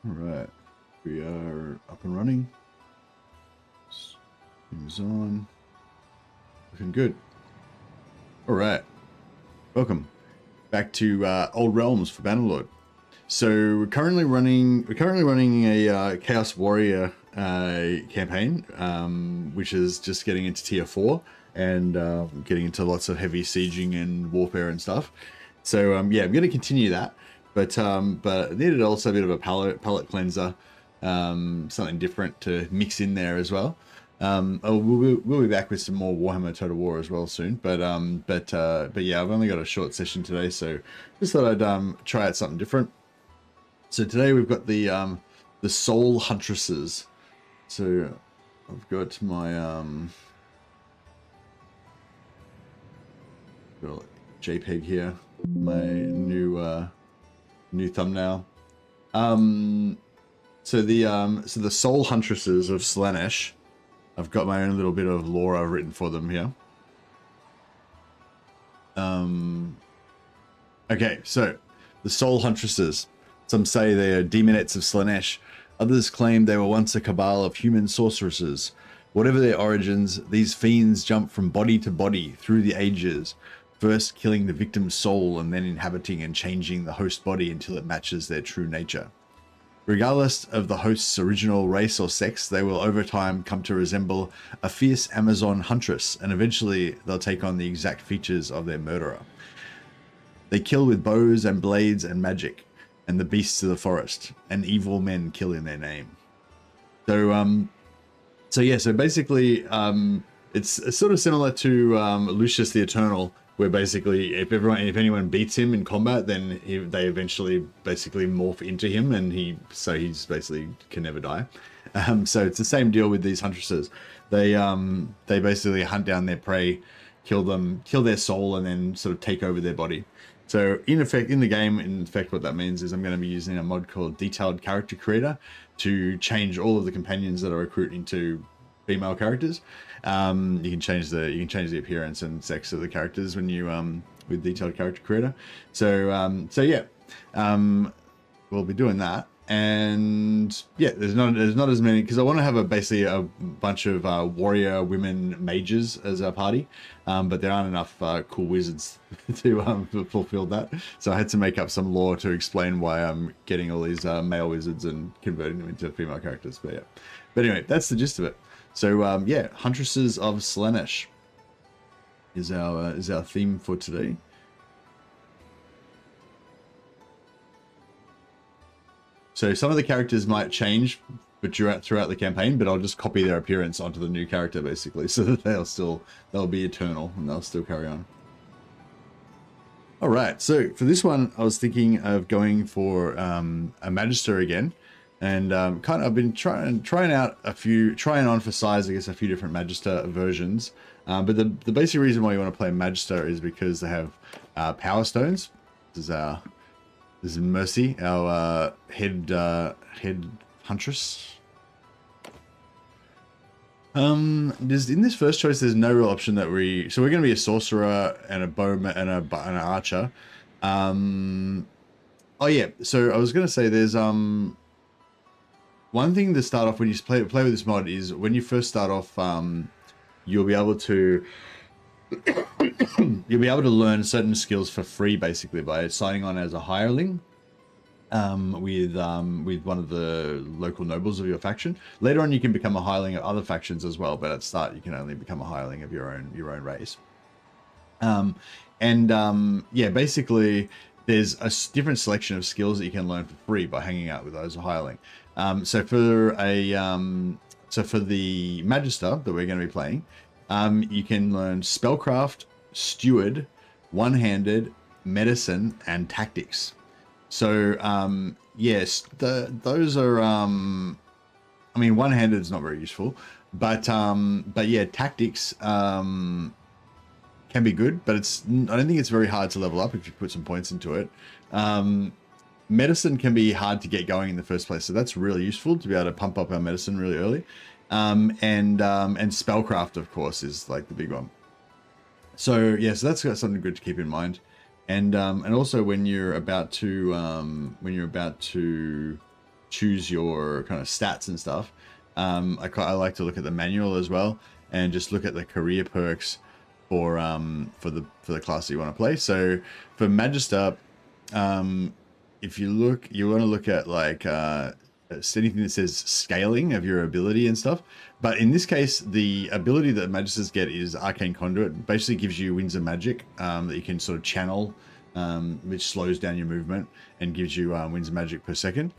All right, we are up and running. Streams on. Looking good. All right, welcome back to Old Realms for Bannerlord. So we're currently running a Chaos Warrior campaign, which is just getting into tier 4 and getting into lots of heavy sieging and warfare and stuff. So yeah, I'm going to continue that, but I needed also a bit of a palette cleanser, something different to mix in there as well. We'll be back with some more Warhammer Total War as well soon, but yeah, I've only got a short session today, so just thought I'd try out something different. So today we've got the Soul Huntresses. So I've got my got JPEG here, my new thumbnail. So the Soul Huntresses of Slaanesh. I've got my own little bit of lore I've written for them here. Okay, so the Soul Huntresses. Some say they are demonettes of Slaanesh. Others claim they were once a cabal of human sorceresses. Whatever their origins, these fiends jump from body to body through the ages, first killing the victim's soul and then inhabiting and changing the host body until it matches their true nature. Regardless of the host's original race or sex, they will over time come to resemble a fierce Amazon huntress, and eventually they'll take on the exact features of their murderer. They kill with bows and blades and magic, and the beasts of the forest, and evil men kill in their name. So yeah, so basically, it's sort of similar to Lucius the Eternal, where basically if anyone beats him in combat, then they eventually basically morph into him, and he's basically can never die. So it's the same deal with these huntresses. They basically hunt down their prey, kill their soul, and then sort of take over their body. So in the game, what that means is I'm going to be using a mod called Detailed Character Creator to change all of the companions that I recruit into female characters. You can change the appearance and sex of the characters when you with Detailed Character Creator. So yeah, we'll be doing that. And yeah, there's not as many, because I want to have basically a bunch of warrior women mages as our party, but there aren't enough cool wizards to fulfill that. So I had to make up some lore to explain why I'm getting all these male wizards and converting them into female characters. But yeah, but anyway, that's the gist of it. So yeah, Huntresses of Slaanesh is our theme for today. So some of the characters might change but throughout the campaign, but I'll just copy their appearance onto the new character basically, so that they'll be eternal and they'll still carry on. All right, so for this one, I was thinking of going for a Magister again, and I've been trying and emphasize, I guess, a few different Magister versions. But the basic reason why you want to play Magister is because they have Power Stones. This is Mercy, our head huntress. In this first choice, there's no real option that so we're going to be a sorcerer and a bowman and an archer. Oh yeah, so I was going to say there's one thing to start off when you play with this mod is when you first start off, you'll be able to learn certain skills for free, basically by signing on as a hireling with one of the local nobles of your faction. Later on, you can become a hireling of other factions as well, but at the start, you can only become a hireling of your own race. Yeah, basically, there's a different selection of skills that you can learn for free by hanging out with those hireling. So for the Magister that we're going to be playing, you can learn Spellcraft, Steward, One-Handed, Medicine, and Tactics. So yes, those are I mean, One-Handed is not very useful, but yeah, Tactics can be good, but I don't think it's very hard to level up if you put some points into it. Medicine can be hard to get going in the first place, so that's really useful to be able to pump up our medicine really early. And Spellcraft, of course, is like the big one. So yeah, so that's got something good to keep in mind. And also when you're about to choose your kind of stats and stuff, I like to look at the manual as well and just look at the career perks for the class that you want to play. So for Magister, if you want to look at like anything that says scaling of your ability and stuff. But in this case, the ability that Magisters get is Arcane Conduit. Basically gives you winds of magic that you can sort of channel, which slows down your movement and gives you winds of magic per second.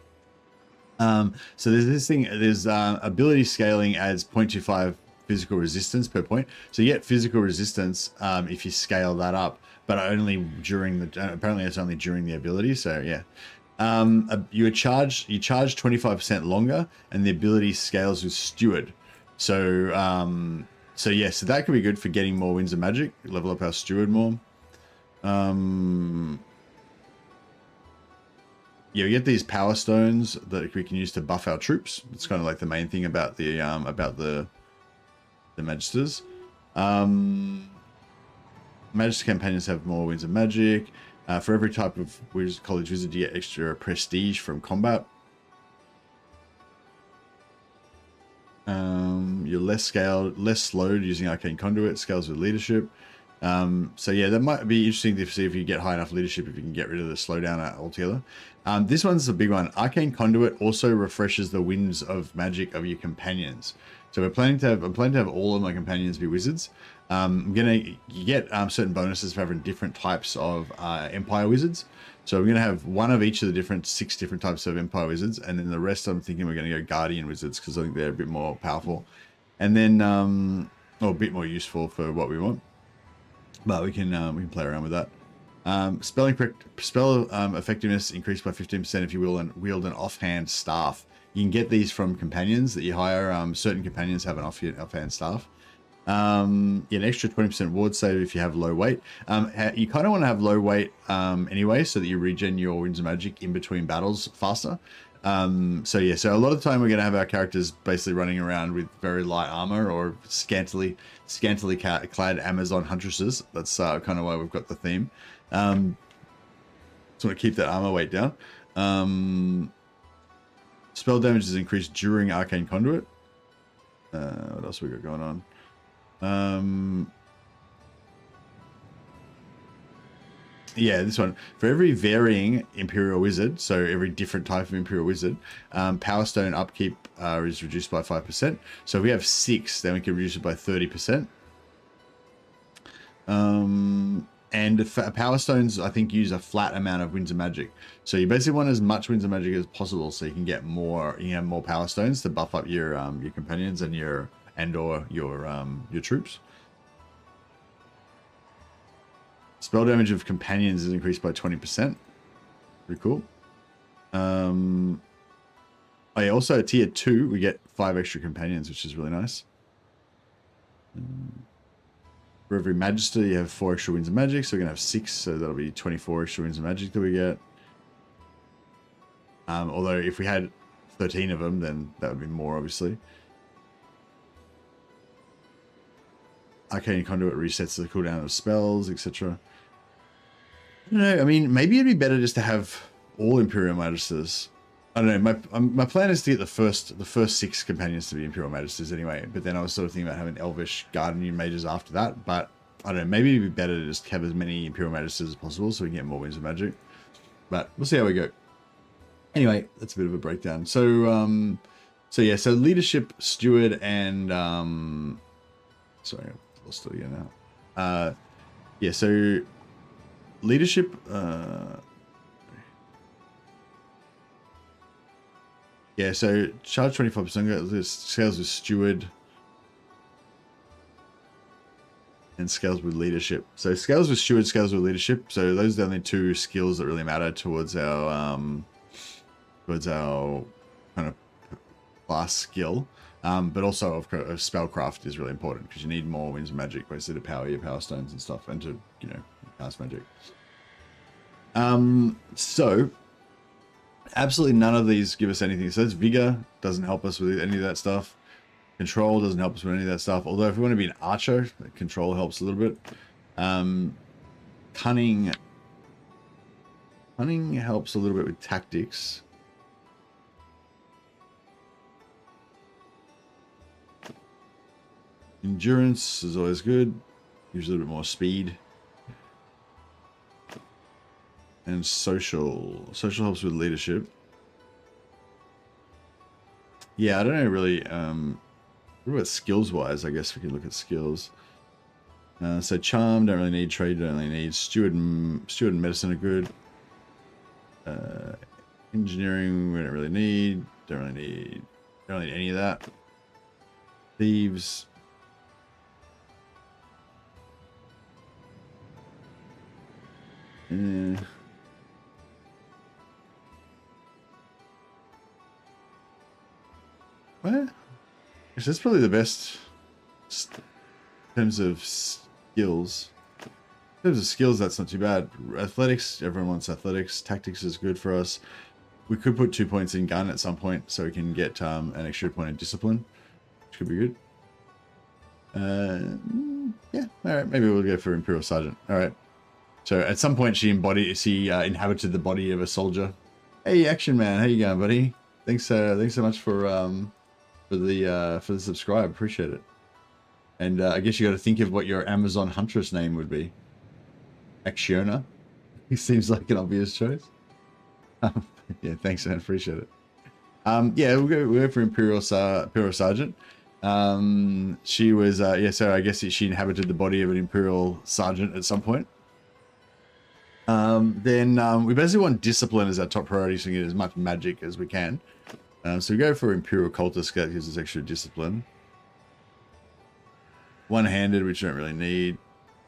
So there's this thing, there's ability scaling adds 0.25 physical resistance per point. So you get physical resistance if you scale that up, but only during the, apparently it's only during the ability. So yeah. You charge 25% longer, and the ability scales with Steward. So yeah, so that could be good for getting more winds of magic, level up our Steward more. Yeah, we get these power stones that we can use to buff our troops. It's kind of like the main thing about the Magisters. Magister companions have more winds of magic. For every type of college wizard, you get extra prestige from combat. You're less slowed using Arcane Conduit. Scales with leadership. So yeah, that might be interesting to see if you get high enough leadership, if you can get rid of the slowdown altogether. This one's a big one. Arcane Conduit also refreshes the winds of magic of your companions. So I'm planning to have all of my companions be wizards. You get certain bonuses for having different types of Empire wizards. So we're going to have one of each of the 6 different types of Empire wizards, and then the rest I'm thinking we're going to go Guardian wizards because I think they're a bit more powerful, and then or a bit more useful for what we want. But we can play around with that. Spell effectiveness increased by 15% if you wield an offhand staff. You can get these from companions that you hire. Certain companions have an offhand staff. An extra 20% ward save if you have low weight. You kind of want to have low weight anyway, so that you regen your winds of magic in between battles faster. So yeah, so a lot of the time we're going to have our characters basically running around with very light armor or scantily clad Amazon Huntresses. That's kind of why we've got the theme. So I want to keep that armor weight down. Spell damage is increased during Arcane Conduit. What else we got going on? Yeah, this one. For every varying Imperial Wizard, so every different type of Imperial Wizard, Power Stone upkeep is reduced by 5%. So if we have 6, then we can reduce it by 30%. And Power Stones, I think, use a flat amount of Winds of Magic. So you basically want as much Winds of Magic as possible, so you can get more. You have more Power Stones to buff up your companions and your troops. Spell damage of companions is increased by 20%. Pretty cool. Oh yeah, also at tier 2, we get 5 extra companions, which is really nice. For every Magister, you have 4 extra Winds of Magic, so we're going to have 6, so that'll be 24 extra Winds of Magic that we get. Although if we had 13 of them, then that would be more, obviously. Arcane Conduit resets the cooldown of spells, etc. I don't know, I mean, maybe it'd be better just to have all Imperial Magisters. I don't know, my plan is to get the first 6 companions to be Imperial Magisters anyway, but then I was sort of thinking about having Elvish Guardian Mages after that, but I don't know, maybe it'd be better to just have as many Imperial Magisters as possible so we can get more Winds of Magic. But we'll see how we go. Anyway, that's a bit of a breakdown. So, so yeah, so Leadership, Steward, and, sorry, I lost it again now. Yeah, so Leadership, yeah, so charge 25%, scales with Steward, and scales with Leadership. So scales with Steward, scales with Leadership. So those are the only 2 skills that really matter towards our kind of class skill. But also, of course, Spellcraft is really important because you need more Winds of Magic basically to power your Power Stones and stuff, and to, you know, cast magic. So absolutely none of these give us anything. So that's Vigor, doesn't help us with any of that stuff. Control doesn't help us with any of that stuff. Although if we want to be an archer, Control helps a little bit. Cunning helps a little bit with tactics. Endurance is always good. Usually a bit more speed. And social. Social helps with leadership. Yeah, I don't know really. What about skills wise? I guess we can look at skills. So charm, don't really need. Trade, don't really need. Steward and medicine are good. Engineering, we don't really need. Don't need any of that. Thieves. Well, that's probably the best in terms of skills. In terms of skills, that's not too bad. Athletics, everyone wants athletics. Tactics is good for us. We could put 2 points in gun at some point so we can get an extra point in discipline, which could be good. Yeah, all right, maybe we'll go for Imperial Sergeant. All right. So at some point she inhabited the body of a soldier. Hey, Action Man, how you going, buddy? Thanks so much for the subscribe. Appreciate it. And I guess you got to think of what your Amazon Huntress name would be. Actiona. He seems like an obvious choice. Yeah, thanks, man. Appreciate it. Yeah, we'll go for Imperial Sergeant. She was yeah, so I guess she inhabited the body of an Imperial Sergeant at some point. Then we basically want discipline as our top priority, so we get as much magic as we can. So we go for Imperial Cultist, that gives us extra discipline. One-handed, which you don't really need.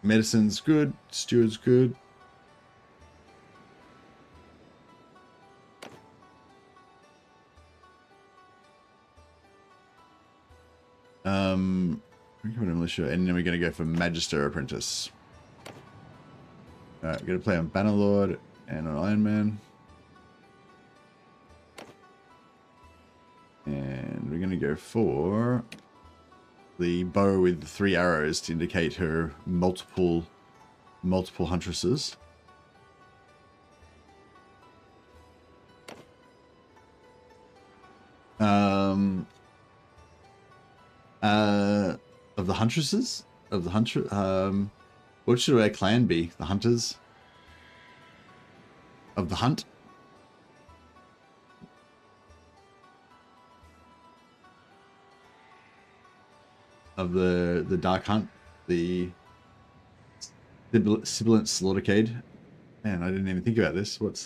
Medicine's good. Steward's good. Militia, and then we're going to go for Magister Apprentice. Alright, we're going to play on Bannerlord and on Iron Man. And we're going to go for the bow with the 3 arrows to indicate her multiple huntresses. Of the huntresses? Of the what should our clan be? The hunters? Of the hunt? Of the Dark Hunt? The Sibilant Slaughtercade? Man, I didn't even think about this. What's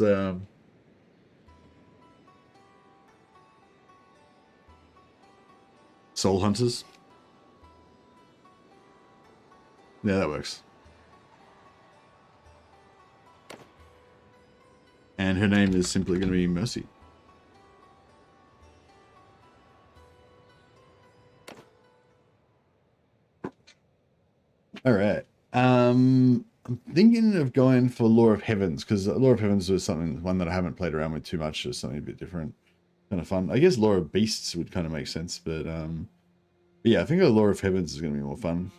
Soul Hunters? Yeah, that works. And her name is simply going to be Mercy. All right. I'm thinking of going for Lore of Heavens, because Lore of Heavens was one that I haven't played around with too much, just something a bit different, kind of fun. I guess Lore of Beasts would kind of make sense, but yeah, I think the Lore of Heavens is going to be more fun.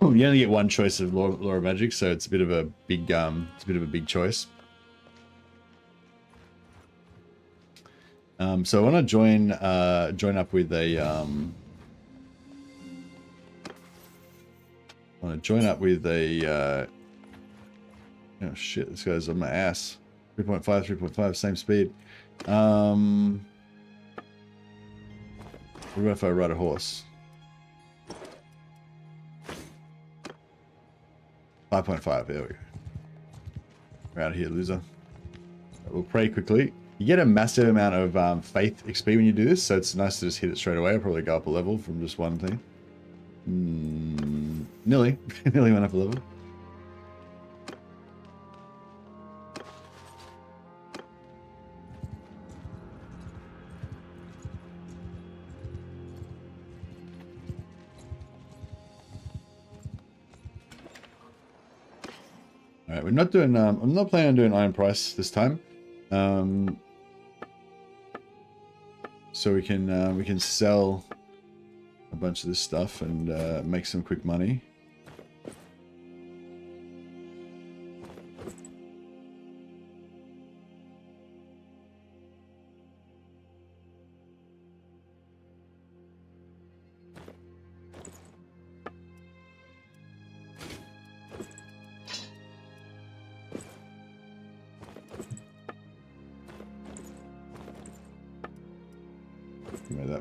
You only get one choice of lore of magic, so it's a bit of a big choice. So I want to join up with a oh shit, this guy's on my ass. 3.5, same speed. What about if I ride a horse? 5.5, there we go. We're out of here, loser. We'll pray quickly. You get a massive amount of faith XP when you do this, so it's nice to just hit it straight away. I'll probably go up a level from just one thing. Nearly. Nearly went up a level. Alright, we're not doing, I'm not planning on doing Iron Price this time. So we can sell a bunch of this stuff and make some quick money.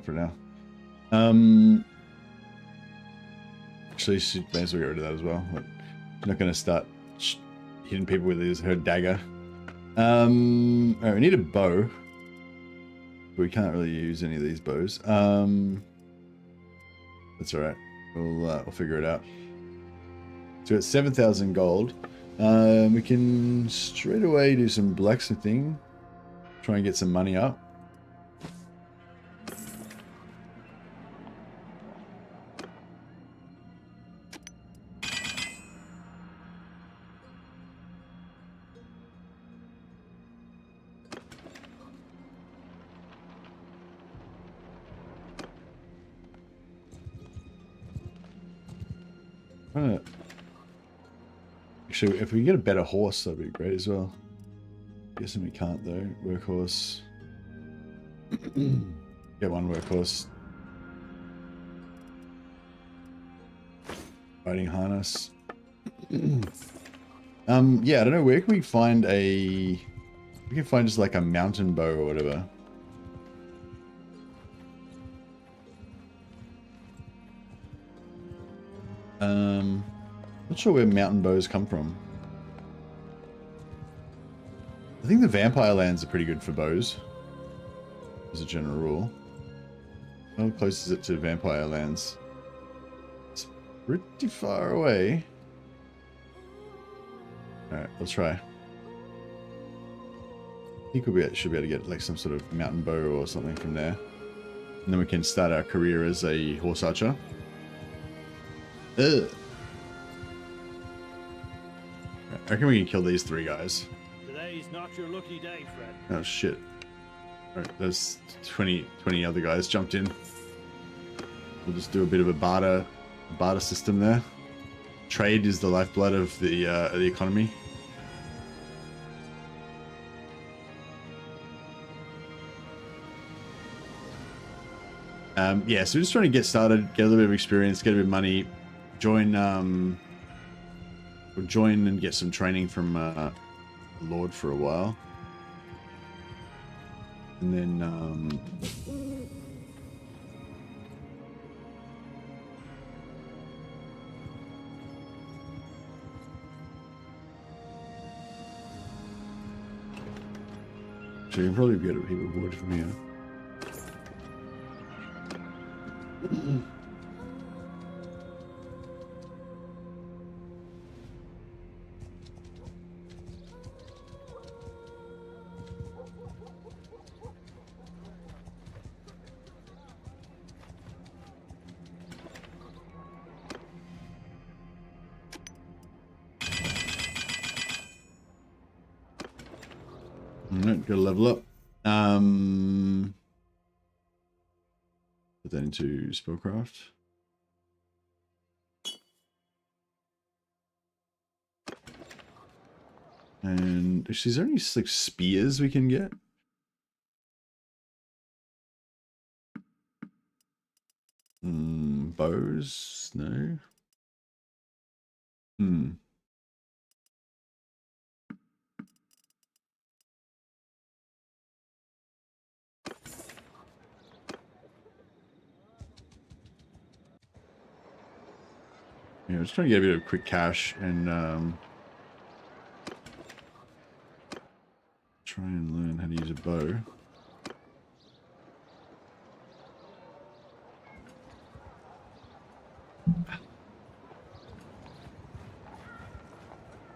that for now. Actually, she may as well get rid of that as well. But I'm not going to start hitting people with her dagger. Alright, we need a bow. But we can't really use any of these bows. That's alright. We'll figure it out. So it's 7,000 gold. We can straight away do some blacksmithing. Try and get some money up. Actually, if we can get a better horse, that'd be great as well. Guessing we can't though. Workhorse. Get one workhorse. Riding harness. Yeah, I don't know. Where can we find a? We can find just like a mountain bow or whatever. Not sure where mountain bows come from. I think the Vampire Lands are pretty good for bows, as a general rule. How close is it to Vampire Lands? It's pretty far away. Alright, let's try. I think we should be able to get like some sort of mountain bow or something from there. And then we can start our career as a horse archer. Ugh. I reckon we can kill these 3 guys. Today's not your lucky day, Fred. Oh shit. Alright, there's 20 other guys jumped in. We'll just do a bit of a barter system there. Trade is the lifeblood of the economy. Yeah, so we're just trying to get started, get a little bit of experience, get a bit of money, join we'll join and get some training from Lord for a while. And then so you can probably get a heap of wood from here. Alright, gotta level up. Put that into spellcraft. And actually, is there any like spears we can get? Bows? No. Yeah, I'm just trying to get a bit of quick cash and try and learn how to use a bow.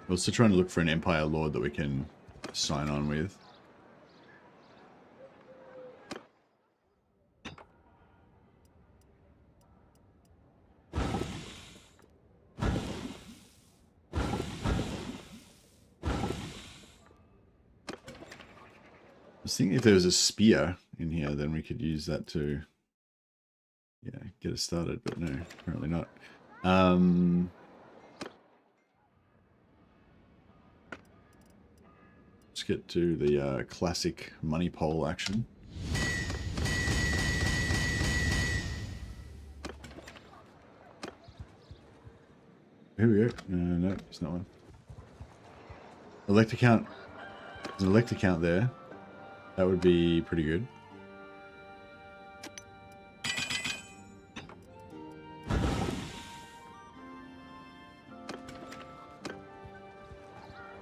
We're also trying to look for an Empire Lord that we can sign on with. I was thinking if there was a spear in here, then we could use that to, yeah, get us started, but no, apparently not. Let's get to the classic money pole action. Here we go. No, it's not one. Elect account. There's an elect account there. That would be pretty good.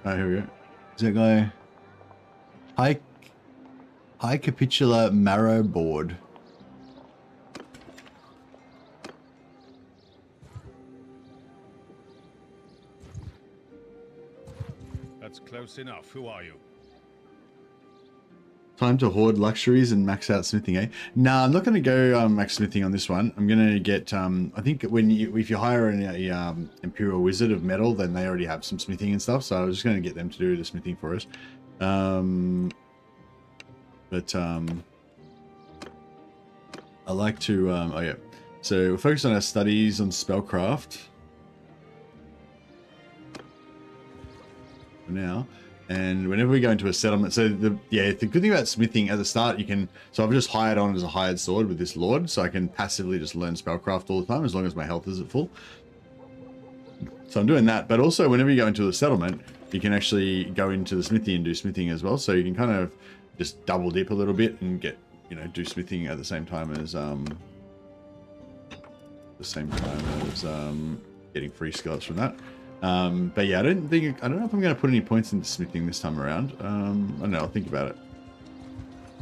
Alright, here we go. Is that guy? High capitular marrow board. That's close enough. Who are you? Time to hoard luxuries and max out smithing, eh? Nah, I'm not going to go max smithing on this one. I'm going to get, I think if you hire an Imperial Wizard of Metal, then they already have some smithing and stuff. So I was just going to get them to do the smithing for us. I like to, oh yeah. So we'll focus on our studies on spellcraft for now. And whenever we go into a settlement, so the good thing about smithing at the start, you can, so I've just hired on as a hired sword with this lord, so I can passively just learn spellcraft all the time as long as my health is at full. So I'm doing that, but also whenever you go into a settlement, you can actually go into the smithy and do smithing as well. So you can kind of just double dip a little bit and get, you know, do smithing at the same time as getting free skills from that. But yeah, I don't know if I'm going to put any points into smithing this time around. I don't know, I'll think about it.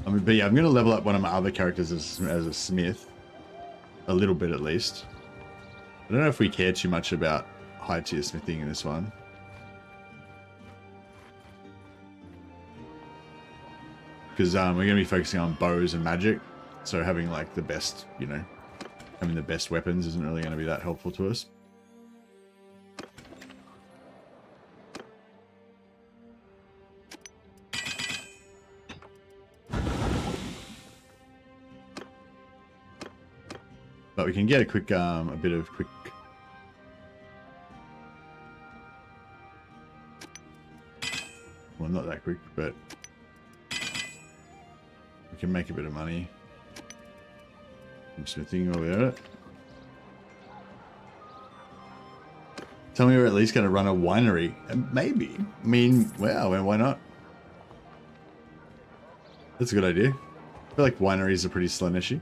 I mean, but yeah, I'm going to level up one of my other characters as a smith. A little bit at least. I don't know if we care too much about high tier smithing in this one. Because we're going to be focusing on bows and magic. So having like the best, you know, having the best weapons isn't really going to be that helpful to us. But we can get a quick, a bit of quick. Well, not that quick, but we can make a bit of money from smithing while we're at it. Tell me we're at least going to run a winery. Maybe. I mean, wow, why not? That's a good idea. I feel like wineries are pretty Slaaneshy.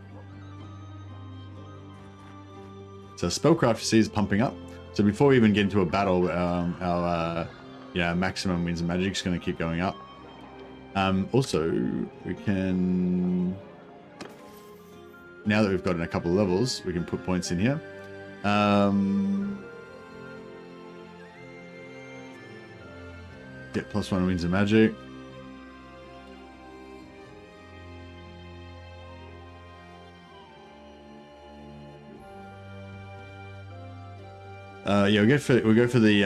So spellcraft, you see, is pumping up. So before we even get into a battle, our maximum wins and magic is going to keep going up. Also, we can, now that we've gotten a couple of levels, we can put points in here. Get +1 wins and magic. Yeah, we'll go for the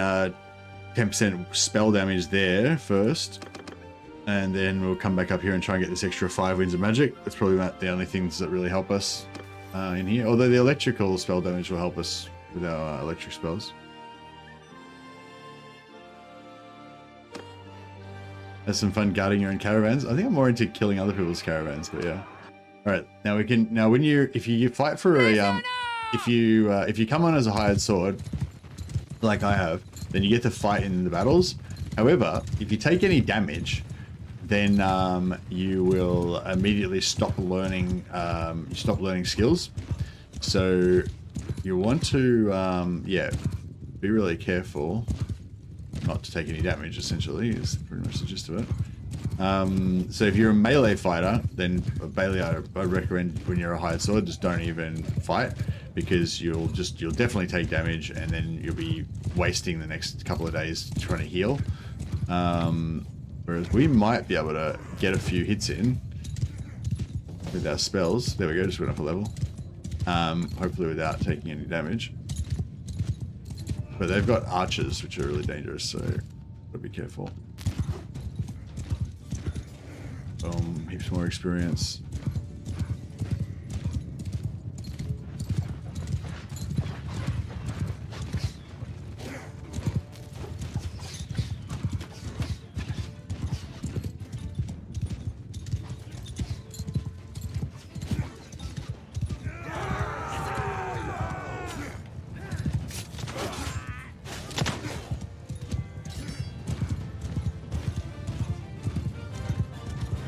10% spell damage there first, and then we'll come back up here and try and get this extra 5 wins of magic. That's probably not the only things that really help us in here. Although the electrical spell damage will help us with our electric spells. Have some fun guarding your own caravans. I think I'm more into killing other people's caravans, but yeah. All right, now we can. Now, if you fight for a if you come on as a hired sword, like I have, then you get to fight in the battles. However, if you take any damage, then you will immediately stop learning skills. So you want to be really careful not to take any damage. Essentially, is pretty much the gist of it. So if you're a melee fighter, then I recommend when you're a hired sword, just don't even fight, because you'll definitely take damage, and then you'll be wasting the next couple of days trying to heal. Whereas we might be able to get a few hits in with our spells. There we go, just went up a level. Hopefully without taking any damage. But they've got archers, which are really dangerous, so gotta be careful. Boom, heaps more experience.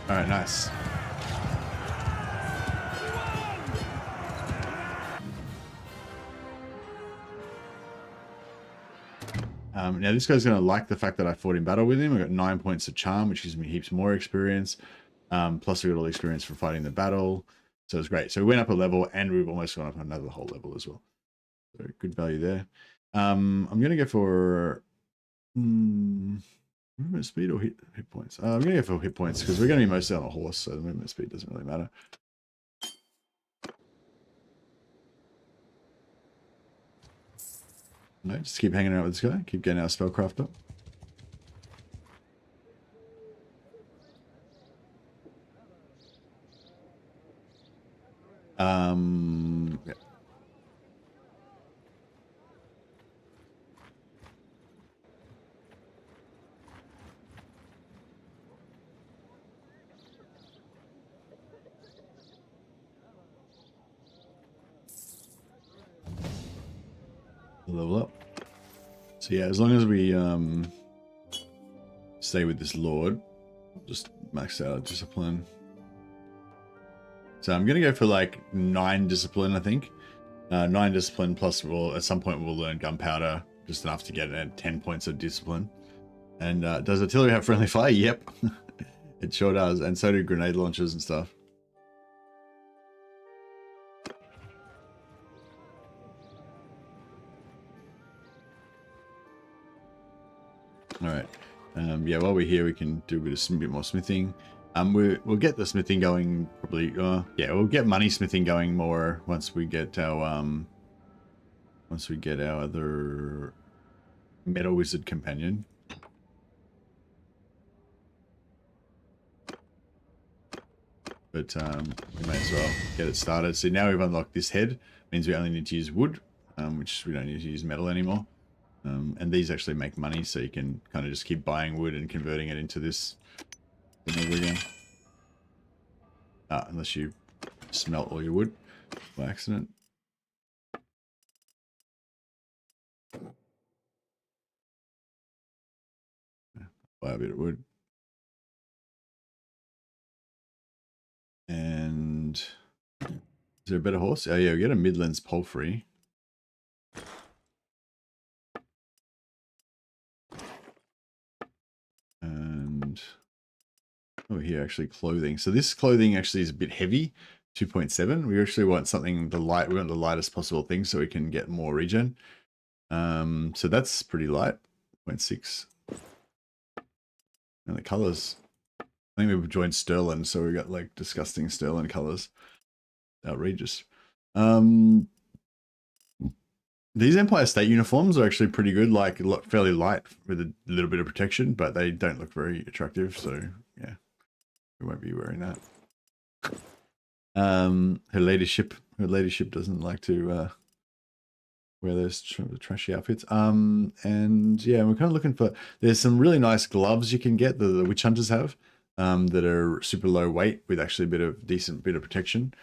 Alright, nice. Now this guy's going to like the fact that I fought in battle with him. I got 9 points of charm, which gives me heaps more experience. Plus we got all the experience for fighting the battle. So it's great. So we went up a level and we've almost gone up another whole level as well. So good value there. I'm going to go for movement speed or hit points. I'm going to go for hit points because we're going to be mostly on a horse. So the movement speed doesn't really matter. No, just keep hanging out with this guy. Keep getting our spellcraft up. Yeah. Level up. So yeah, as long as we stay with this lord, just max out our discipline. So I'm gonna go for like 9 discipline, I think. 9 discipline plus at some point we'll learn gunpowder, just enough to get 10 points of discipline. And does artillery have friendly fire? Yep, it sure does. And so do grenade launchers and stuff. All right. Yeah, while we're here, we can do a bit more smithing. We'll get the smithing going probably. Yeah, we'll get money smithing going more once we get our other metal wizard companion. But we may as well get it started. So now we've unlocked this head. Means we only need to use wood, which we don't need to use metal anymore. And these actually make money, so you can kind of just keep buying wood and converting it into this over again. Unless you smelt all your wood by accident. Buy a bit of wood. And is there a better horse? Oh yeah, we get a Midlands Palfrey. And over here, actually clothing. So this clothing actually is a bit heavy, 2.7. We actually want something we want the lightest possible thing so we can get more regen. So that's pretty light, 0.6. And the colors, I think we've joined Sterling, so we got like disgusting Sterling colors. Outrageous. These Empire State uniforms are actually pretty good, like fairly light with a little bit of protection, but they don't look very attractive. So yeah, we won't be wearing that. Her ladyship doesn't like to wear those trashy outfits. And yeah, we're kind of looking for. There's some really nice gloves you can get that the witch hunters have, that are super low weight with actually a decent bit of protection.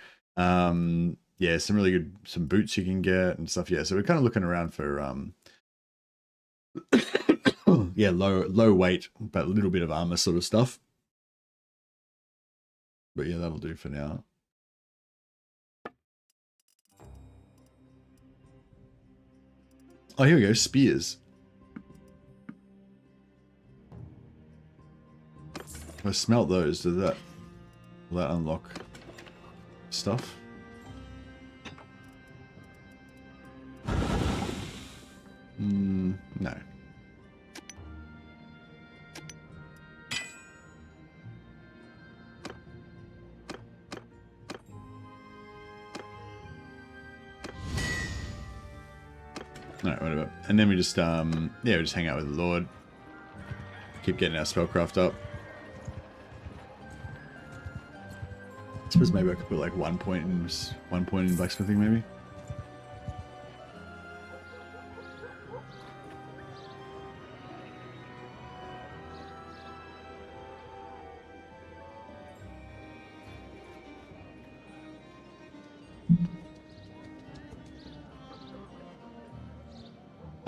Yeah, some really good, some boots you can get and stuff. Yeah, so we're kind of looking around for, yeah, low weight, but a little bit of armor sort of stuff. But yeah, that'll do for now. Oh, here we go, spears. If I smelt those, will that unlock stuff? No. Alright, whatever. And then we just, yeah, we just hang out with the Lord. Keep getting our spellcraft up. I suppose maybe I could put like 1 point in blacksmithing, maybe.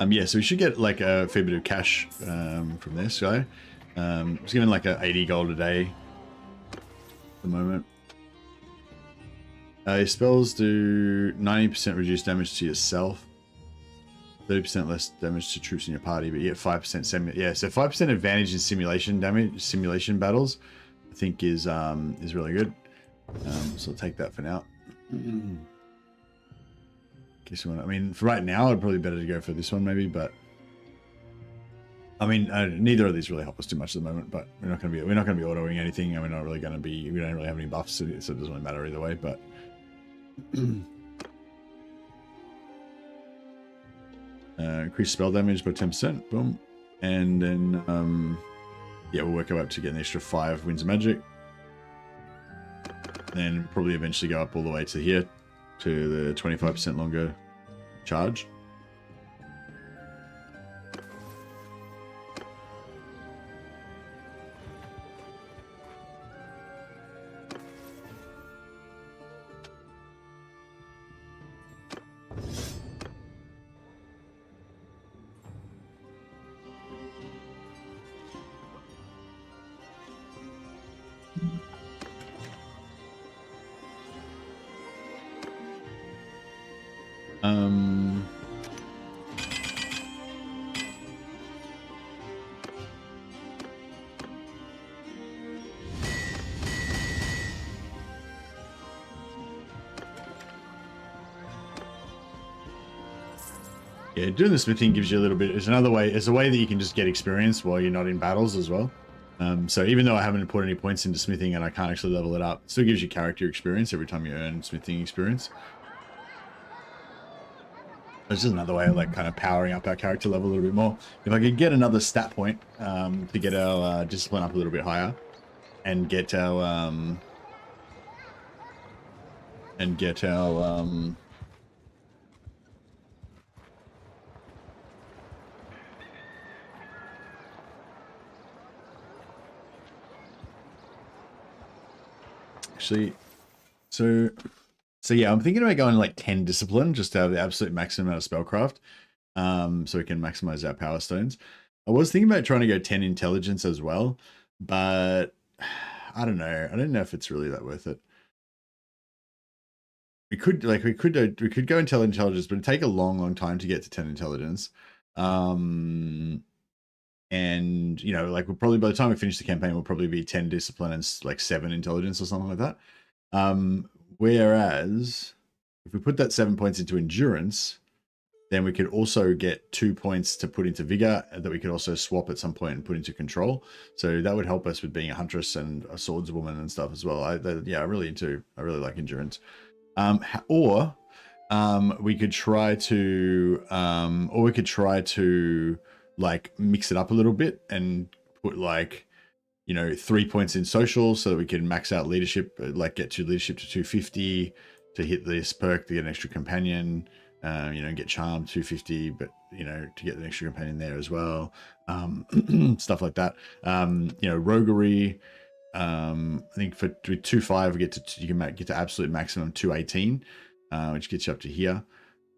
Yeah, so we should get like a fair bit of cash from this guy. He's giving like 80 gold a day at the moment. His spells do 90% reduced damage to yourself. 30% less damage to troops in your party, but you get 5% yeah. So 5% advantage in simulation damage, simulation battles, I think is really good. So I'll take that for now. Guess you want. I mean, for right now, it'd probably be better to go for this one maybe, but I mean, neither of these really help us too much at the moment. But we're not going to be autoing anything, and we're not really going to be. We don't really have any buffs, so it doesn't really matter either way. But increase spell damage by 10%. Boom, and then yeah, we'll work our way up to get an extra 5 winds of magic. Then probably eventually go up all the way to here to the 25% longer charge. Yeah, doing the smithing gives you a little bit. It's another way. It's a way that you can just get experience while you're not in battles as well. So even though I haven't put any points into smithing and I can't actually level it up, it still gives you character experience every time you earn smithing experience. It's just another way of like kind of powering up our character level a little bit more. If I could get another stat point to get our discipline up a little bit higher, and get our actually, so yeah, I'm thinking about going like 10 discipline just to have the absolute maximum amount of spellcraft, so we can maximize our power stones. I was thinking about trying to go 10 intelligence as well, but I don't know. I don't know if it's really that worth it. We could go intelligence, but it'd take a long time to get to 10 intelligence. And you know, like we'll probably, by the time we finish the campaign, we'll probably be 10 discipline and like 7 intelligence or something like that. Whereas if we put that 7 points into endurance, then we could also get 2 points to put into vigor that we could also swap at some point and put into control. So that would help us with being a huntress and a swordswoman and stuff as well. I really like endurance. Or we could try to like mix it up a little bit and put like, you know, 3 points in social so that we can max out leadership, like get to leadership to 250 to hit this perk to get an extra companion, you know, get charm 250, but you know, to get an extra companion there as well, stuff like that. You know, roguery, I think with 2.5 we you can get to absolute maximum 218, which gets you up to here.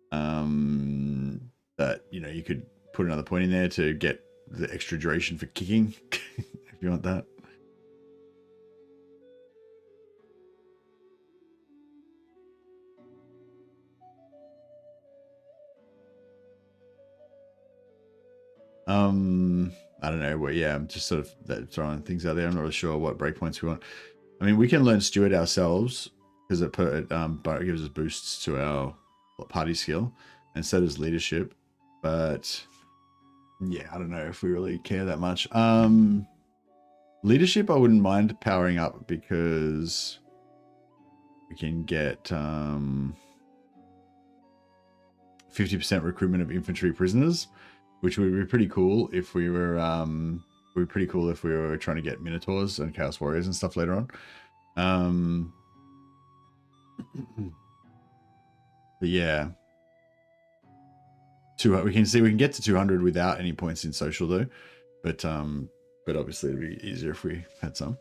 But you know, you could put another point in there to get the extra duration for kicking if you want that. I don't know. Well, yeah, I'm just sort of throwing things out there. I'm not really sure what breakpoints we want. I mean, we can learn steward ourselves because it gives us boosts to our party skill, and so does leadership. But yeah, I don't know if we really care that much. Leadership, I wouldn't mind powering up because we can get 50% recruitment of infantry prisoners, which would be pretty cool if we were trying to get minotaurs and chaos warriors and stuff later on. But yeah, we can get to 200 without any points in social though, but obviously it'd be easier if we had some.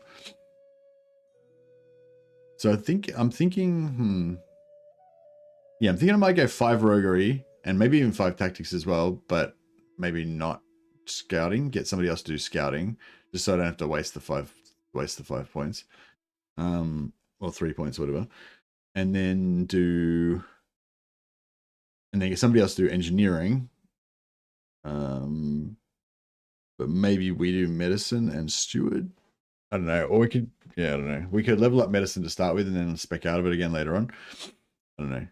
So I'm thinking I might go 5 roguery and maybe even 5 tactics as well, but maybe not scouting. Get somebody else to do scouting, just so I don't have to waste the 5 points, or 3 points, whatever. And then get somebody else to do engineering, But maybe we do medicine and steward. I don't know. Or we could, yeah, I don't know. We could level up medicine to start with and then spec out of it again later on. I don't know.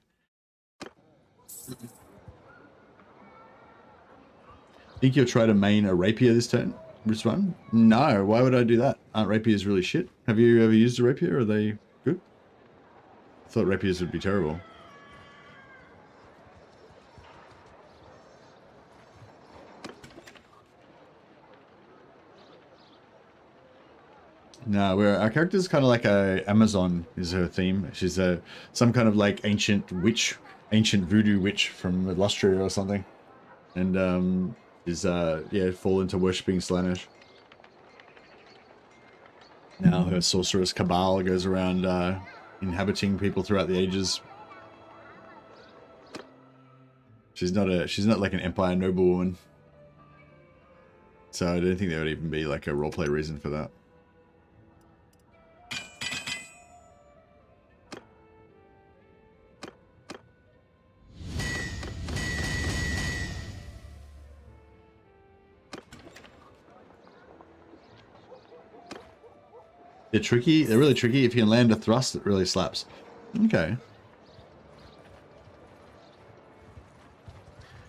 Think you'll try to main a rapier this run? No, why would I do that? Aren't rapiers really shit? Have you ever used a rapier? Are they good? I thought rapiers would be terrible. No, our character's kind of like a Amazon is her theme. She's some kind of like ancient witch, ancient voodoo witch from Illustria or something, and is yeah, fall into worshipping Slaanesh. Now her sorceress cabal goes around inhabiting people throughout the ages. She's not like an Empire noblewoman, so I don't think there would even be like a roleplay reason for that. They're tricky. They're really tricky. If you can land a thrust, it really slaps. Okay.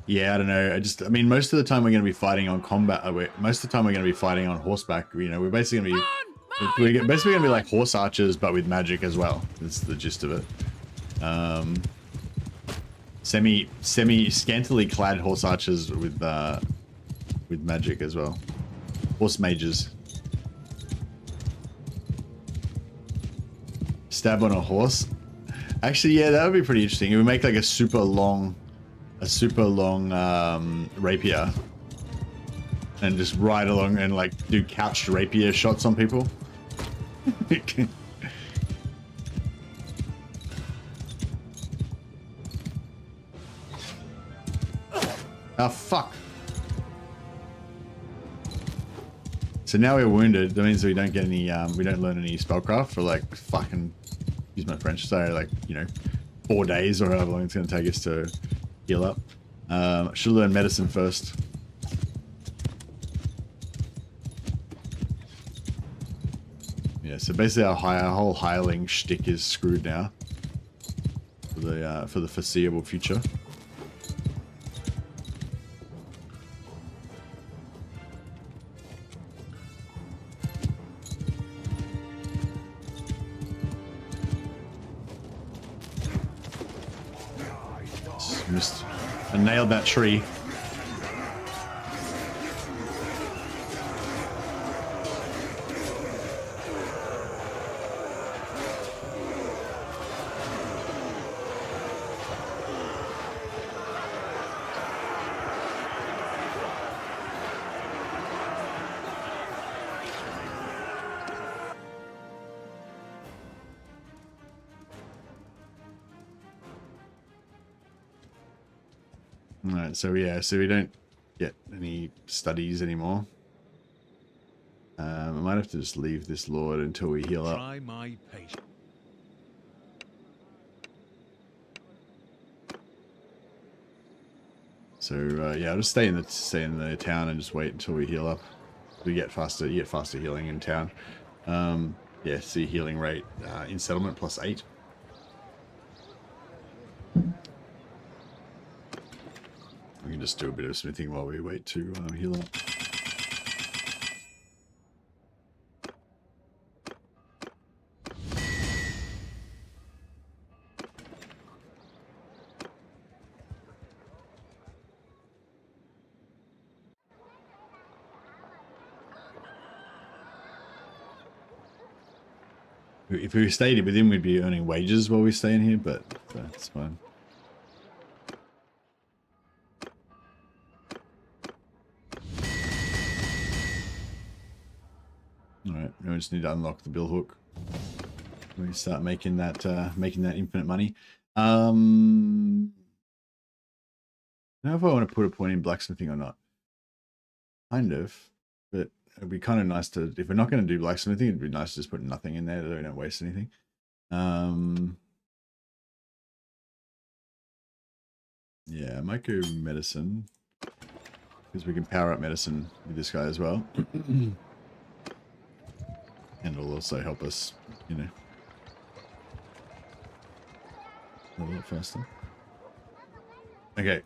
Yeah, I don't know. I mean, most of the time we're going to be fighting on combat. Most of the time we're going to be fighting on horseback. You know, we're basically going to be basically going to be like horse archers, but with magic as well. That's the gist of it. Scantily clad horse archers with magic as well. Horse mages. Stab on a horse. Actually, yeah, that would be pretty interesting. It would make like a super long rapier, and just ride along and like do couched rapier shots on people. Oh fuck! So now we're wounded. That means we don't get any. We don't learn any spellcraft for like fucking. Use my French. So like 4 days or however long it's going to take us to heal up. Should learn medicine first. Yeah. So basically, our whole hireling shtick is screwed now for the foreseeable future. I nailed that tree. Alright, so yeah, so we don't get any studies anymore. I might have to just leave this lord until we heal up. Try my patience. So yeah, I'll just stay in the town and just wait until we heal up. You get faster healing in town. Yeah, see healing rate in settlement +8. We can just do a bit of smithing while we wait to heal up. If we stayed with him, we'd be earning wages while we stay in here, but that's fine. Alright, now we just need to unlock the bill hook. We start making that infinite money. I don't know if I want to put a point in blacksmithing or not. Kind of, but it'd be kind of nice to, if we're not going to do blacksmithing, it'd be nice to just put nothing in there so we don't waste anything. Yeah, I might go medicine. Because we can power up medicine with this guy as well. And it'll also help us, you know, a little faster. Okay.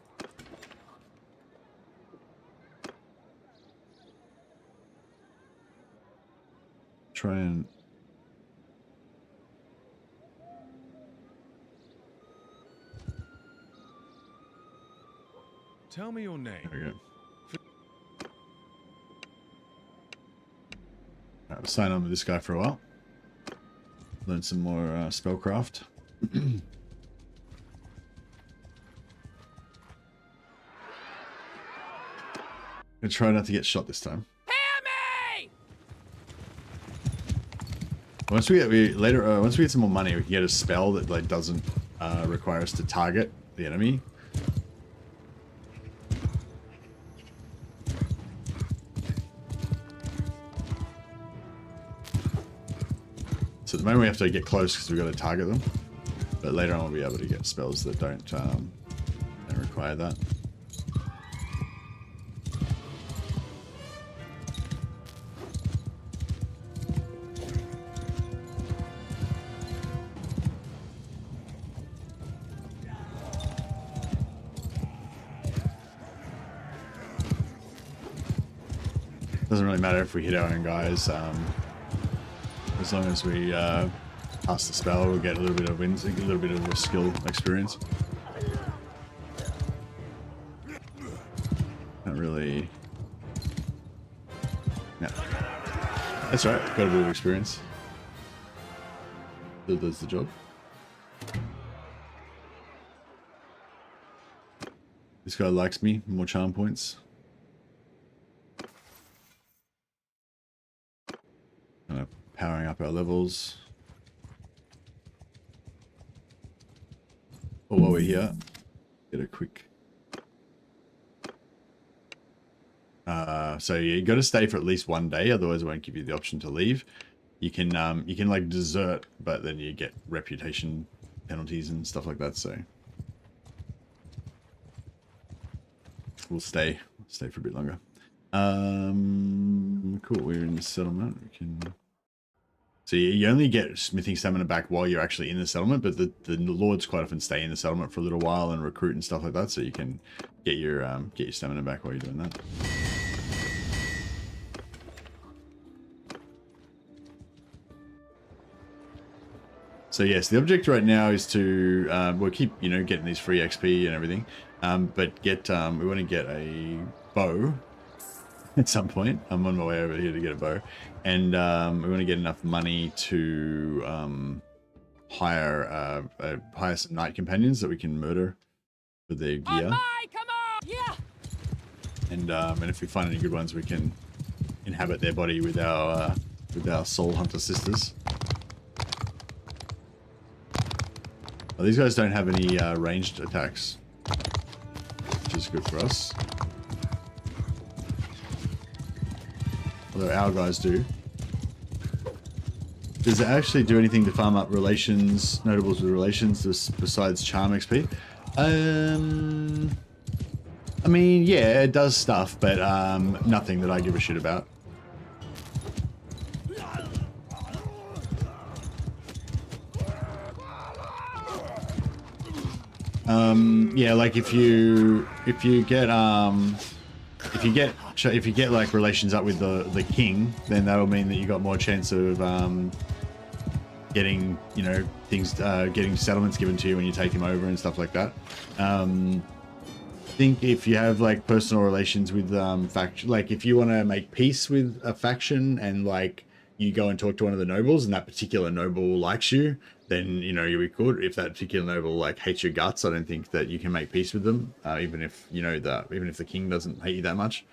Try and... Tell me your name. There we go. Alright, we'll sign on with this guy for a while. Learn some more spellcraft. I'm gonna try not to get shot this time. Hear me! Once we get some more money, we can get a spell that like doesn't require us to target the enemy. So at the moment we have to get close because we've got to target them. But later on we'll be able to get spells that don't require that. Doesn't really matter if we hit our own guys. As long as we pass the spell, we'll get a little bit of wins, a little bit of a skill experience. Not really. Yeah, that's right. Got a bit of experience. That does the job. This guy likes me. More charm points. Kind of powering up our levels. But while we're here, get a quick. So yeah, you got to stay for at least one day, otherwise it won't give you the option to leave. You can like desert, but then you get reputation penalties and stuff like that. So we'll stay for a bit longer. Cool. We're in the settlement. We can. So you only get smithing stamina back while you're actually in the settlement, but the lords quite often stay in the settlement for a little while and recruit and stuff like that. So you can get your stamina back while you're doing that. So yes, the object right now is to we'll keep getting these free XP and everything, but get we want to get a bow. At some point, I'm on my way over here to get a bow, and we want to get enough money to hire some knight companions that we can murder for their gear. Come on! Yeah! And if we find any good ones, we can inhabit their body with our soul hunter sisters. Well, these guys don't have any ranged attacks, which is good for us. Although our guys do. Does it actually do anything to farm up relations, notables with relations, besides charm XP? I mean, yeah, it does stuff, but nothing that I give a shit about. Yeah, like if you get like relations up with the king, then that'll mean that you got more chance of getting things, getting settlements given to you when you take him over and stuff like that. I think if you have like personal relations with faction, like if you want to make peace with a faction and like you go and talk to one of the nobles and that particular noble likes you, then you'll be good. If that particular noble like hates your guts, I don't think that you can make peace with them, even if even if the king doesn't hate you that much.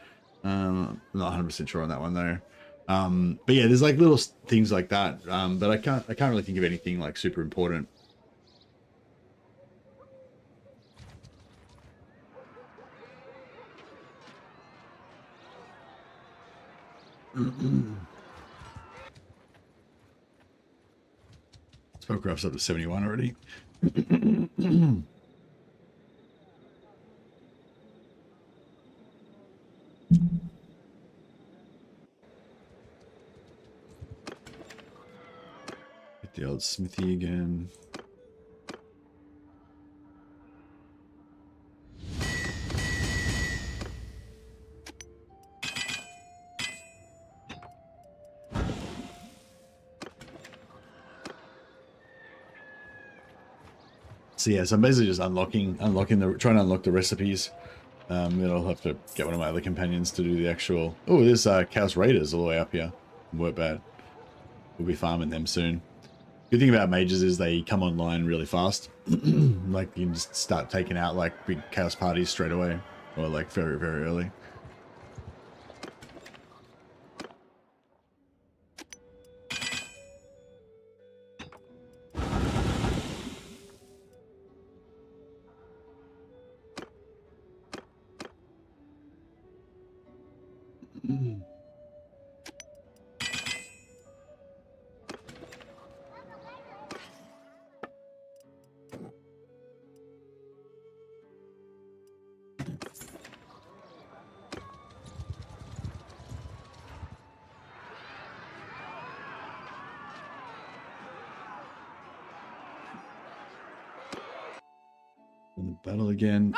I'm not 100% sure on that one though. But yeah, there's like little things like that, but I can't really think of anything like super important. Spellcraft's up to 71 already. Get the old smithy again. So yeah, so I'm basically just trying to unlock the recipes. Then I'll have to get one of my other companions to do the actual. Oh, there's Chaos Raiders all the way up here. Weren't bad. We'll be farming them soon. Good thing about mages is they come online really fast. Like you can just start taking out like big chaos parties straight away, or like very, very early. In the battle again.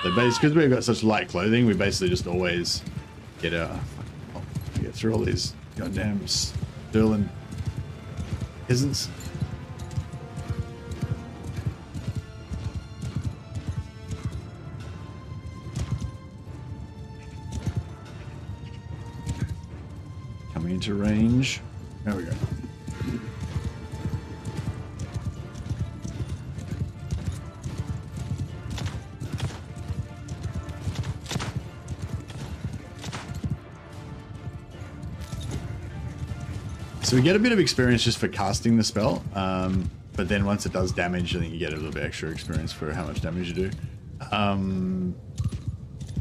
Because we've got such light clothing, we basically just always get through all these goddamn Sterling peasants. Coming into range. There we go. So we get a bit of experience just for casting the spell, but then once it does damage, I think you get a little bit extra experience for how much damage you do.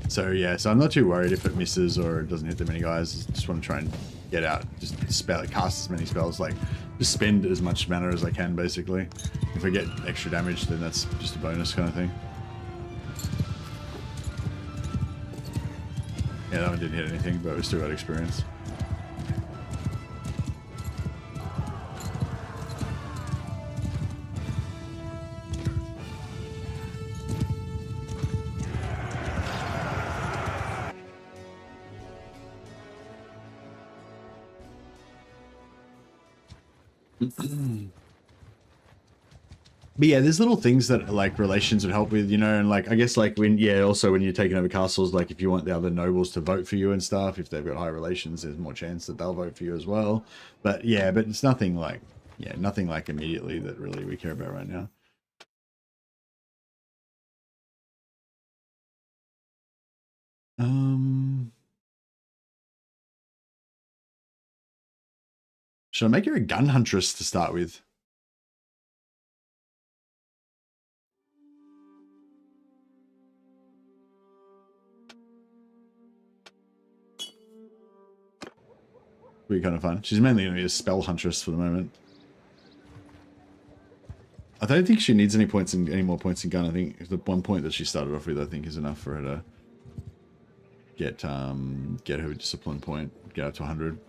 So yeah, so I'm not too worried if it misses or it doesn't hit that many guys. Just want to try and get out, just cast as many spells, like just spend as much mana as I can basically. If I get extra damage, then that's just a bonus kind of thing. Yeah, that one didn't hit anything, but we still got experience. But yeah, there's little things that like relations would help with, you know, and like I guess like also when you're taking over castles, like if you want the other nobles to vote for you and stuff, if they've got high relations, there's more chance that they'll vote for you as well. But yeah, but it's nothing like immediately that really we care about right now. Should I make her a gun huntress to start with? Be kind of fun. She's mainly going to be a spell huntress for the moment. I don't think she needs any more points in gun. I think the 1 point that she started off with, I think, is enough for her to get her discipline point, get up to 100.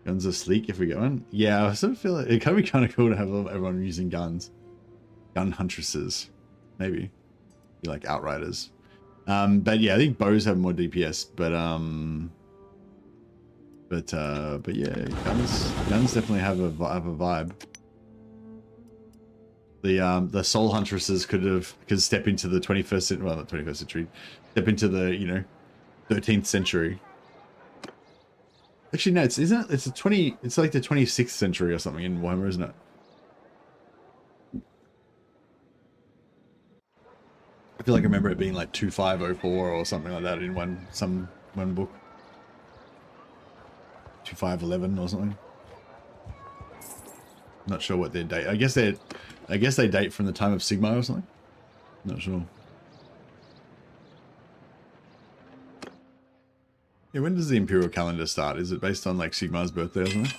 Guns are sleek if we get one. Yeah, I sort of feel like it could be kind of cool to have everyone using guns. Gun huntresses, maybe. Be like outriders. But yeah, I think bows have more DPS, but yeah, guns definitely have a vibe. The soul huntresses could step into the 21st century, well, not 21st century, step into the, you know, 13th century. Actually, no, it's like the 26th century or something in Warhammer, isn't it? I feel like I remember it being like 2504 or something like that in one book. 2511 or something. Not sure what their date. I guess they date from the time of Sigmar or something. Not sure. Yeah, when does the Imperial calendar start? Is it based on like Sigmar's birthday or something?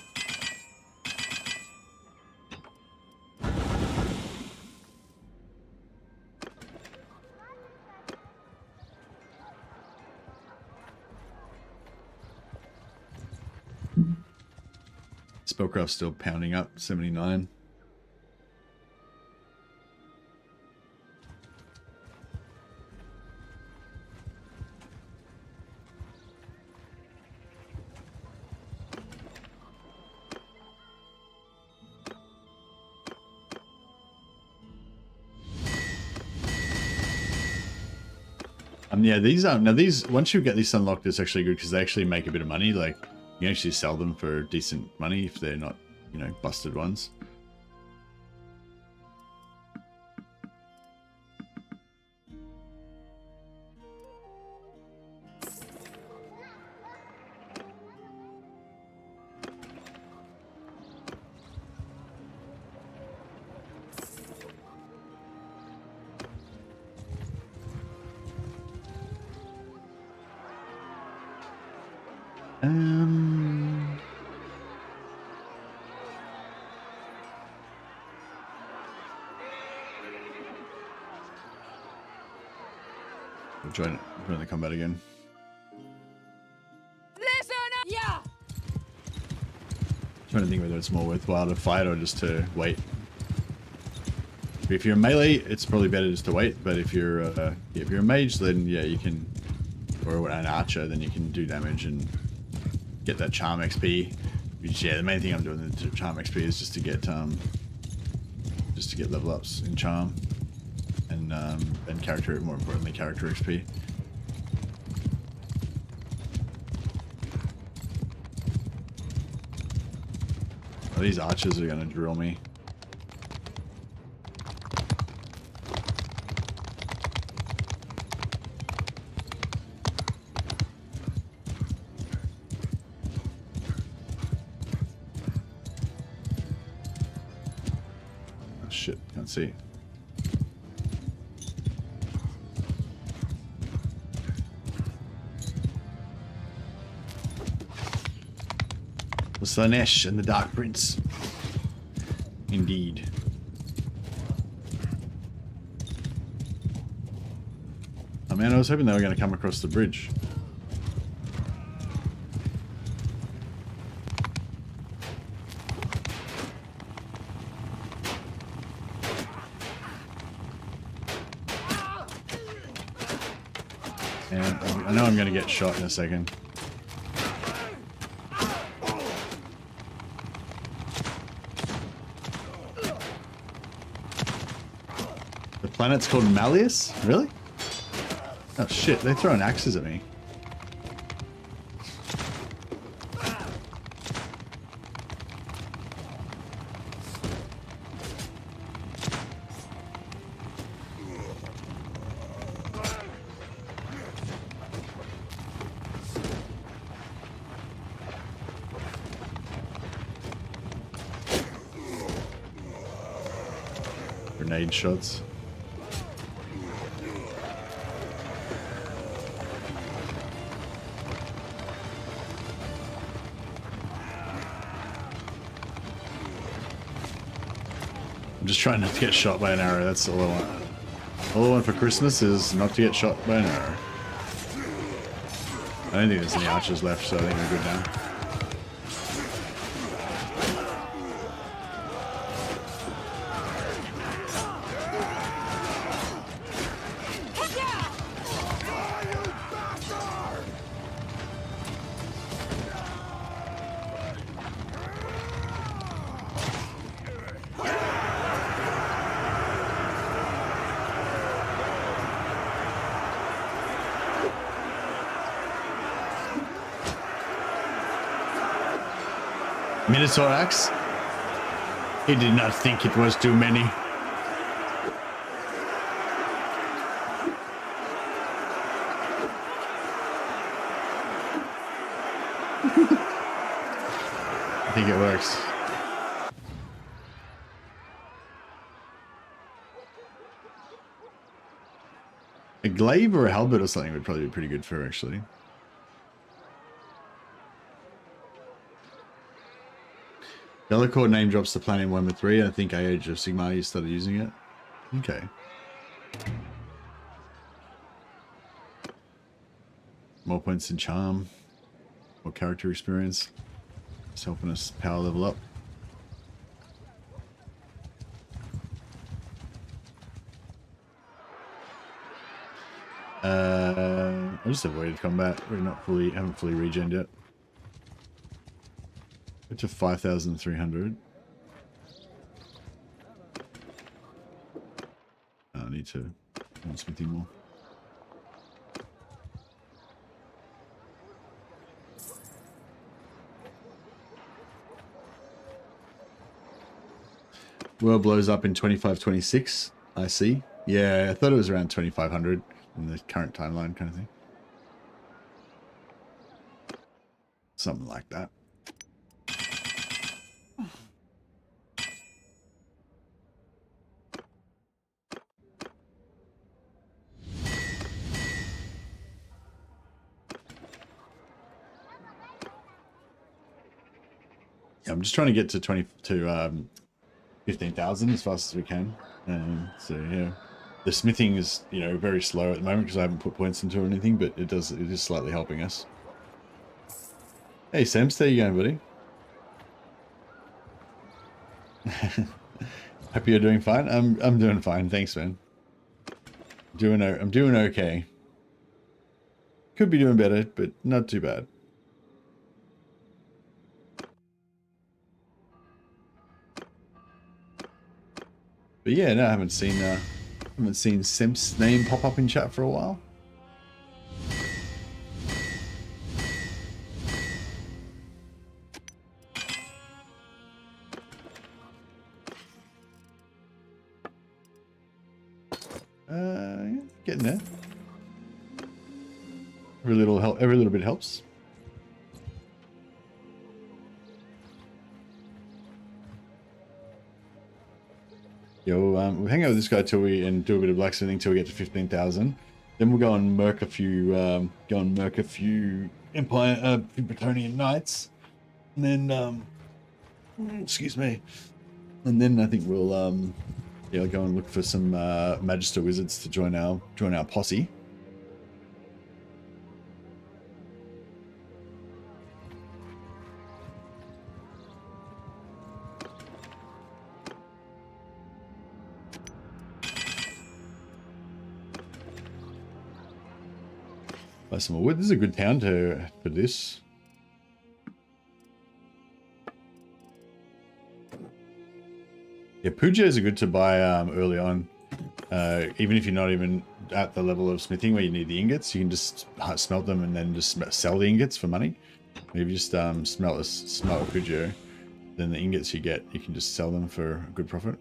Spellcraft's still pounding up, 79. Yeah, these are now these. Once you get these unlocked, it's actually good because they actually make a bit of money. Like you can actually sell them for decent money if they're not, you know, busted ones. Join the combat again. Listen up! Yeah! Trying to think whether it's more worthwhile to fight or just to wait. If you're a melee, it's probably better just to wait. But if you're a mage, then yeah, you can, or an archer, then you can do damage and get that charm XP. Which, yeah, the main thing I'm doing with the charm XP is just to get level ups in charm and character, more importantly, character XP. Oh, these archers are gonna drill me. Oh shit, can't see. Slaanesh and the Dark Prince. Indeed. Oh man, I was hoping they were going to come across the bridge. And I know I'm going to get shot in a second. Planet's called Malleus? Really? Oh shit, they're throwing axes at me. Grenade shots. I'm just trying not to get shot by an arrow, that's all I want. All I want for Christmas is not to get shot by an arrow. I don't think there's any archers left, so I think we're good now. Minotaur axe? He did not think it was too many. I think it works. A glaive or a halberd or something would probably be pretty good for, actually. Bellacore name drops the planet in Warhammer 3. I think Age of Sigmar, you started using it. Okay. More points in charm. More character experience. It's helping us power level up. I just avoided combat. We're not fully, haven't fully regened yet. Go to 5,300. I need to smithing more. World blows up in 2526. I see. Yeah, I thought it was around 2,500 in the current timeline kind of thing. Something like that. Yeah, I'm just trying to get to 15,000 as fast as we can. So yeah, the smithing is, you know, very slow at the moment because I haven't put points into it or anything, but it is slightly helping us. Hey Sams, there you going, buddy? Hope you're doing fine. I'm doing fine, thanks, man. I'm doing okay. Could be doing better, but not too bad. But yeah, no, I haven't seen Simp's name pop up in chat for a while. Yeah, getting there. Every little bit helps. Yo, we'll hang out with this guy till and do a bit of blacksmithing till we get to 15,000. Then we'll go and murk a few, Empire, Bretonian knights, and then, excuse me, and then I think we'll, yeah, go and look for some Magister wizards to join our posse. Buy some more wood. This is a good town for this. Yeah, Pujas are good to buy early on. Even if you're not even at the level of smithing where you need the ingots, you can just smelt them and then just sell the ingots for money. If you just smelt a Puja, then the ingots you get, you can just sell them for a good profit.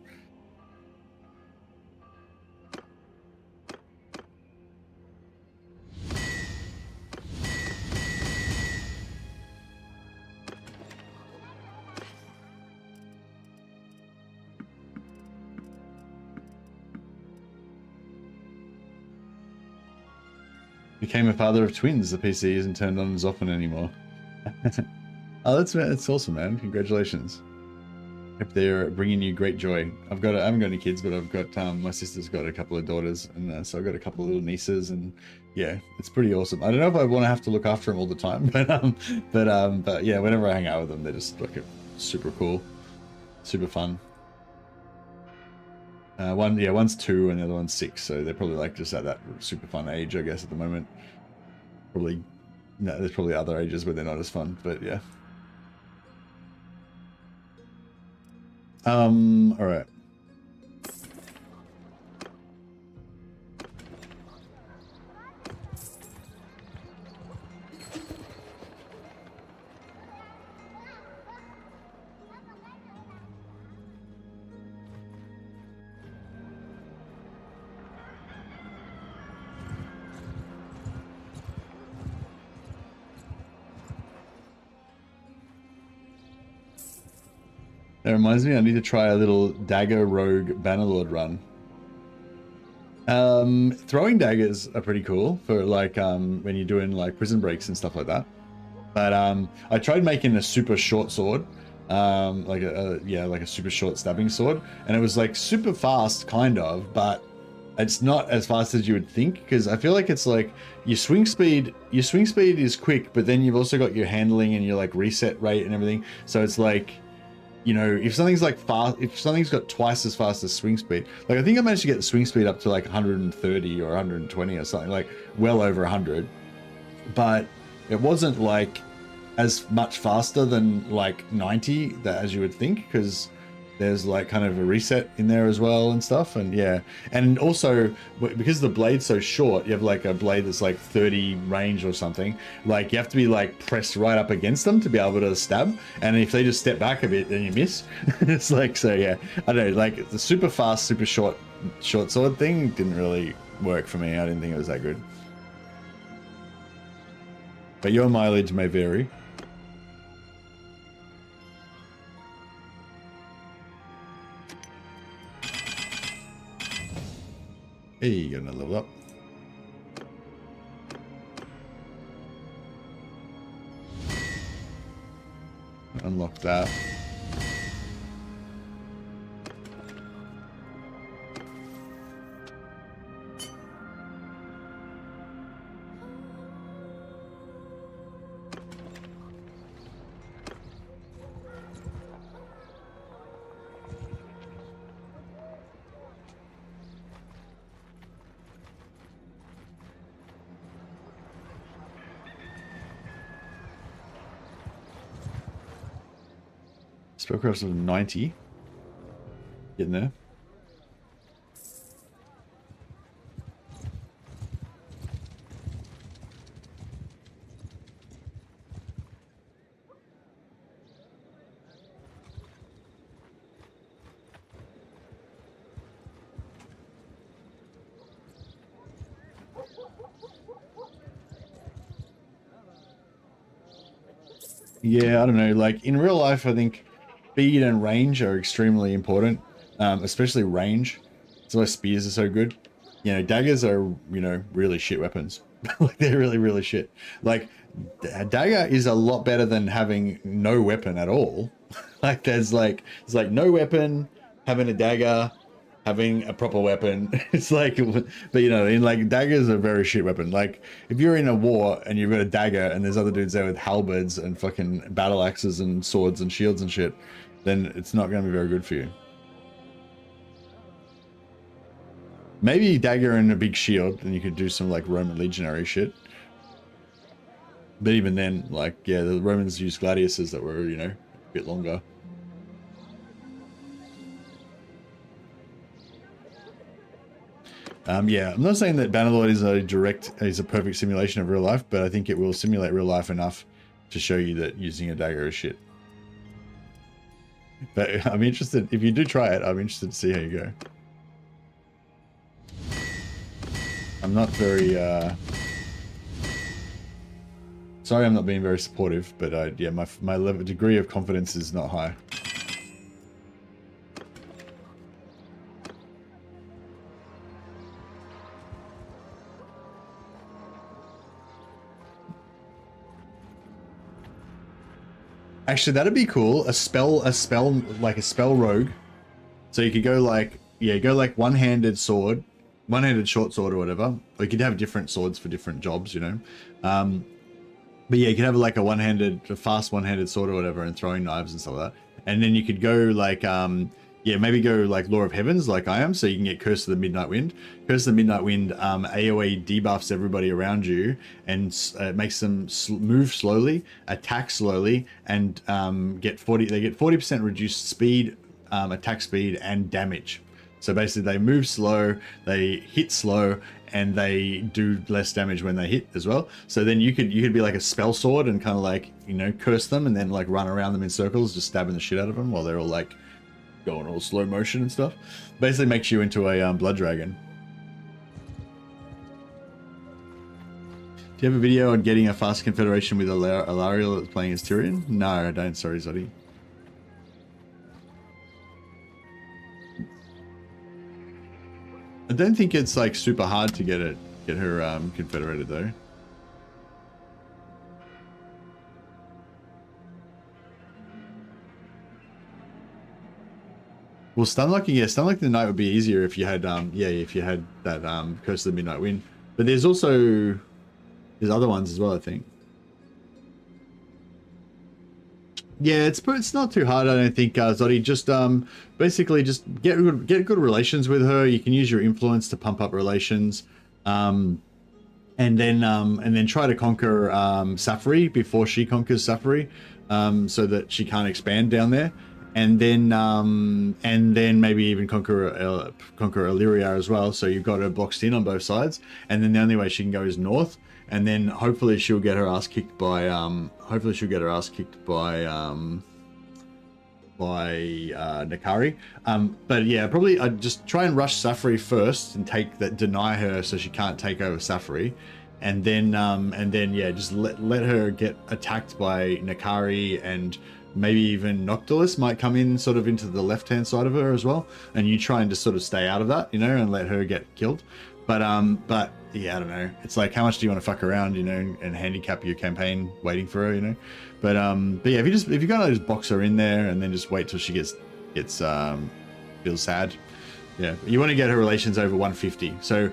Became a father of twins. The PC isn't turned on as often anymore. Oh, that's awesome, man. Congratulations. Hope they're bringing you great joy. I haven't got any kids, but I've got my sister's got a couple of daughters, and so I've got a couple of little nieces, and yeah, it's pretty awesome. I don't know if I want to have to look after them all the time, but yeah, whenever I hang out with them, they're just like super cool, super fun. One's 2 and the other one's 6, so they're probably like just at that super fun age, I guess, at the moment. Probably, no, there's probably other ages where they're not as fun, but yeah. All right. That reminds me, I need to try a little dagger rogue bannerlord run. Throwing daggers are pretty cool for like when you're doing like prison breaks and stuff like that. But I tried making a super short sword, like a super short stabbing sword, and it was like super fast kind of, but it's not as fast as you would think, because I feel like it's like your swing speed is quick, but then you've also got your handling and your like reset rate and everything. So it's like, you know, if something's like fast, if something's got twice as fast as swing speed, like I think I managed to get the swing speed up to like 130 or 120 or something, like well over 100, but it wasn't like as much faster than like 90 that as you would think, because there's like kind of a reset in there as well and stuff. And yeah, and also because the blade's so short, you have like a blade that's like 30 range or something, like you have to be like pressed right up against them to be able to stab, and if they just step back a bit then you miss. It's like, so yeah, I don't know, like the super fast super short sword thing didn't really work for me. I didn't think it was that good, but your mileage may vary. Hey, you got another level up. Unlock that. Spellcraft's of 90. Getting there. Yeah, I don't know. Like in real life, I think speed and range are extremely important, especially range. That's why spears are so good. You know, daggers are, you know, really shit weapons. Like they're really, really shit. Like a dagger is a lot better than having no weapon at all. Like it's like no weapon, having a dagger, having a proper weapon. It's like, but you know, in like daggers are a very shit weapon. Like if you're in a war and you've got a dagger and there's other dudes there with halberds and fucking battle axes and swords and shields and shit, then it's not going to be very good for you. Maybe dagger and a big shield, and you could do some like Roman legionary shit. But even then, like, yeah, the Romans used gladiuses that were, you know, a bit longer. Yeah, I'm not saying that Bannerlord is a perfect simulation of real life, but I think it will simulate real life enough to show you that using a dagger is shit. But I'm interested, if you do try it, I'm interested to see how you go. I'm not very, sorry I'm not being very supportive, but yeah, my level, degree of confidence is not high. Actually, that'd be cool. A spell like a spell rogue. So you could go like, yeah, go like one-handed sword, one-handed short sword or whatever. Or you could have different swords for different jobs, you know. But yeah, you could have like a fast one-handed sword or whatever, and throwing knives and stuff like that. And then you could go like, yeah, maybe go like Law of Heavens like I am, so you can get Curse of the Midnight Wind. Curse of the Midnight Wind AoE debuffs everybody around you and makes them move slowly, attack slowly, and get 40% reduced speed, attack speed, and damage. So basically they move slow, they hit slow, and they do less damage when they hit as well. So then you could be like a spell sword and kind of like, you know, curse them and then like run around them in circles, just stabbing the shit out of them while they're all like going all slow motion and stuff. Basically makes you into a blood dragon. Do you have a video on getting a fast confederation with Alariel that's playing as Tyrion? No, I don't. Sorry, Zoddy. I don't think it's like super hard to get her confederated though. Well, stunlocking, yeah, stunlocking the knight would be easier if you had, yeah, if you had that Curse of the Midnight Wind. But there's also, there's other ones as well, I think. Yeah, it's not too hard, I don't think, Zoddy. Just basically just get good relations with her. You can use your influence to pump up relations, and then try to conquer Safari before she conquers Safari, so that she can't expand down there. And then maybe even conquer Illyria as well. So you've got her boxed in on both sides, and then the only way she can go is north. And then hopefully she'll get her ass kicked by Nakari. But yeah, probably I'd just try and rush Safari first and deny her so she can't take over Safari. And then yeah, just let her get attacked by Nakari, and maybe even Noctilus might come in sort of into the left-hand side of her as well. And you try and just sort of stay out of that, you know, and let her get killed. But yeah, I don't know. It's like, how much do you want to fuck around, you know, and handicap your campaign waiting for her, you know? But yeah, if you gotta just box her in there and then just wait till she gets feels sad. Yeah, you want to get her relations over 150. So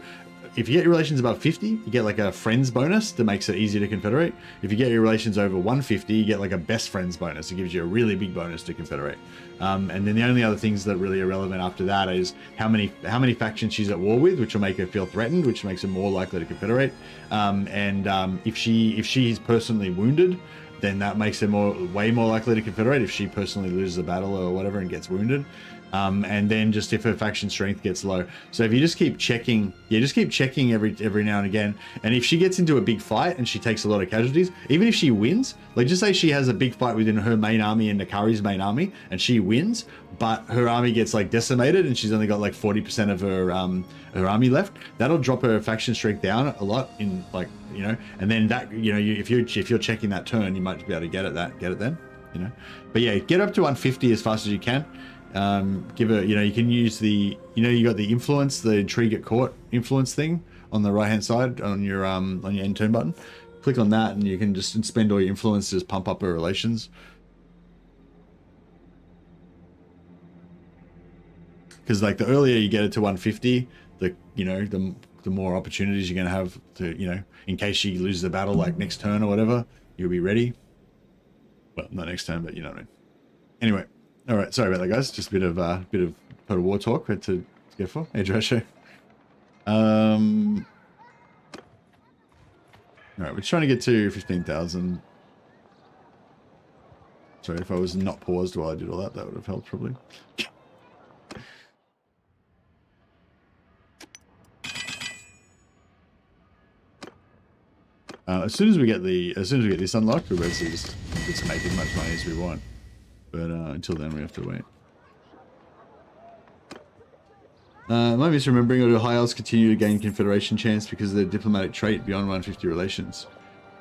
if you get your relations above 50, you get like a friends bonus that makes it easier to confederate. If you get your relations over 150, you get like a best friends bonus. It gives you a really big bonus to confederate. And then the only other things that really are relevant after that is how many factions she's at war with, which will make her feel threatened, which makes her more likely to confederate. If she's personally wounded, then that makes her way more likely to confederate if she personally loses a battle or whatever and gets wounded. And then just if her faction strength gets low. So if you just keep checking, every now and again. And if she gets into a big fight and she takes a lot of casualties, even if she wins, like just say she has a big fight within her main army and Nakari's main army, and she wins, but her army gets like decimated and she's only got like 40% of her army left, that'll drop her faction strength down a lot in, like, you know, and then that, you know, if you're checking that turn, you might be able to get it then, you know. But yeah, get up to 150 as fast as you can. Give her, you know, you can use the, you know, you got the influence, the intrigue at court influence thing on the right hand side on your end turn button. Click on that and you can just spend all your influence to just pump up her relations. Because like the earlier you get it to 150, the, you know, the more opportunities you're going to have to, you know, in case she loses the battle like next turn or whatever, you'll be ready. Well, not next turn, but you know what I mean. Anyway. All right, sorry about that, guys. Just a bit of Total War talk to go for. Hey, Joshua. All right, we're trying to get to 15,000. Sorry, if I was not paused while I did all that, that would have helped probably. As soon as we get this unlocked, we'll basically just make as much money as we want. But until then, we have to wait. Might be misremembering, or do high elves continue to gain confederation chance because of their diplomatic trait beyond 150 relations?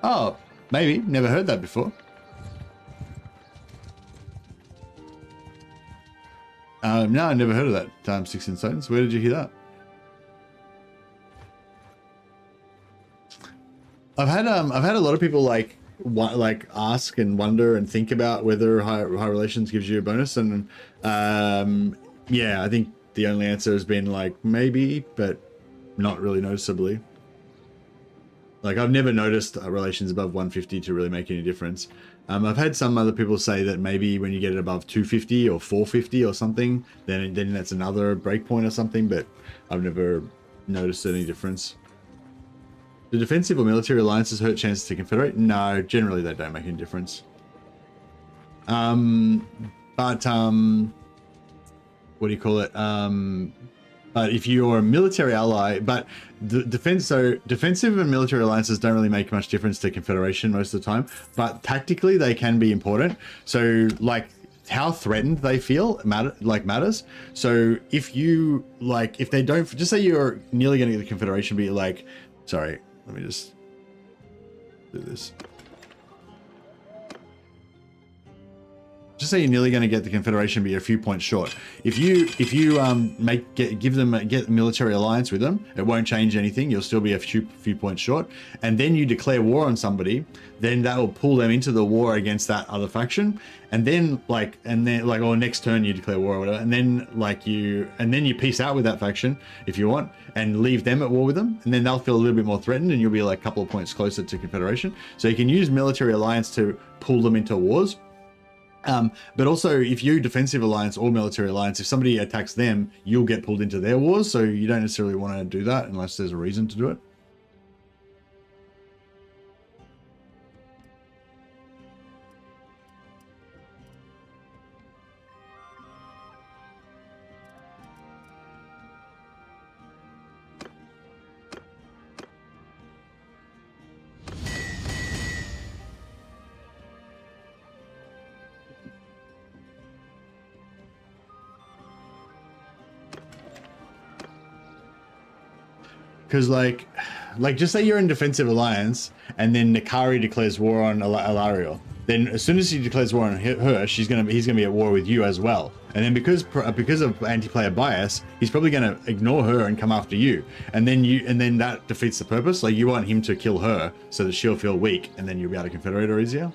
Oh, maybe. Never heard that before. No, I never heard of that. 6 Stones. Where did you hear that? I've had a lot of people like ask and wonder and think about whether high relations gives you a bonus, and yeah, I think the only answer has been like maybe, but not really noticeably. Like I've never noticed relations above 150 to really make any difference. I've had some other people say that maybe when you get it above 250 or 450 or something, then that's another breakpoint or something, but I've never noticed any difference. Do defensive or military alliances hurt chances to confederate? No, generally they don't make any difference. What do you call it? But if you're a military ally, but defensive and military alliances don't really make much difference to confederation most of the time, but tactically they can be important. So like how threatened they feel matters. So if you if they don't, just say you're nearly going to get the confederation, but you're like, sorry, let me just do this. just say you're nearly going to get the Confederation, but you're a few points short. If you get military alliance with them, it won't change anything. You'll still be a few points short. And then you declare war on somebody, then that will pull them into the war against that other faction. And then or next turn you declare war or whatever. And then you peace out with that faction if you want and leave them at war with them. And then they'll feel a little bit more threatened and you'll be like a couple of points closer to Confederation. So you can use military alliance to pull them into wars. But also, if you defensive alliance or military alliance, if somebody attacks them, you'll get pulled into their wars. So you don't necessarily want to do that unless there's a reason to do it. Because like just say you're in defensive alliance and then Nakari declares war on Alariel. Then as soon as he declares war on her, he's gonna be at war with you as well. And then because of anti-player bias, he's probably gonna ignore her and come after you. And then that defeats the purpose. Like you want him to kill her so that she'll feel weak, and then you'll be able to confederate her easier.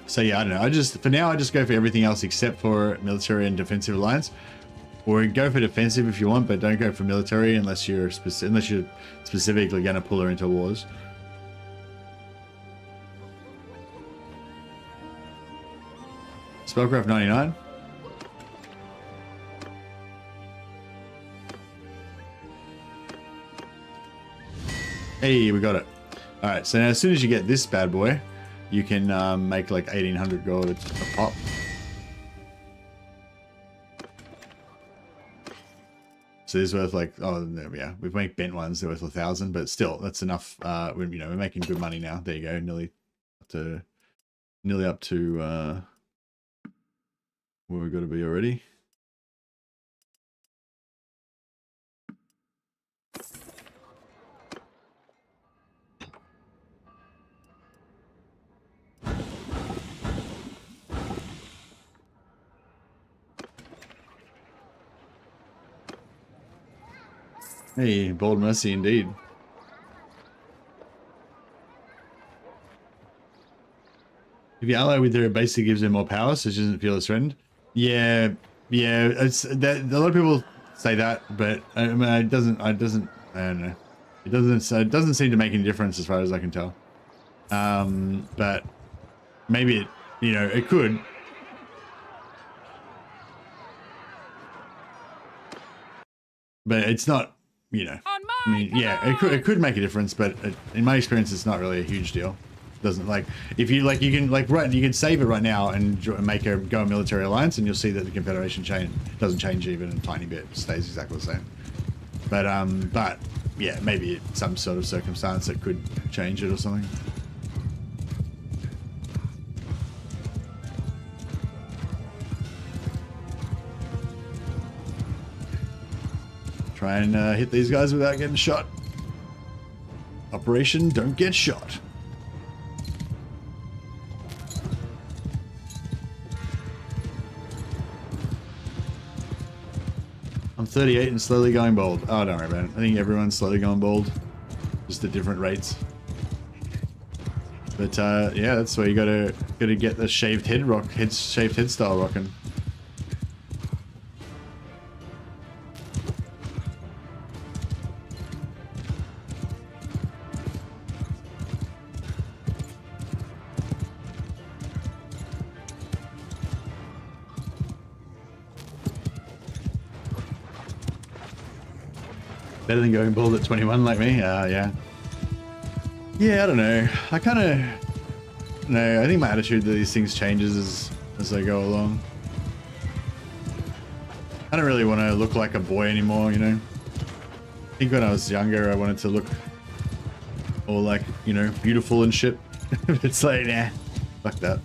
So yeah, I don't know. For now, I just go for everything else except for military and defensive alliance. Or go for defensive if you want, but don't go for military unless you're specifically going to pull her into wars. Spellcraft 99. Hey, we got it. All right, so now as soon as you get this bad boy, you can make like 1800 gold a pop. So this is worth like, oh, there we are. We've made bent ones, they're worth 1,000, but still, that's enough. We're making good money now. There you go, nearly up to where we've got to be already. Hey, bold mercy indeed. If you ally with her, it basically gives her more power, so she doesn't feel as threatened. Yeah. It's that a lot of people say that, but I mean, it doesn't. I don't know. It doesn't seem to make any difference as far as I can tell. But maybe it could. But it's not. I mean, yeah, it could make a difference, but in my experience, it's not really a huge deal. It doesn't if you you can save it right now and make her go a military alliance, and you'll see that the Confederation doesn't change even a tiny bit. It stays exactly the same. But yeah, maybe some sort of circumstance that could change it or something. Try and hit these guys without getting shot. Operation Don't Get Shot. I'm 38 and slowly going bald. Oh, don't worry about it. I think everyone's slowly going bald. Just at different rates. But yeah, that's where you gotta get the shaved head style rocking. Better than going bald at 21 like me. Yeah. Yeah, I don't know. I think my attitude to these things changes as I go along. I don't really want to look like a boy anymore, I think when I was younger, I wanted to look all like, beautiful and shit. It's like, nah, fuck that.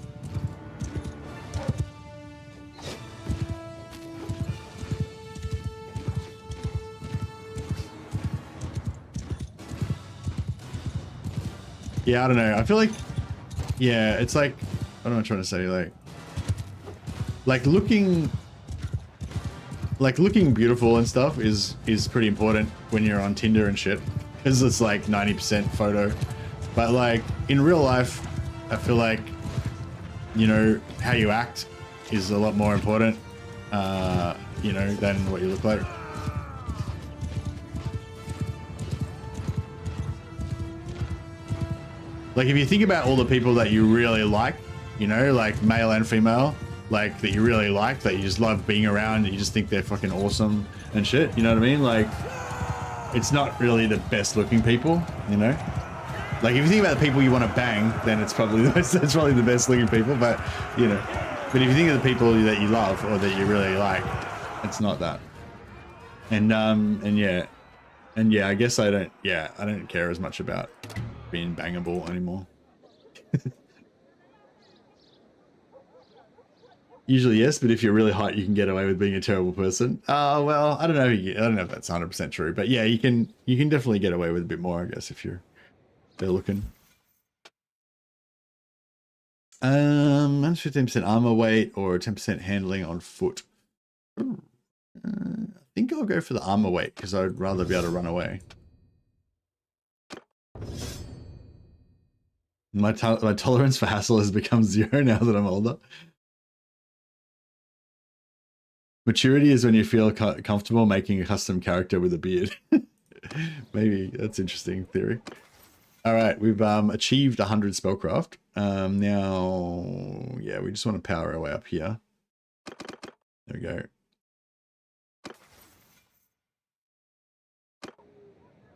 Yeah, I don't know. I feel like, yeah, it's like, what am I trying to say? Like looking beautiful and stuff is pretty important when you're on Tinder and shit, because it's like 90% photo. But like in real life, I feel like, you know, how you act is a lot more important, you know, than what you look like. Like if you think about all the people that you really like, you know, like male and female, like that you really like, that you just love being around, and you just think they're fucking awesome and shit, you know what I mean? Like, it's not really the best looking people, you know? Like if you think about the people you want to bang, then it's probably the best looking people, but you know. But if you think of the people that you love or that you really like, it's not that. And yeah, I guess I don't care as much about being bangable anymore. Usually yes, but if you're really hot, you can get away with being a terrible person. Well, I don't know. I don't know if that's 100% true, but yeah, you can definitely get away with a bit more, I guess, if they're looking. Minus 15% armor weight or 10% handling on foot. I think I'll go for the armor weight because I'd rather be able to run away. My tolerance for hassle has become 0 now that I'm older. Maturity is when you feel comfortable making a custom character with a beard. Maybe that's interesting theory. All right, we've achieved 100 spellcraft. Now, yeah, we just want to power our way up here. There we go.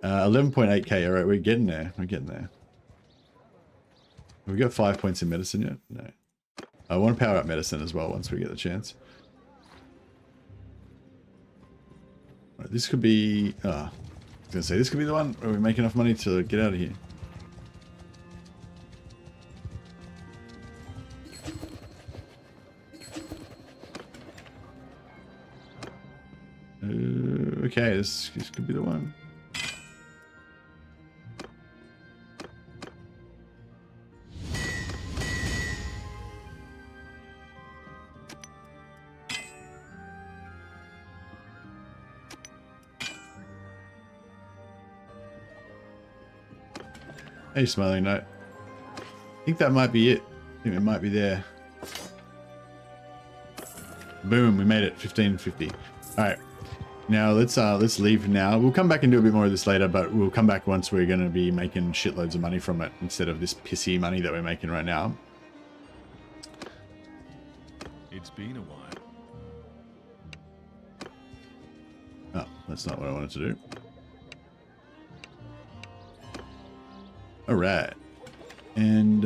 11.8k. All right, we're getting there. We're getting there. Have we got 5 points in medicine yet? No. I want to power up medicine as well once we get the chance. Right, this could be... I was going to say, this could be the one where we make enough money to get out of here. Okay, this could be the one. Hey, Smiling Note. I think that might be it. I think it might be there. Boom, we made it. 1550. All right. Now let's leave now. We'll come back and do a bit more of this later, but we'll come back once we're going to be making shitloads of money from it instead of this pissy money that we're making right now. It's been a while. Oh, that's not what I wanted to do. All right. And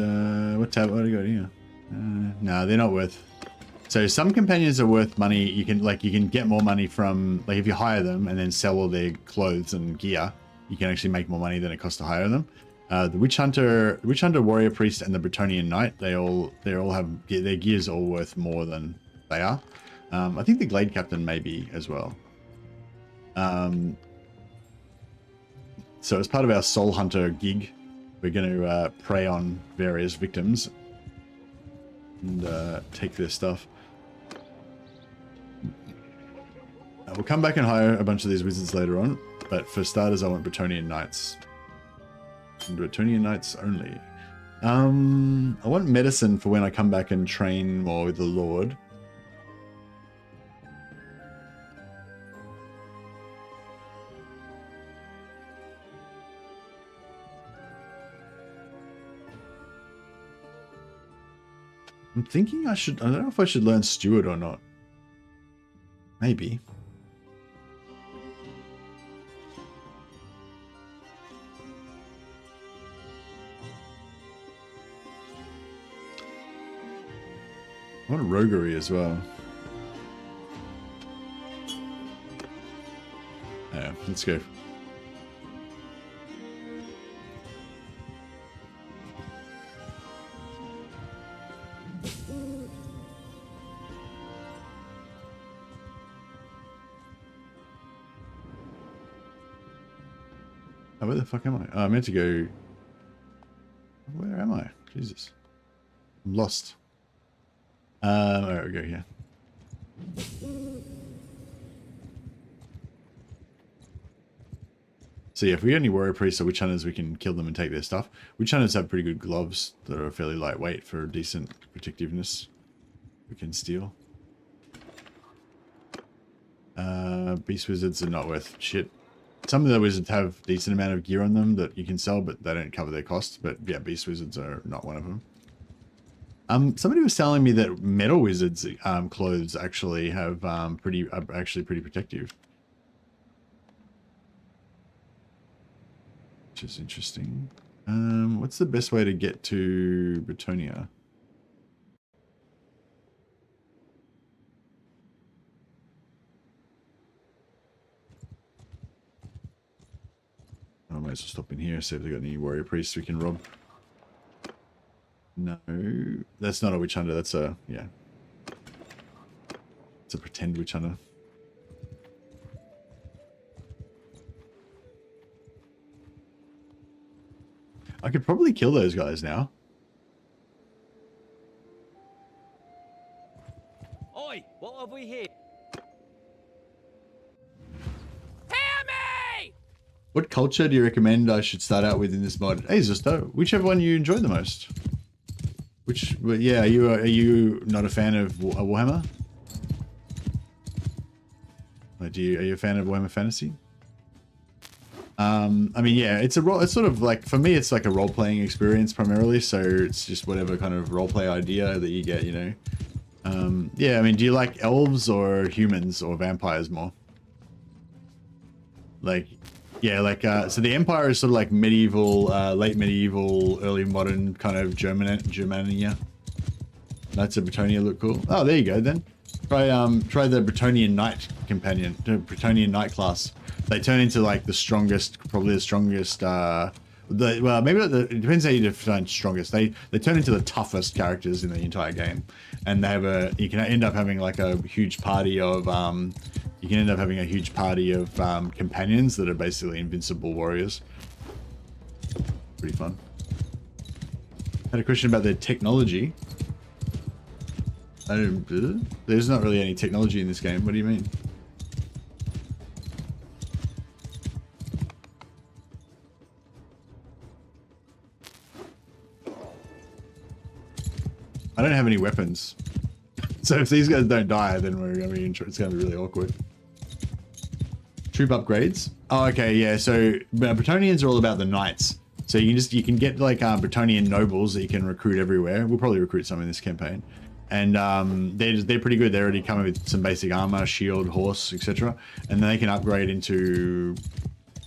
what do I got here? No, they're not worth. So some companions are worth money. You can get more money from, like, if you hire them and then sell all their clothes and gear, you can actually make more money than it costs to hire them. The Witch Hunter, Warrior Priest, and the Bretonian Knight, they all have their gear's all worth more than they are. I think the Glade Captain maybe as well. So as part of our Soul Hunter gig, we're going to prey on various victims and take their stuff. We'll come back and hire a bunch of these wizards later on, but for starters, I want Bretonian Knights. And Bretonian Knights only. I want medicine for when I come back and train more with the Lord. I'm thinking I don't know if I should learn Steward or not. Maybe. I want Roguery as well. Yeah, let's go. Oh, where the fuck am I? Oh, I meant to go... Jesus. I'm lost. Alright, we go here. So yeah, if we get any warrior priests or witch hunters, we can kill them and take their stuff. Witch hunters have pretty good gloves that are fairly lightweight for decent protectiveness. We can steal. Beast wizards are not worth shit. Some of the wizards have decent amount of gear on them that you can sell, but they don't cover their costs. But yeah, beast wizards are not one of them. Somebody was telling me that metal wizards clothes actually have pretty protective, which is interesting. What's the best way to get to Bretonia? I might as well stop in here, see if they've got any warrior priests we can rob. No, that's not a witch hunter. That's a, yeah. It's a pretend witch hunter. I could probably kill those guys now. Oi, what have we here? Hear me! What culture do you recommend I should start out with in this mod? Hey, Zusto, whichever one you enjoy the most. Which, yeah, are you not a fan of Warhammer? Like, are you a fan of Warhammer Fantasy? I mean, yeah, it's sort of like, for me, it's like a role-playing experience primarily, so it's just whatever kind of role-play idea that you get, you know. Yeah, I mean, do you like elves or humans or vampires more? Like, yeah, like, so the Empire is sort of like medieval, late medieval, early modern kind of Germania. Knights of Bretonia look cool. Oh, there you go then. Try the Bretonian Knight companion, the Bretonian Knight class. They turn into like the strongest, probably the strongest, well, maybe it depends how you define strongest. They turn into the toughest characters in the entire game. And they have you can end up having like a huge party of, companions that are basically invincible warriors. Pretty fun. Had a question about their technology. There's not really any technology in this game. What do you mean? I don't have any weapons. So if these guys don't die, then we're gonna be it's gonna be really awkward. Troop upgrades. Oh, okay, yeah. So Bretonians are all about the knights. So you can get like Bretonian nobles that you can recruit everywhere. We'll probably recruit some in this campaign, and they're pretty good. They already come with some basic armor, shield, horse, etc. And then they can upgrade into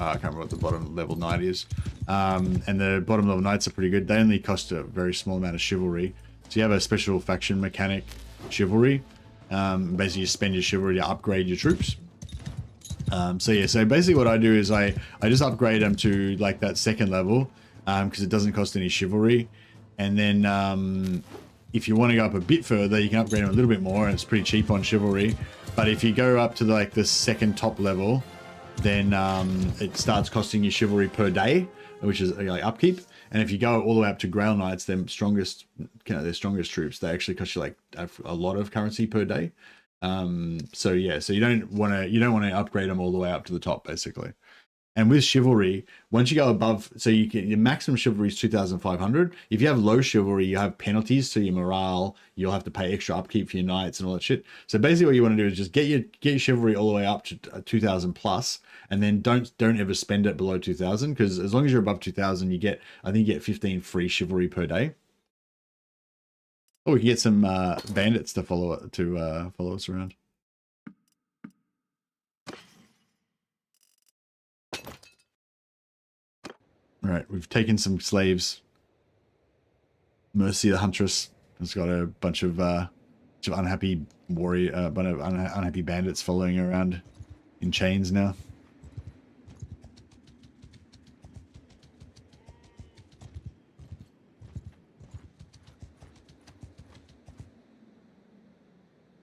I can't remember what the bottom level knight is. And the bottom level knights are pretty good. They only cost a very small amount of chivalry. So you have a special faction mechanic, chivalry. Basically, you spend your chivalry to upgrade your troops. So yeah, so basically what I do is I just upgrade them to like that second level because it doesn't cost any chivalry. And then if you want to go up a bit further, you can upgrade them a little bit more, and it's pretty cheap on chivalry. But if you go up to like the second top level, then it starts costing you chivalry per day, which is like upkeep. And if you go all the way up to Grail Knights, their strongest troops, they actually cost you like a lot of currency per day. So yeah, so you don't want to upgrade them all the way up to the top, basically. And with chivalry, once you go above, so your maximum chivalry is 2,500. If you have low chivalry, you have penalties to your morale. You'll have to pay extra upkeep for your knights and all that shit. So basically, what you want to do is just get your chivalry all the way up to 2,000 plus, and then don't ever spend it below 2,000, because as long as you're above 2,000, I think you get 15 free chivalry per day. Or we can get some bandits to follow us around. All right, we've taken some slaves. Mercy the Huntress has got a bunch of unhappy unhappy bandits following her around in chains now.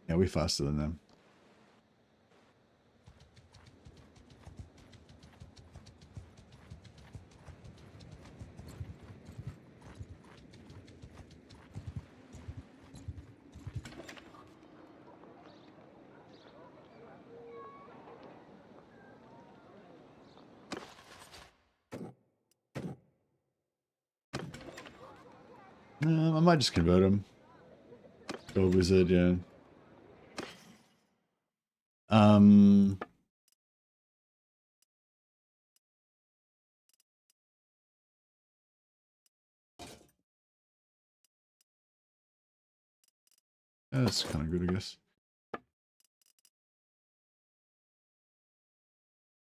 Yeah, we're faster than them. I might just convert him. Go wizard, yeah. That's kind of good, I guess.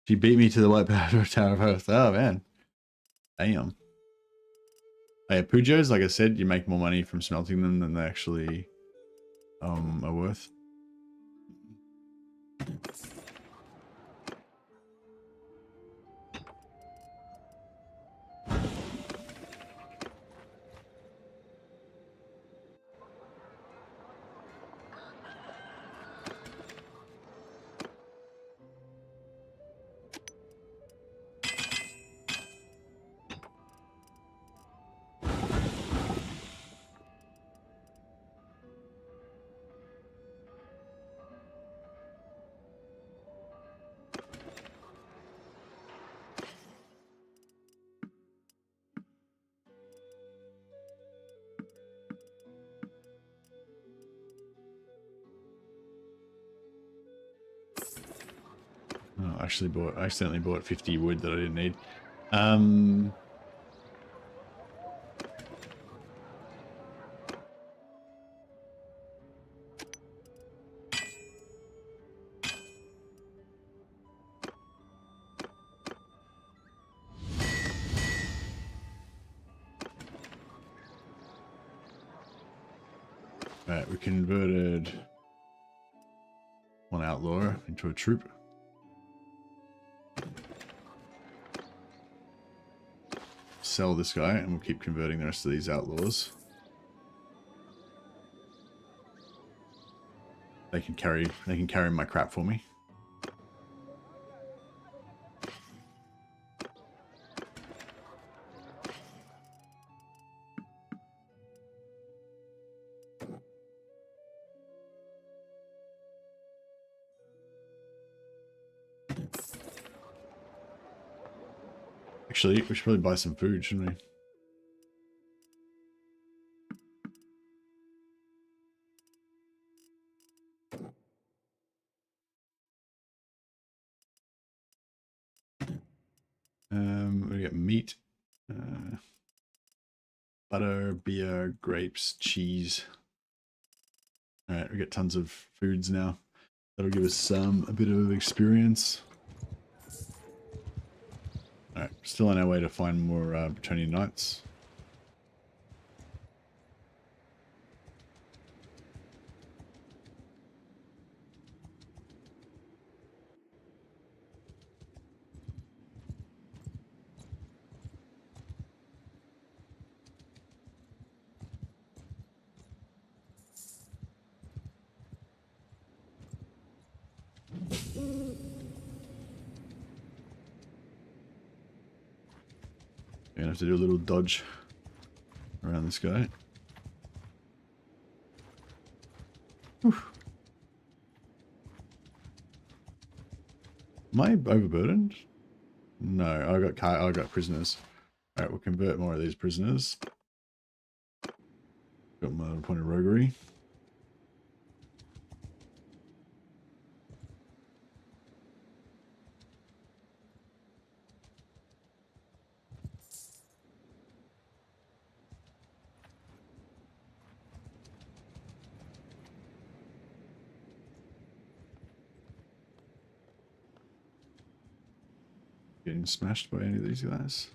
She beat me to the white powder tower of earth. Oh man. Damn. Oh, yeah, Pujos, like I said, you make more money from smelting them than they actually are worth. Oh, I accidentally bought 50 wood that I didn't need. Alright, we converted one outlaw into a troop. Sell this guy and we'll keep converting the rest of these outlaws. They can carry my crap for me. Actually, we should probably buy some food, shouldn't we? We get meat, butter, beer, grapes, cheese. All right, we get tons of foods now. That'll give us a bit of experience. All right, still on our way to find more Bretonian Knights. Gonna have to do a little dodge around this guy. Whew. Am I overburdened? No, I got prisoners. All right, we'll convert more of these prisoners. Got my point of roguery. Getting smashed by any of these guys.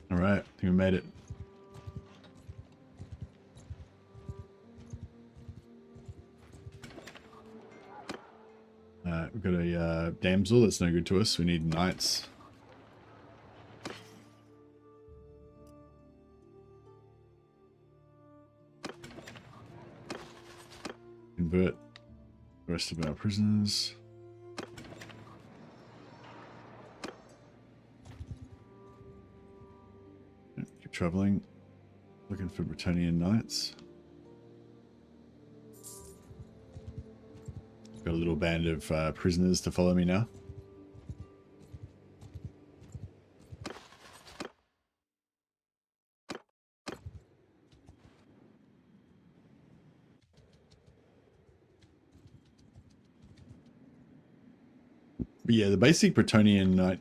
All right, I think we made it. We've got a damsel that's no good to us. We need knights. convert the rest of our prisoners. Keep traveling, looking for Bretonnian knights. Got a little band of prisoners to follow me now. But yeah, the basic Bretonnian Knight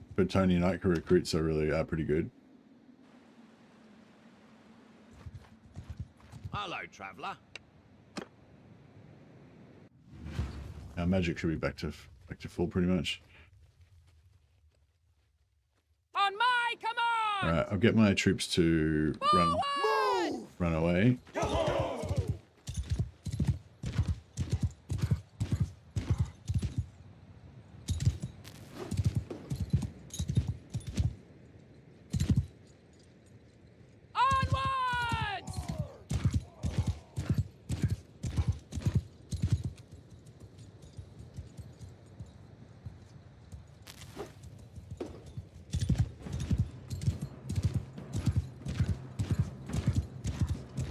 recruits are really pretty good. Hello, traveller. Our magic should be back to full pretty much. On my command! All right, I'll get my troops to run away.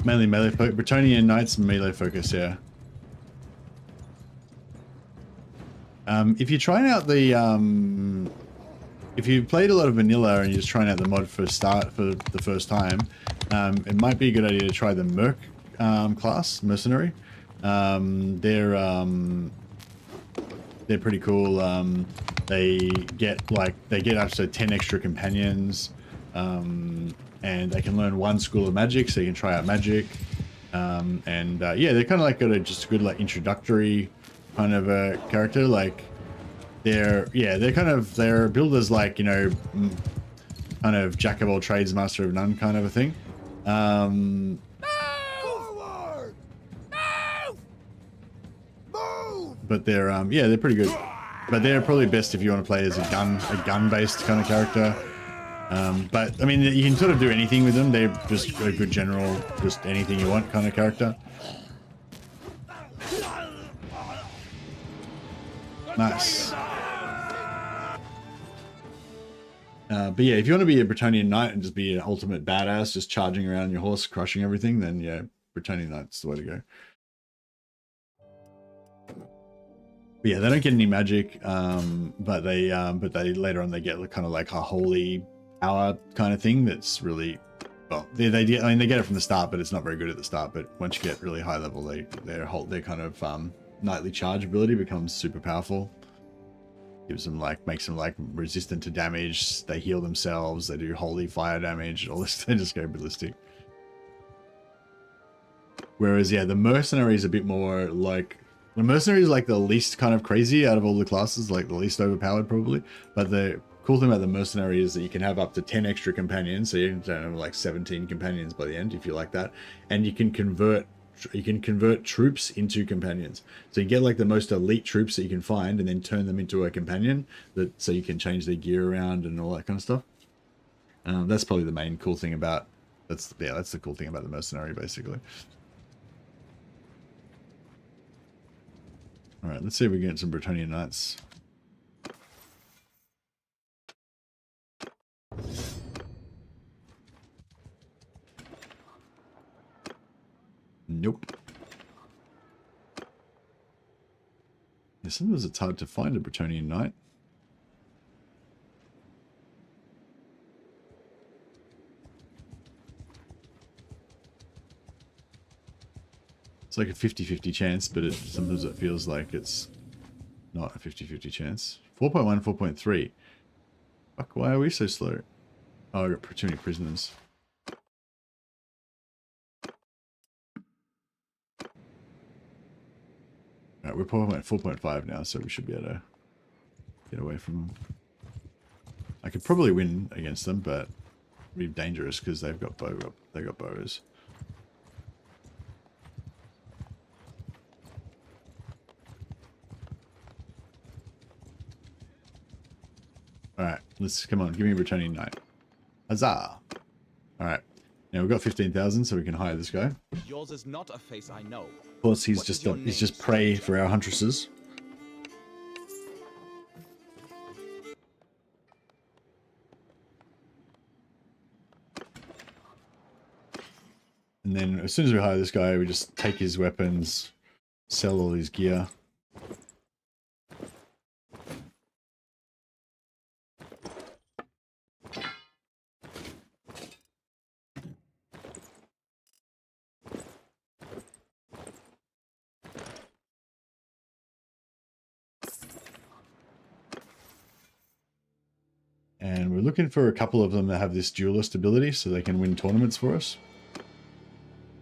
Mainly melee focus. Bretonnian Knights melee focus, yeah. If you're trying out the if you played a lot of vanilla and you're just trying out the mod for the first time, it might be a good idea to try the Merc class, Mercenary. They're pretty cool. They get up to 10 extra companions. And they can learn one school of magic, so you can try out magic. Yeah, they're kind of like just a good like introductory kind of a character. Like they're billed as like, you know, kind of jack of all trades, master of none kind of a thing. But they're yeah, they're pretty good. But they're probably best if you want to play as a gun-based kind of character. But I mean, you can sort of do anything with them. They're just a good general, just anything you want kind of character. Nice. But yeah, if you want to be a Bretonnian Knight and just be an ultimate badass, just charging around your horse, crushing everything, then yeah, Bretonnian Knight's the way to go. But yeah, they don't get any magic, but they later on they get kind of like a holy power kind of thing that's really, well, I mean they get it from the start, but it's not very good at the start. But once you get really high level, their kind of knightly charge ability becomes super powerful. Gives them makes them like resistant to damage. They heal themselves. They do holy fire damage. All this, they just go ballistic. Whereas yeah, the mercenary is a bit more like. The mercenary is like the least kind of crazy out of all the classes, like the least overpowered probably. But the cool thing about the mercenary is that you can have up to 10 extra companions, so you can have like 17 companions by the end if you like that, and you can convert troops into companions. So you get like the most elite troops that you can find, and then turn them into a companion, so you can change their gear around and all that kind of stuff. That's probably the main cool thing about that's the cool thing about the mercenary basically. All right, let's see if we can get some Bretonnian Knights. Nope. Yeah, sometimes it's hard to find a Bretonnian Knight. It's like a 50-50 chance, but sometimes it feels like it's not a 50-50 chance. 4.1, 4.3. Fuck, why are we so slow? Oh, I got too many prisoners. Alright, we're probably at 4.5 now, so we should be able to get away from them. I could probably win against them, but it'd be dangerous because they've got bows. Alright, come on, give me a Bretonnian Knight. Huzzah! Alright, Now we've got 15,000, so we can hire this guy. Yours is not a face I know. Of course, he's What is just your he's name, just prey stranger? for our huntresses. And then as soon as we hire this guy, we just take his weapons, sell all his gear. And we're looking for a couple of them that have this duelist ability, so they can win tournaments for us.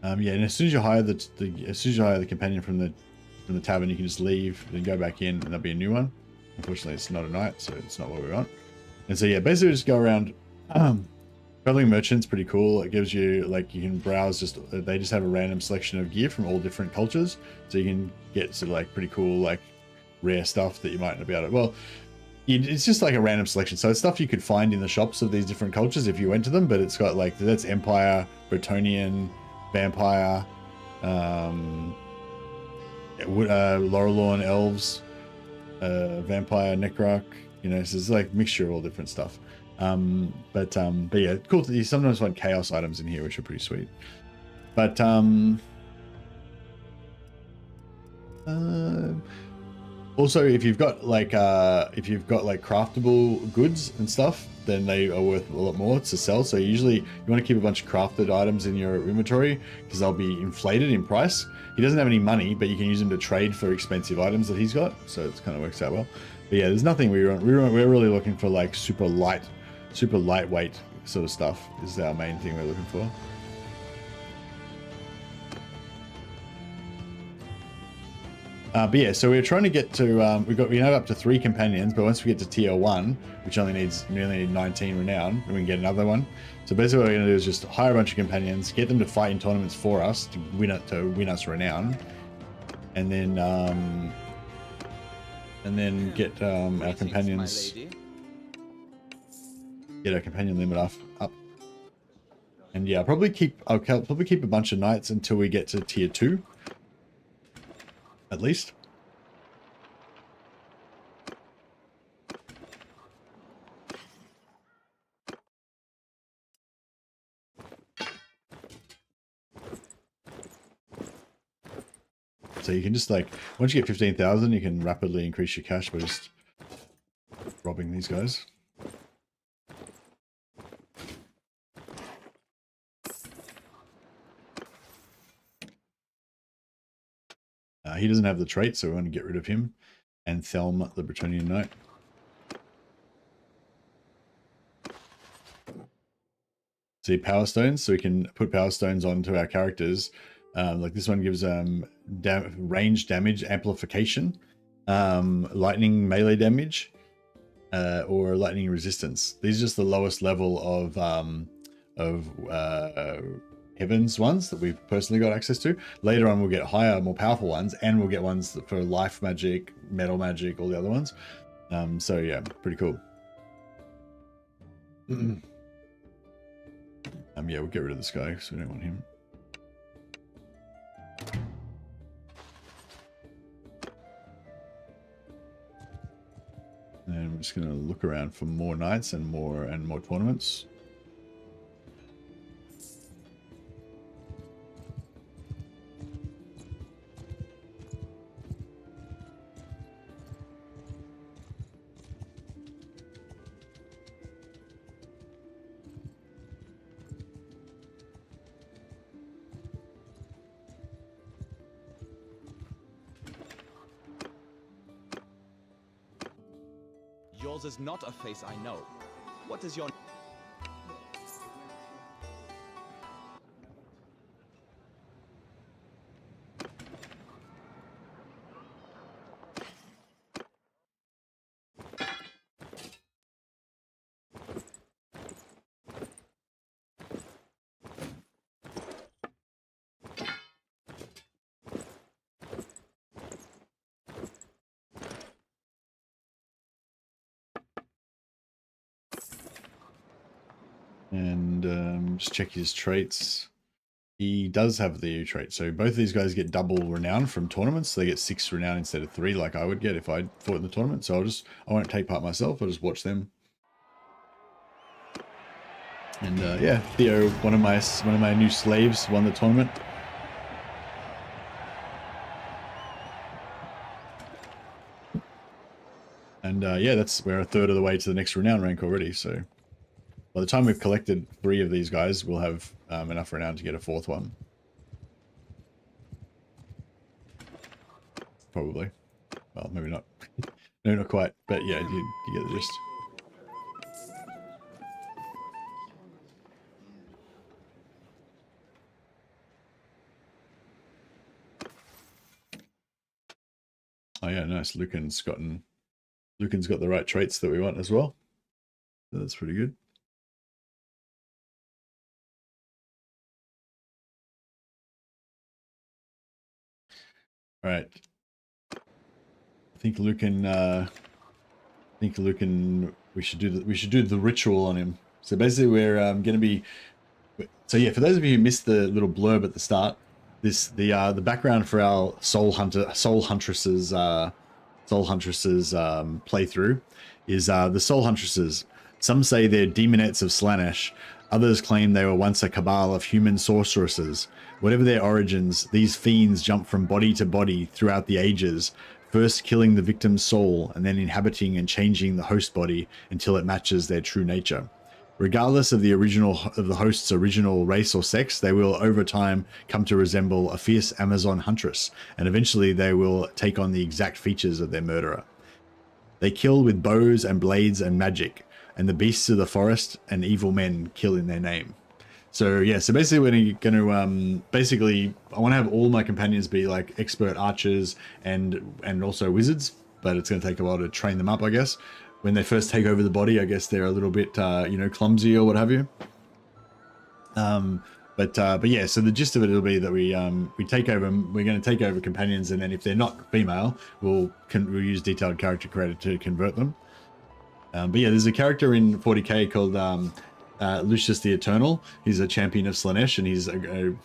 Yeah, and as soon as you hire the companion from the tavern, you can just leave, then go back in, and there'll be a new one. Unfortunately, it's not a knight, so it's not what we want. And so yeah, basically just go around. Traveling merchant's pretty cool. It gives you, like, you can browse, they just have a random selection of gear from all different cultures, so you can get sort of like pretty cool, like, rare stuff that you might not be able to. Well, it's just like a random selection, so it's stuff you could find in the shops of these different cultures if you went to them, but it's got like, that's Empire, Bretonnian, Vampire, Laurelorn, Elves, Vampire, Necroc, you know, so it's like mixture of all different stuff. But yeah, cool. You sometimes find chaos items in here, which are pretty sweet. But also, if you've got like craftable goods and stuff, then they are worth a lot more to sell. So usually you want to keep a bunch of crafted items in your inventory because they'll be inflated in price. He doesn't have any money, but you can use them to trade for expensive items that he's got. So it kind of works out well. But yeah, there's nothing we're really looking for, like super lightweight sort of stuff is our main thing we're looking for. But yeah, so we're trying to get to, we have up to 3 companions, but once we get to tier 1, which only need 19 renown, and we can get another one. So basically what we're going to do is just hire a bunch of companions, get them to fight in tournaments for us, to win us renown, and then get our companions, get our companion limit up. And yeah, I'll probably keep a bunch of knights until we get to tier 2. At least. So you can just, like, once you get 15,000, you can rapidly increase your cash by just robbing these guys. He doesn't have the trait, so we want to get rid of him. And Thelm, the Bretonnian Knight. See, power stones, so we can put power stones onto our characters. Like this one gives range damage amplification, lightning melee damage, or lightning resistance. These are just the lowest level of Heaven's ones that we've personally got access to. Later on, we'll get higher, more powerful ones, and we'll get ones for life magic, metal magic, all the other ones. So yeah, pretty cool. Yeah, we'll get rid of this guy because we don't want him. And we're just going to look around for more knights and more tournaments. Yours is not a face I know. What is your... And just check his traits. He does have the trait. So both of these guys get double renown from tournaments. So they get 6 renown instead of 3, like I would get if I fought in the tournament. So I won't take part myself. I'll just watch them. And yeah, Theo, one of my new slaves, won the tournament. And yeah, we're a third of the way to the next renown rank already. So by the time we've collected 3 of these guys, we'll have enough renown to get a 4th one. Probably. Well, maybe not. No, not quite. But yeah, you get the gist. Oh yeah, nice. Lucan's got the right traits that we want as well. So that's pretty good. All right. I think Lucan. We should do the ritual on him. So basically, we're going to be. So yeah, for those of you who missed the little blurb at the start, the background for our Soul Huntress's playthrough is the Soul Huntresses. Some say they're demonettes of Slaanesh. Others claim they were once a cabal of human sorceresses. Whatever their origins, these fiends jump from body to body throughout the ages, first killing the victim's soul and then inhabiting and changing the host body until it matches their true nature. Regardless of the host's original race or sex, they will over time come to resemble a fierce Amazon huntress, and eventually they will take on the exact features of their murderer. They kill with bows and blades and magic, and the beasts of the forest and evil men kill in their name. So yeah, so basically we're going to basically I want to have all my companions be like expert archers and also wizards, but it's going to take a while to train them up, I guess. When they first take over the body, I guess they're a little bit clumsy or what have you. But yeah, so the gist of it will be that we take over. We're going to take over companions, and then if they're not female, we'll use detailed character creator to convert them. But yeah, there's a character in 40k called Lucius the Eternal. He's a champion of Slaanesh, and he's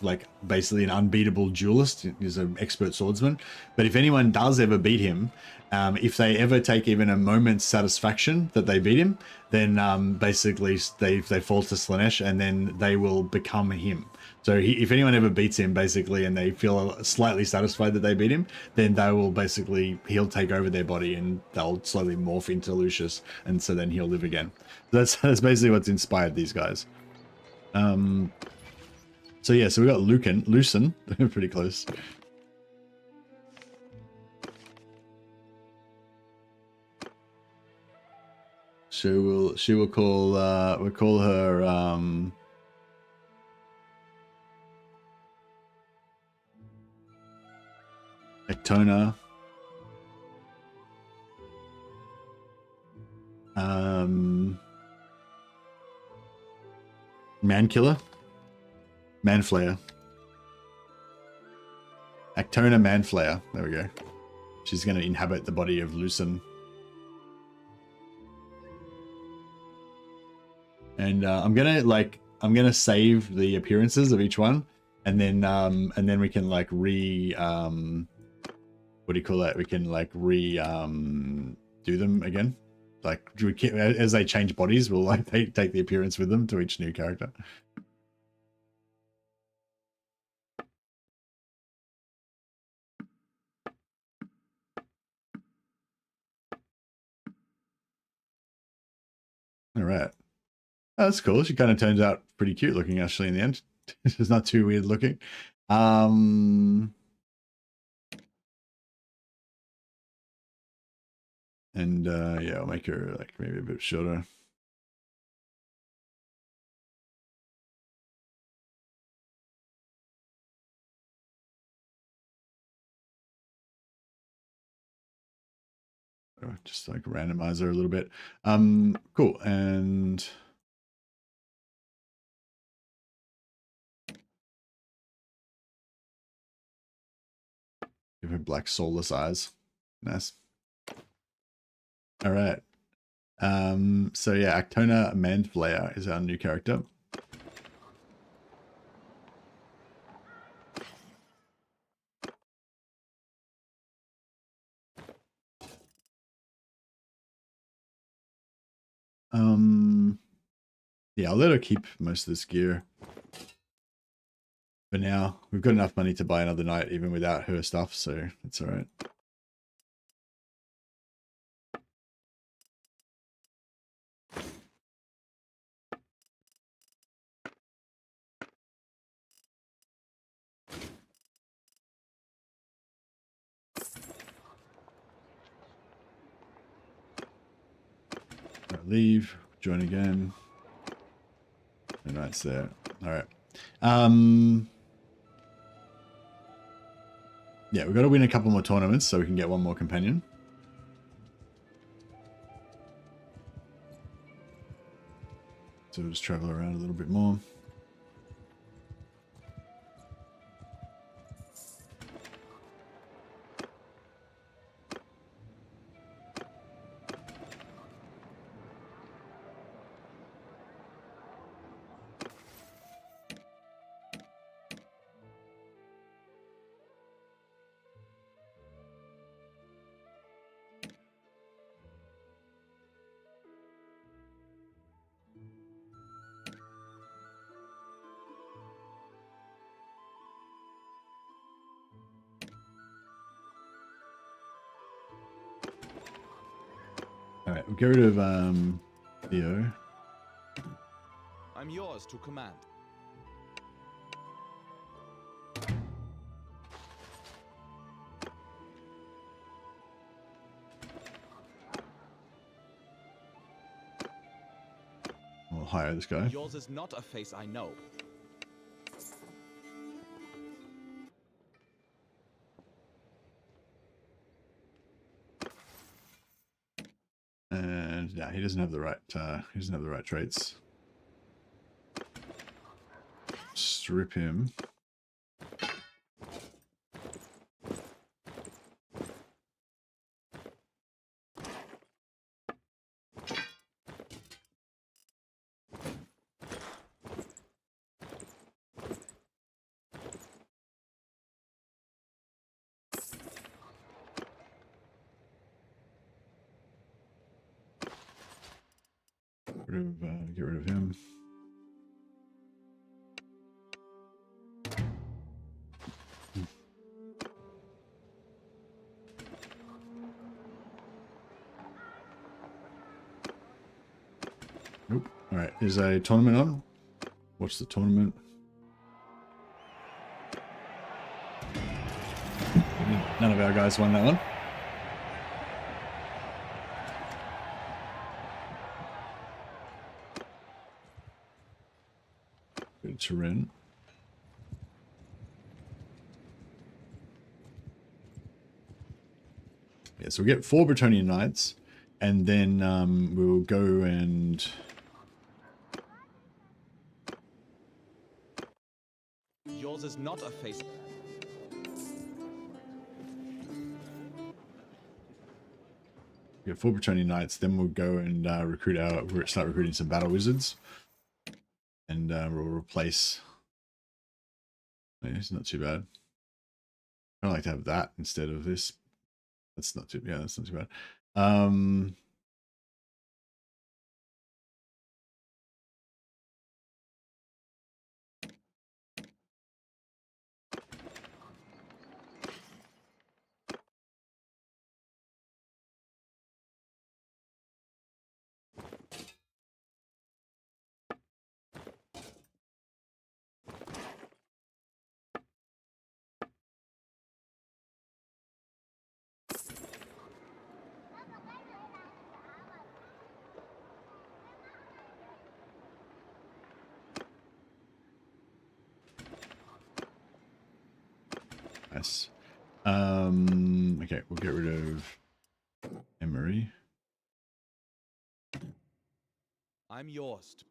like basically an unbeatable duelist. He's an expert swordsman. But if anyone does ever beat him, if they ever take even a moment's satisfaction that they beat him, then basically they fall to Slaanesh, and then they will become him. So if anyone ever beats him, basically, and they feel slightly satisfied that they beat him, then he'll take over their body, and they'll slowly morph into Lucius, and so then he'll live again. That's basically what's inspired these guys. So yeah, so we got Lucen, pretty close. She will call we'll call her Ectona. Mankiller? Manflayer. Actona Manflayer. There we go. She's going to inhabit the body of Lucen. And I'm gonna save the appearances of each one, and then we can like what do you call that? We can like do them again. Like as they change bodies, we'll like take the appearance with them to each new character. All right. Oh, that's cool. She kind of turns out pretty cute looking, actually, in the end. It's not too weird looking. And yeah, I'll make her like maybe a bit shorter. Just like randomize her a little bit. Cool. And give her black soulless eyes. Nice. All right. So yeah, Actona Manflayer is our new character. Yeah, I'll let her keep most of this gear. For now, we've got enough money to buy another knight even without her stuff, so it's alright. Leave, join again. The knight's there. Alright. Yeah, we've got to win a couple more tournaments so we can get one more companion. So we'll just travel around a little bit more. Alright, we'll get rid of Theo. I'm yours to command. We'll hire this guy. Yours is not a face I know. And yeah, he doesn't have the right traits. Strip him. Get rid of him. Nope. All right. Is a tournament on? What's the tournament? None of our guys won that one. Good to rent. Yeah, so we get 4 Bretonian Knights, and then we'll go and Yours is not a face. get 4 Bretonian Knights, then we'll go and start recruiting some battle wizards, and we'll replace. Yeah, it's not too bad. I like to have that instead of this. That's not too. Yeah, that's not too bad. Nice. Okay, we'll get rid of Emery. I'm yours.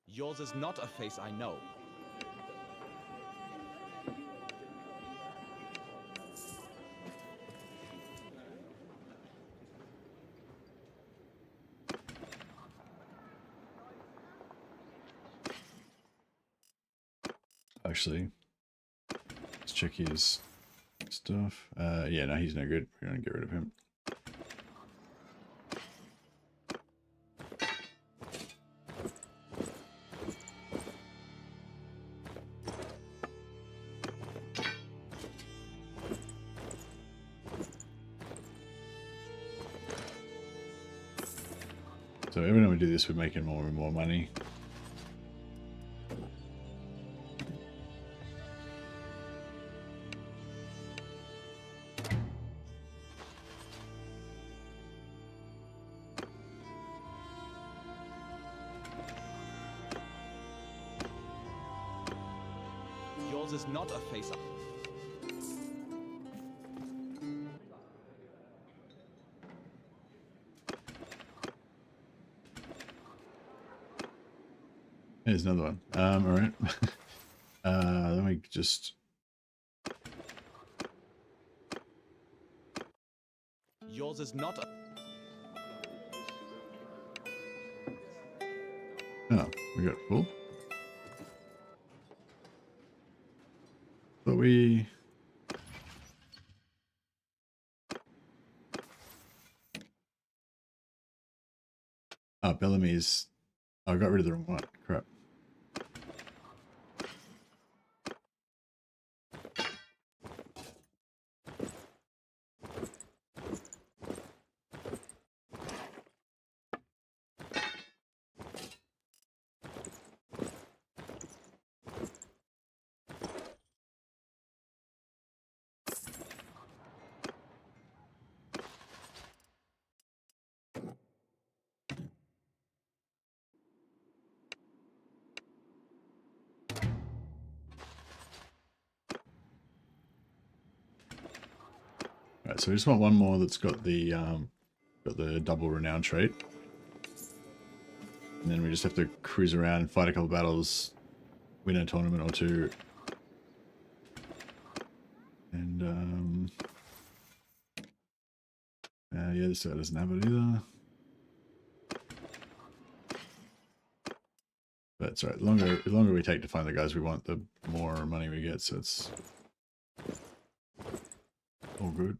Yours is not a face I know. actually. Let's check his stuff. Yeah, no, he's no good. We're gonna get rid of him. So every time we do this, we're making more and more money. Yours is not a face. Here's another one. All right. Let me just. Yours is not a... Oh, we got full. But we. Oh, Bellamy's. Oh, I got rid of the wrong one. Crap. Right, so we just want one more that's got the double renown trait, and then we just have to cruise around, fight a couple battles, win a tournament or two, and yeah, this guy doesn't have it either. But it's alright. The longer we take to find the guys we want, the more money we get. So it's all good.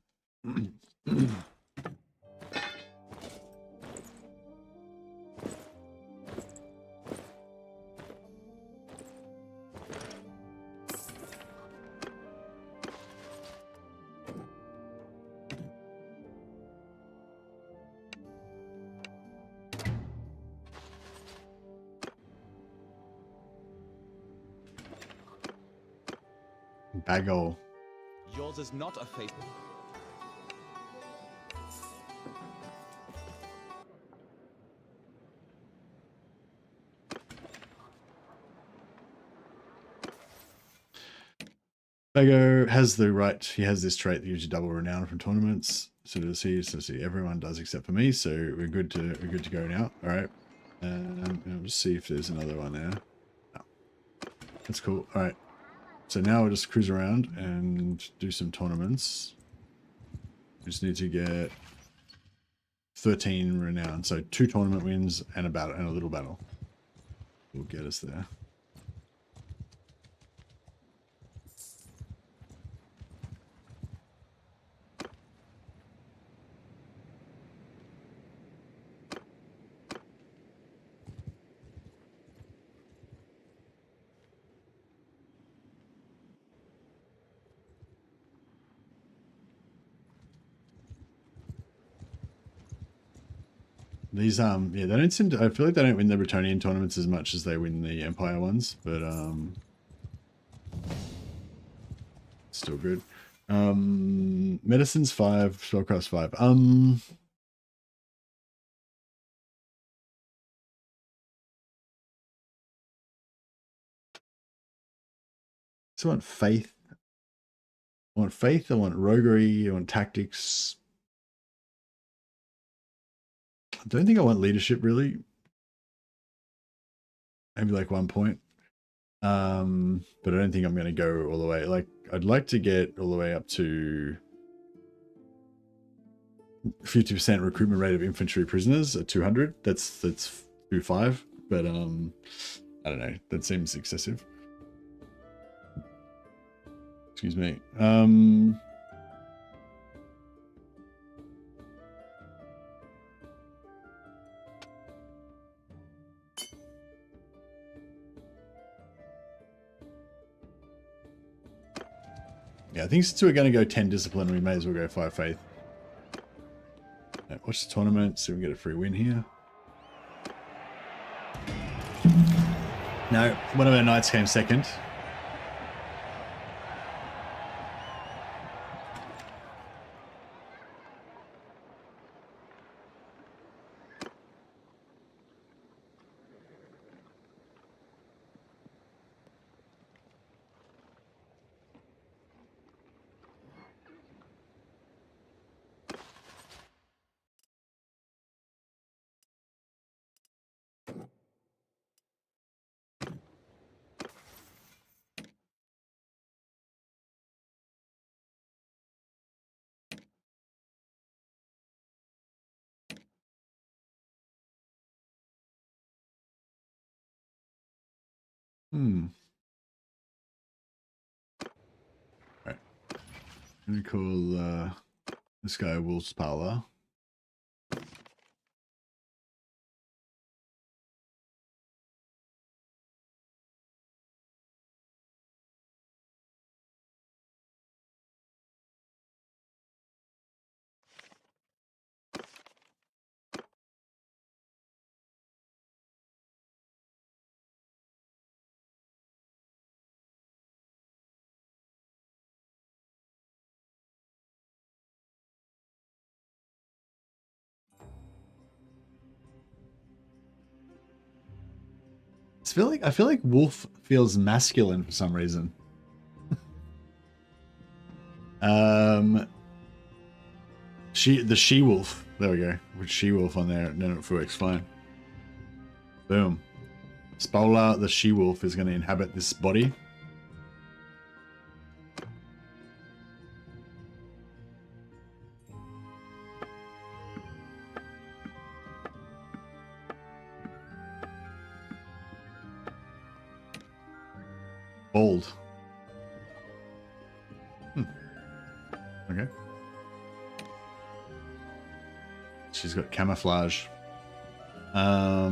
Bagel. Yours is not a face. Bago has the right. He has this trait that gives you double renown from tournaments. So to see, everyone does except for me. So we're good to go now. All right. I'll just see if there's another one there. No. That's cool. All right. So now we'll just cruise around and do some tournaments. We just need to get 13 renown. So 2 tournament wins and a battle and a little battle will get us there. These yeah, they don't seem to, I feel like they don't win the Bretonian tournaments as much as they win the Empire ones, but still good. Medicine's 5, Spellcraft's 5. So I want faith. I want faith, I want roguery, I want tactics. I don't think I want leadership really. Maybe like 1 point. But I don't think I'm going to go all the way. Like, I'd like to get all the way up to 50% recruitment rate of infantry prisoners at 200. That's 2.5. But I don't know. That seems excessive. Excuse me. Yeah, I think since we're going to go 10 discipline, we may as well go 5 faith. Right, watch the tournament, see if we can get a free win here. No, one of our knights came second. Right. I'm going to call this guy Wolf's Parlor. I feel like Wolf feels masculine for some reason. The she-wolf. There we go. With she-wolf on there, and then it works fine. Boom. Spola, the she-wolf, is going to inhabit this body. Bold. Okay. She's got camouflage. All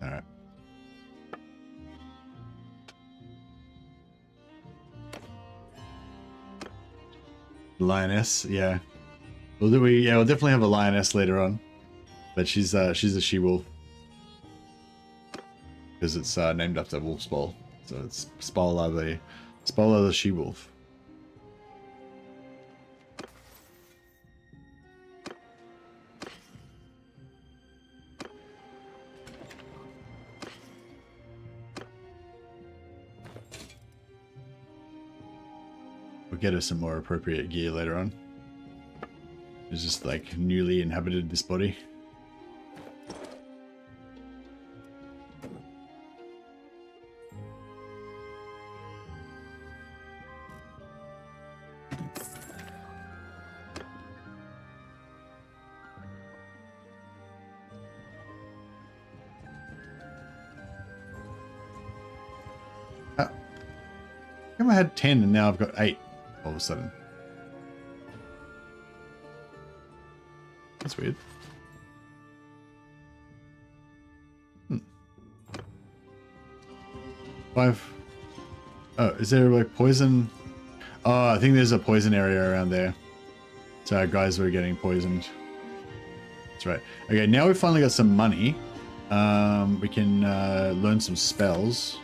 right. Lioness, yeah. We'll definitely have a lioness later on, but she's a she-wolf because it's named after Wolf's Bowl, so it's Spola the she-wolf. We'll get her some more appropriate gear later on. It's just like newly inhabited this body. I had 10 and now I've got 8 all of a sudden. That's weird. 5. Oh, is there like poison? Oh, I think there's a poison area around there. So our guys were getting poisoned. That's right. Okay, now we've finally got some money. We can learn some spells.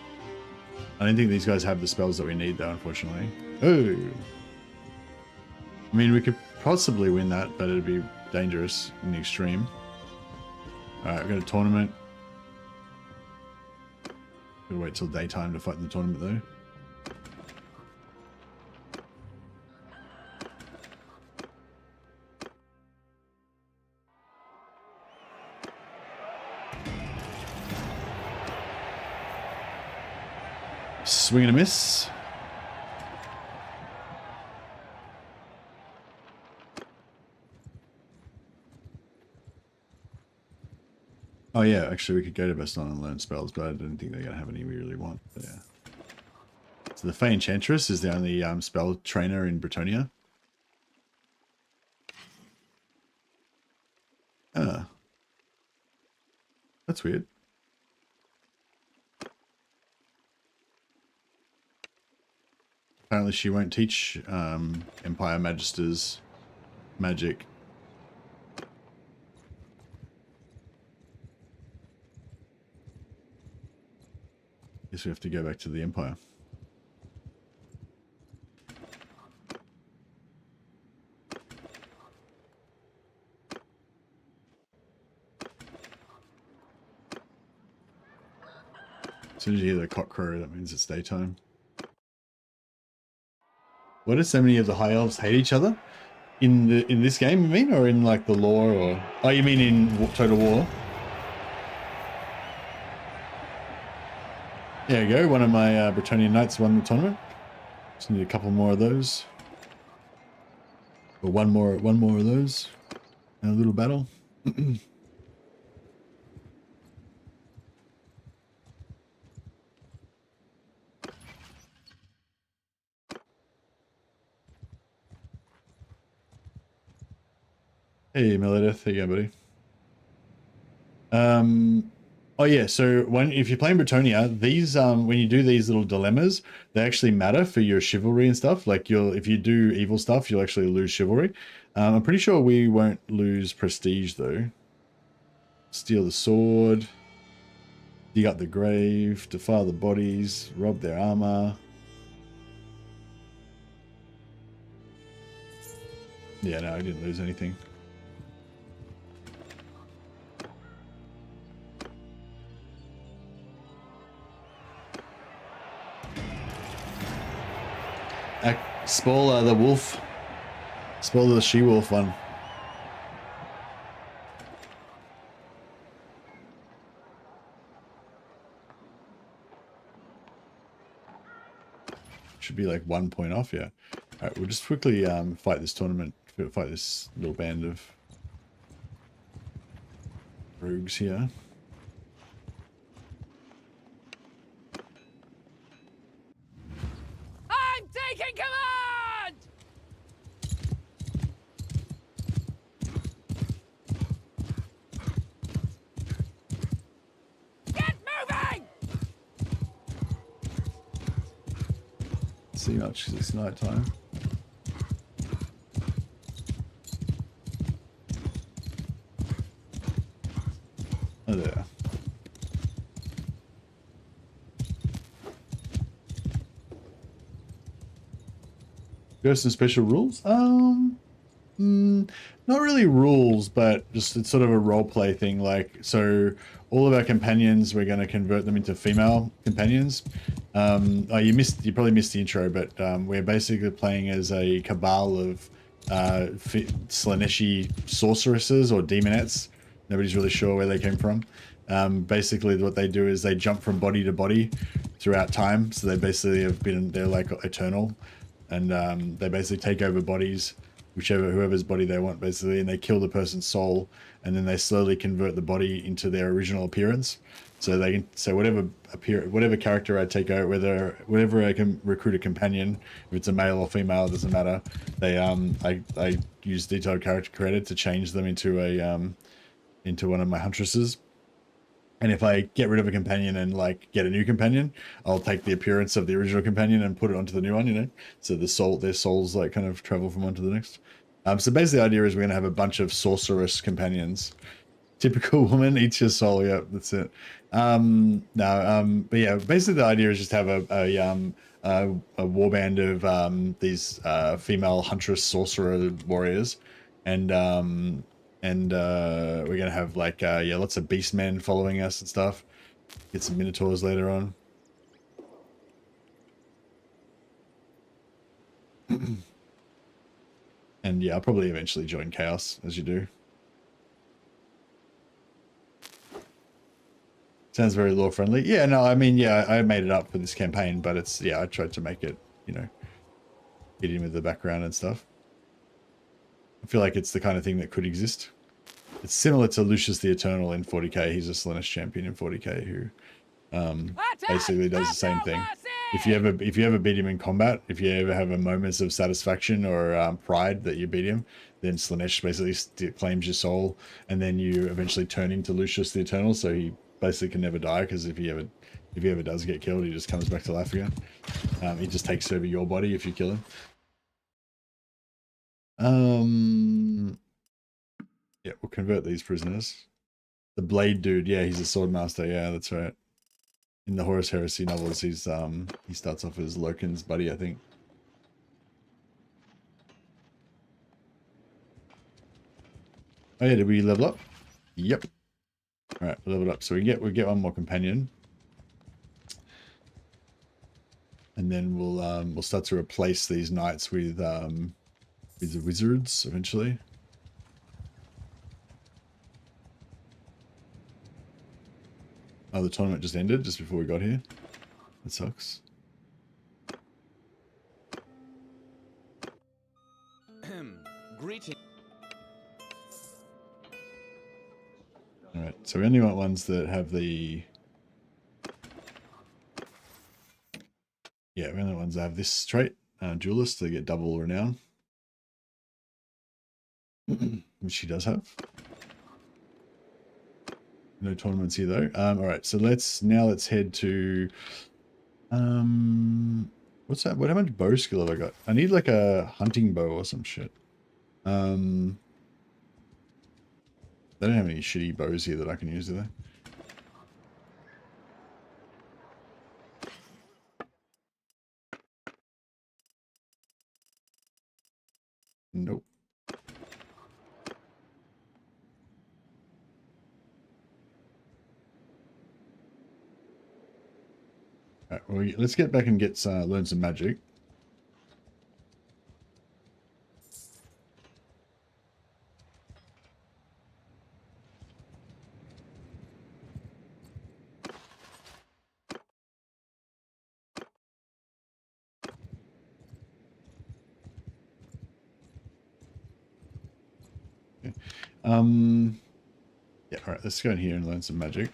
I don't think these guys have the spells that we need though, unfortunately. Oh! I mean, we could possibly win that, but it'd be dangerous in the extreme. Alright, we've got a tournament. Gotta wait till daytime to fight in the tournament though. Swing and a miss. Oh yeah, actually we could go to Baston and learn spells, but I don't think they're gonna have any we really want. But yeah. So the Fey Enchantress is the only spell trainer in Bretonia. Ah, that's weird. Apparently she won't teach Empire Magisters magic. Guess we have to go back to the Empire. As soon as you hear the cock crow, that means it's daytime. What do so many of the high elves hate each other? In this game, you mean? Or in like the lore? Or oh, you mean in Total War? There you go. One of my Bretonian knights won the tournament. Just need a couple more of those. Or one more of those. And a little battle. Hey, Melodith, how you going, buddy? Oh yeah, so if you're playing Bretonia, these when you do these little dilemmas, they actually matter for your chivalry and stuff. Like if you do evil stuff, you'll actually lose chivalry. I'm pretty sure we won't lose prestige though. Steal the sword, dig up the grave, defile the bodies, rob their armor. Yeah, no, I didn't lose anything. Spoil the wolf. Spoil the she-wolf one. Should be like 1 point off, yeah. Alright, we'll just quickly fight this tournament. Fight this little band of rogues here. I'm taking command! Get moving! See much because it's night time. Oh, there. Do you have some special rules? Not really rules, but just it's sort of a role play thing. Like, so all of our companions, we're going to convert them into female companions. Oh, you probably missed the intro, but we're basically playing as a cabal of Slaaneshi sorceresses or demonettes. Nobody's really sure where they came from. Basically, what they do is they jump from body to body throughout time. So they basically they're like eternal, and they basically take over bodies, whoever's body they want, basically, and they kill the person's soul, and then they slowly convert the body into their original appearance. So whatever character I take out, whenever I can recruit a companion, if it's a male or female, it doesn't matter. They I use detailed character creator to change them into one of my huntresses. And if I get rid of a companion and like get a new companion, I'll take the appearance of the original companion and put it onto the new one, you know. So their souls like kind of travel from one to the next. So basically the idea is we're gonna have a bunch of sorceress companions. Typical woman eats your soul, yeah, that's it. But yeah, basically the idea is just have a warband of these female huntress sorcerer warriors, and we're gonna have like lots of beastmen following us and stuff. Get some minotaurs later on. And yeah, I'll probably eventually join Chaos, as you do. Sounds very lore friendly. Yeah, no, I mean, yeah, I made it up for this campaign, but it's, yeah, I tried to make it, you know, get in with the background and stuff. I feel like it's the kind of thing that could exist. it's similar to Lucius the Eternal in 40k. He's a Slaanesh champion in 40k who basically does the same thing. If you ever beat him in combat, if you ever have a moments of satisfaction or pride that you beat him, then Slaanesh basically claims your soul, and then you eventually turn into Lucius the Eternal, so he basically can never die, because if he ever does get killed, he just comes back to life again. He just takes over your body if you kill him. Yeah, we'll convert these prisoners. The Blade dude, yeah, he's a sword master. Yeah, that's right. In the Horus Heresy novels, he starts off as Loken's buddy, I think. Oh yeah, did we level up? Yep. All right, we leveled up. So we get one more companion, and then we'll start to replace these knights with the wizards eventually. Oh, the tournament just ended just before we got here. That sucks. Greeting. Alright, so we only want ones that have the... Yeah, we only want ones that have this trait, duelist, they get double renown. Which she does have. No tournaments here though. Alright, so let's head to... what's that? How much bow skill have I got? I need like a hunting bow or some shit. They don't have any shitty bows here that I can use, do they? Nope. Alright, well, let's get back and learn some magic. Okay. Yeah, alright, let's go in here and learn some magic.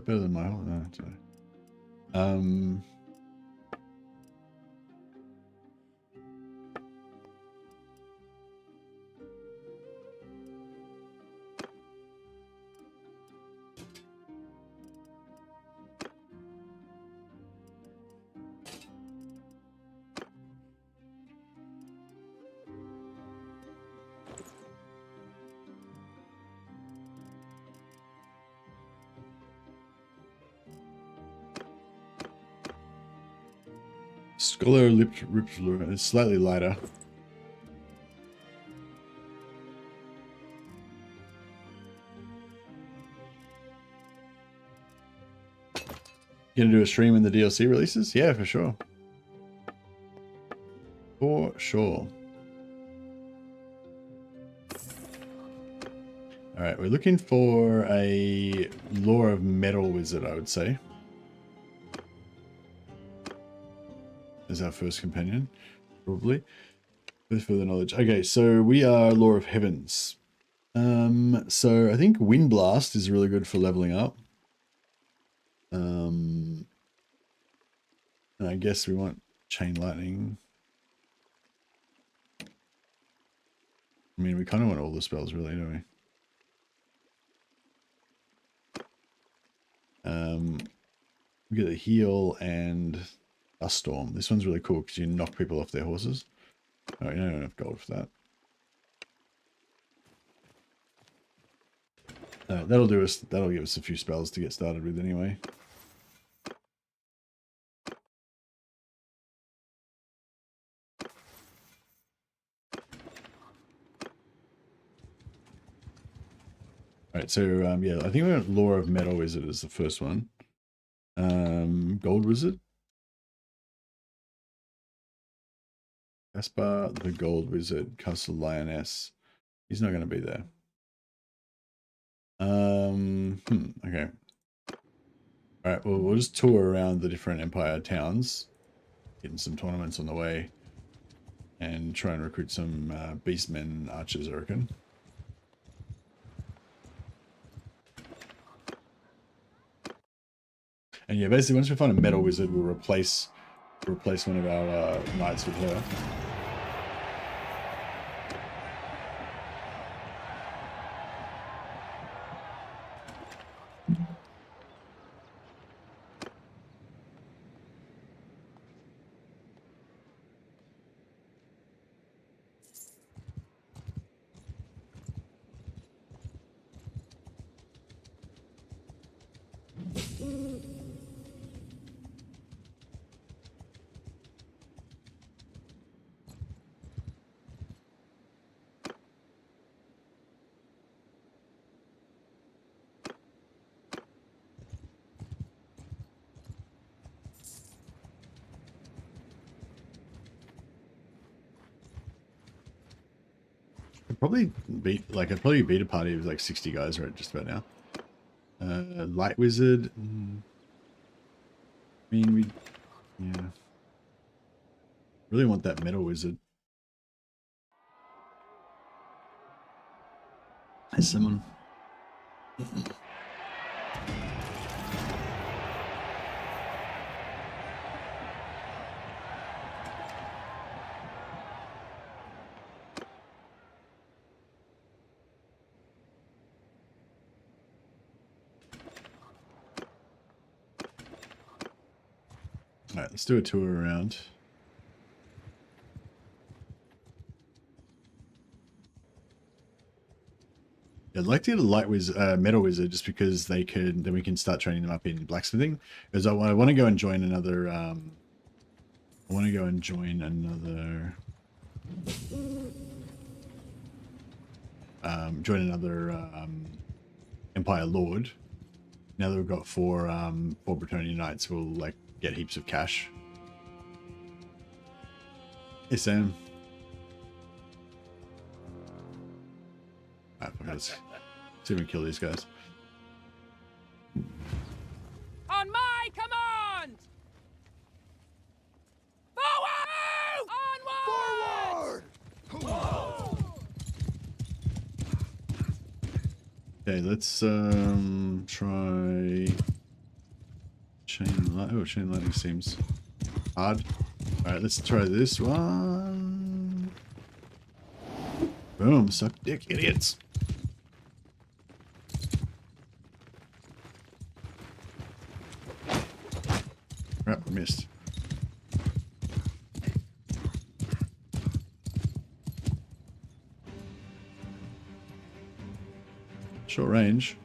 Better than my whole... No, sorry. Scholar Lip is slightly lighter. Gonna do a stream when the DLC releases? Yeah, for sure. For sure. Alright, we're looking for a Lore of Metal wizard, I would say. As our first companion, probably. With further knowledge. Okay, so we are Lore of Heavens. So I think Wind Blast is really good for leveling up. And I guess we want Chain Lightning. I mean, we kind of want all the spells, really, don't we? We get a heal and a storm. This one's really cool because you knock people off their horses. Oh, you don't have enough gold for that. That'll do us. That'll give us a few spells to get started with, anyway. Alright, so yeah, I think we want Lore of Metal Wizard as the first one. Gold Wizard. Caspar the Gold Wizard, Castle Lioness. He's not going to be there. Okay. All right, well, we'll just tour around the different Empire towns, getting some tournaments on the way, and try and recruit some beastmen archers, I reckon. And yeah, basically, once we find a metal wizard, we'll replace one of our knights with her. I'd probably beat a party of like 60 guys right just about now. Light wizard. I mean, yeah. Really want that metal wizard. Hi, someone. Alright, let's do a tour around. I'd like to get a light wizard, metal wizard, just because then we can start training them up in blacksmithing. Because I want to go and join another, Empire Lord. Now that we've got four Bretonnian Knights, we'll like get heaps of cash. Hey Sam. Alright, let's see if we can kill these guys. On my command! Forward! Onward! Okay, let's try chain light. Oh, chain lightning seems hard. Alright, let's try this one. Boom, suck dick, idiots. Crap, I missed. Short range.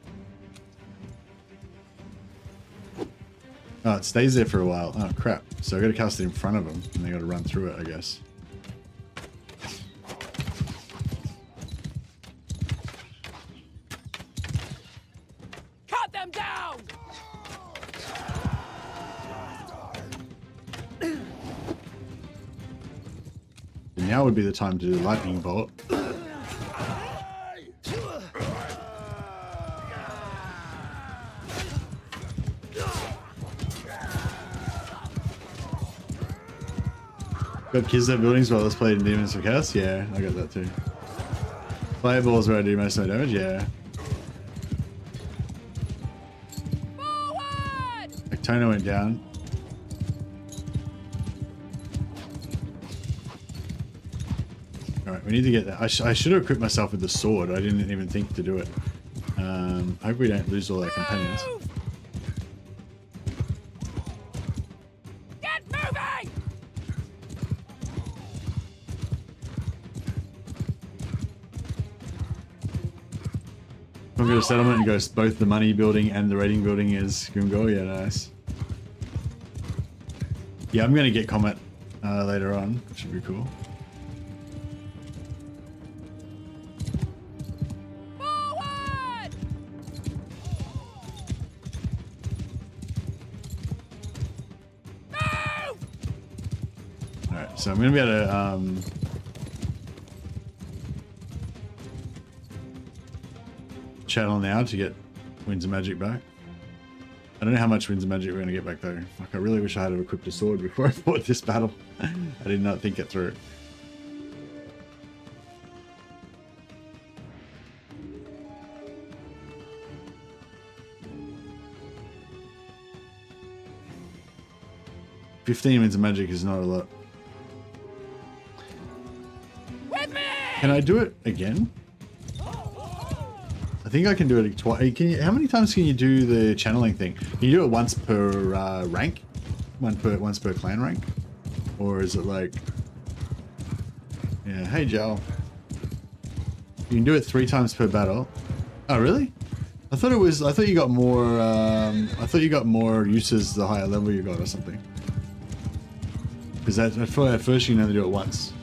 Oh, it stays there for a while. Oh, crap. So I gotta cast it in front of them, and they gotta run through it, I guess. Cut them down! And now would be the time to do lightning bolt. Got Kismet buildings while let's play in Demons of Chaos? Yeah, I got that too. Fireballs where I do most of my damage? Yeah. Forward! Actona went down. Alright, we need to get that. I should have equipped myself with the sword. I didn't even think to do it. I hope we don't lose all our companions. Get moving! I'm going to settlement and goes both the money building and the raiding building is going to go. Yeah, nice. Yeah, I'm going to get Comet later on, which should be cool. Forward! Move! Alright, so I'm gonna be able to channel now to get Winds of Magic back. I don't know how much Winds of Magic we're gonna get back though. Fuck, I really wish I had equipped a sword before I fought this battle. I did not think it through. $15 Winds of Magic is not a lot. With me! Can I do it again? I think I can do it twice. How many times can you do the channeling thing? Can you do it once per rank? Once per clan rank? Or is it like... Yeah, hey Joel. You can do it 3 times per battle. Oh really? I thought you got more I thought you got more uses the higher level you got or something. Because at first you can only do it once.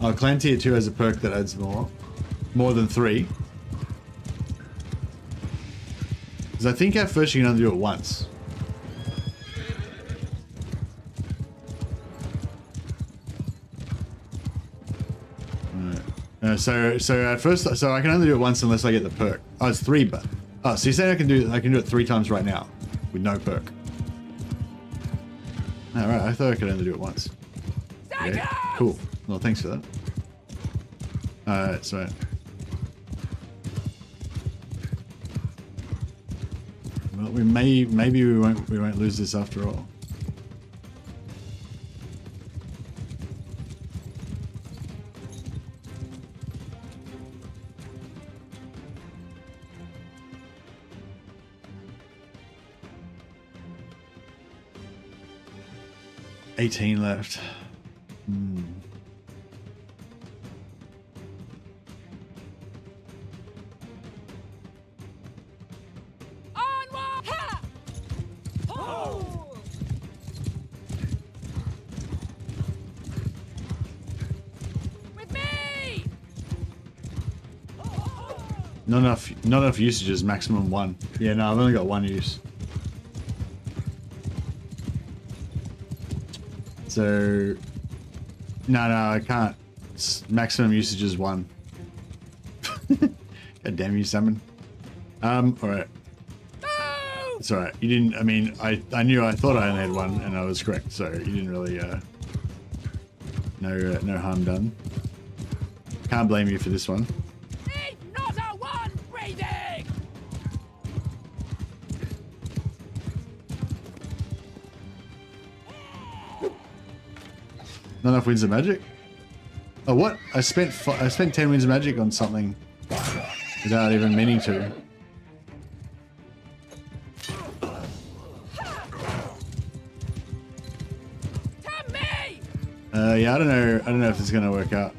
Oh, Clan Tier 2 has a perk that adds more than 3. Because I think at first you can only do it once. Right. So at first, so I can only do it once unless I get the perk. Oh, it's 3, but oh, so you're saying I can do it 3 times right now with no perk. Alright, I thought I could only do it once. Okay, cool. Well, thanks for that. Alright, so... Well, maybe we won't lose this after all. $18 left. Onward! Ha! Oh! With me! Not enough usages, maximum 1. Yeah, no, I've only got 1 use. So, no, I can't. Maximum usage is 1. God damn you, Salmon. Alright. No! It's alright. You didn't, I mean, I thought I only had 1 and I was correct, so you didn't really, no harm done. Can't blame you for this one. Need not a one breathing! Not enough Winds of Magic? Oh, what? I spent 10 Winds of Magic on something without even meaning to. To me! Yeah, I don't know if it's gonna work out.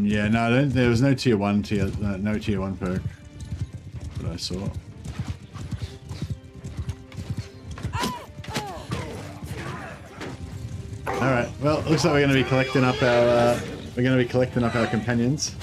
Yeah, no, there was no tier 1 perk that I saw. Alright, well, it looks like we're gonna be collecting up our companions.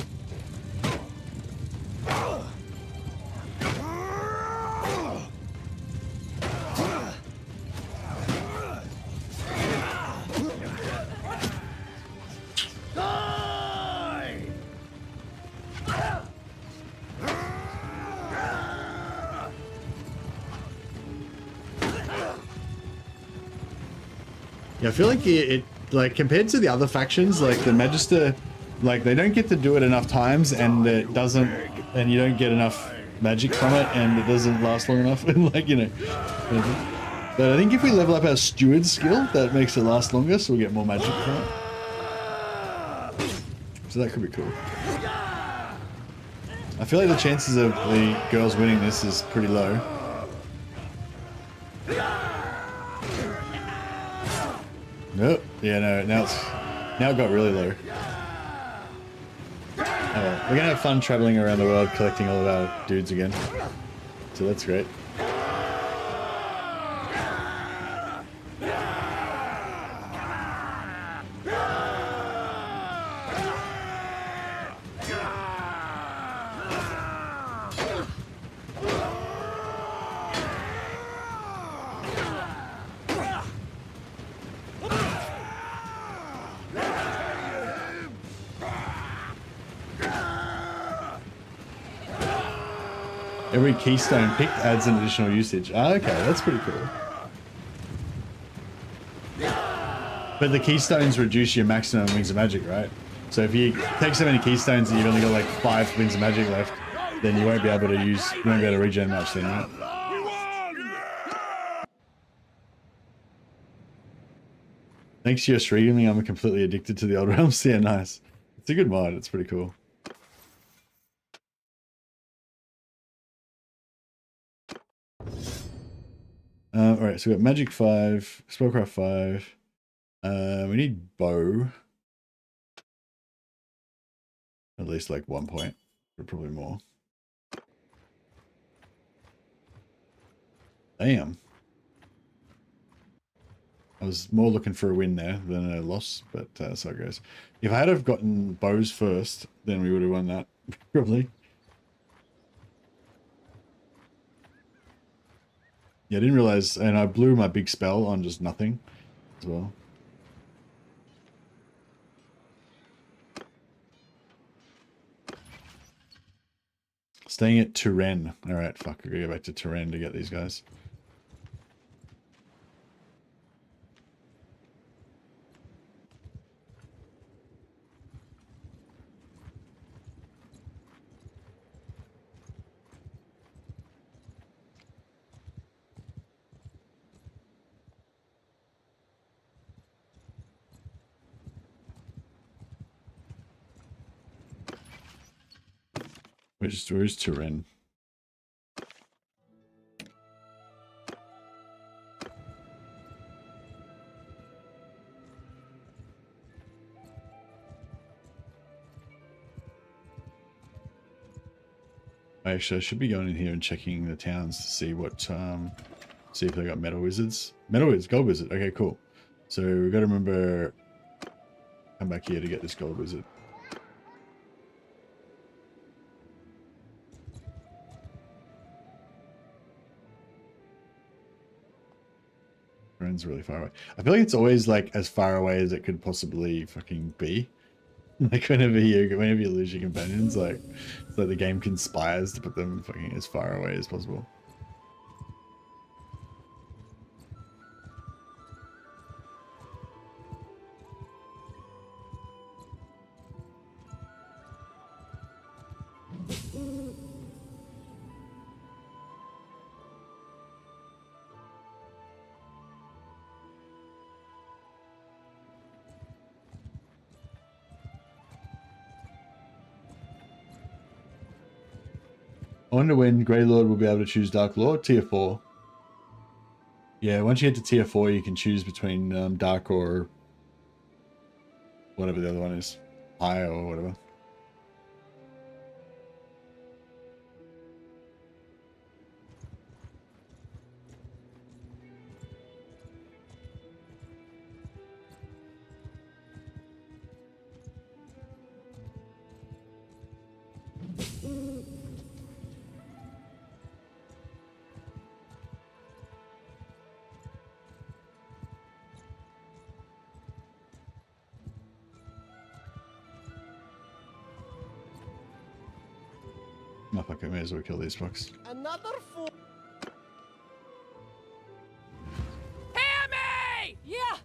Yeah, I feel like it like compared to the other factions, like the Magister, like they don't get to do it enough times, and it doesn't, and you don't get enough magic from it, and it doesn't last long enough, and like, you know. But I think if we level up our Steward skill, that makes it last longer, so we get more magic from it. So that could be cool. I feel like the chances of the girls winning this is pretty low. Nope. Yeah, no. Now it got really low. Oh, well, we're gonna have fun traveling around the world collecting all of our dudes again. So that's great. Every keystone picked adds an additional usage. Ah, okay, that's pretty cool. But the keystones reduce your maximum wings of magic, right? So if you take so many keystones and you've only got like 5 wings of magic left, then you won't be able to use, you won't be able to regen much then, right? Thanks to your streaming, I'm completely addicted to the Old Realms. Yeah, nice. It's a good mod. It's pretty cool. Alright, so we got Magic 5, Spellcraft 5. We need Bow. At least like 1 point, but probably more. Damn. I was more looking for a win there than a loss, but so it goes. If I had have gotten bows first, then we would have won that, probably. Yeah, I didn't realize, and I blew my big spell on just nothing as well. Staying at Turin. Alright, fuck, I gotta go back to Turin to get these guys. Where's Turin? Actually, I should be going in here and checking the towns to see what, see if they got metal wizards. Metal wizards, gold wizard. Okay, cool. So we've got to remember, come back here to get this gold wizard. Turin's really far away. I feel like it's always like as far away as it could possibly fucking be. Like whenever you lose your companions, like it's like the game conspires to put them fucking as far away as possible. I wonder when Grey Lord will be able to choose Dark Lord. Tier 4. Yeah, once you get to tier 4, you can choose between Dark or whatever the other one is. High or whatever. Oh fuck, I may as well kill these fucks. Another fool. Hear me! Yeah!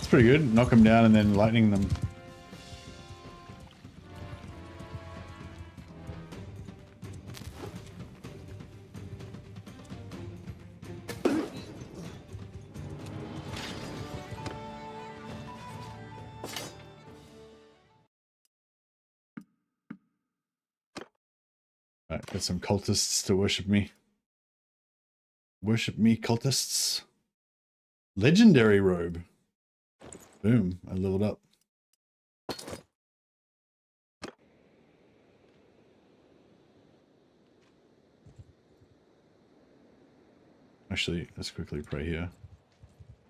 Pretty good. Knock them down and then lightning them. Alright, got some cultists to worship me. Worship me, cultists. Legendary robe. Boom, I leveled up. Actually, let's quickly pray here.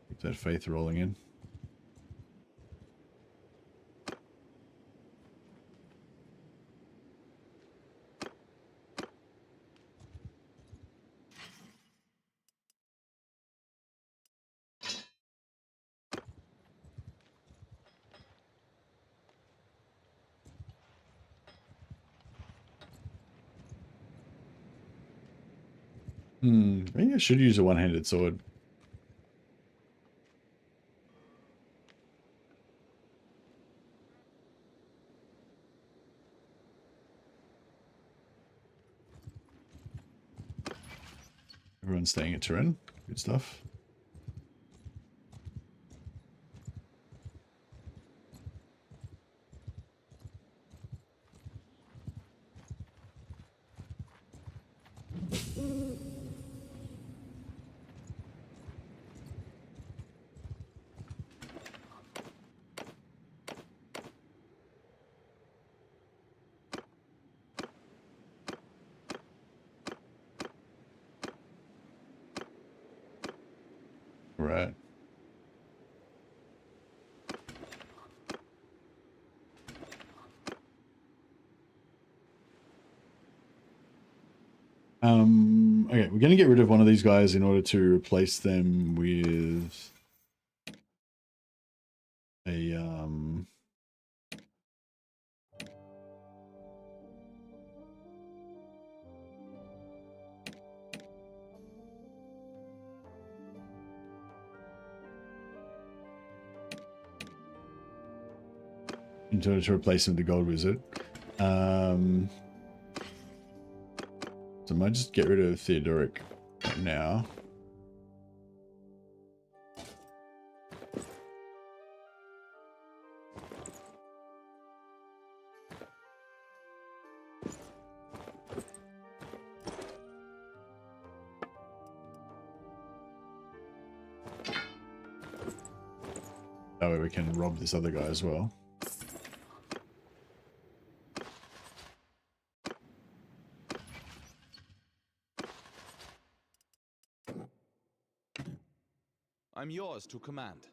Keep that faith rolling in. I think I should use a one-handed sword. Everyone's staying at Turin. Good stuff. Right. Okay, we're going to get rid of one of these guys in order to replace them with a, in order to replace him with the gold wizard. So I might just get rid of Theodoric right now. That way we can rob this other guy as well. I'm yours to command.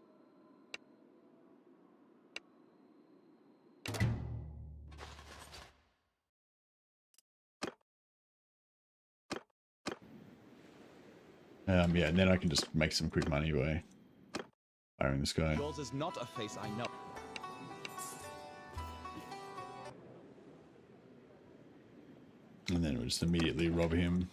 Yeah, and then I can just make some quick money by hiring this guy. Yours is not a face I know. And then we'll just immediately rob him.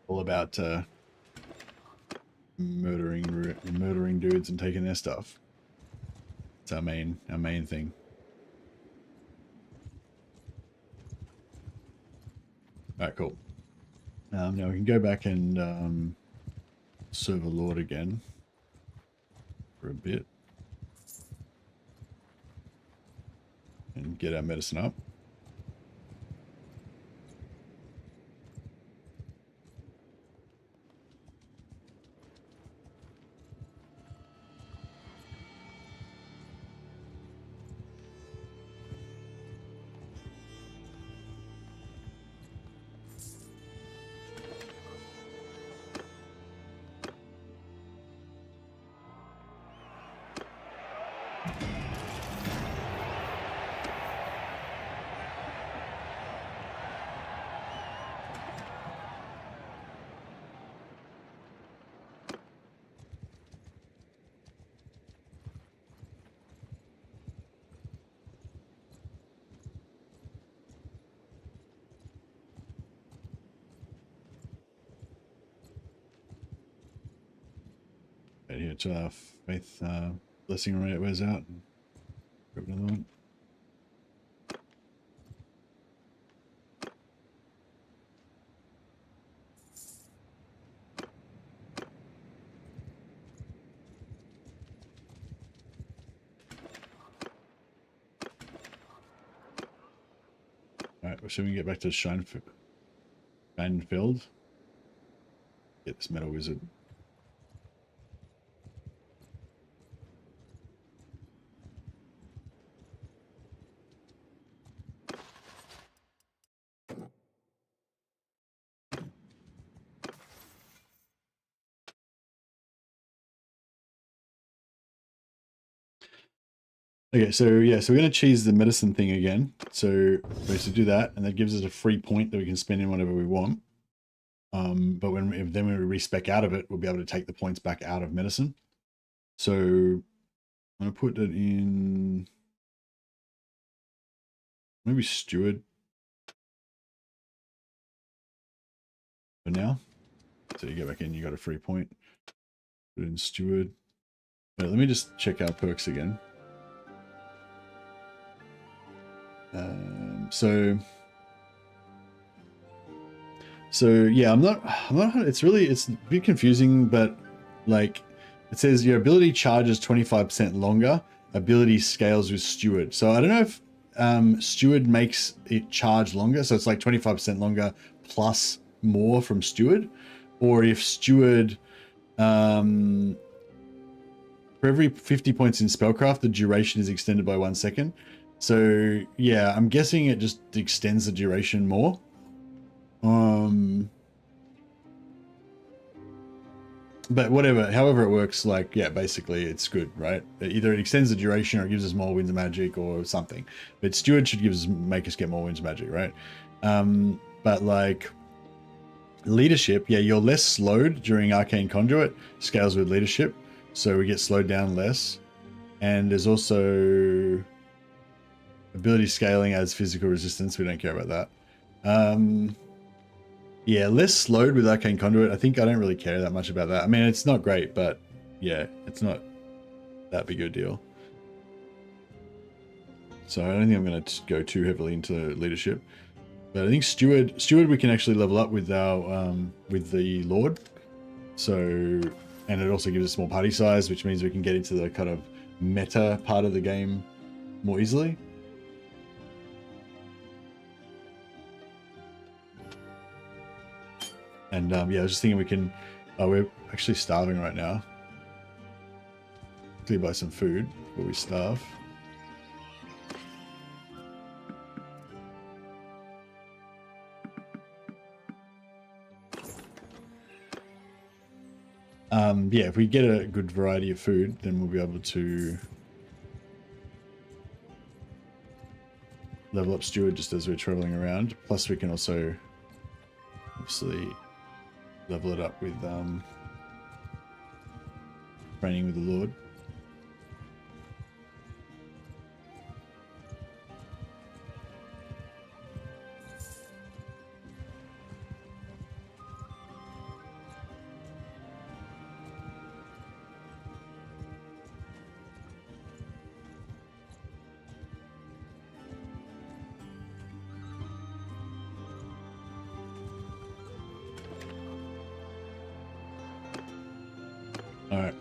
All about murdering dudes and taking their stuff. It's our main thing. All right, cool. Now we can go back and serve a lord again for a bit and get our medicine up. Right here till our faith blessing rate wears out. And grab another one. Alright, so we can get back to Scheinfeld. Get this metal wizard. Okay, so yeah, so we're going to choose the medicine thing again. So basically do that, and that gives us a free point that we can spend in whatever we want. But when we respec out of it, we'll be able to take the points back out of medicine. So I'm going to put it in maybe steward for now. So you go back in, you got a free point. Put it in steward. But let me just check our perks again. So yeah, I'm not, it's a bit confusing, but like it says your ability charges 25% longer, ability scales with steward. So I don't know if steward makes it charge longer. So it's like 25% longer plus more from steward, or if steward, for every 50 points in spellcraft, the duration is extended by 1 second. So yeah, I'm guessing it just extends the duration more. But whatever, however it works, like, yeah, basically it's good, right? Either it extends the duration or it gives us more winds of magic or something. But steward should make us get more winds of magic, right? But like leadership, yeah, you're less slowed during arcane conduit, scales with leadership, so we get slowed down less. And there's also ability scaling as physical resistance. We don't care about that. Yeah, less slowed with Arcane Conduit. I don't really care that much about that. I mean, it's not great, but yeah, it's not that big a deal. So I don't think I'm going to go too heavily into leadership. But I think Steward we can actually level up with our with the Lord. So, and it also gives us more party size, which means we can get into the kind of meta part of the game more easily. And yeah, I was just thinking we can, we're actually starving right now. Quickly buy some food before we starve. Yeah, if we get a good variety of food, then we'll be able to level up Steward just as we're traveling around. Plus we can also obviously level it up with training with the Lord. Alright.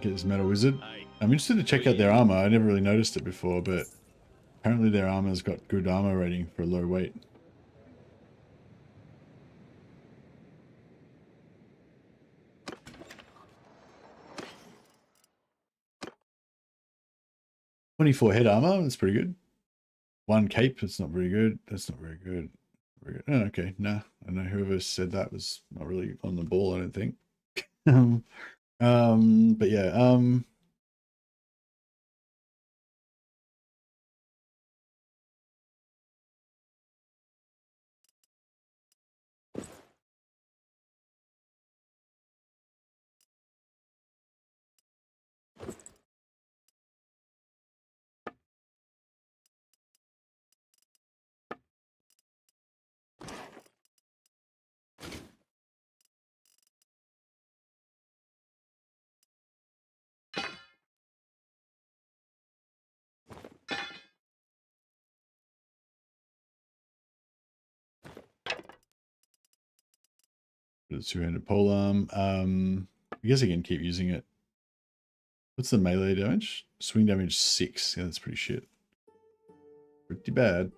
Get this metal wizard. I'm interested to check out their armor. I never really noticed it before, but apparently their armor's got good armor rating for a low weight. "24 head armor, that's pretty good. 1 cape, that's not very good. That's not very good. Very good. Oh, okay, nah. I know whoever said that was not really on the ball, I don't think. But yeah, the 200 polearm. I guess I can keep using it. What's the melee damage? Swing damage 6. Yeah, that's pretty shit. Pretty bad.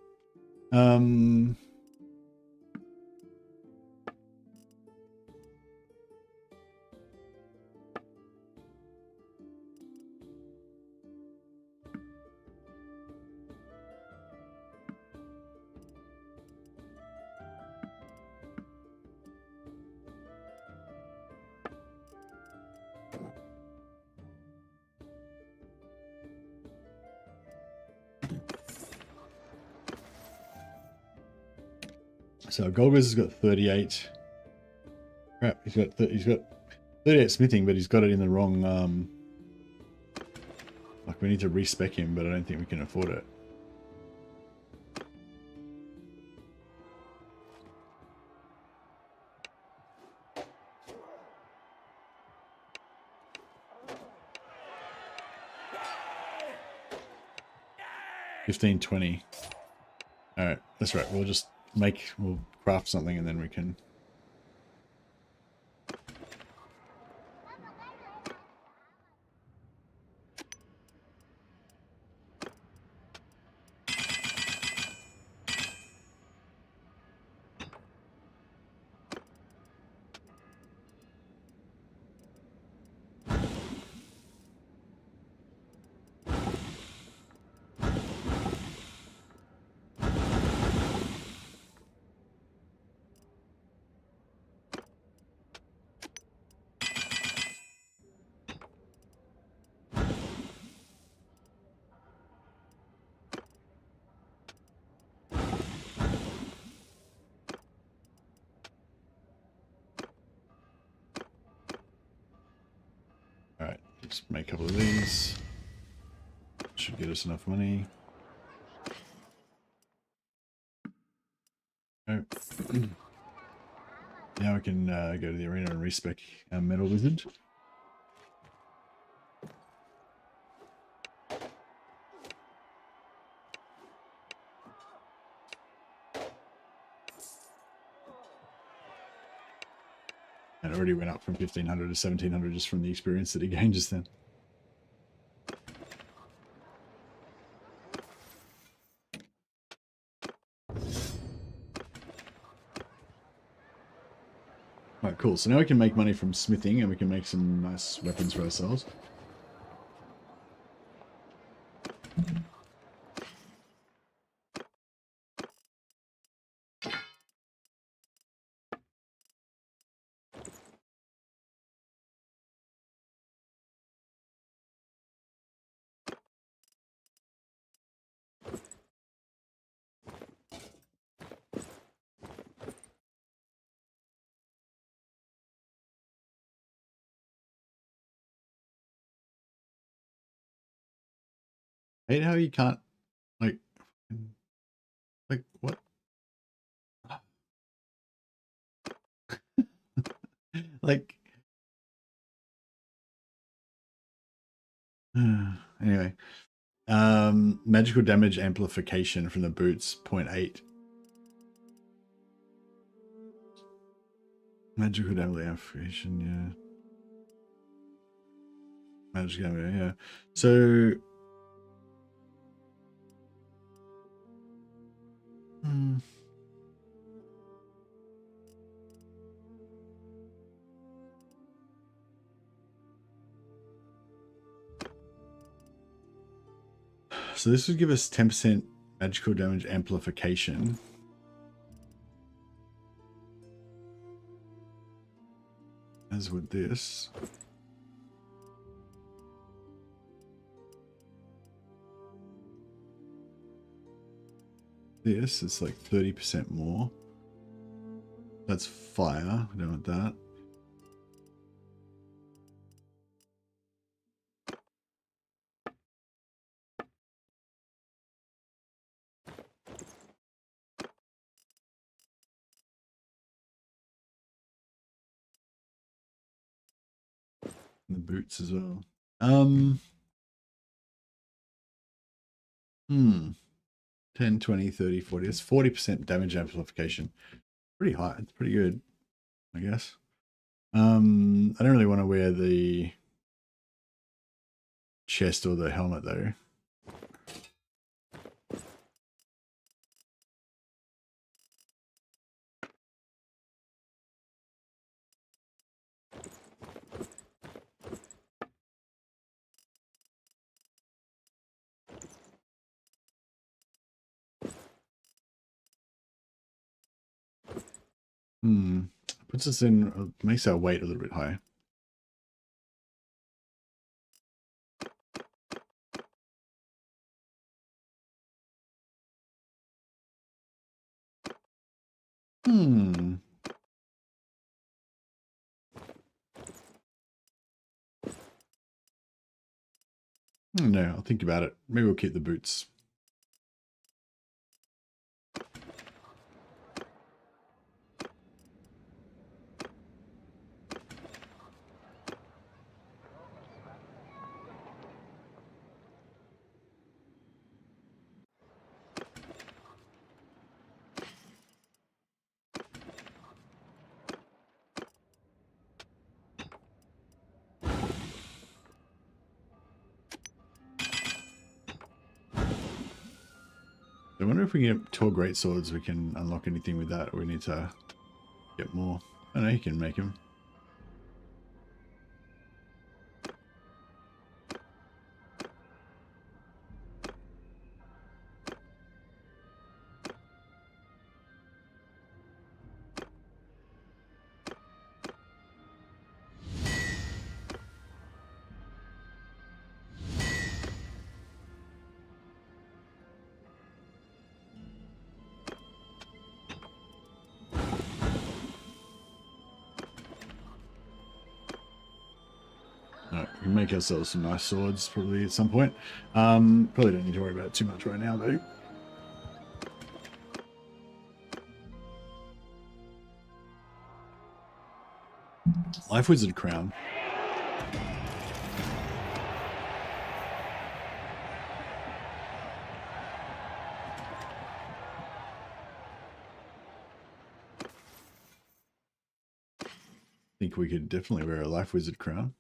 So Golgaz has got 38. Crap, he's got 38 smithing, but he's got it in the wrong. Like we need to respec him, but I don't think we can afford it. $15.20. All right, that's right. We'll craft something and then we can. Alright, let's make a couple of these. Should get us enough money. Oh. Now we can go to the arena and respec our metal wizard. And it already went up from 1500 to 1700 just from the experience that he gained just then. Alright, cool. So now we can make money from smithing and we can make some nice weapons for ourselves. I hate how you can't, like what? Like, anyway, magical damage amplification from the boots, 0.8. Magical damage amplification, yeah. Magical damage, yeah. So, so this would give us 10% magical damage amplification. As would this. This is like 30% more. That's fire. We don't want that. And the boots as well. 10, 20, 30, 40. It's 40% damage amplification. Pretty high. It's pretty good, I guess. I don't really want to wear the chest or the helmet though. Puts us in, makes our weight a little bit higher. Hmm. No, I'll think about it. Maybe we'll keep the boots. I wonder if we can get 12 great swords, we can unlock anything with that, or we need to get more. I know you can make them. Alright, we can make ourselves some nice swords probably at some point. Probably don't need to worry about it too much right now though. Life Wizard Crown. I think we could definitely wear a Life Wizard Crown.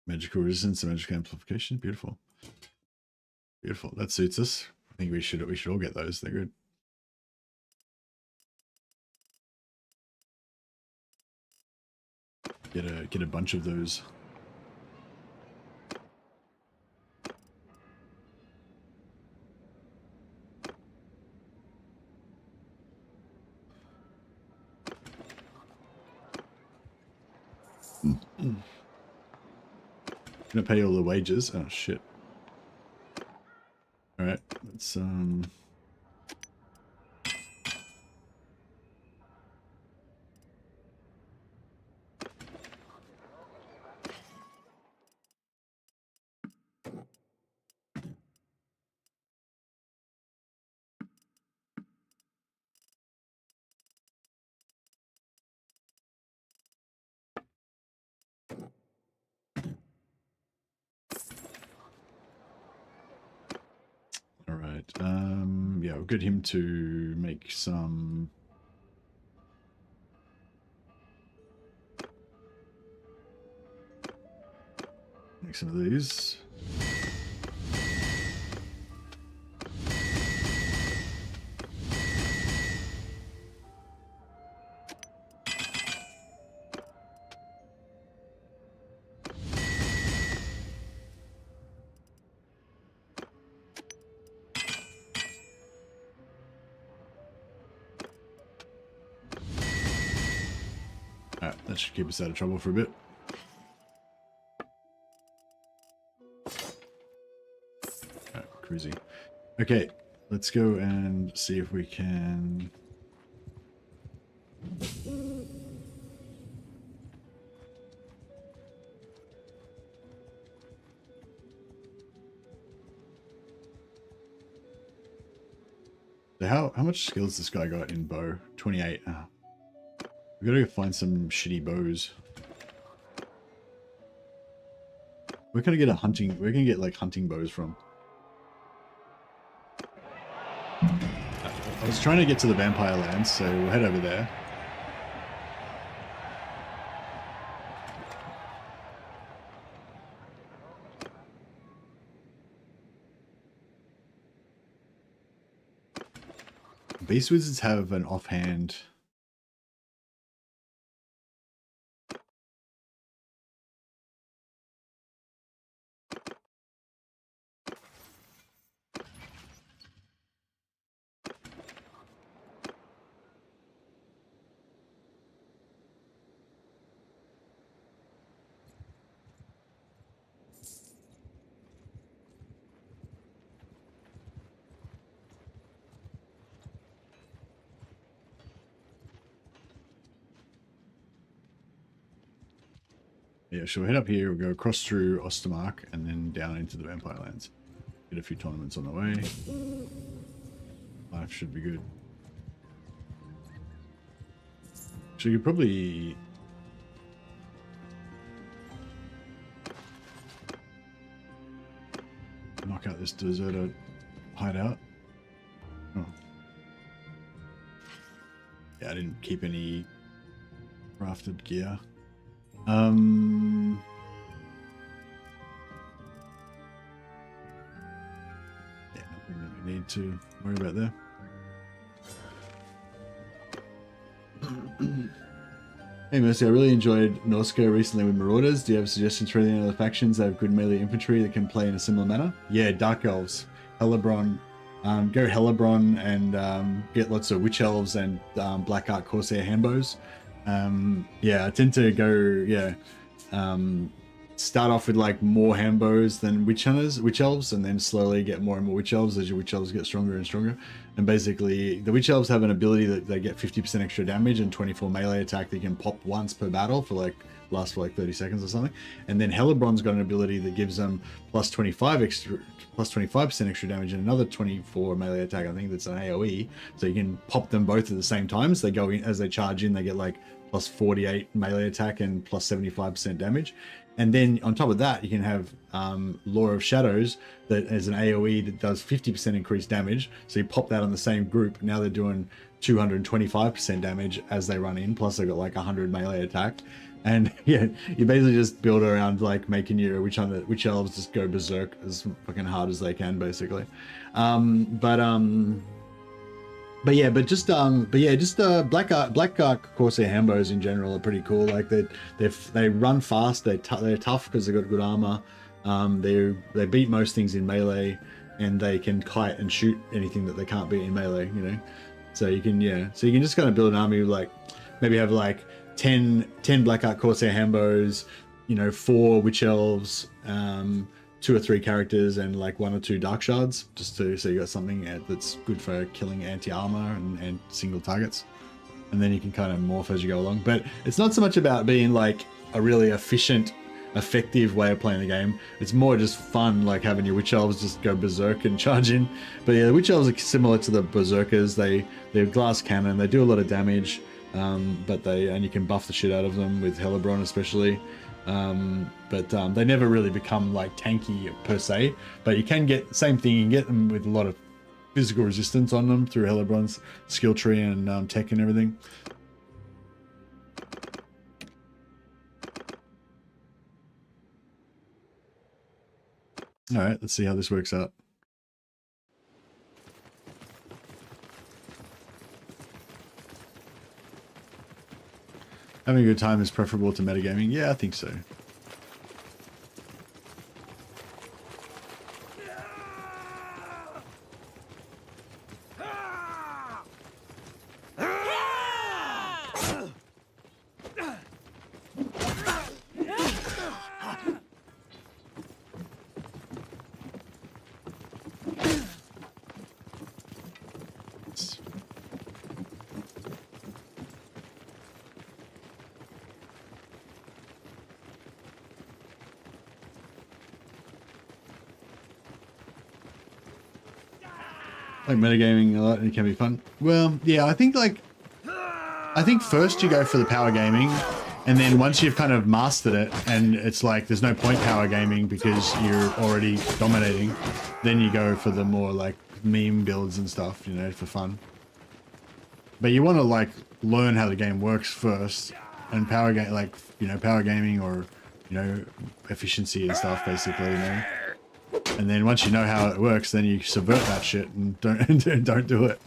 Magical resistance and magical amplification. Beautiful. Beautiful. That suits us. I think we should all get those. They're good. Get a bunch of those. Gonna pay all the wages. Oh shit. Alright, let's Alright, yeah, we'll get him to make some of these. Alright, that should keep us out of trouble for a bit. Alright, cruisy. Okay, let's go and see if we can... So how much skills this guy got in bow? 28. Oh. We gotta go find some shitty bows. Where can I get where can I get like hunting bows from? I was trying to get to the Vampire Lands, so we'll head over there. Beast Wizards have an offhand... Yeah, so we'll head up here, we'll go across through Ostermark and then down into the Vampire Lands. Get a few tournaments on the way. Life should be good. So you could probably... knock out this deserter hideout. Oh. Yeah, I didn't keep any crafted gear. Yeah, nothing that we need to worry about there. Hey Mercy, I really enjoyed Norska recently with Marauders. Do you have suggestions for any other factions that have good melee infantry that can play in a similar manner? Yeah, Dark Elves, Hellebrand. Go Hellebrand and get lots of Witch Elves and Black Ark Corsair Handbows. Yeah, I tend to go, start off with like more Handbows than Witch Elves, and then slowly get more and more Witch Elves as your Witch Elves get stronger and stronger. And basically, the Witch Elves have an ability that they get 50% extra damage and 24 melee attack that you can pop once per battle for like, last for like 30 seconds or something. And then Hellebrand's got an ability that gives them plus 25% extra damage and another 24 melee attack. I think that's an AoE. So you can pop them both at the same time. So they go in, as they charge in, they get like plus 48 melee attack and plus 75% damage. And then on top of that, you can have Law of Shadows that is an AoE that does 50% increased damage. So you pop that on the same group. Now they're doing 225% damage as they run in. Plus they've got like 100 melee attack. And yeah, you basically just build around like making your Witch Elves just go berserk as fucking hard as they can, basically. Black Ark Corsair Hambos in general are pretty cool. Like they run fast, they're tough because they've got good armor. They beat most things in melee, and they can kite and shoot anything that they can't beat in melee. You know, so you can just kind of build an army with like maybe have like 10 Black Ark Corsair Hambos, 4 Witch Elves, 2 or 3 characters, and like 1 or 2 Dark Shards, so you got something that's good for killing anti-armor and single targets. And then you can kind of morph as you go along. But it's not so much about being like a really efficient, effective way of playing the game. It's more just fun, like having your Witch Elves just go berserk and charge in. But yeah, the Witch Elves are similar to the Berserkers. They're glass cannon, they do a lot of damage. And you can buff the shit out of them with Hellebrand especially, but they never really become like tanky per se. But you can get same thing. You can get them with a lot of physical resistance on them through Hellebrand's skill tree and tech and everything. All right, let's see how this works out. Having a good time is preferable to metagaming. Yeah, I think so. Like metagaming a lot, and it can be fun. Well, yeah, I think first you go for the power gaming, and then once you've kind of mastered it, and it's like there's no point power gaming because you're already dominating, then you go for the more like meme builds and stuff, for fun. But you want to like learn how the game works first, and power gaming or efficiency and stuff, basically, And then once you know how it works, then you subvert that shit and don't do it.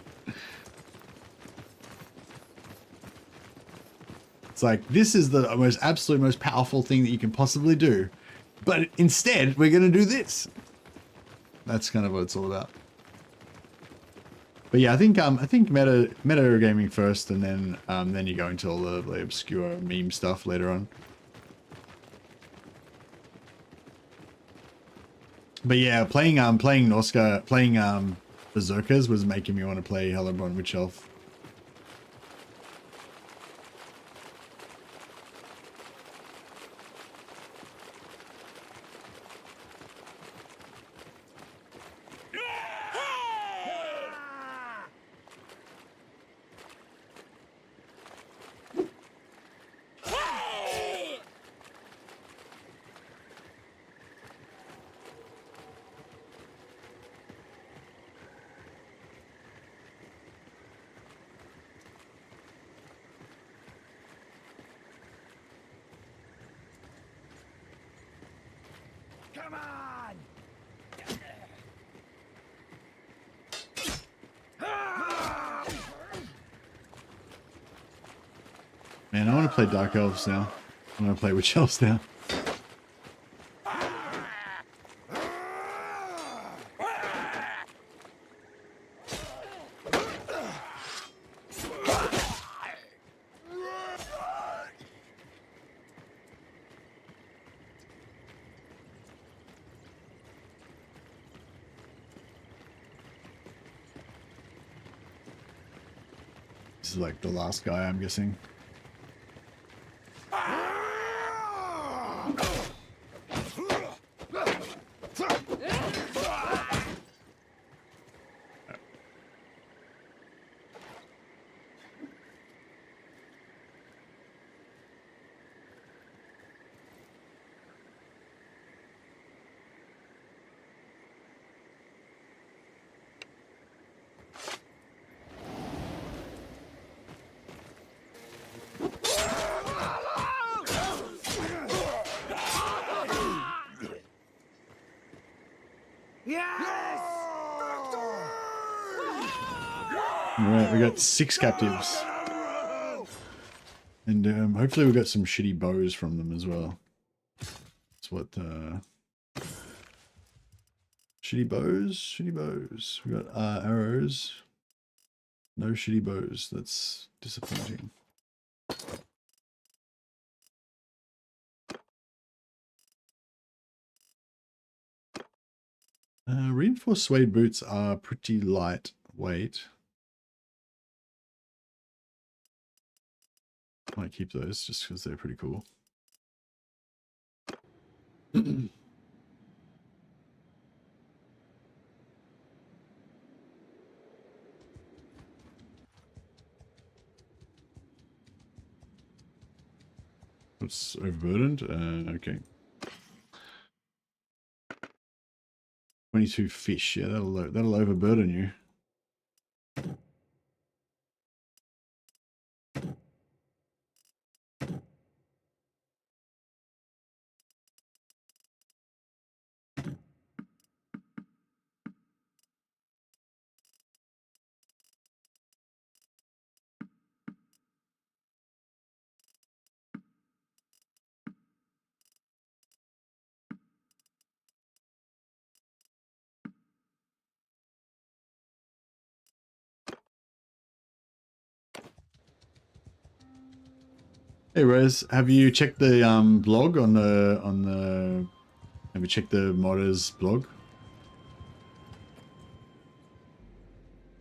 It's like, this is the most powerful thing that you can possibly do, but instead we're going to do this. That's kind of what it's all about. But yeah, I think meta gaming first, and then you go into all the obscure meme stuff later on. But yeah, playing Norska, playing Berserkers was making me want to play Hellebrand Witch Elf. Come on! Man, I want to play Dark Elves now. I want to play Witch Elves now. This is like the last guy, I'm guessing. Alright, we got 6 captives. And hopefully we got some shitty bows from them as well. That's what, shitty bows? Shitty bows. We got arrows. No shitty bows. That's disappointing. Reinforced suede boots are pretty lightweight. Might keep those just because they're pretty cool. It's overburdened. Okay. 22 fish. Yeah, that'll overburden you. Hey Rose, have you checked the blog on the have you checked the modders blog?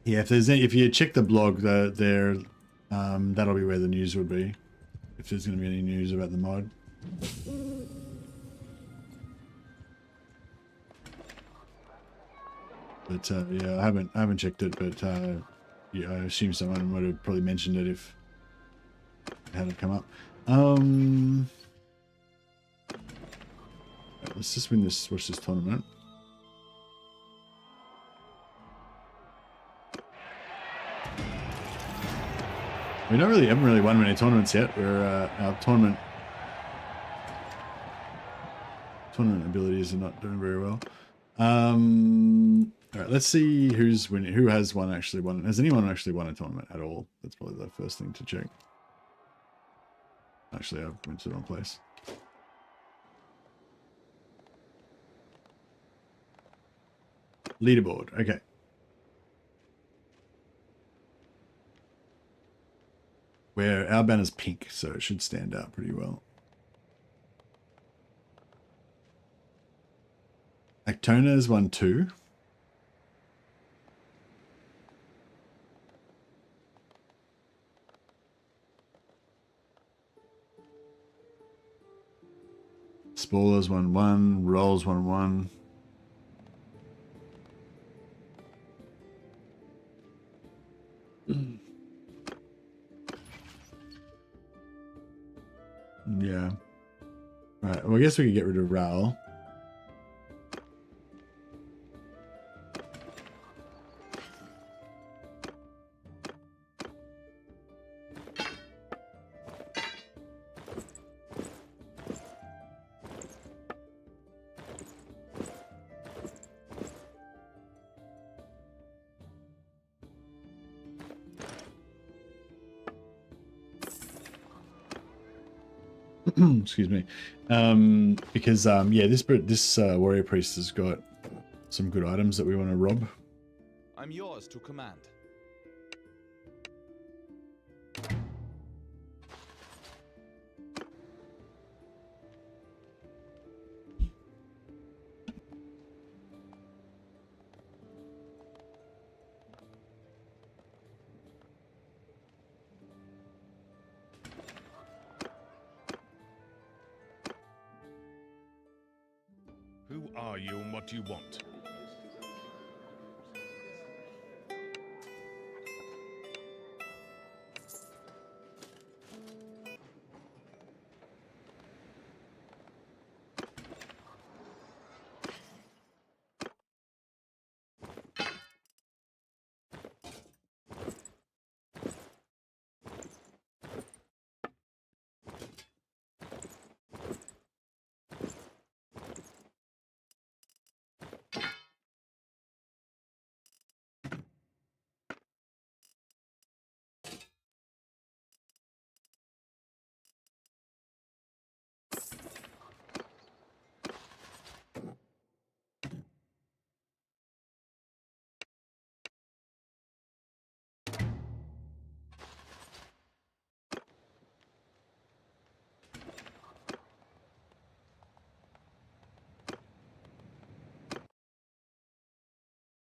Yeah, if you check the blog, there that'll be where the news would be. If there's going to be any news about the mod. But yeah, I haven't checked it, but yeah, I assume someone would have probably mentioned it if it hadn't come up. Let's just watch this tournament. We haven't really won many tournaments yet. We're our tournament abilities are not doing very well. All right, let's see who's winning. Who has actually won? Has anyone actually won a tournament at all? That's probably the first thing to check. Actually, I went to the wrong place. Leaderboard. Okay. Where our banner's pink, so it should stand out pretty well. Actona has won 2. Spoilers won 1. Rolls won 1. Yeah. Alright, well I guess we could get rid of Raoul. Excuse me. Because yeah, this warrior priest has got some good items that we want to rob. I'm yours to command. Who are you and what do you want?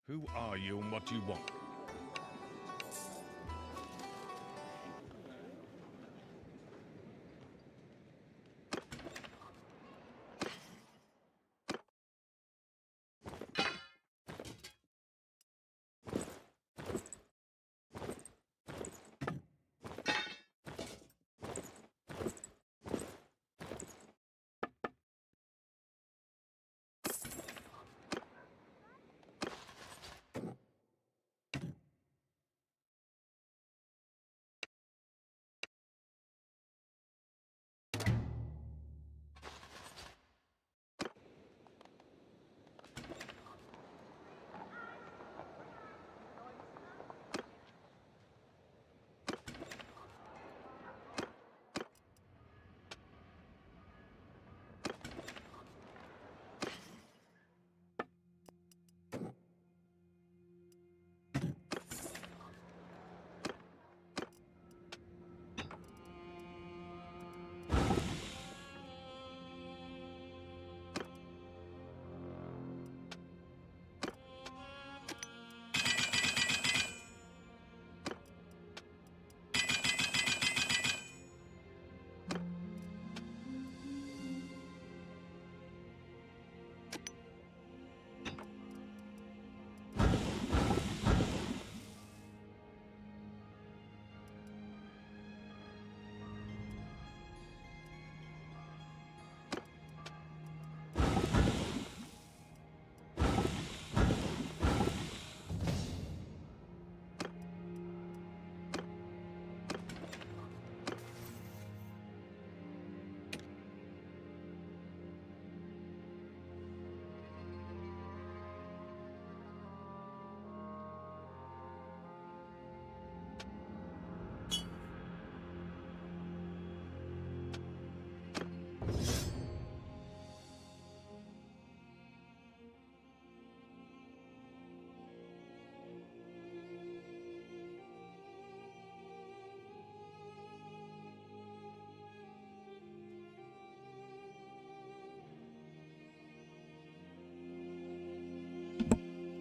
Who are you and what do you want?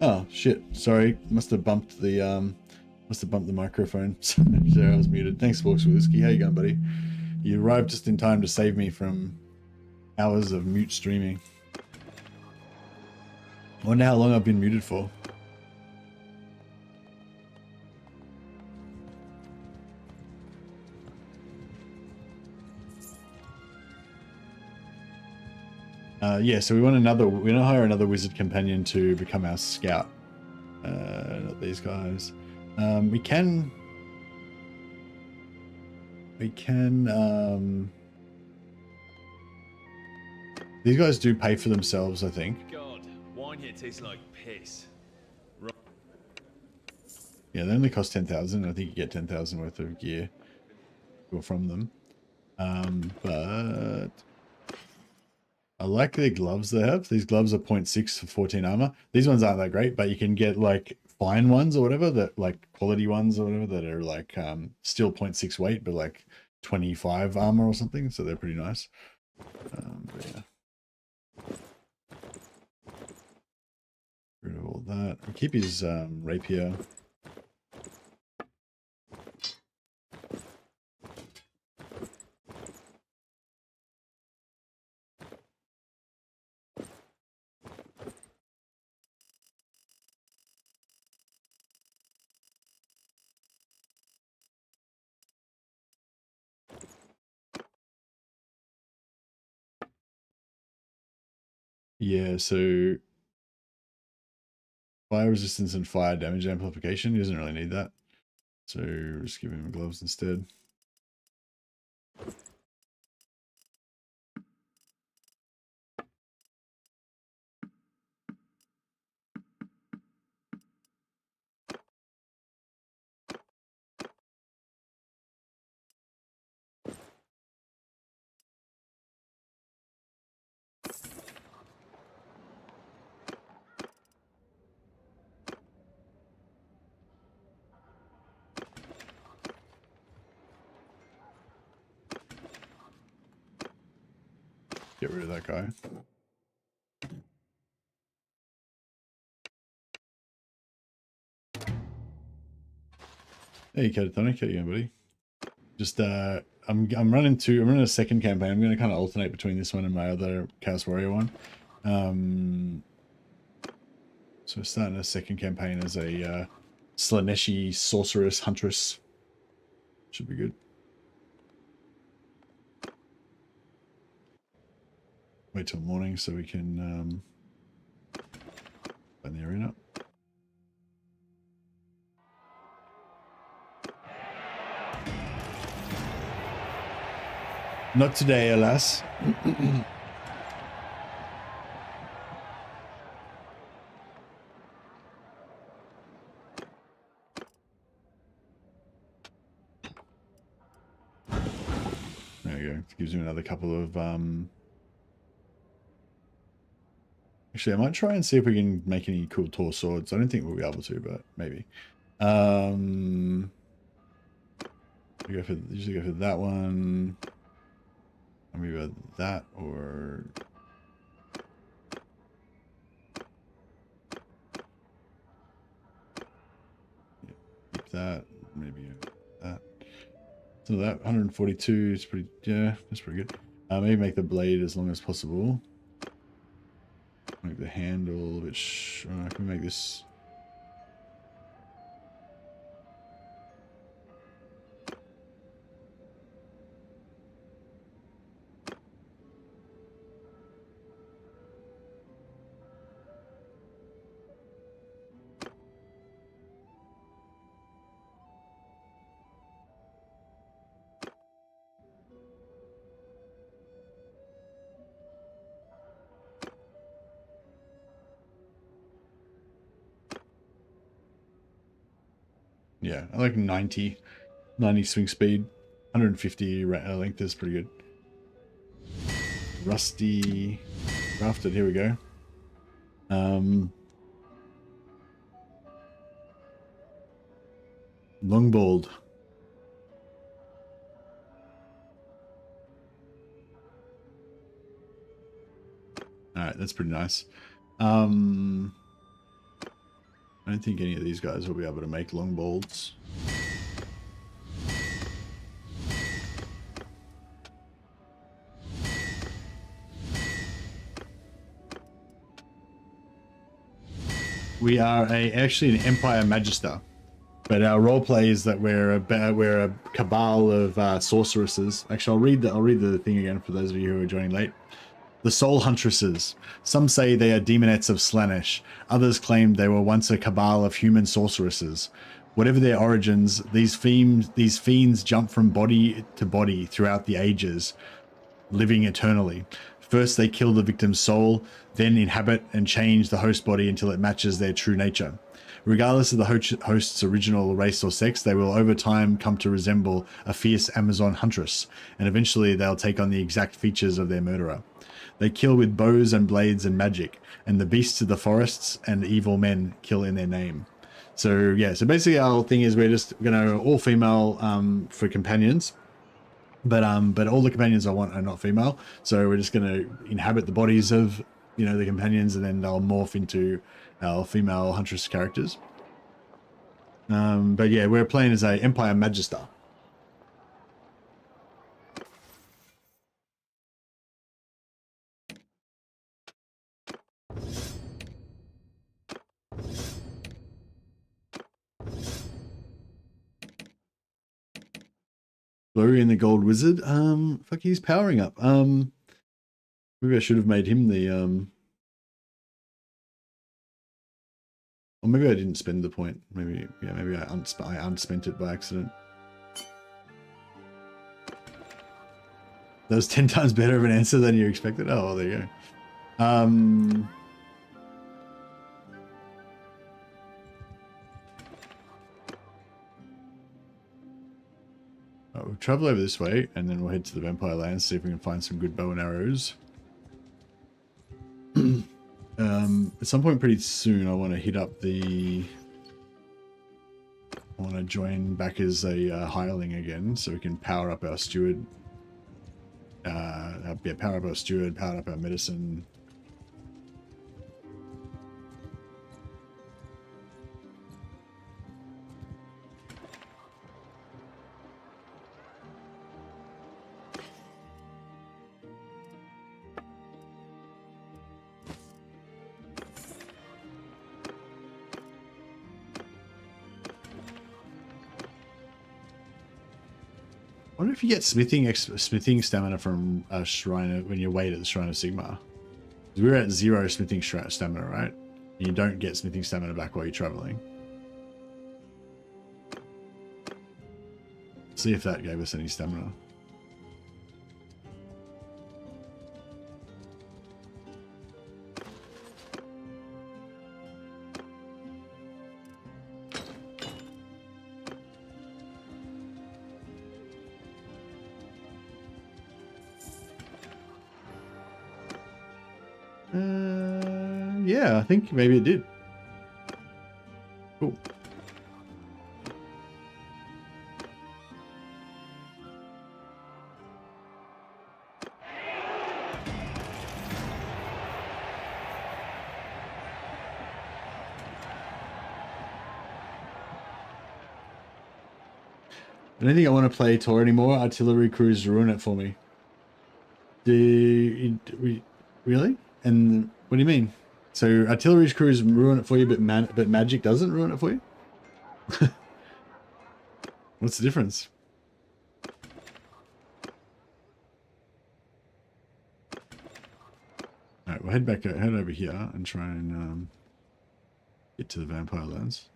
Oh shit! Sorry, must have bumped the microphone. Sorry, I was muted. Thanks, Forks Whiskey. How you going, buddy? You arrived just in time to save me from hours of mute streaming. I wonder how long I've been muted for. Yeah, so we want to hire another wizard companion to become our scout. Not these guys. We can these guys do pay for themselves, I think. God, wine here tastes like piss. Yeah, they only cost 10,000. I think you get 10,000 worth of gear from them. But I like the gloves they have. These gloves are 0.6 for 14 armor. These ones aren't that great, but you can get like fine ones or whatever, that like quality ones or whatever, that are like still 0.6 weight, but like 25 armor or something. So they're pretty nice. But yeah. Rid of all that. I'll keep his rapier. Yeah, so fire resistance and fire damage amplification. He doesn't really need that. So just give him gloves instead. Get rid of that guy. Hey, Catatonic, how you going, buddy? Just I'm running a second campaign. I'm going to kind of alternate between this one and my other Chaos Warrior one. So we're starting a second campaign as a Slaaneshi sorceress Huntress. Should be good. Wait till morning so we can find the arena. Not today, alas. There you go. Gives you another couple of actually, I might try and see if we can make any cool Tor swords. I don't think we'll be able to, but maybe. Usually go for that one. Maybe that, or keep that. Maybe that. So that 142 is pretty. Yeah, that's pretty good. Maybe make the blade as long as possible. Make the handle a bit. Can we make this? Yeah, I like 90 swing speed, 150 length is pretty good. Rusty crafted, here we go. Longballed. Alright, that's pretty nice. I don't think any of these guys will be able to make long bolts. We are actually an Empire Magister, but our roleplay is that we're a cabal of sorceresses. Actually, I'll read the thing again for those of you who are joining late. The Soul Huntresses. Some say they are demonettes of Slaanesh. Others claim they were once a cabal of human sorceresses. Whatever their origins, these fiends jump from body to body throughout the ages, living eternally. First they kill the victim's soul, then inhabit and change the host body until it matches their true nature. Regardless of the host's original race or sex, they will over time come to resemble a fierce Amazon huntress, and eventually they'll take on the exact features of their murderer. They kill with bows and blades and magic, and the beasts of the forests and evil men kill in their name. So yeah, so basically our thing is we're just gonna all female for companions, but all the companions I want are not female. So we're just gonna inhabit the bodies of, you know, the companions, and then they'll morph into our female huntress characters. But yeah, we're playing as a Empire Magister. Glory and the Gold Wizard. Fuck, he's powering up. Maybe I should have made him the or maybe I didn't spend the point. Maybe, yeah, maybe I unspent it by accident. That was 10 times better of an answer than you expected. Oh, well, there you go. We'll travel over this way, and then we'll head to the Vampire Lands, see if we can find some good bow and arrows. At some point pretty soon, I want to hit up the... I want to join back as a hireling again, so we can power up our steward. Yeah, power up our steward, power up our medicine. I wonder if you get smithing stamina from a shrine when you wait at the Shrine of Sigmar. We're at 0 smithing stamina, right? You don't get smithing stamina back while you're traveling. See if that gave us any stamina. Yeah, I think maybe it did. Cool. I don't think I want to play Tor anymore. Artillery crews ruin it for me. Really? And what do you mean? So artillery crews ruin it for you, but magic doesn't ruin it for you? What's the difference? Alright, we'll head over here and try and get to the Vampire Lands.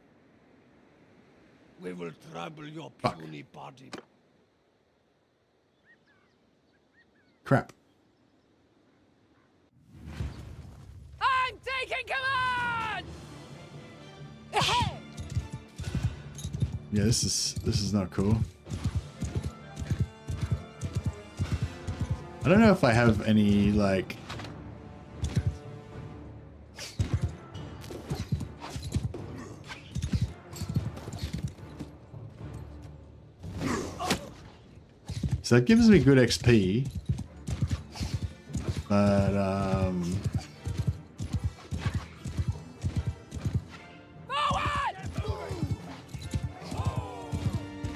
We will trouble your puny body. Crap. I'm taking command! Ahead! Yeah, this is not cool. I don't know if I have any like so that gives me good XP, but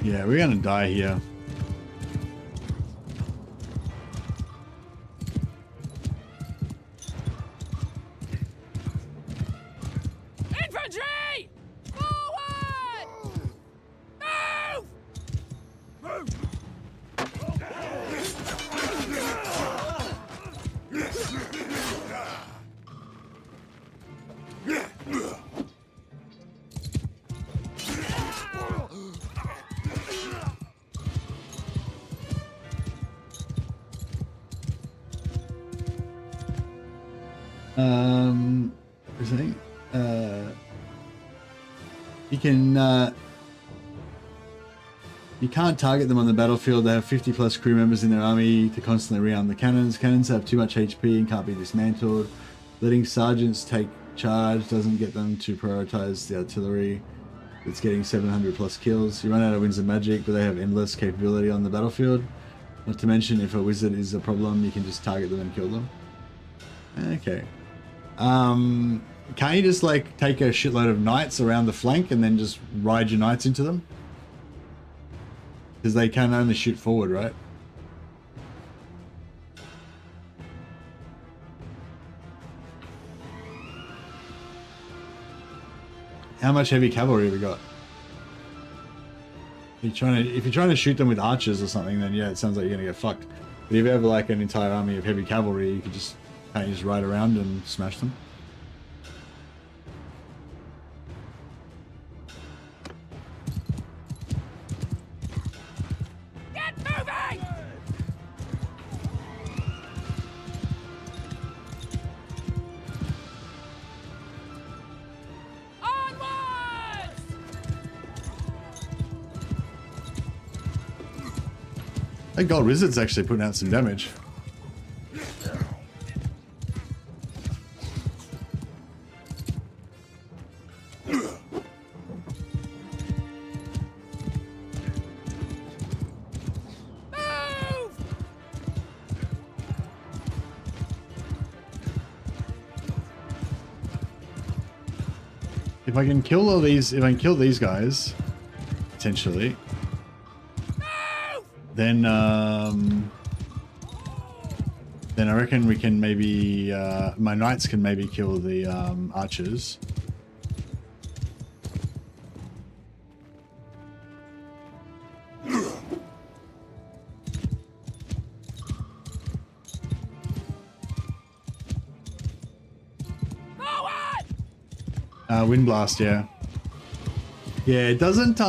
yeah, we're gonna die here. Infantry! Forward! Move! Is it? You can. You can't target them on the battlefield. They have 50 plus crew members in their army to constantly rearm the cannons. Cannons have too much HP and can't be dismantled. Letting sergeants take charge doesn't get them to prioritize the artillery. It's getting 700 plus kills. You run out of winds of magic, but they have endless capability on the battlefield. Not to mention, if a wizard is a problem, you can just target them and kill them. Okay. Can't you just like take a shitload of knights around the flank and then just ride your knights into them? Because they can only shoot forward, right? How much heavy cavalry have we got? If you're trying to shoot them with archers or something, then yeah, it sounds like you're gonna get fucked. But if you have like an entire army of heavy cavalry, you could just ride around and smash them. Get moving! Onwards! That gold wizard's actually putting out some damage. If I can kill all these, if I can kill these guys, potentially, then I reckon we can maybe, my knights can maybe kill the archers. Wind blast, yeah. Yeah, it doesn't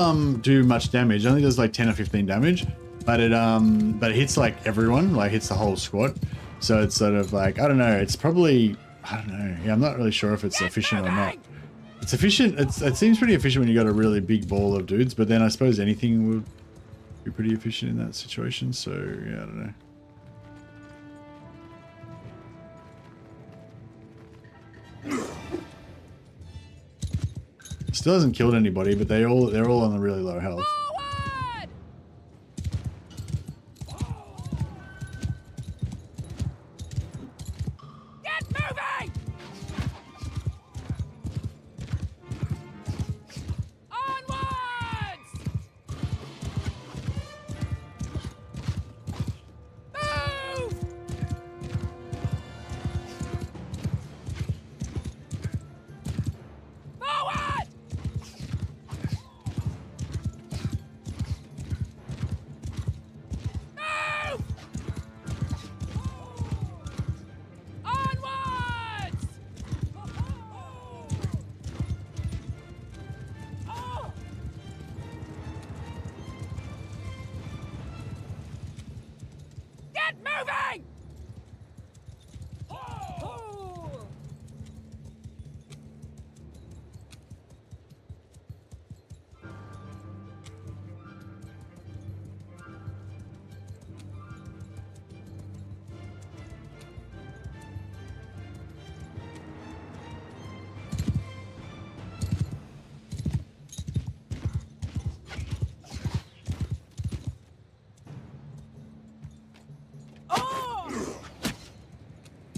do much damage. It only does like 10 or 15 damage, but it hits like everyone, like hits the whole squad. So it's sort of like, I don't know, it's probably, I don't know. Yeah, I'm not really sure if it's efficient or not. It's efficient. It seems pretty efficient when you got a really big ball of dudes, but then I suppose anything would be pretty efficient in that situation. So yeah, I don't know. Still hasn't killed anybody, but they're all on a really low health. Get moving! Onwards! Move! Forward! Move! Onwards! Get moving!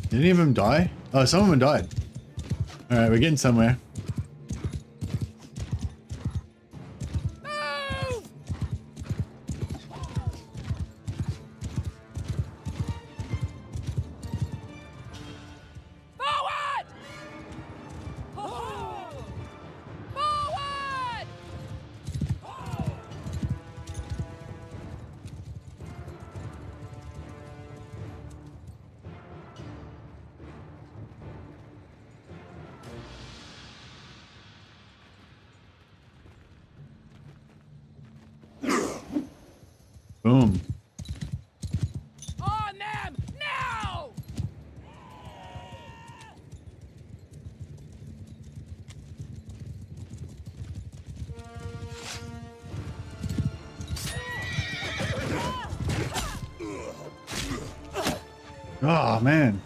Did any of them die? Oh, some of them died. All right, we're getting somewhere. Move! Forward! Forward! Boom. On them now! Oh, man.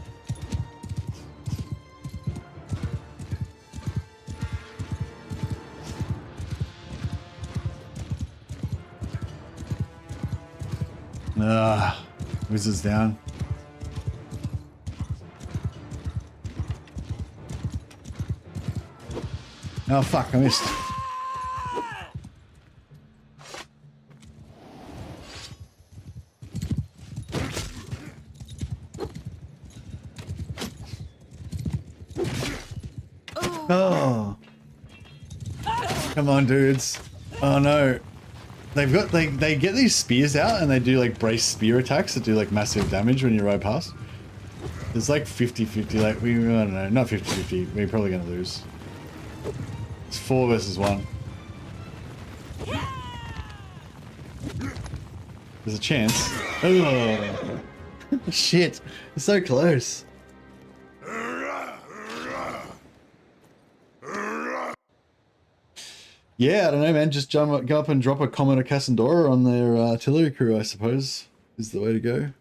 Wizard's down. Oh, fuck, I missed. Oh. Come on, dudes. Oh, no. They've got, they get these spears out and they do like brace spear attacks that do like massive damage when you ride past. It's like 50-50, like, I don't know, not 50-50, we're probably gonna lose. It's 4 versus 1. There's a chance. Oh. Shit, it's so close. Yeah, I don't know, man. Just go up and drop a Commodore Cassandora on their artillery crew, I suppose, is the way to go.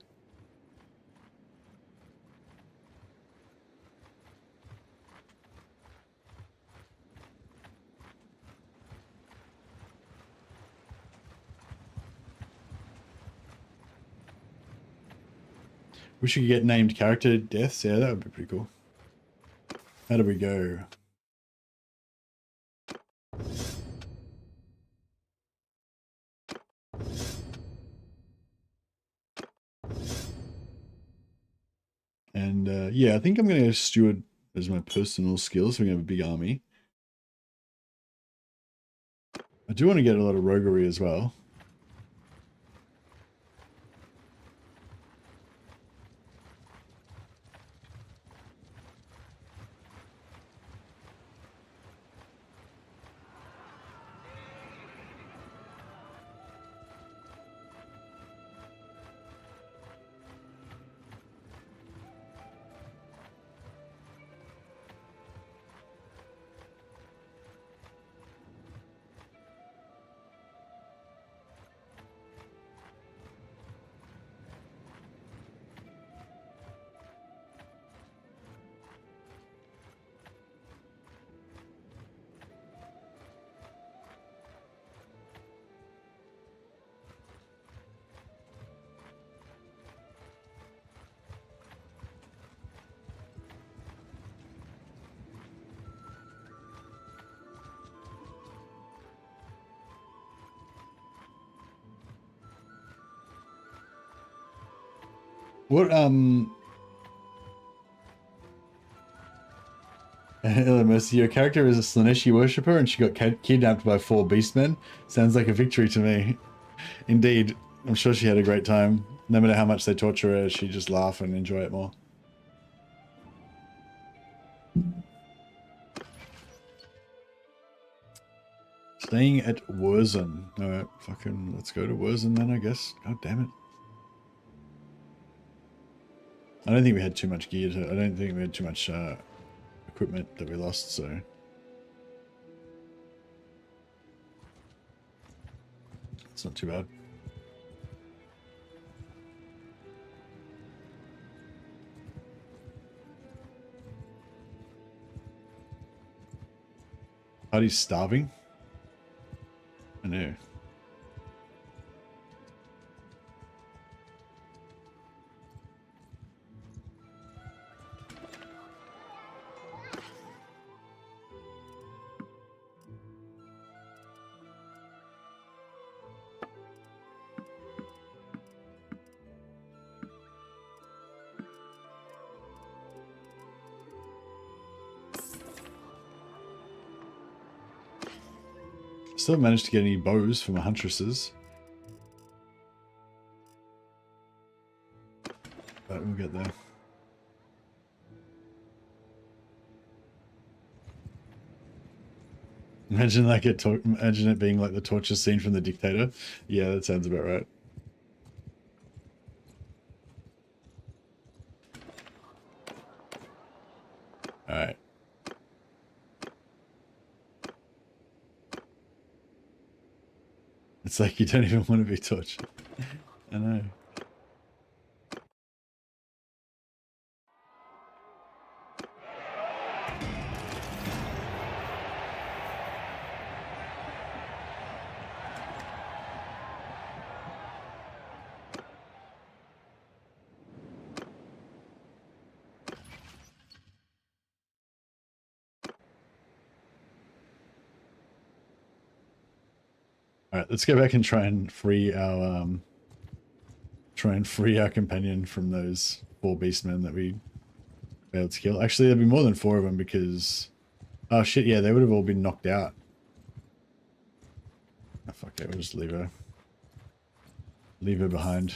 Wish we could get named character deaths. Yeah, that would be pretty cool. How do we go? And yeah, I think I'm going to go steward as my personal skill, so we have a big army. I do want to get a lot of roguery as well. What, LMS, your character is a Slaanesh worshipper and she got kidnapped by 4 beastmen? Sounds like a victory to me. Indeed, I'm sure she had a great time. No matter how much they torture her, she just laugh and enjoy it more. Staying at Wurzen. Alright, fucking let's go to Wurzen then, I guess. God damn it. I don't think we had too much gear to, I don't think we had too much equipment that we lost, so. It's not too bad. Party's starving? I know. Still haven't managed to get any bows from Huntresses. But we'll get there. Imagine like imagine it being like the torture scene from The Dictator. Yeah, that sounds about right. Alright. It's like you don't even want to be tortured. I know. All right, let's go back and try and free our companion from those 4 beastmen that we failed to kill. Actually, there'd be more than 4 of them because, oh shit, yeah, they would have all been knocked out. Oh, fuck it, we'll just leave her behind.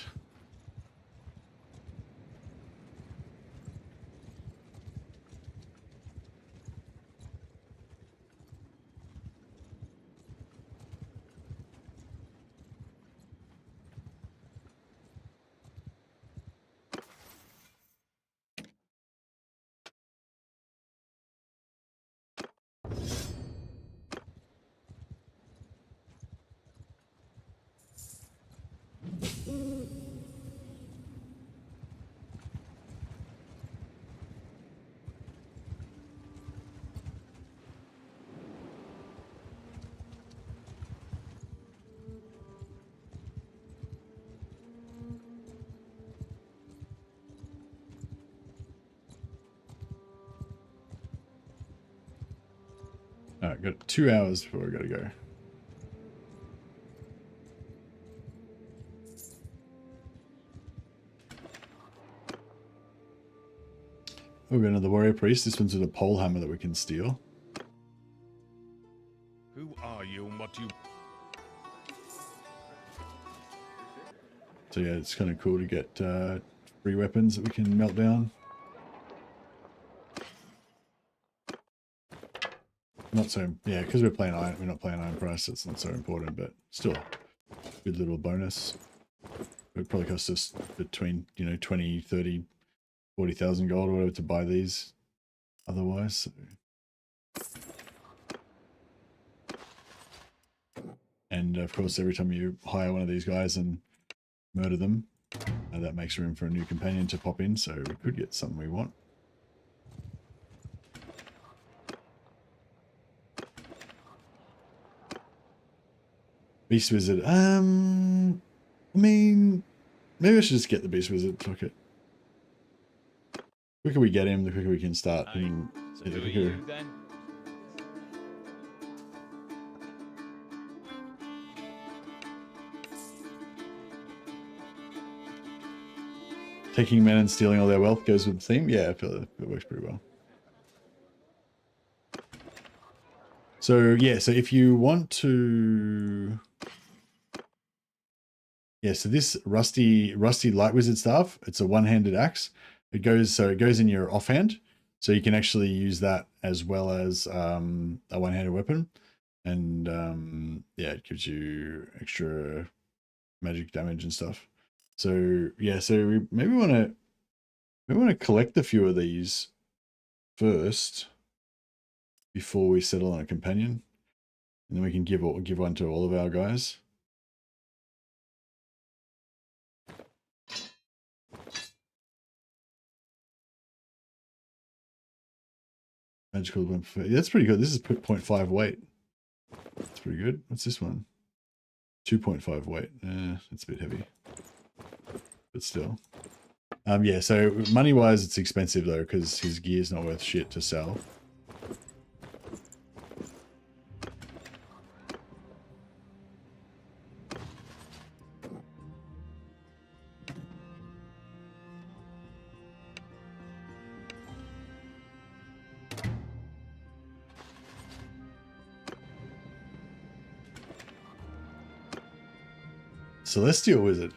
Alright, got 2 hours before we gotta go. We've got another warrior priest. This one's with a pole hammer that we can steal. Who are you and what do you... So yeah, it's kind of cool to get free weapons that we can melt down. Not so, yeah, because we're not playing Iron Price, it's not so important, but still, good little bonus. It would probably cost us between, 20, 30, 40,000 gold or whatever to buy these otherwise. So. And of course, every time you hire one of these guys and murder them, that makes room for a new companion to pop in, so we could get something we want. Beast Wizard. I mean, maybe I should just get the Beast Wizard. Fuck it. The quicker we get him, the quicker we can start. Aye. So who are you then? Taking men and stealing all their wealth goes with the theme. Yeah, I feel it works pretty well. So yeah, so if you want to, yeah, so this rusty light wizard staff, it's a one-handed axe. It goes in your offhand, so you can actually use that as well as a one-handed weapon, and yeah, it gives you extra magic damage and stuff. So yeah, so we maybe want to collect a few of these first before we settle on a companion, and then we can give one to all of our guys. Magical weapon. Yeah, that's pretty good. This is 0.5 weight. That's pretty good. What's this one? 2.5 weight. It's a bit heavy, but still. Yeah. So money wise, it's expensive though because his gear's not worth shit to sell. Celestial Wizard.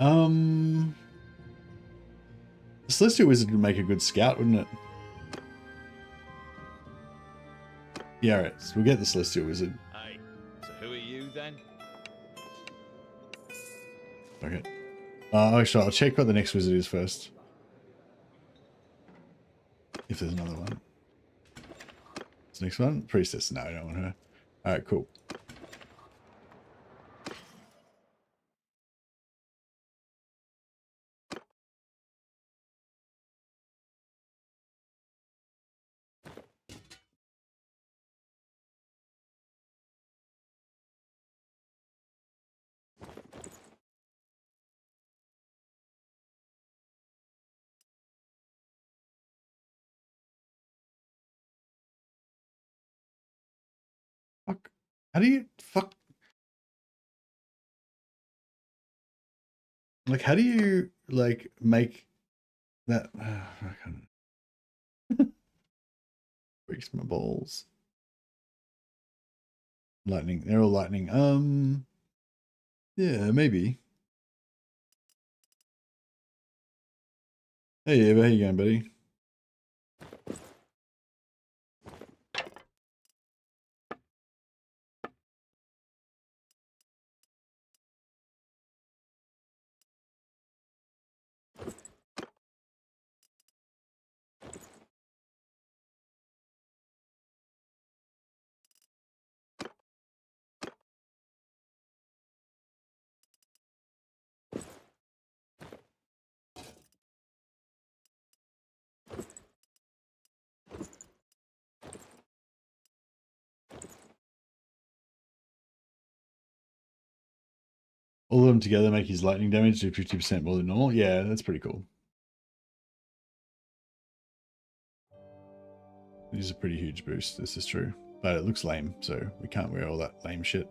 The Celestial Wizard would make a good scout, wouldn't it? Yeah, alright. So we'll get the Celestial Wizard. Aye. So who are you then? Okay. Actually, I'll check what the next wizard is first. If there's another one. What's the next one? Priestess. No, I don't want her. Alright, cool. Fuck. How do you... Fuck. Like, how do you like make that? I can't. Breaks my balls. Lightning. They're all lightning. Yeah, maybe. Hey, Eva, how you going, buddy? All of them together make his lightning damage do 50% more than normal. Yeah, that's pretty cool. It is a pretty huge boost, this is true. But it looks lame, so we can't wear all that lame shit.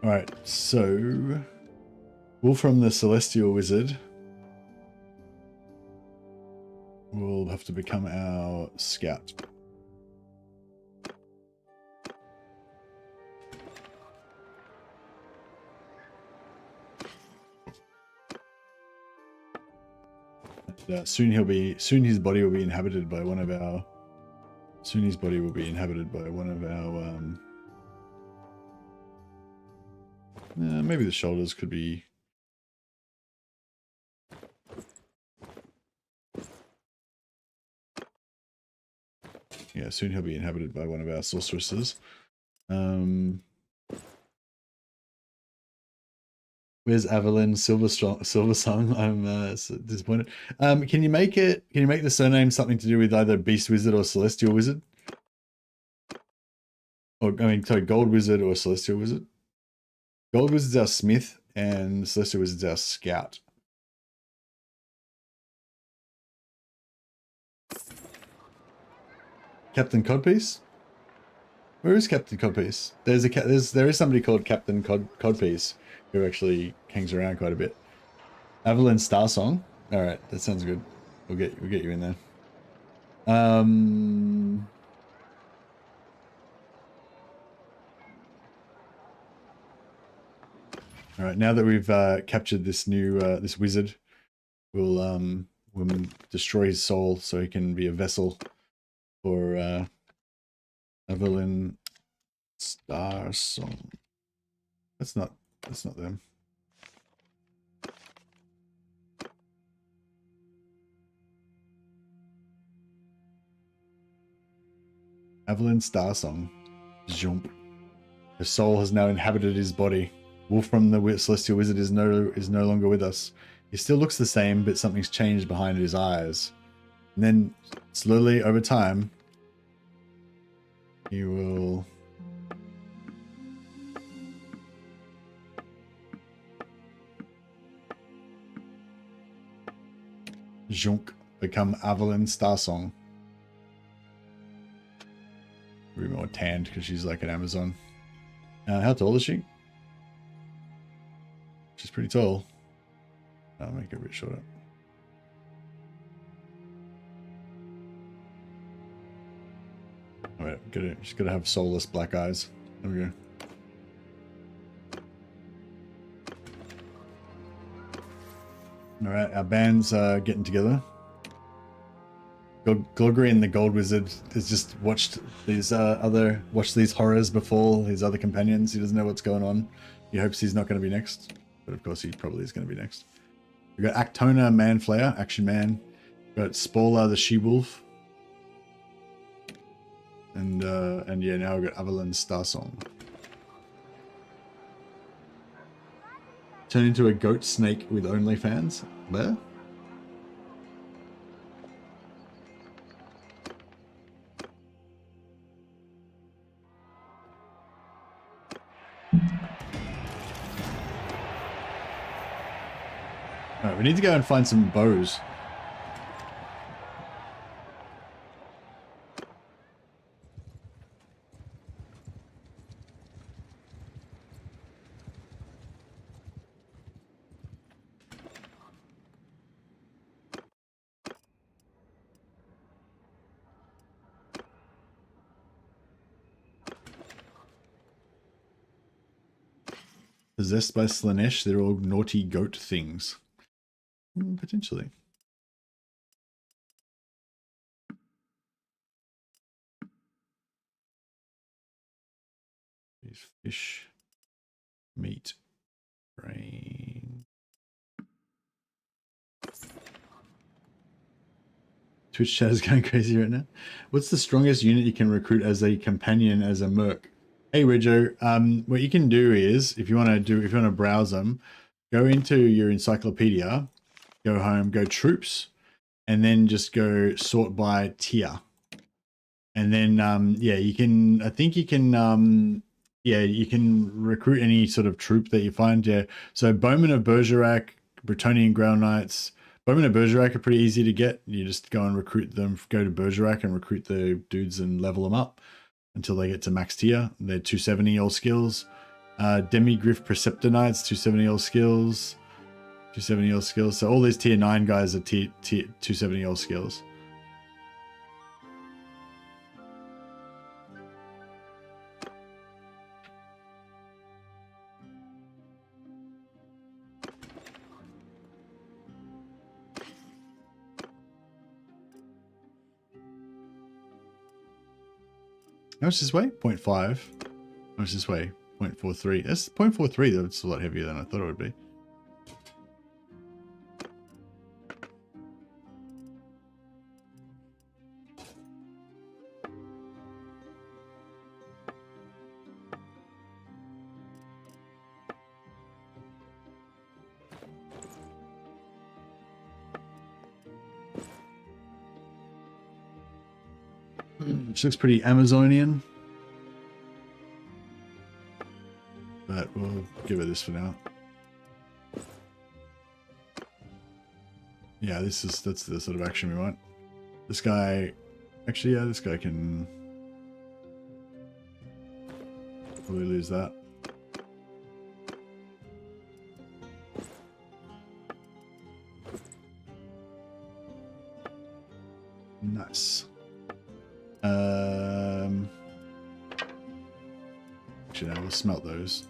Alright, so Wolfram the Celestial Wizard will have to become our scout. Soon his body will be inhabited by one of our maybe the shoulders could be. Yeah, soon he'll be inhabited by one of our sorceresses. Where's Evelyn Silversong? I'm so disappointed. Can you make the surname something to do with either Beast Wizard or Celestial Wizard? Or I mean, sorry, Gold Wizard or Celestial Wizard? Gold Wizard's our Smith and Celestial Wizard's our Scout. Captain Codpiece? Where is Captain Codpiece? There is somebody called Captain Codpiece who actually hangs around quite a bit. Evelyn Starsong. All right, that sounds good. We'll get you in there. All right, now that we've captured this new this wizard, we'll destroy his soul so he can be a vessel for Evelyn Starsong. That's not them. Evelyn Starsong. Jump. Her soul has now inhabited his body. Wolfram the Celestial Wizard is no longer with us. He still looks the same, but something's changed behind his eyes. And then, slowly, over time, he will... Junk become Evelyn Starsong. Be more tanned because she's like an Amazon. How tall is she? She's pretty tall. I'll make her a bit shorter. Alright, she's gotta have soulless black eyes. There we go. Alright, our band's getting together. Glogry and the Gold Wizard has just watched these horrors befall his other companions. He doesn't know what's going on. He hopes he's not going to be next, but of course he probably is going to be next. We've got Actona Manflayer, Action Man. We've got Spoiler the She-Wolf. And yeah, now we've got Evelyn Starsong. Turn into a goat snake with OnlyFans. Where? Alright, we need to go and find some bows. Possessed by Slaanesh, they're all naughty goat things. Potentially. These fish, meat, brain. Twitch chat is going crazy right now. What's the strongest unit you can recruit as a companion as a merc? Hey Rejo, what you can do is if you want to browse them, go into your encyclopedia, go home, go troops, and then just go sort by tier. And then yeah, you can you can recruit any sort of troop that you find. Yeah. So Bowmen of Bergerac, Bretonnian Ground Knights. Bowmen of Bergerac are pretty easy to get. You just go and recruit them, go to Bergerac and recruit the dudes and level them up until they get to max tier. They're 270 all skills. Demigriff Preceptor Knights, 270 all skills. 270 all skills. So all these tier 9 guys are tier 270 all skills. How much this way? 0.5. How much this way? 0.43. That's 0.43. That's a lot heavier than I thought it would be. Which looks pretty Amazonian. But we'll give it this for now. Yeah, that's the sort of action we want. This guy, actually, yeah, this guy can probably lose that. Nice. Actually, no, we'll smelt those.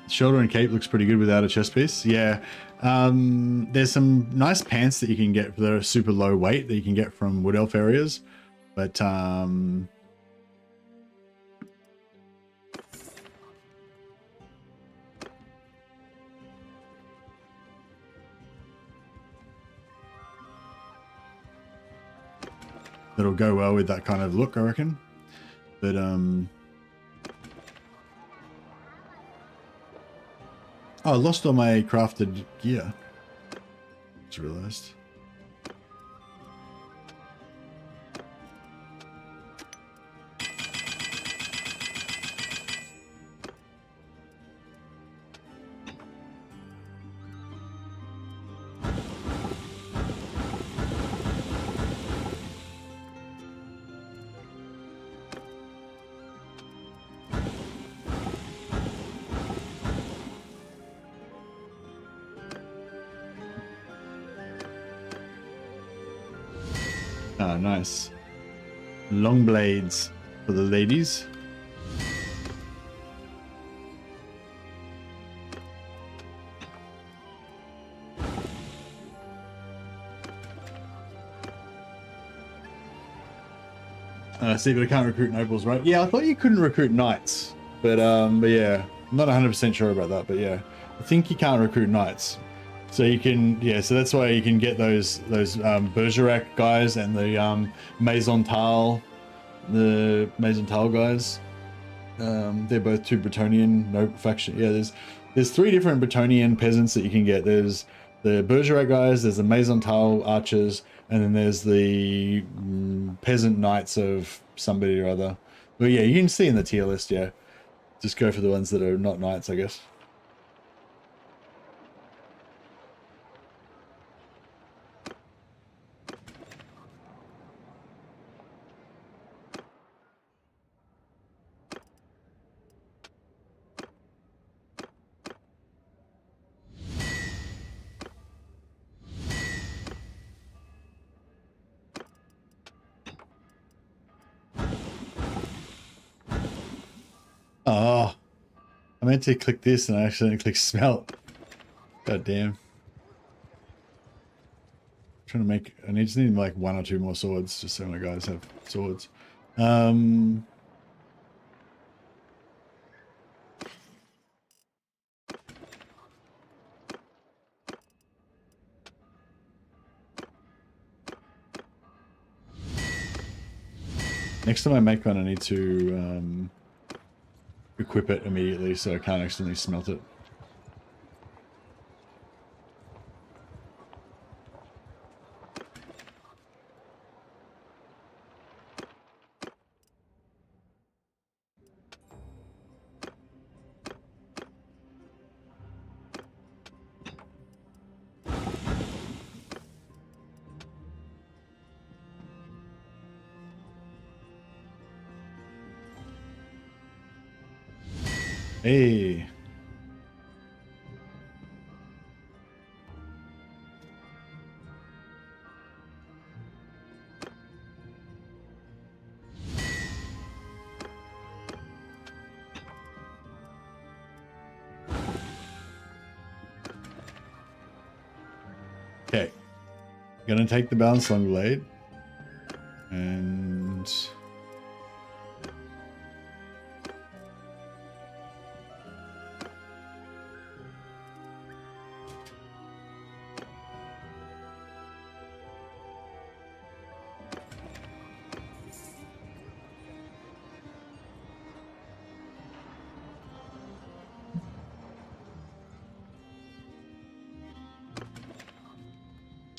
Shoulder and cape looks pretty good without a chest piece. Yeah. There's some nice pants that you can get that are super low weight that you can get from Wood Elf areas. But that'll go well with that kind of look, I reckon. But oh, I lost all my crafted gear. Just realized. Ah, nice. Long blades for the ladies. See, but I can't recruit nobles, right? Yeah, I thought you couldn't recruit knights, but yeah, I'm not 100% sure about that, but yeah, I think you can't recruit knights. So you can, yeah, so that's why you can get those Bergerac guys and the Maison Tal guys. They're both two Bretonnian noble faction. Yeah, there's 3 different Bretonnian peasants that you can get. There's the Bergerac guys, there's the Maison Tal archers, and then there's the peasant knights of somebody or other. But yeah, you can see in the tier list, yeah. Just go for the ones that are not knights, I guess. Oh, I meant to click this and I accidentally clicked smelt. God damn. Trying to make, I just need like 1 or 2 more swords just so my guys have swords. Next time I make one, I need to equip it immediately so I can't accidentally smelt it. Hey. Okay. Gonna take the balanced long blade and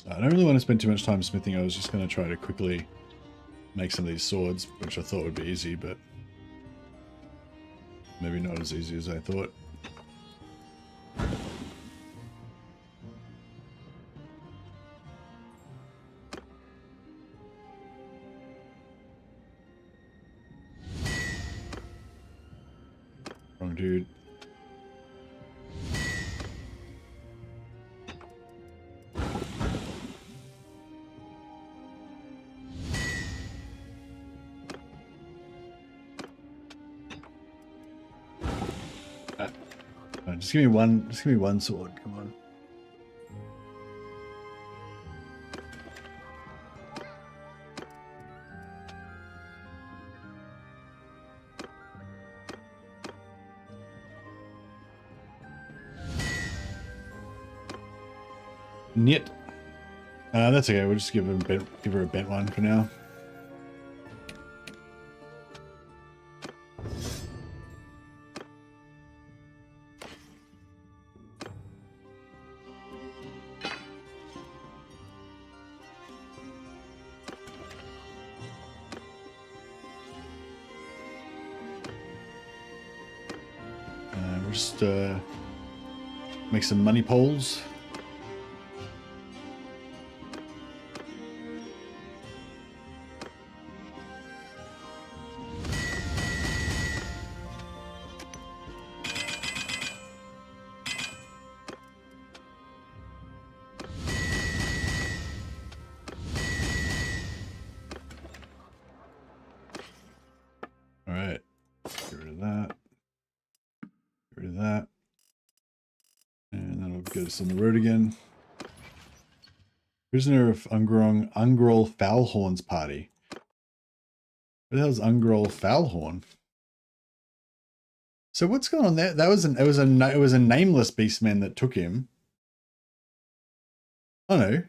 I don't really want to spend too much time smithing. I was just going to try to quickly make some of these swords, which I thought would be easy, but maybe not as easy as I thought. Wrong dude. Just give me one sword, come on. Knit. That's okay, we'll just give her a bent one for now. Just make some money poles. All right, get rid of that. Get rid of that. And that'll get us on the road again. Prisoner of Ungrol Foulhorn's party. What the hell's Ungrol Foulhorn? So what's going on there? That was it was a nameless beastman that took him. Oh no.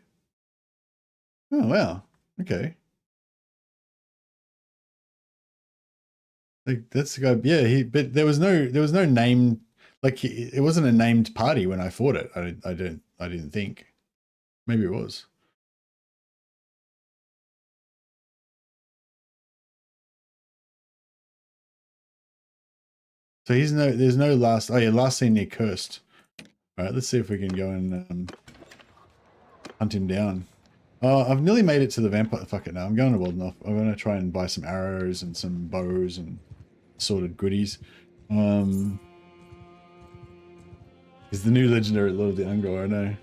Oh wow. Okay. Like that's the guy. Yeah, but there was no name. Like it wasn't a named party when I fought it. I didn't think. Maybe it was. So there's no last. Oh yeah, last seen near Cursed. All right, let's see if we can go and hunt him down. Oh, I've nearly made it to the vampire. Fuck it now. I'm going to Waldenhof. I'm going to try and buy some arrows and some bows and assorted goodies. He's the new legendary Lord of the Ungor, I know.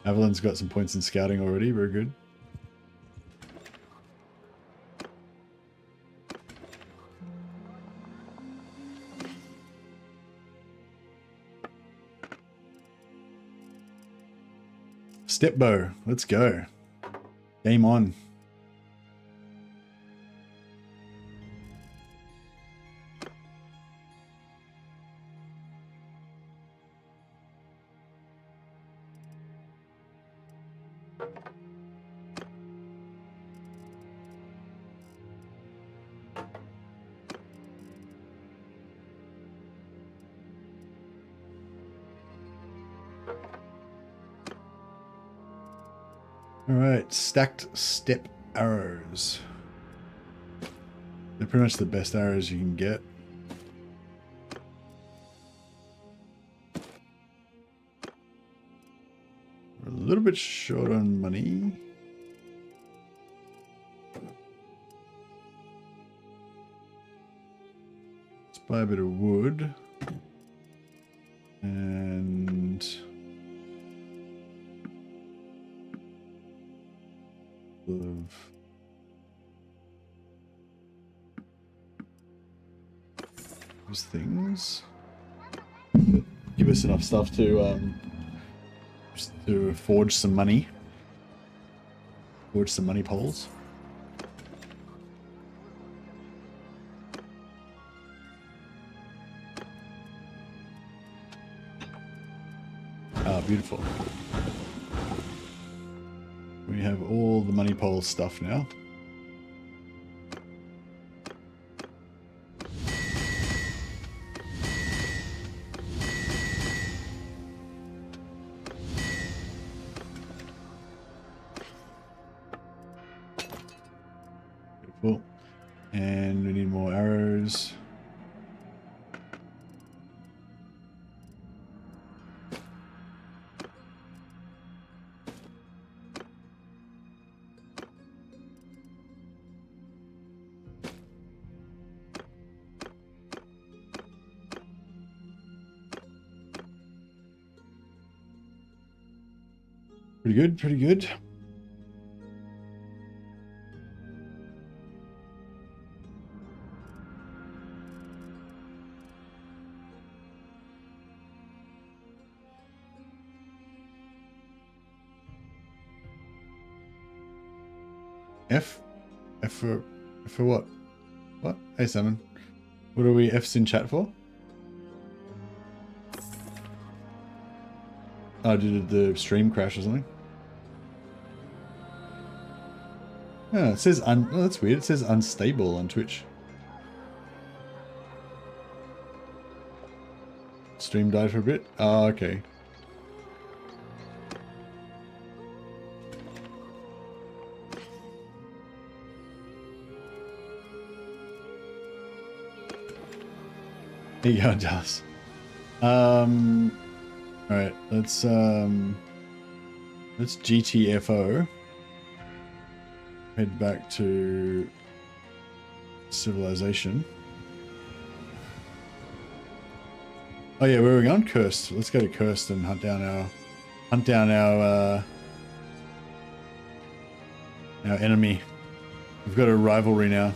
Avalon's got some points in scouting already. Very good. step bow. Let's go. Game on. Alright, stacked step arrows. They're pretty much the best arrows you can get. We're a little bit short on money. Let's buy a bit of wood. And... of those things. Give us enough stuff to forge some money. Forge some money poles. Ah, beautiful. We have all the money pole stuff now. Beautiful. And we need more arrows. Pretty good, pretty good. F for what? What? Hey Simon. What are we F's in chat for? Oh, did the stream crash or something? Yeah, it says oh, that's weird. It says unstable on Twitch. Stream died for a bit. Oh, okay. There you go, Dallas. Alright, let's GTFO. Head back to civilization. Oh yeah, where are we going? Cursed. Let's go to Cursed and hunt down our enemy. We've got a rivalry now.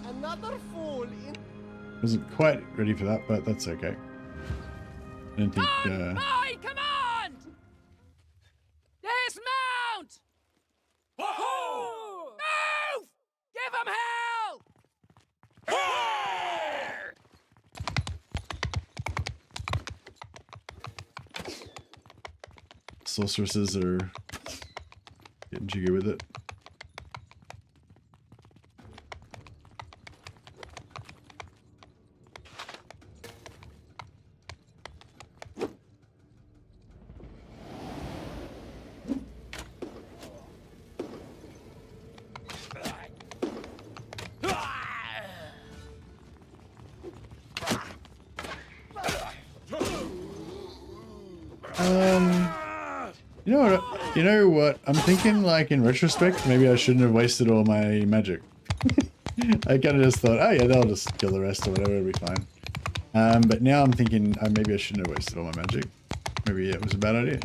Another fool in. Wasn't quite ready for that, but that's okay. I don't think. My command! Dismount! Whoa! Move! Give them hell! Sorceresses are getting jiggy with it. You know what? I'm thinking, like, in retrospect, maybe I shouldn't have wasted all my magic. I kind of just thought, oh yeah, they'll just kill the rest or whatever, it'll be fine. But now I'm thinking, maybe I shouldn't have wasted all my magic. Maybe it was a bad idea.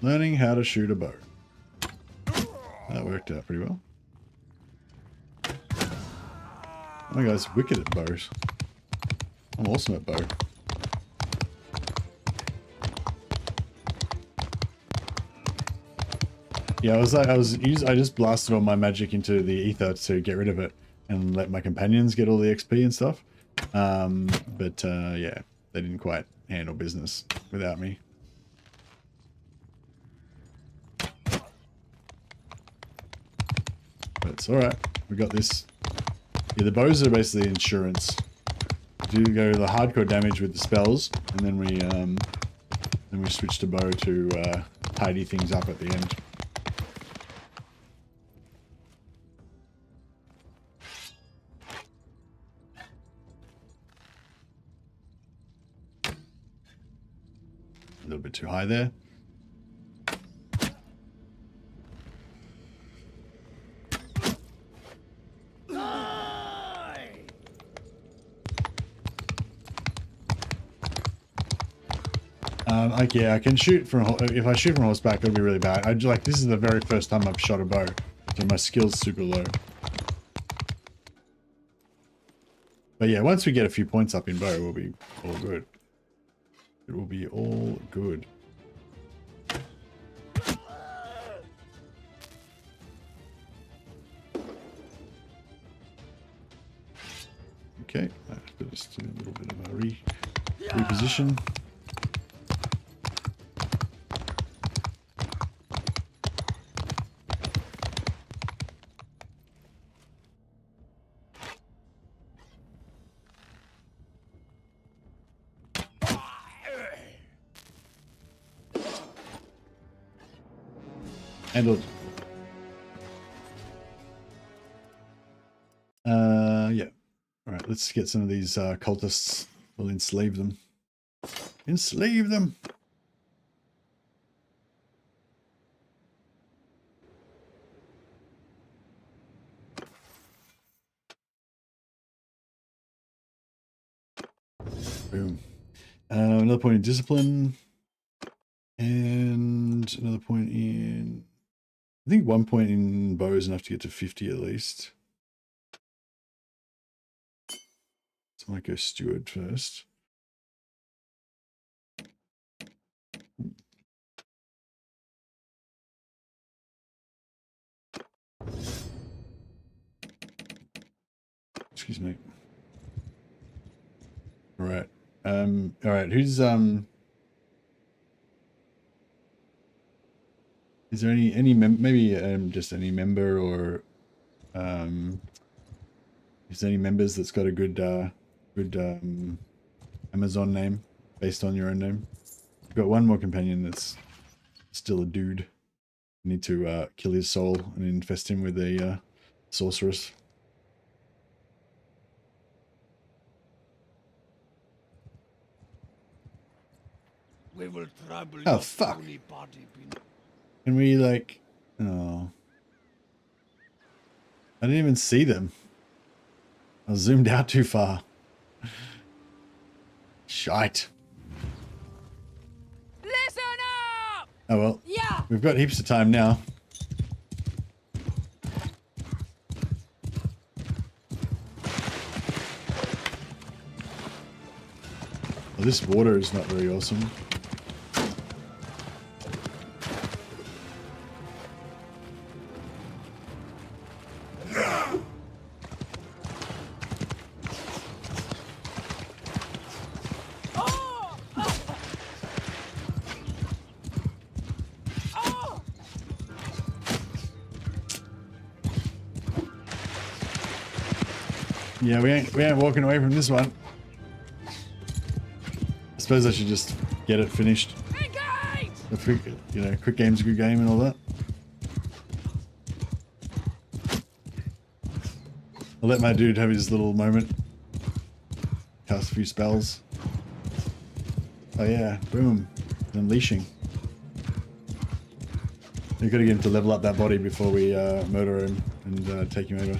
Learning how to shoot a bow. That worked out pretty well. My guy's wicked at bows. I'm awesome at bow. Yeah, I just blasted all my magic into the ether to get rid of it and let my companions get all the XP and stuff. But yeah, they didn't quite handle business without me. But it's alright. We got this. Yeah, the bows are basically insurance. We do go to the hardcore damage with the spells, and then we switch to bow to tidy things up at the end. A little bit too high there. Yeah, I can shoot from. If I shoot from horseback, it'll be really bad. This is the very first time I've shot a bow, so my skill's super low. But yeah, once we get a few points up in bow, we'll be all good. It will be all good. Okay, let's just do a little bit of a reposition. Handled. Yeah. All right, let's get some of these cultists. We'll enslave them. Enslave them! Boom. Another point in discipline. And another point in... I think 1 point in bow is enough to get to 50 at least. So I might go steward first. Excuse me. All right. All right. Who's Is there any maybe just any member or is there any members that's got a good Amazon name based on your own name? I've got one more companion that's still a dude. I need to kill his soul and infest him with a sorceress. We will trouble Oh your fuck. puny body beneath. Can we like... Oh. I didn't even see them. I zoomed out too far. Shite. Listen up! Oh well. Yeah. We've got heaps of time now. Well, this water is not very awesome. Yeah, we ain't walking away from this one. I suppose I should just get it finished. Engage! You know, quick game's a good game and all that. I'll let my dude have his little moment. Cast a few spells. Oh yeah, boom. Unleashing. We've got to get him to level up that body before we murder him and take him over.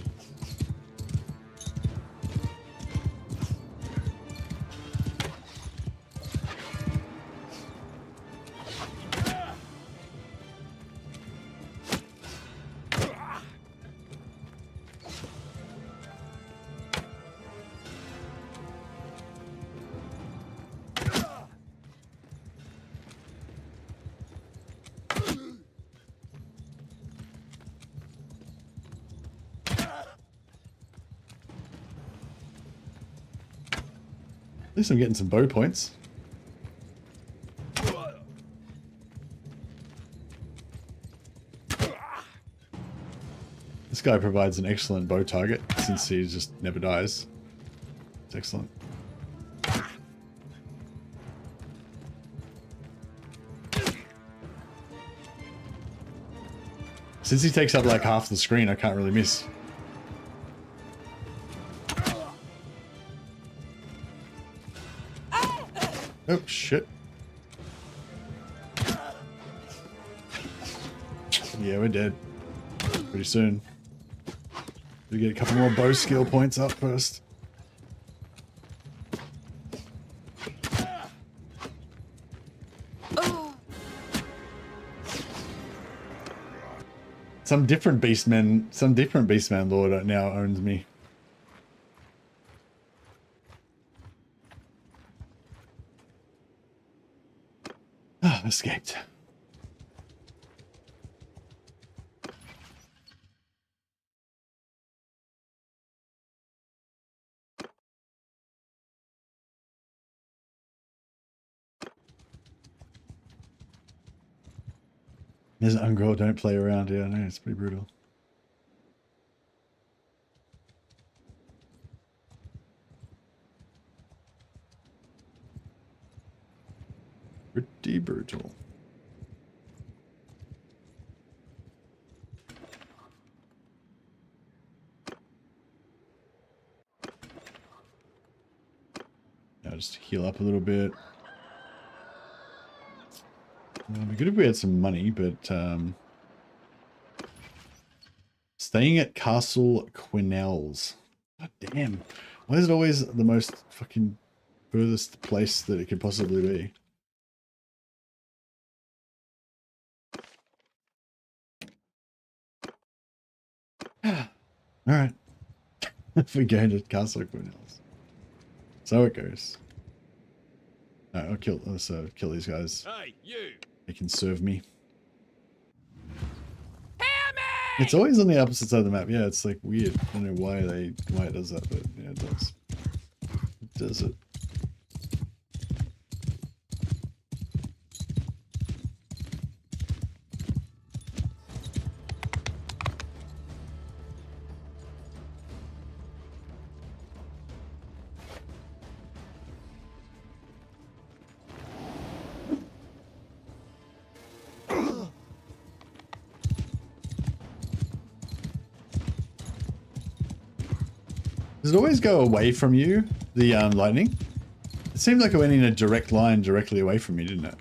At least I'm getting some bow points. This guy provides an excellent bow target since he just never dies. It's excellent. Since he takes up like half the screen, I can't really miss. Oh, shit. Yeah, we're dead. Pretty soon. We get a couple more bow skill points up first. Some different beastman lord now owns me. Ah, escaped. There's an ungirl, don't play around. Yeah, no, it's pretty brutal. Pretty brutal. Now just heal up a little bit. It'd be good if we had some money, but staying at Castle Quinnell's. God damn. Why is it always the most fucking furthest place that it could possibly be? Alright. If we go to Castle Quinnell's. So it goes. Alright, I'll kill these guys. Hey, you! They can serve me. It's always on the opposite side of the map. Yeah, it's like weird. I don't know why it does that, but yeah, it does. It does it. Does it always go away from you, the lightning? It seemed like it went in a direct line directly away from me, didn't it?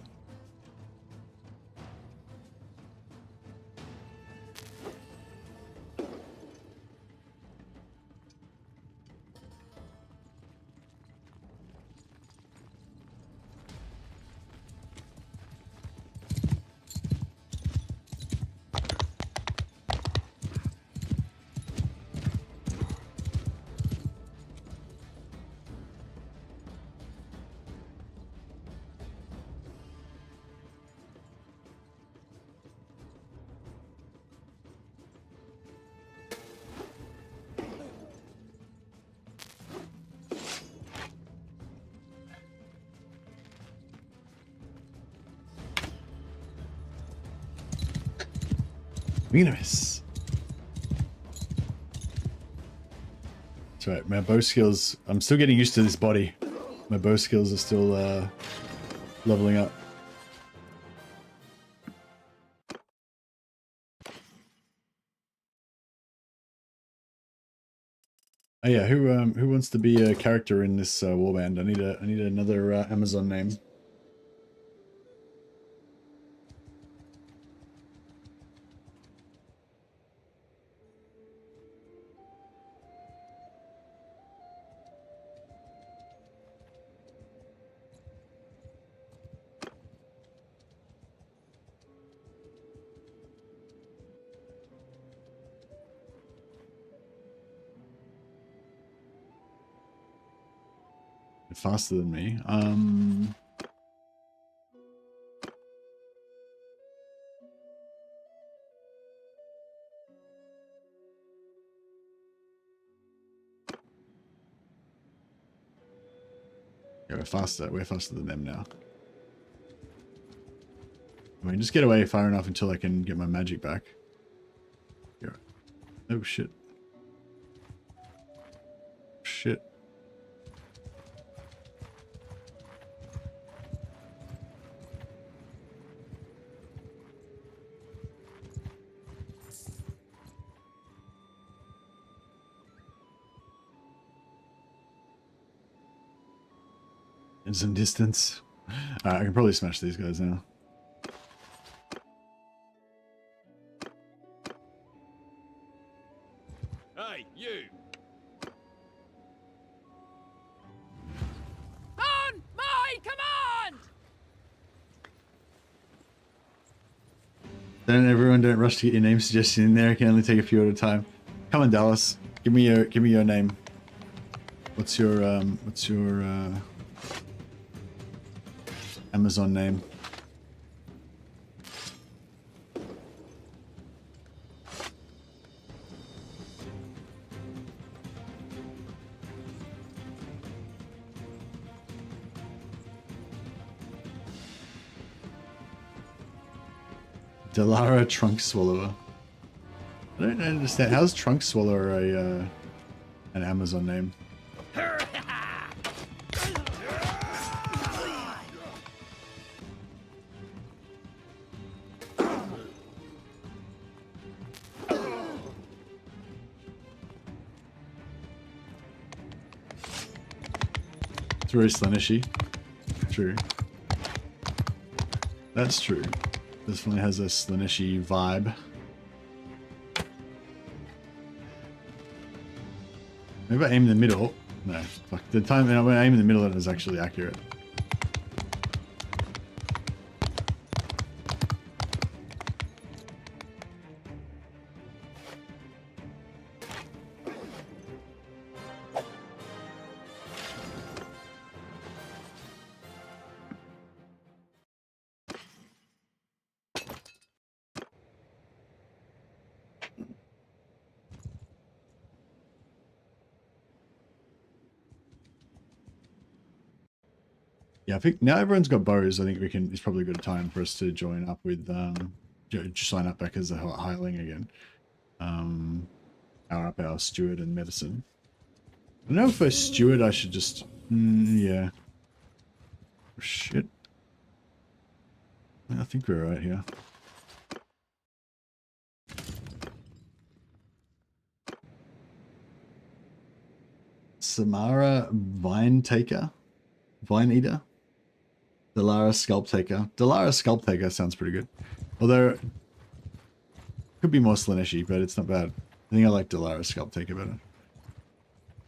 Venus. That's right, my bow skills, I'm still getting used to this body. My bow skills are still leveling up. Oh yeah, who wants to be a character in this warband? I need another Amazon name. Faster than me. Yeah, we're faster. We're faster than them now. I mean, just get away far enough until I can get my magic back. Here. Oh shit. Shit. In some distance. I can probably smash these guys now. Hey, you! On my command! Don't rush to get your name suggestion in there. It can only take a few at a time. Come on, Dallas. Give me your name. What's your Amazon name? Delara Trunk Swallower. I don't understand. How's Trunk Swallower an Amazon name? It's very Slaaneshy. True. That's true. Definitely has a Slaaneshy vibe. Maybe I aim in the middle. No, fuck. The time when I aim in the middle, it was actually accurate. Yeah, I think now everyone's got bows. I think we can. It's probably a good time for us to join up with, sign up back as a hireling again. Power up our steward and medicine. I don't know if for steward I should just, yeah. Oh, shit. I think we're right here. Samara Vine Taker, Vine Eater. Delara Sculpt Taker. Delara Sculpt Taker sounds pretty good. Although, could be more Slaaneshy, but it's not bad. I think I like Delara Sculpt Taker better.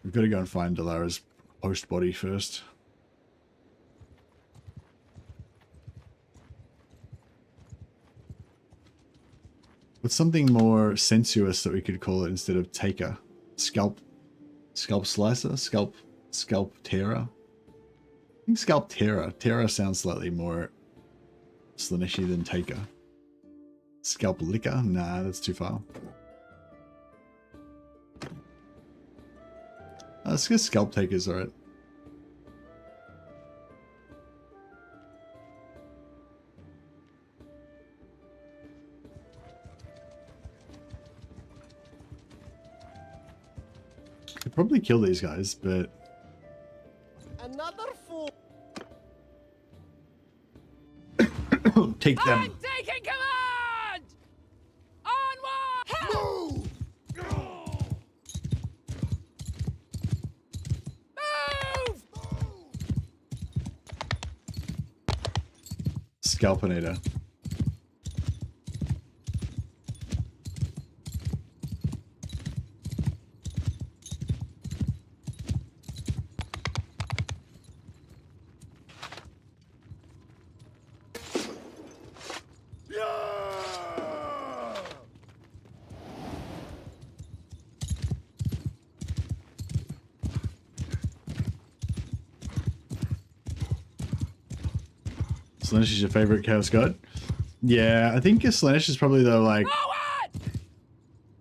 We've got to go and find Delara's post body first. What's something more sensuous that we could call it instead of Taker? Scalp Slicer? Scalp Tearer? I think Scalp Tearer. Tearer sounds slightly more Slaaneshy than Taker. Scalp Licker? Nah, that's too far. Let's get Scalp Takers, alright. Could probably kill these guys, but Another fool. take them. I'm taking command! Onward! Move! Scalpinator. Slaanesh is your favorite Chaos God? Yeah, I think Slaanesh is probably the like...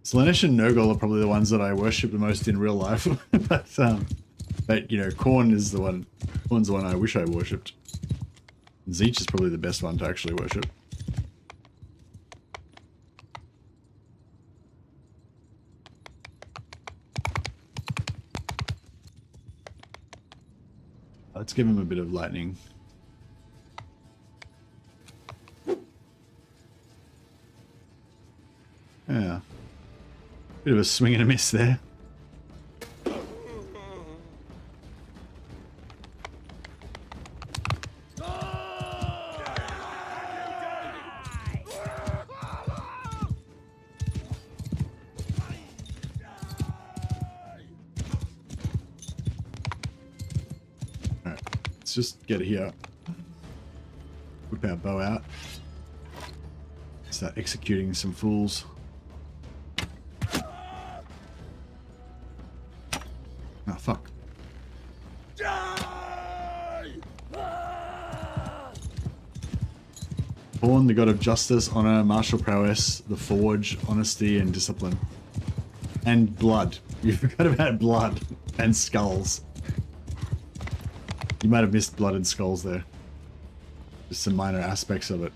Slaanesh and Nurgle are probably the ones that I worship the most in real life. but you know, Khorne is the one. Khorne's the one I wish I worshipped. Tzeentch is probably the best one to actually worship. Let's give him a bit of lightning. Yeah. Bit of a swing and a miss there. Alright, let's just get here. Whip our bow out. Start executing some fools. Oh, fuck. Khorne, the god of justice, honor, martial prowess, the forge, honesty, and discipline. And blood. You forgot about blood and skulls. You might have missed blood and skulls there. Just some minor aspects of it.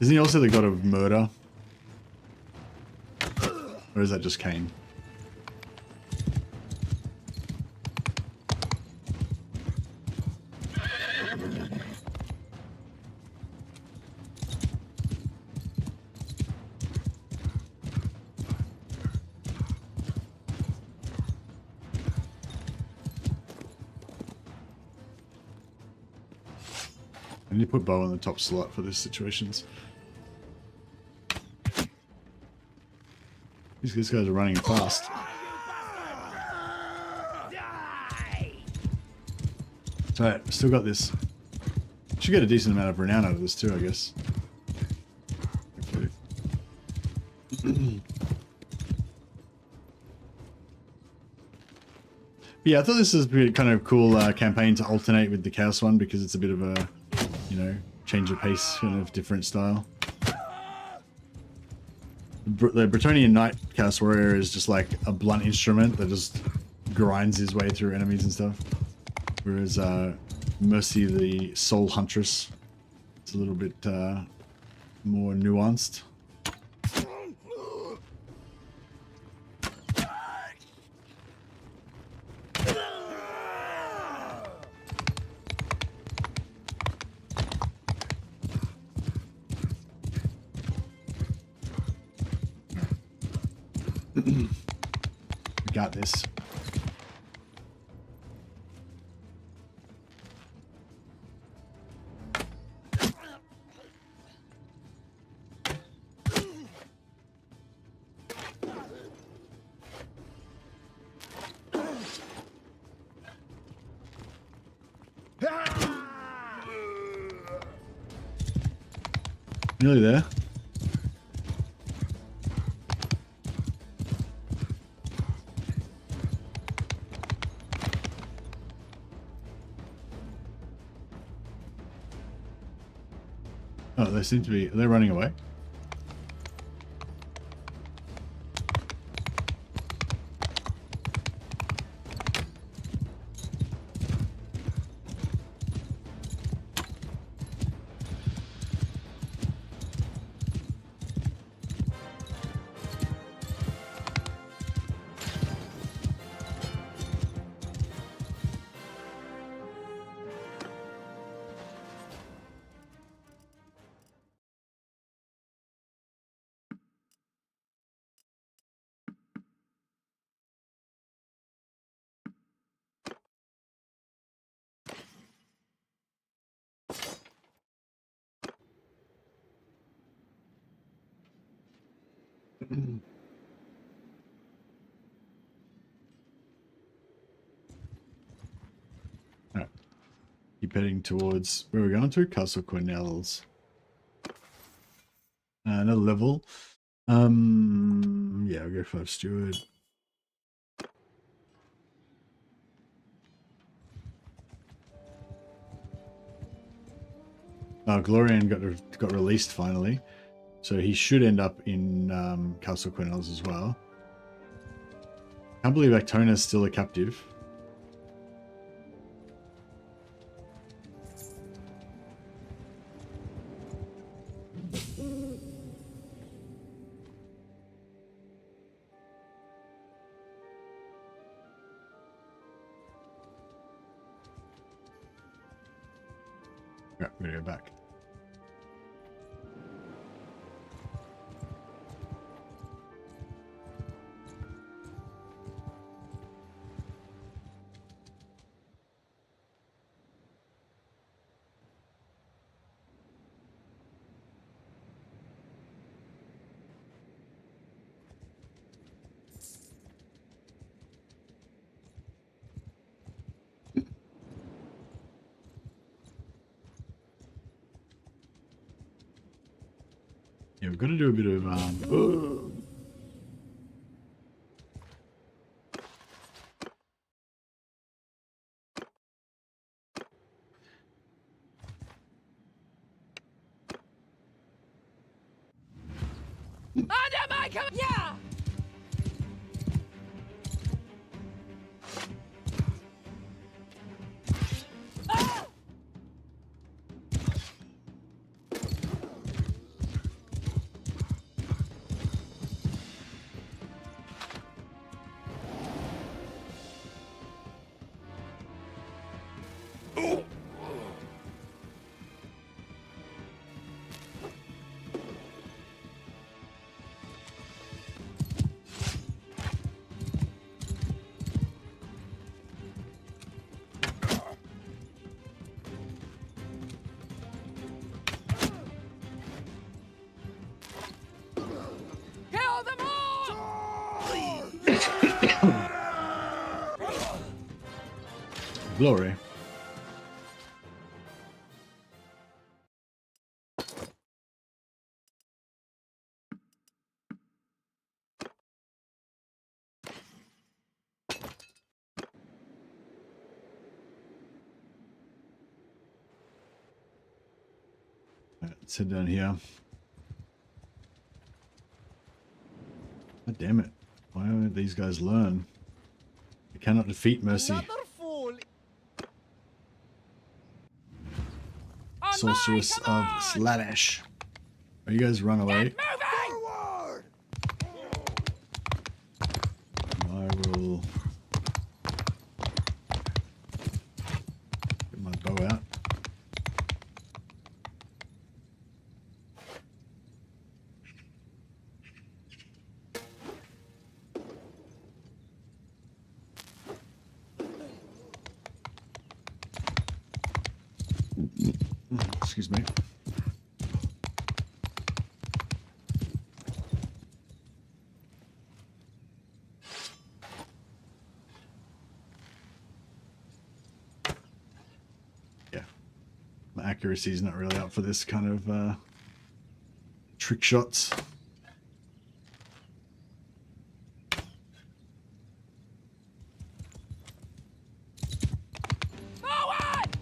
Isn't he also the god of murder? Or is that just Cain? I need to put bow on the top slot for these situations. These guys are running fast. Alright, still got this. Should get a decent amount of renown out of this too, I guess. Yeah, I thought this was a kind of cool campaign to alternate with the Chaos one because it's a bit of a, you know, change of pace, kind of different style. The Bretonnian Knight Chaos Warrior is just like a blunt instrument that just grinds his way through enemies and stuff. Whereas Mercy, the Soul Huntress, is a little bit more nuanced. We got this. Nearly there. Oh, they seem to be... Are they running away? Alright. Keep heading towards where we're going to, Castle Cornell's. Another level. Yeah, I'll go 5 Steward. Oh, Glorian got released finally, so he should end up in Castle Cornell's as well. Can't believe Actona's still a captive. Right, we're gonna go back. Yeah, we've got to do a bit of Under my command! Yeah! Ah! Kill them all! glory. Let's head down here. God damn it. Why don't these guys learn? They cannot defeat Mercy. Another fool! On Sorceress my of command! Slaanesh. Oh, you guys run away. Get moving! Forward! I will get my bow out. Excuse me. Yeah. My accuracy is not really up for this kind of trick shots. Forward!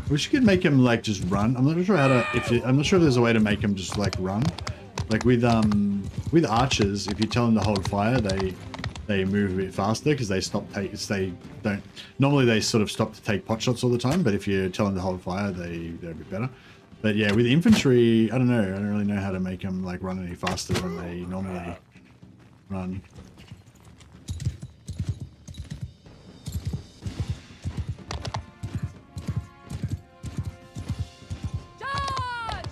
Wish you could make him like just run. I'm not sure how to. I'm not sure if there's a way to make him just like run. Like with archers, if you tell them to hold fire, they move a bit faster because they don't. Normally they sort of stop to take pot shots all the time, but if you tell them to hold fire, they're a bit better. But yeah, with infantry, I don't know. I don't really know how to make them like run any faster than they normally run. Charge!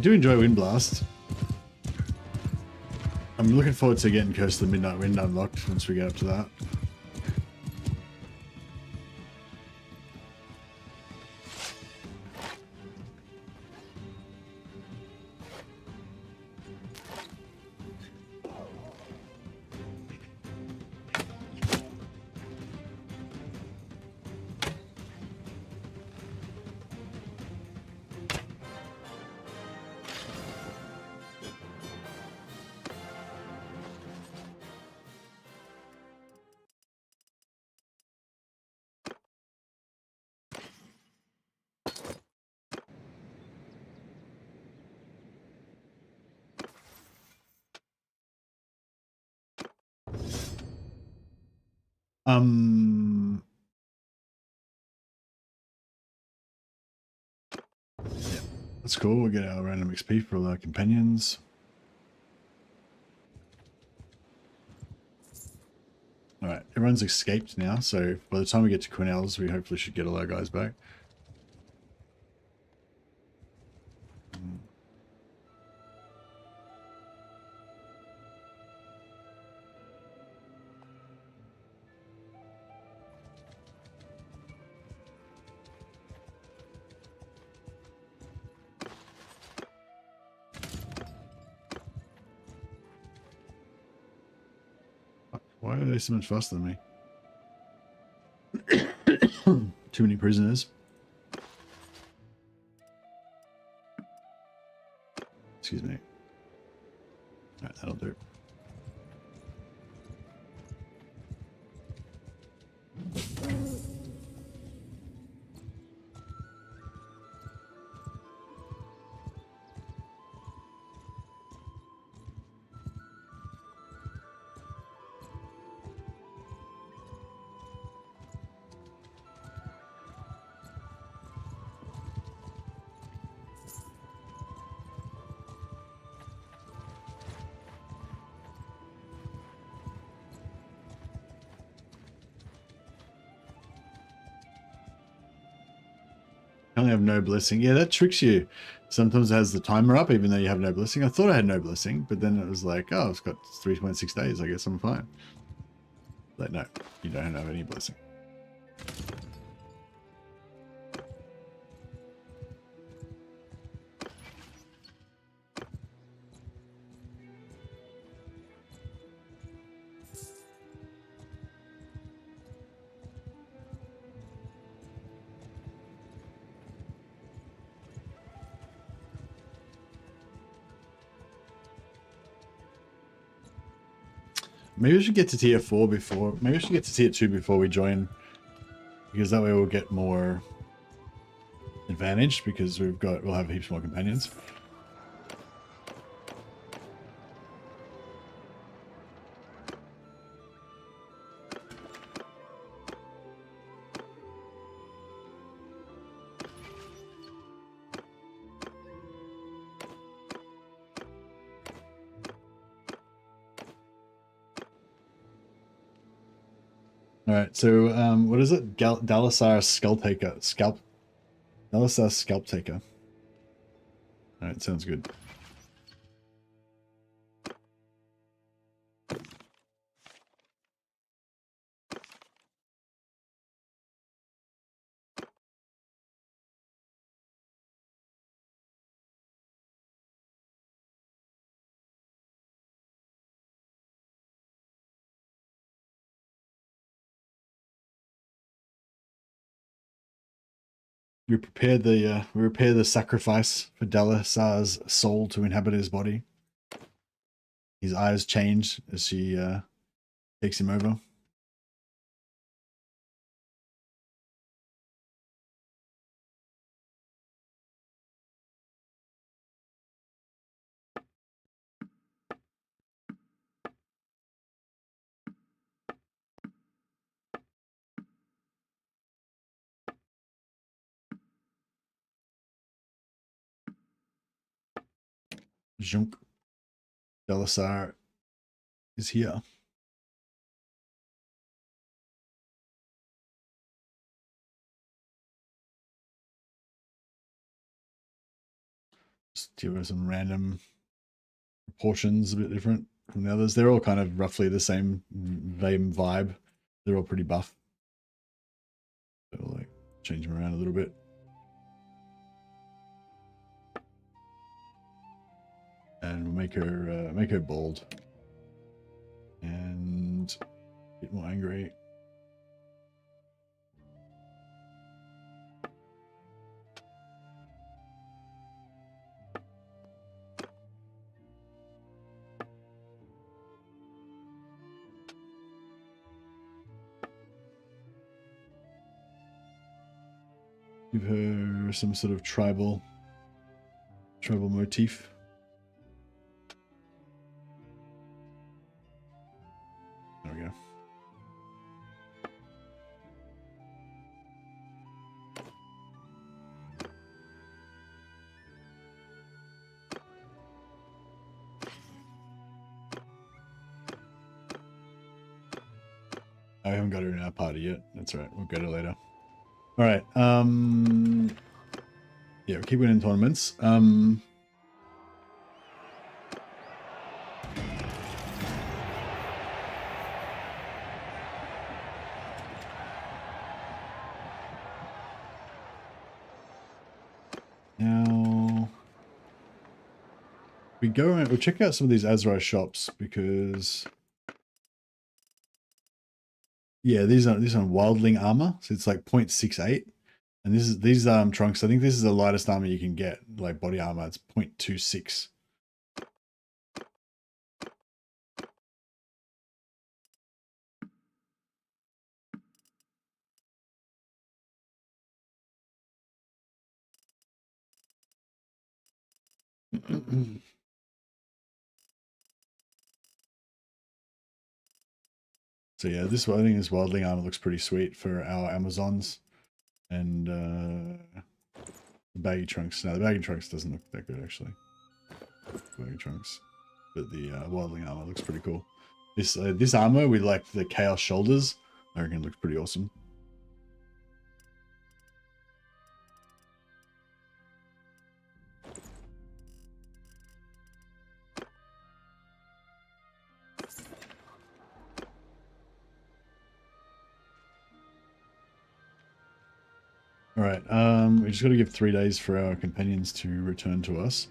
do enjoy Wind Blast. I'm looking forward to getting Curse of the Midnight Wind unlocked once we get up to that. Yeah, that's cool. We'll get our random XP for all our companions. Alright, everyone's escaped now, so by the time we get to Quinnell's, we hopefully should get all our guys back. Why are they so much faster than me? Too many prisoners. Excuse me. Alright, that'll do. I only have no blessing. Yeah, that tricks you. Sometimes it has the timer up even though you have no blessing. I thought I had no blessing, but then it was like, oh, it's got 3.6 days. I guess I'm fine. Like, no, you don't have any blessing. Maybe we should get to tier 4 before... Maybe we should get to tier 2 before we join. Because that way we'll get more advantage because we'll have heaps more companions. Alright, so what is it? Dalasar Skull Taker. Dalasar Scalp Taker. Alright, sounds good. We prepare the sacrifice for Dalasar's soul to inhabit his body. His eyes change as she takes him over. Junk. Dalasar is here. Just give her some random proportions, a bit different from the others. They're all kind of roughly the same vibe. They're all pretty buff. So we'll like change them around a little bit. And we'll make her bald. And a bit more angry. Give her some sort of tribal motif. There we go. I haven't got her in our party yet. That's right. We'll get her later. All right. Yeah, we'll keep winning tournaments. Now we go around. We'll check out some of these Azrai shops because. Yeah, these are wildling armor, so it's like 0.68, and these trunks. I think this is the lightest armor you can get, like body armor. It's 0.26. So yeah, I think this wildling armor looks pretty sweet for our Amazons, and the baggy trunks. No, the baggy trunks doesn't look that good actually. Baggy trunks, but the wildling armor looks pretty cool. This armor with like the chaos shoulders, I reckon it looks pretty awesome. All right, we just got to give 3 days for our companions to return to us.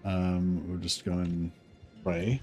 We'll just go and pray.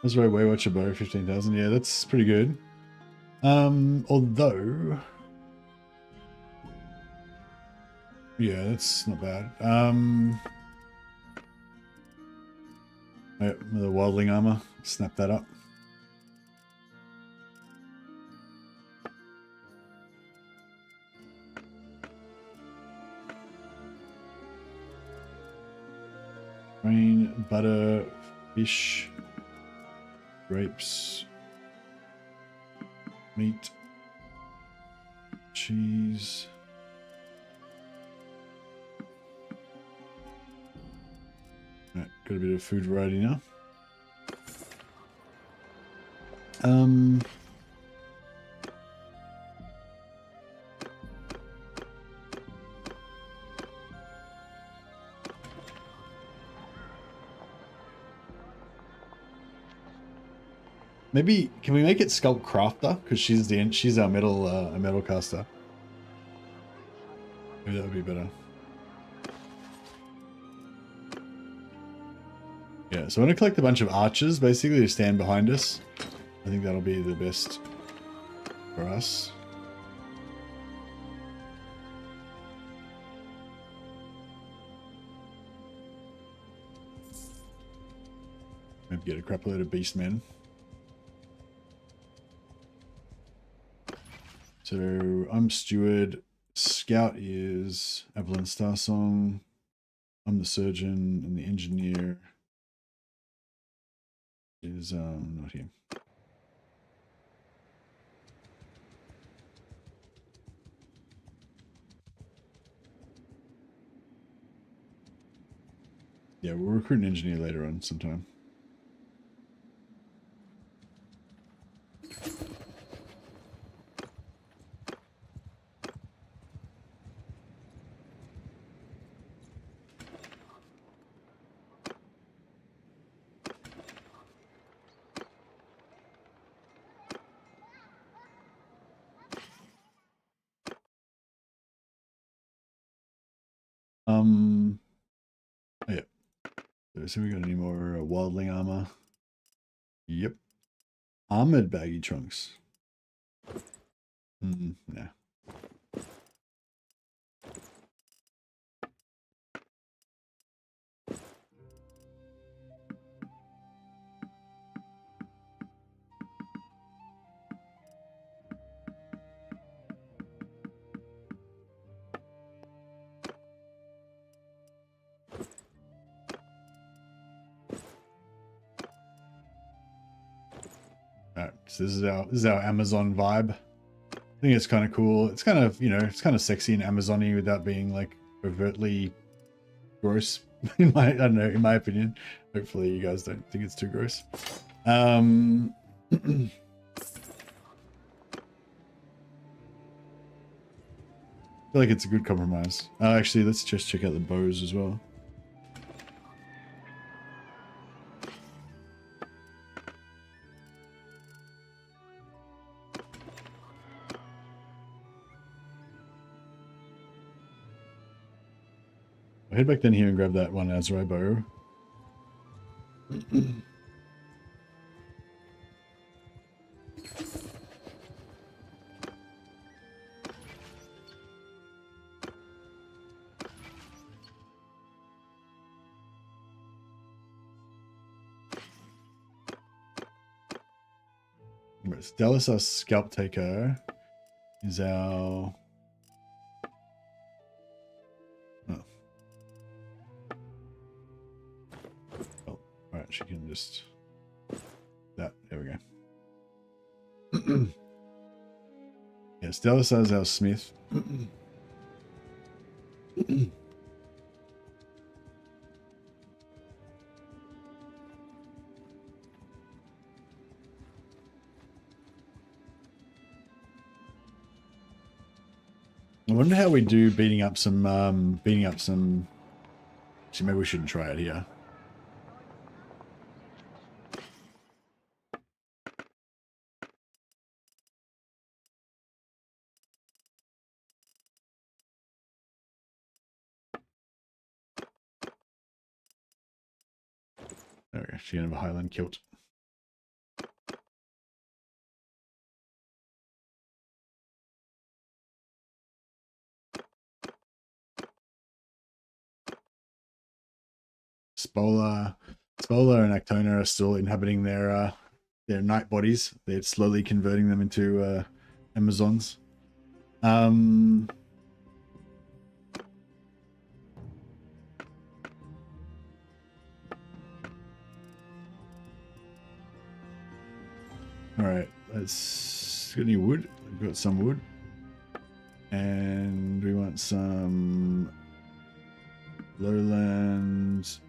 That's right, Waywatcher Bow, 15,000. Yeah, that's pretty good. Although... yeah, that's not bad. The wildling armor, snap that up. Grain, butter, fish, grapes, meat, cheese. Right, got a bit of food variety now. Maybe can we make it Sculpt Crafter because she's our metal caster. Maybe that would be better. Yeah, so I'm gonna collect a bunch of archers basically to stand behind us. I think that'll be the best for us. Maybe get a crap load of beastmen. So I'm steward. Scout is Evelyn Starsong. I'm the surgeon, and the engineer is not here. Yeah, we'll recruit an engineer later on sometime. Oh yeah. So we got any more wildling armor? Yep. Armored baggy trunks. Nah. Alright, so this is our Amazon vibe. I think it's kind of cool. It's kind of, you know, it's kind of sexy and Amazon-y without being like overtly gross. I don't know, in my opinion. Hopefully you guys don't think it's too gross. I feel like it's a good compromise. Actually, let's just check out the bows as well. I'll head back down here and grab that one Azrai bow. Dallas, our scalp taker, is our... Oh. Oh, alright, she can just... That, there we go. Yes, Dallas is our smith. I wonder how we do beating up some, actually, maybe we shouldn't try it here. There we go, she can have a Highland kilt. Spola and Actona are still inhabiting their night bodies. They're slowly converting them into Amazons. All right, let's get any wood. We've got some wood, and we want some lowlands.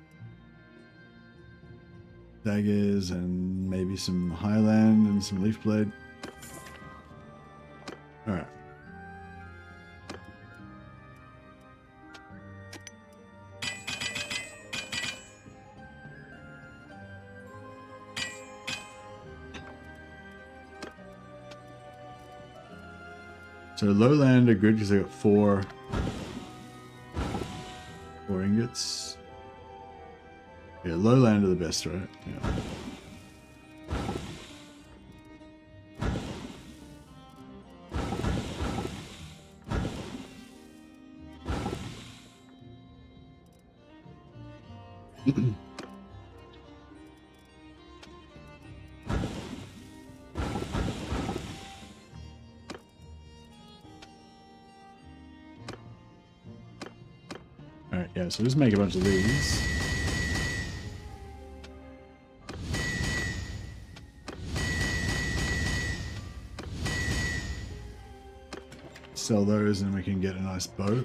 Daggers and maybe some Highland and some leaf blade. All right. So lowland are good because they got four ingots. Yeah, lowland are the best, right? Yeah. Alright, yeah, so just make a bunch of these. Sell those and we can get a nice bow.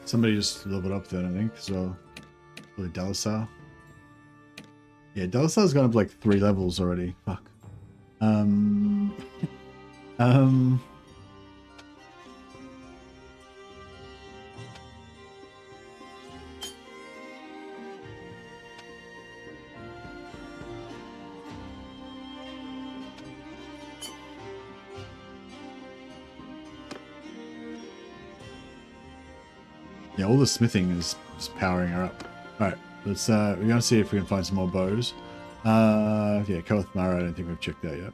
Somebody just leveled up then, I think, as well. Probably Dalasar. Yeah, Dalasar's gone up like 3 levels already. Fuck. Yeah, all the smithing is powering her up. Alright, let's we're gonna see if we can find some more bows. Yeah, Koth Mara, I don't think we've checked that yet.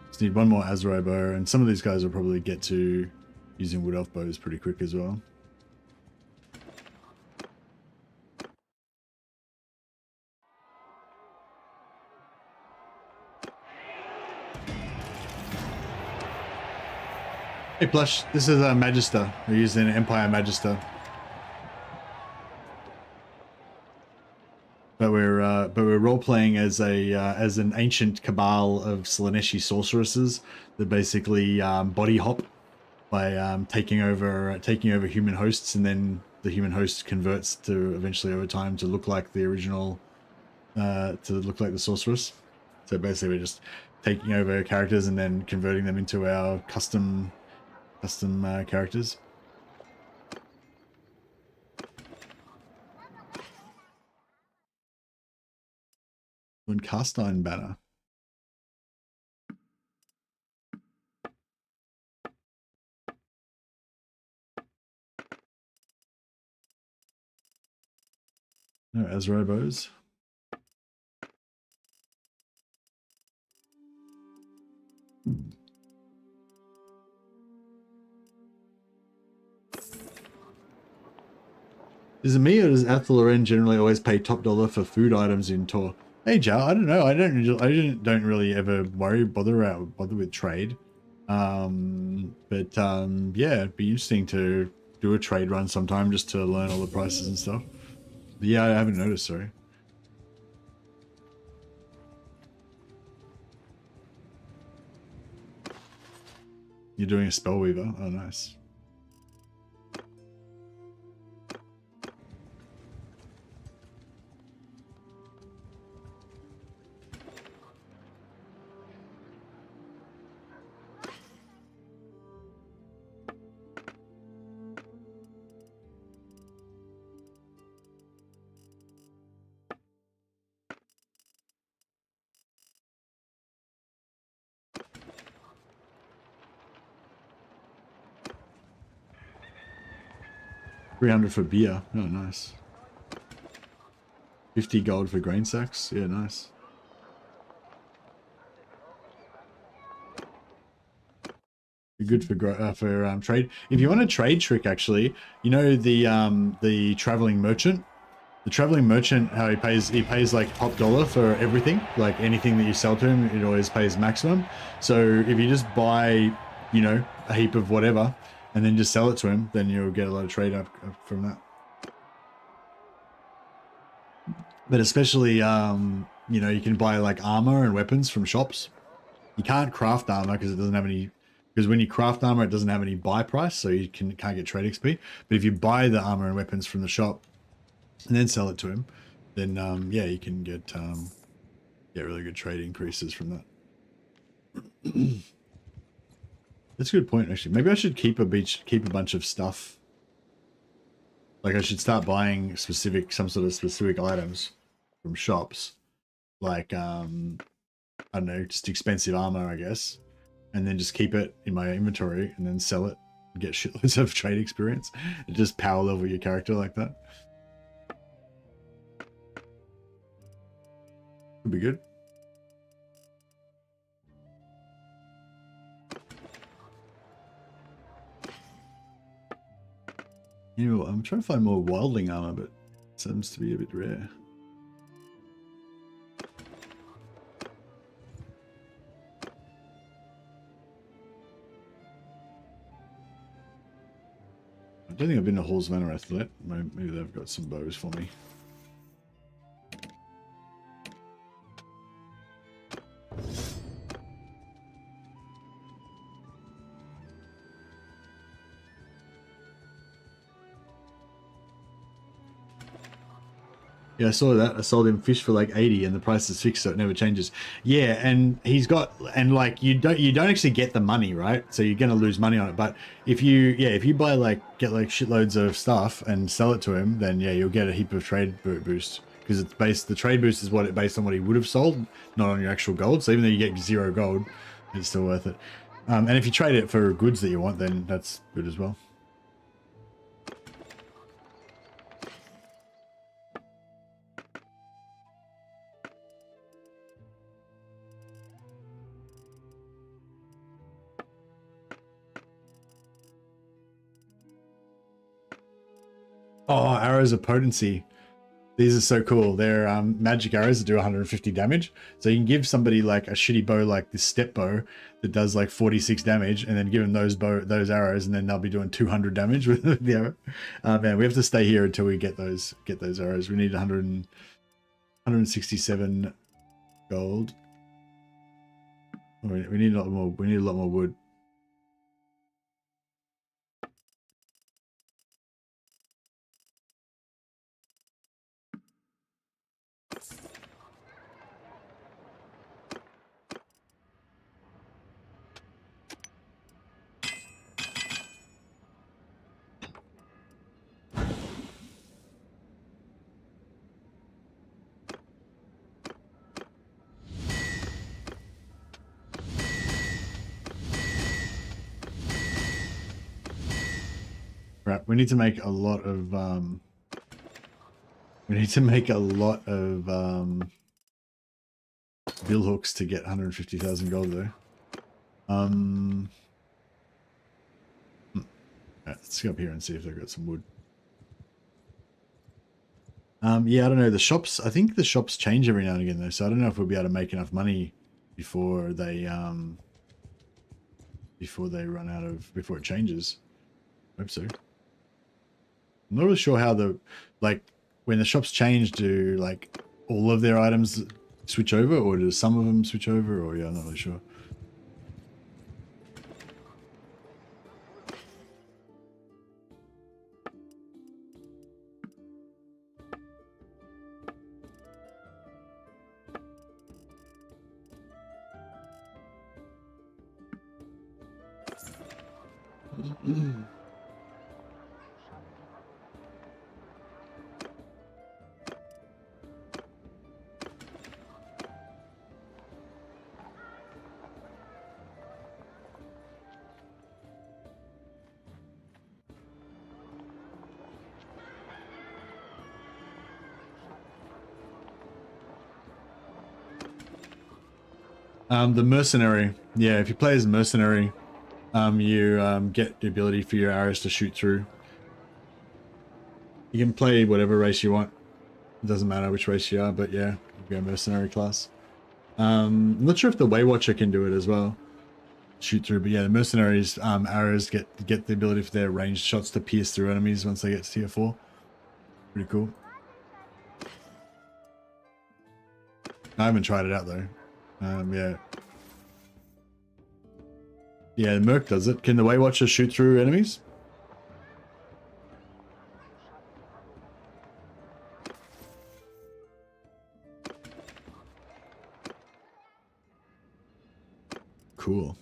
Just need one more Azrai bow, and some of these guys will probably get to using wood elf bows pretty quick as well. Hey Plush, this is a Magister. We're using an Empire Magister. But we're role playing as as an ancient cabal of Slaaneshi sorceresses that basically body hop by taking over human hosts, and then the human host converts to eventually over time to look like the original, to look like the sorceress. So basically, we're just taking over characters and then converting them into our custom characters. One cast iron banner. No Azrai bows. Is it me, or does Athaloren generally always pay top dollar for food items in Tor? Hey Joe, I don't know. I don't really ever bother with trade. Yeah, it'd be interesting to do a trade run sometime just to learn all the prices and stuff. But yeah, I haven't noticed, sorry. You're doing a spell weaver? Oh, nice. $300 for beer. Oh, nice. 50 gold for grain sacks. Yeah, nice. Good for trade. If you want a trade trick, actually, you know the traveling merchant. The traveling merchant, how he pays like top dollar for everything, like anything that you sell to him, it always pays maximum. So if you just buy, you know, a heap of whatever, and then just sell it to him, then you'll get a lot of trade up from that. But especially, you know, you can buy like armor and weapons from shops. You can't craft armor because it doesn't have any Because when you craft armor, it doesn't have any buy price, so you can't get trade XP. But if you buy the armor and weapons from the shop and then sell it to him, then yeah, you can get really good trade increases from that. That's a good point, actually. Maybe I should keep a bunch of stuff. Like I should start buying some sort of specific items from shops, like I don't know, just expensive armor, I guess, and then just keep it in my inventory and then sell it and get shitloads of trade experience and just power level your character like that. Would be good. You know, I'm trying to find more wildling armor, but it seems to be a bit rare. I don't think I've been to Hall's Manor Athlet. Maybe they've got some bows for me. Yeah, I saw that. I sold him fish for like 80 and the price is fixed, so it never changes. Yeah, and he's got, and like you don't actually get the money, right? So you're gonna lose money on it. But if you get like shitloads of stuff and sell it to him, then yeah, you'll get a heap of trade boost. Because the trade boost is based on what he would have sold, not on your actual gold. So even though you get 0 gold, it's still worth it. And if you trade it for goods that you want, then that's good as well. Oh, arrows of potency. These are so cool. They're magic arrows that do 150 damage. So you can give somebody like a shitty bow like this step bow that does like 46 damage and then give them those arrows and then they'll be doing 200 damage with the arrow. Man, we have to stay here until we get those arrows. We need 167 gold. We need a lot more. We need a lot more wood. Right, we need to make a lot of bill hooks to get 150,000 gold though. Right, let's go up here and see if they've got some wood. Yeah, I don't know. The shops, I think the shops change every now and again though, so I don't know if we'll be able to make enough money before they run out of, before it changes. I hope so. I'm not really sure how when the shops change, do like all of their items switch over, or do some of them switch over, or yeah, I'm not really sure. The mercenary, yeah, if you play as a mercenary, you get the ability for your arrows to shoot through. You can play whatever race you want. It doesn't matter which race you are, but yeah, you go mercenary class. I'm not sure if the Waywatcher can do it as well. Shoot through, but yeah, the mercenaries arrows get the ability for their ranged shots to pierce through enemies once they get to tier 4. Pretty cool. I haven't tried it out though. Yeah. Yeah, Merc does it. Can the Waywatcher shoot through enemies? Cool.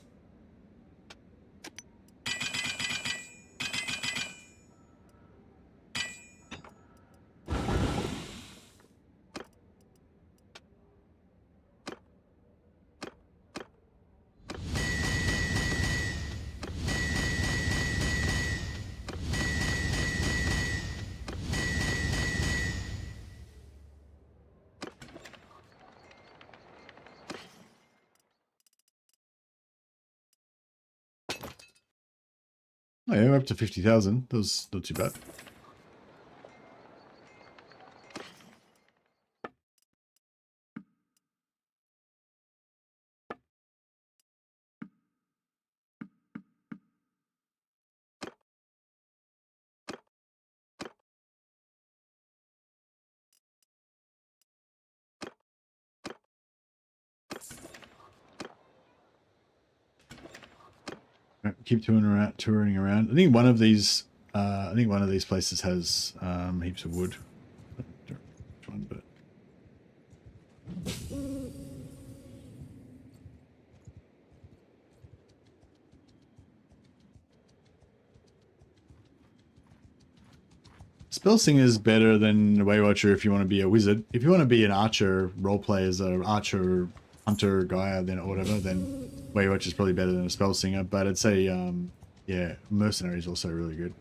Oh yeah, we're up to 50,000. That was not too bad. Keep touring around. I think one of these places has heaps of wood. I don't know which one, but Spellsinger is better than Waywatcher if you want to be a wizard. If you want to be an archer roleplay as an archer hunter guy, then or whatever, then Waywatcher is probably better than a Spellsinger. But I'd say, yeah, Mercenary is also really good.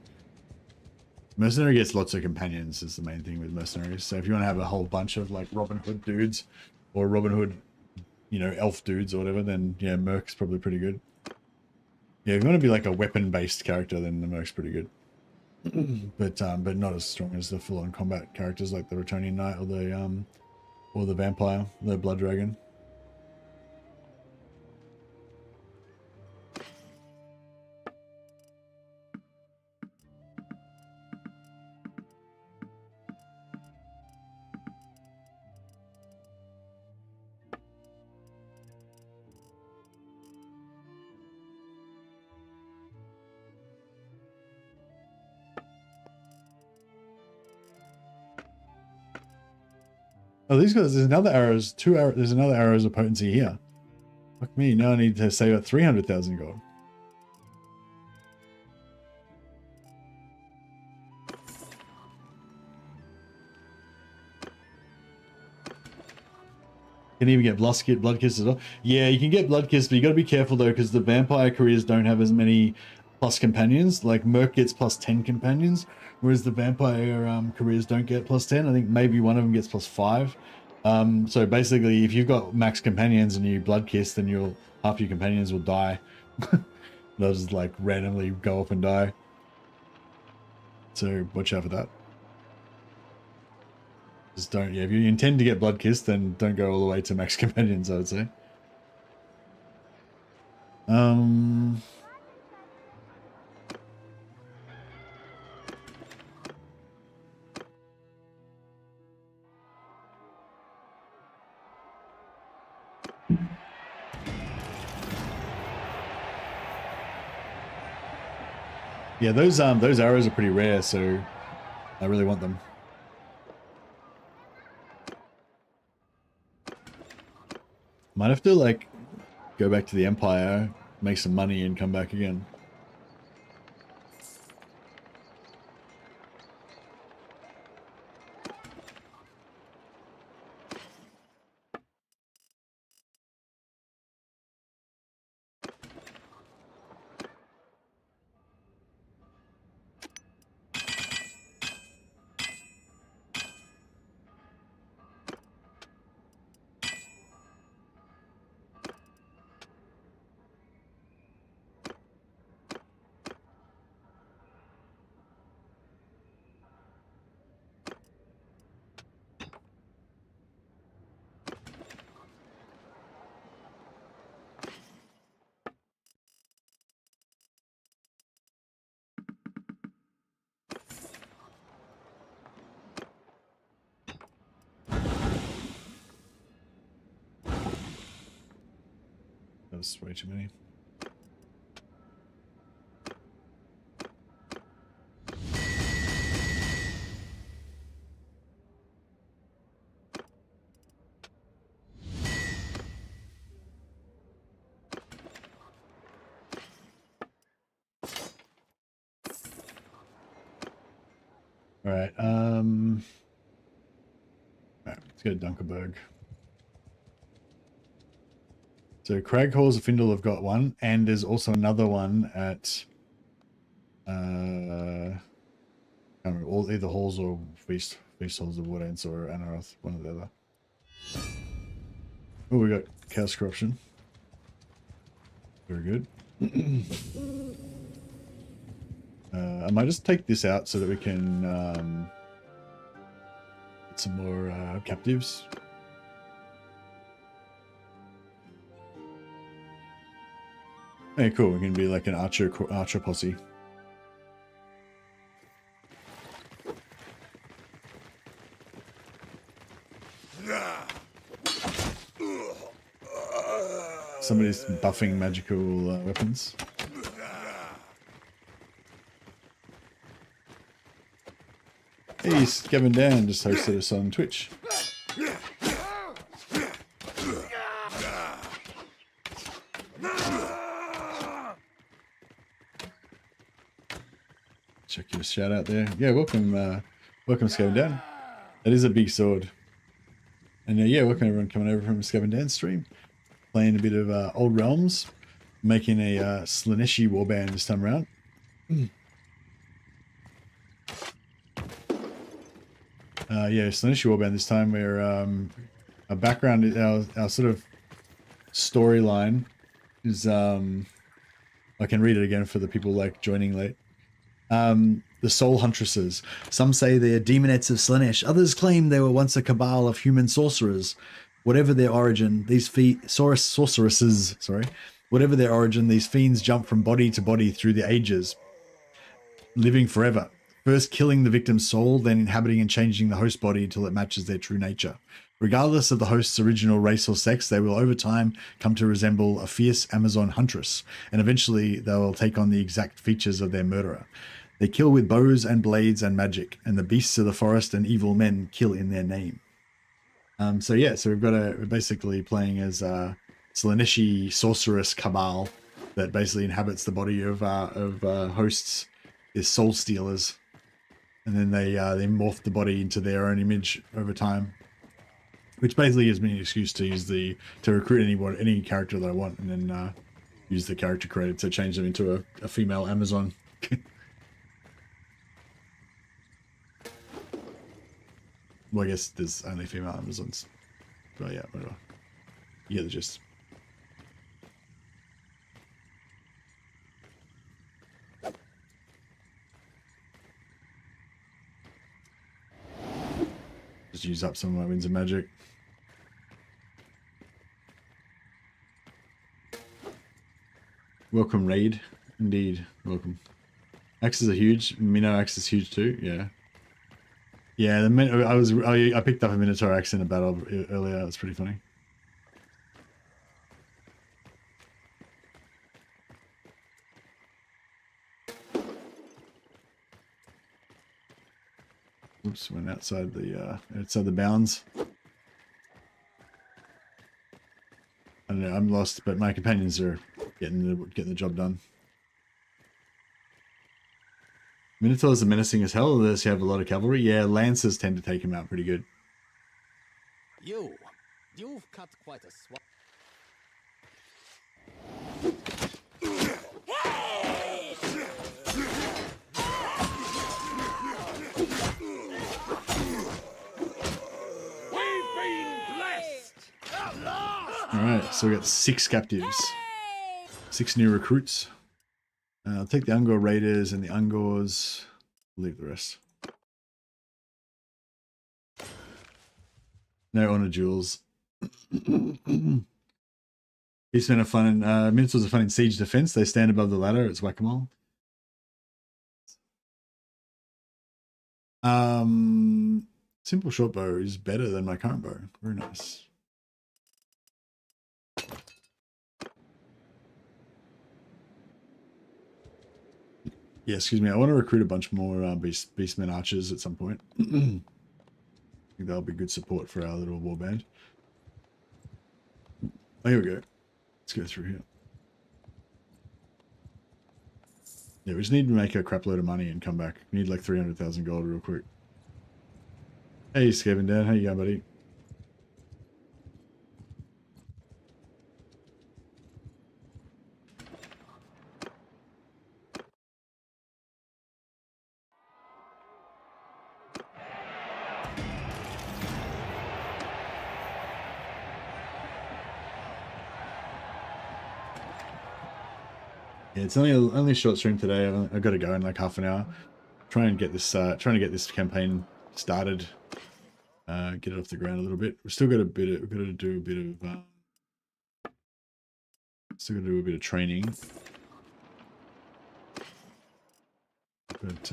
Mercenary gets lots of companions is the main thing with Mercenaries. So if you want to have a whole bunch of like Robin Hood dudes or Robin Hood, you know, elf dudes or whatever, then yeah, Merc's probably pretty good. Yeah, if you want to be like a weapon-based character, then the Merc's pretty good. but not as strong as the full-on combat characters like the Retonian Knight or the Vampire, the Blood Dragon. Oh, these guys, there's another arrows, there's another arrows of potency here. Fuck me, now I need to save up 300,000 gold. Can even get blood kiss as well. Yeah, you can get blood kiss, but you got to be careful though, because the vampire careers don't have as many plus companions. Like Merc gets plus 10 companions, whereas the vampire careers don't get plus 10. I think maybe one of them gets plus 5. So basically, if you've got max companions and you blood kiss, then half your companions will die. They'll just like randomly go up and die. So watch out for that. Just don't, yeah, if you intend to get blood kissed, then don't go all the way to max companions, I would say. Yeah, those arrows are pretty rare, so I really want them. Might have to like go back to the Empire, make some money, and come back again. That was way too many. All right. All right, let's go to Dunkerberg. So Crag Halls of Findle have got one, and there's also another one at I can't remember, all either halls or feast halls of Woodants or Anaroth, one or the other. Oh, we got Chaos Corruption. Very good. I might just take this out so that we can get some more captives. Hey, cool. We can be like an archer posse. Somebody's buffing magical weapons. Hey, Gavin Dan just hosted us on Twitch. Check your shout out there. Yeah, welcome, welcome, Gavin Dan. That is a big sword. And yeah, welcome everyone coming over from Gavin Dan's stream. Playing a bit of Old Realms, making a Slaanesh warband this time around. Yeah, Slaanesh warband this time. Where our background, our sort of storyline is I can read it again for the people like joining late. The Soul Huntresses. Some say they are demonettes of Slaanesh. Others claim they were once a cabal of human sorcerers. Whatever their origin, these sorceresses, whatever their origin, these fiends jump from body to body through the ages, living forever. First killing the victim's soul, then inhabiting and changing the host body until it matches their true nature. Regardless of the host's original race or sex, they will over time come to resemble a fierce Amazon huntress, and eventually they will take on the exact features of their murderer. They kill with bows and blades and magic, and the beasts of the forest and evil men kill in their name. So yeah, so we're basically playing as a Slaaneshi sorceress cabal that basically inhabits the body of hosts, is soul stealers, and then they morph the body into their own image over time, which basically gives me an excuse to recruit any character that I want, and then use the character created to change them into a female Amazon. Well, I guess there's only female Amazons. But yeah, whatever. You get the gist. Just use up some of my winds of magic. Welcome, Raid. Indeed, welcome. Axes are huge. Minnow axe is huge too. Yeah. Yeah, I picked up a Minotaur axe in a battle earlier. That's pretty funny. Oops, went outside the bounds. I don't know, I'm lost, but my companions are getting the job done. Minotaurs are menacing as hell, unless you have a lot of cavalry. Yeah, lancers tend to take him out pretty good. You've cut quite a swath. Alright, so we got 6 captives. 6 new recruits. I'll take the Ungor Raiders and the Ungors. Leave the rest. No honor jewels. Beastmen are fun in Minotaurs are fun in siege defense. They stand above the ladder. It's whack-a-mole. Simple short bow is better than my current bow. Very nice. Yeah, excuse me. I want to recruit a bunch more Beastmen archers at some point. I think that'll be good support for our little warband. Oh, here we go. Let's go through here. Yeah, we just need to make a crap load of money and come back. We need like 300,000 gold real quick. Hey, Skaven Dan, how you going, buddy? Yeah, it's only a short stream today. I've got to go in like half an hour. Trying to get this campaign started. Get it off the ground a little bit. We've still got a bit. We've got to do a bit of. Still got to do a bit of training. But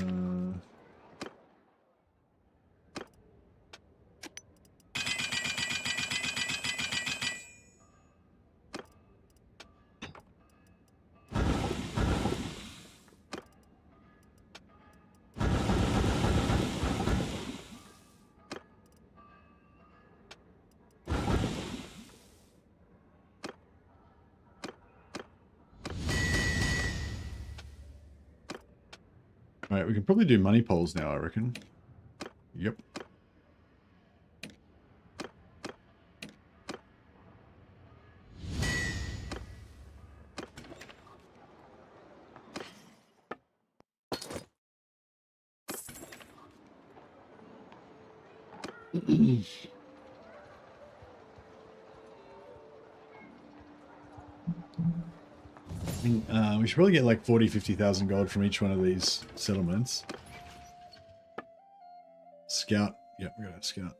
right, we can probably do money polls now, I reckon. Yep. We should probably get like 50,000 gold from each one of these settlements. Scout. Yep, we got a scout.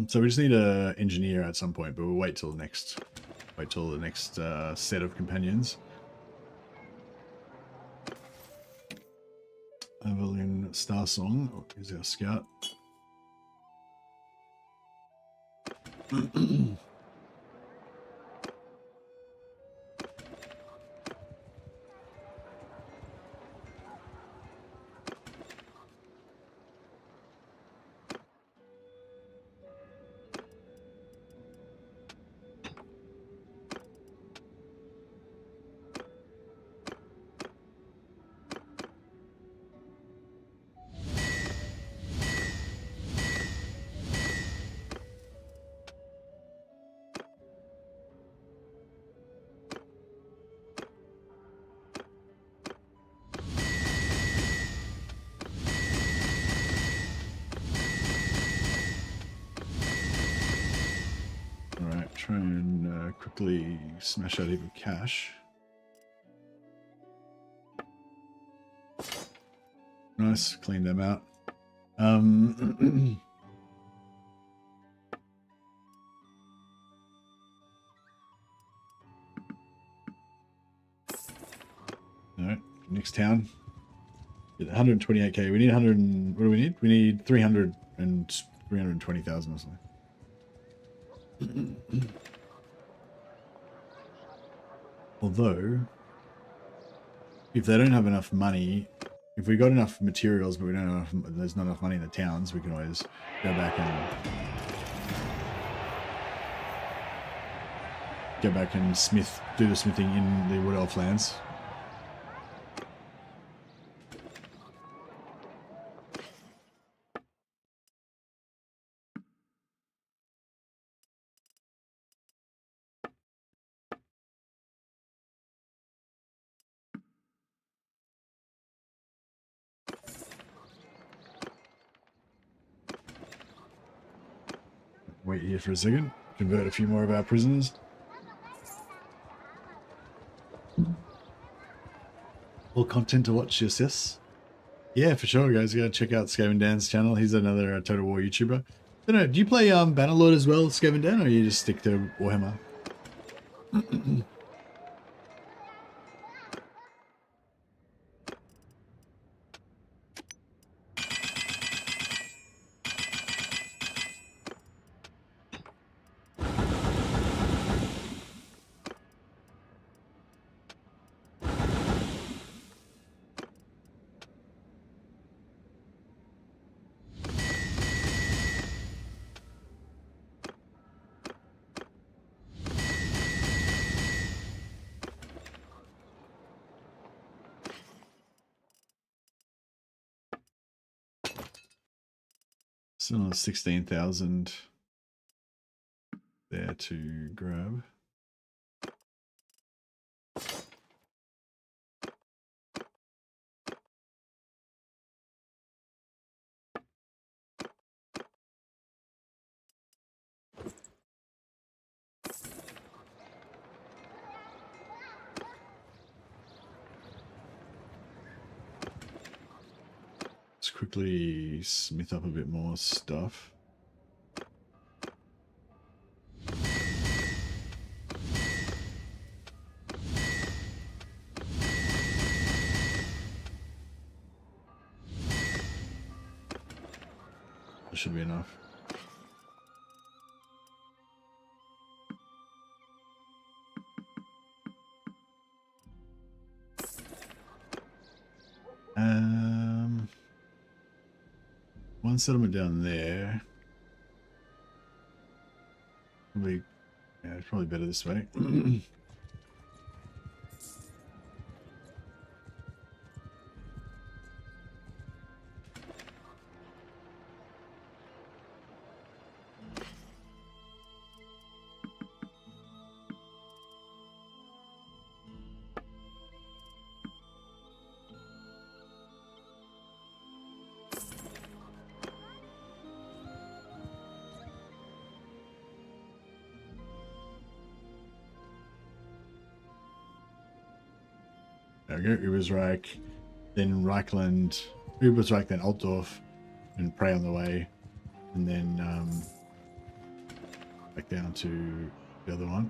So we just need a engineer at some point, but we'll wait till the next set of companions. Evelyn Starsong is our scout. Try and quickly smash out a heap of cash. Nice, clean them out. Alright, next town. 128k. We need 100 and, what do we need? We need 300 and 320,000 or something. Although, if they don't have enough money, if we got enough materials but we don't have enough, there's not enough money in the towns, we can always go back and do the smithing in the Wood Elf lands. Wait here for a second. Convert a few more of our prisoners. All content to watch, yes? Yeah, for sure, guys. You gotta check out Skaven Dan's channel. He's another Total War YouTuber. I don't know, do you play Bannerlord as well, Skaven Dan, or you just stick to Warhammer? Still another 16,000 there to grab. Let's quickly smith up a bit more stuff. That should be enough. One settlement down there. Probably, yeah, it's probably better this way. There we go, Ubersreich, then Reichland, Ubersreich, then Altdorf, and Prey on the way, and then back down to the other one.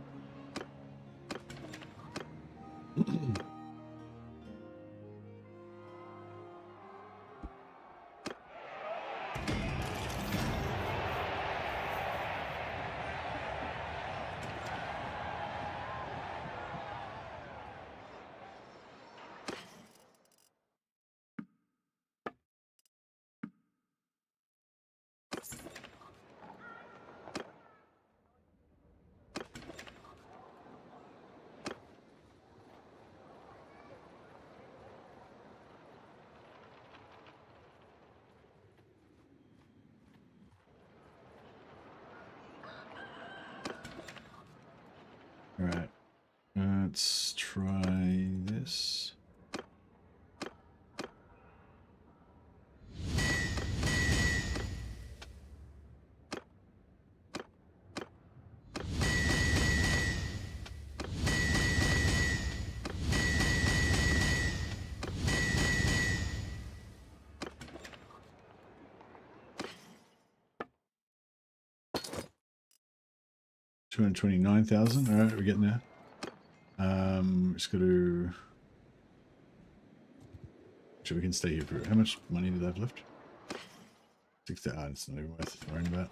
All right, let's try this. $229,000. All right, we're getting there. Just got to. Actually, we can stay here for. How much money do they have left? 60. Ah, it's not even worth worrying about.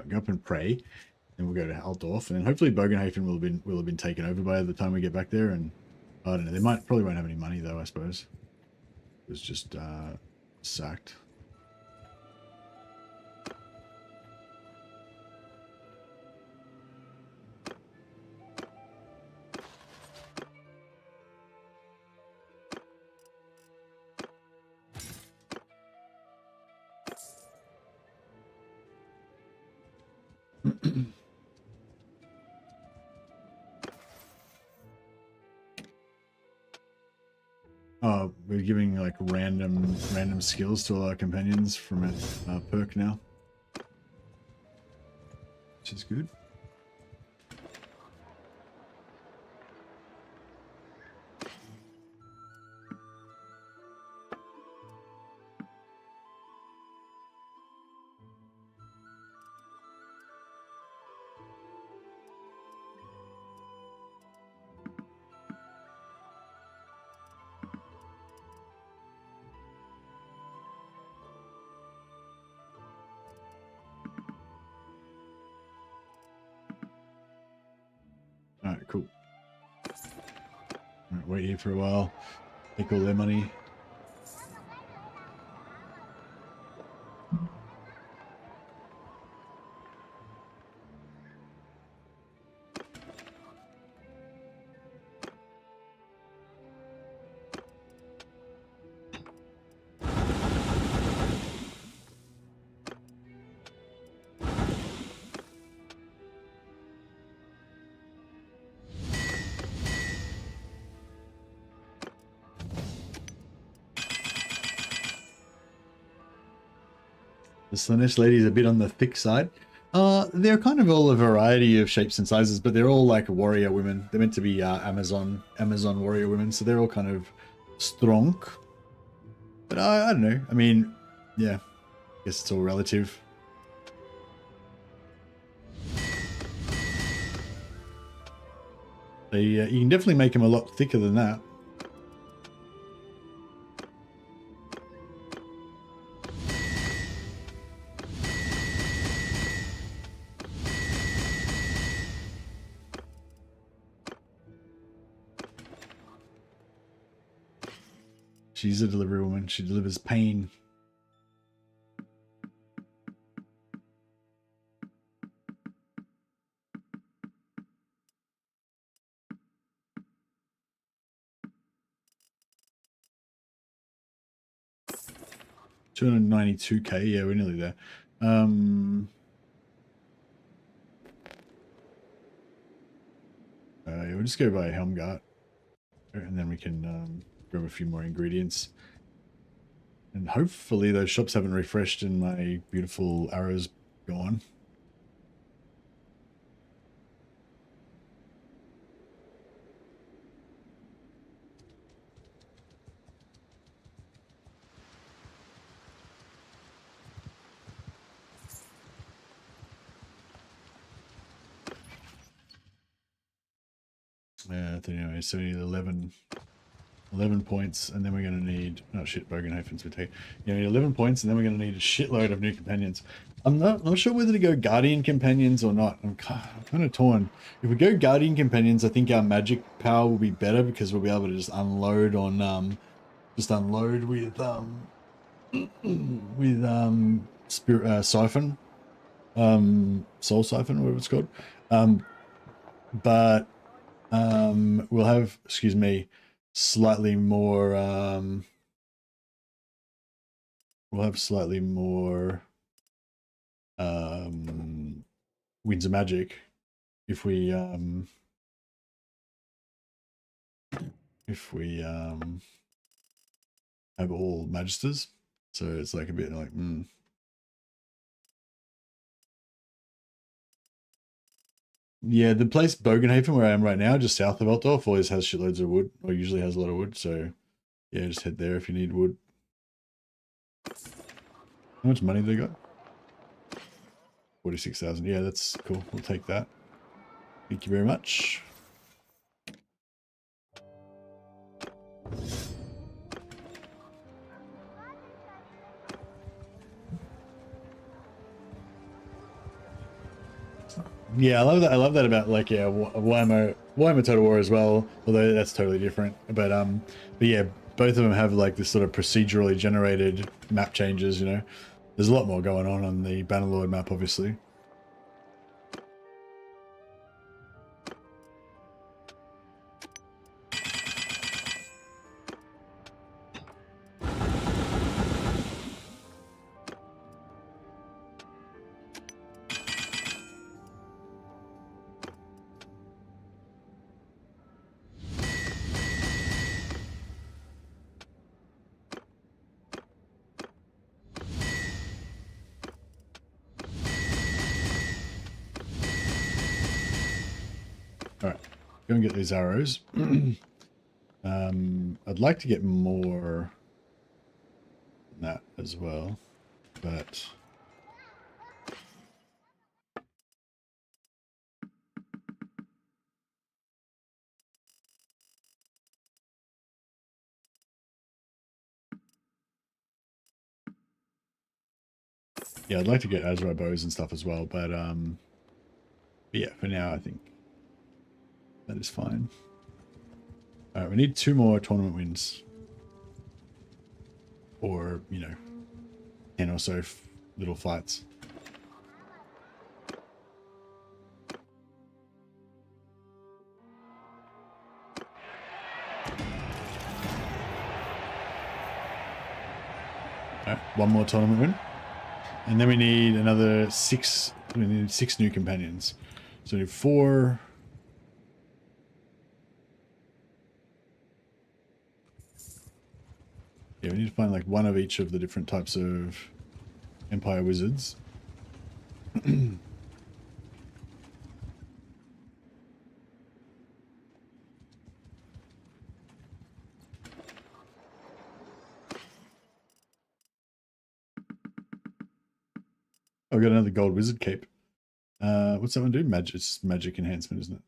Go up and pray, then we'll go to Altdorf, and then hopefully Bogenhafen will have been taken over by the time we get back there. And I don't know. They probably won't have any money though. I suppose it was just sacked. Oh, we're giving like random skills to all our companions from a perk now, which is good. Alright, cool. Alright, wait here for a while. Take all their money. The Slaanesh lady is a bit on the thick side. They're kind of all a variety of shapes and sizes, but they're all like warrior women. They're meant to be Amazon warrior women, so they're all kind of strong. But I don't know. I mean, yeah, I guess it's all relative. They, you can definitely make them a lot thicker than that. She's a delivery woman. She delivers pain. $292K. Yeah, we're nearly there. Yeah, we'll just go buy a Helmgart, and then we can grab a few more ingredients. And hopefully those shops haven't refreshed and my beautiful arrows gone. Anyway, so we need 11 points, and then we're going to need... Oh shit, Bogenhafen's would take... Yeah, we need 11 points, and then we're going to need a shitload of new companions. I'm not sure whether to go Guardian Companions or not. I'm kind of torn. If we go Guardian Companions, I think our magic power will be better, because we'll be able to just unload on... just unload with... Spirit... Siphon. Soul Siphon, whatever it's called. But... we'll have, excuse me, slightly more, we'll have slightly more, Winds of Magic if we have all Magisters. So it's like a bit like, Yeah, the place Bogenhafen, where I am right now, just south of Altdorf, always has shitloads of wood, or usually has a lot of wood, so yeah, just head there if you need wood. How much money do they got? 46,000. Yeah, that's cool. We'll take that. Thank you very much. Yeah, I love that. I love that about, like, yeah, Warhammer Total War as well. Although that's totally different. But yeah, both of them have like this sort of procedurally generated map changes. You know, there's a lot more going on the Bannerlord map, obviously. Alright, go and get these arrows. I'd like to get more than that as well, but... yeah, I'd like to get Azra bows and stuff as well, but yeah, for now I think that is fine. Alright, we need 2 more tournament wins. Or, you know, 10 or so little fights. Alright, 1 more tournament win. And then we need another 6, we need 6 new companions. So we need 4... yeah, we need to find like 1 of each of the different types of Empire Wizards. I've got another gold wizard cape. What's that one do? Magic. It's magic enhancement, isn't it?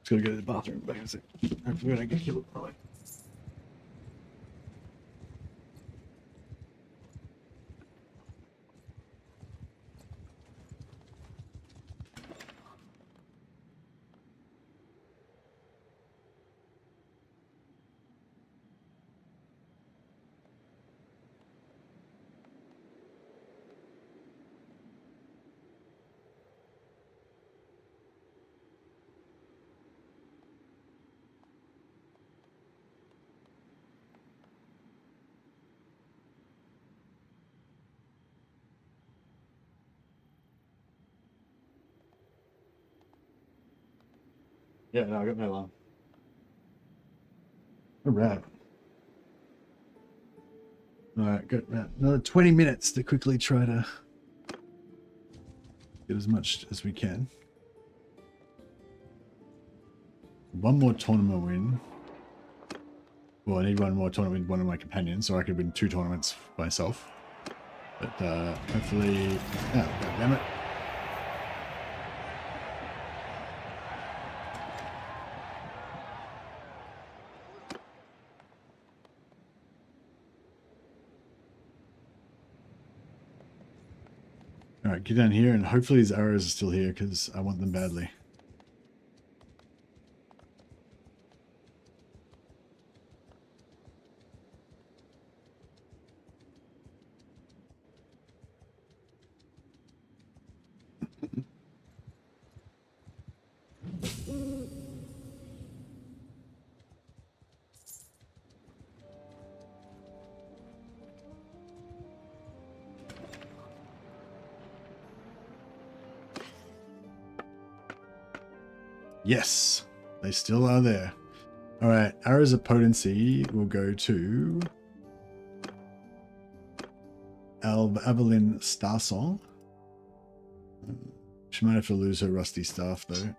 Just gotta go to the bathroom. Back in a sec. Hopefully I don't get killed. Probably. Yeah, no, I got my alarm. All right. All right, got another 20 minutes to quickly try to get as much as we can. One more tournament win. Well, I need one more tournament with one of my companions, so I could win 2 tournaments myself. But hopefully... Oh, God damn it. Alright, get down here, and hopefully his arrows are still here, because I want them badly. Yes, they still are there. All right, arrows of potency will go to Evelyn Starsong. She might have to lose her rusty staff though.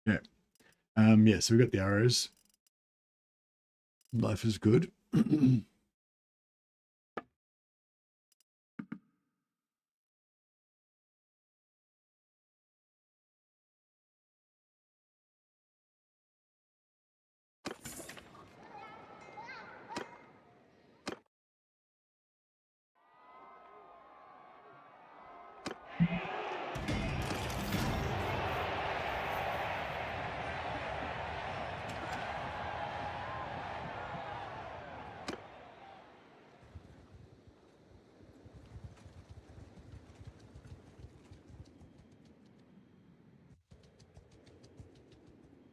Yeah. Yeah, so we got the arrows. Life is good.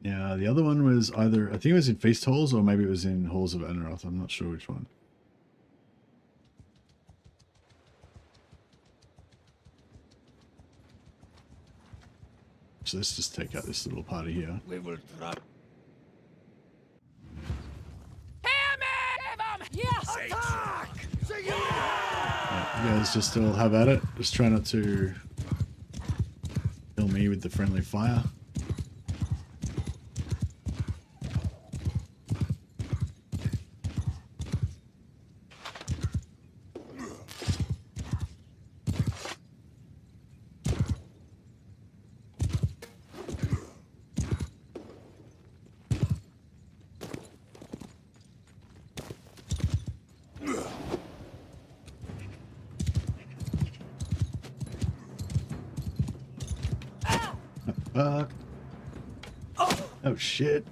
Yeah, the other one was either, I think it was in Feast Halls or maybe it was in Halls of Anaroth. I'm not sure which one. So let's just take out this little party here. We will trap. Yes! Attack! See you! Yeah, you guys just still have at it. Just try not to kill me with the friendly fire. Fuck. Oh shit.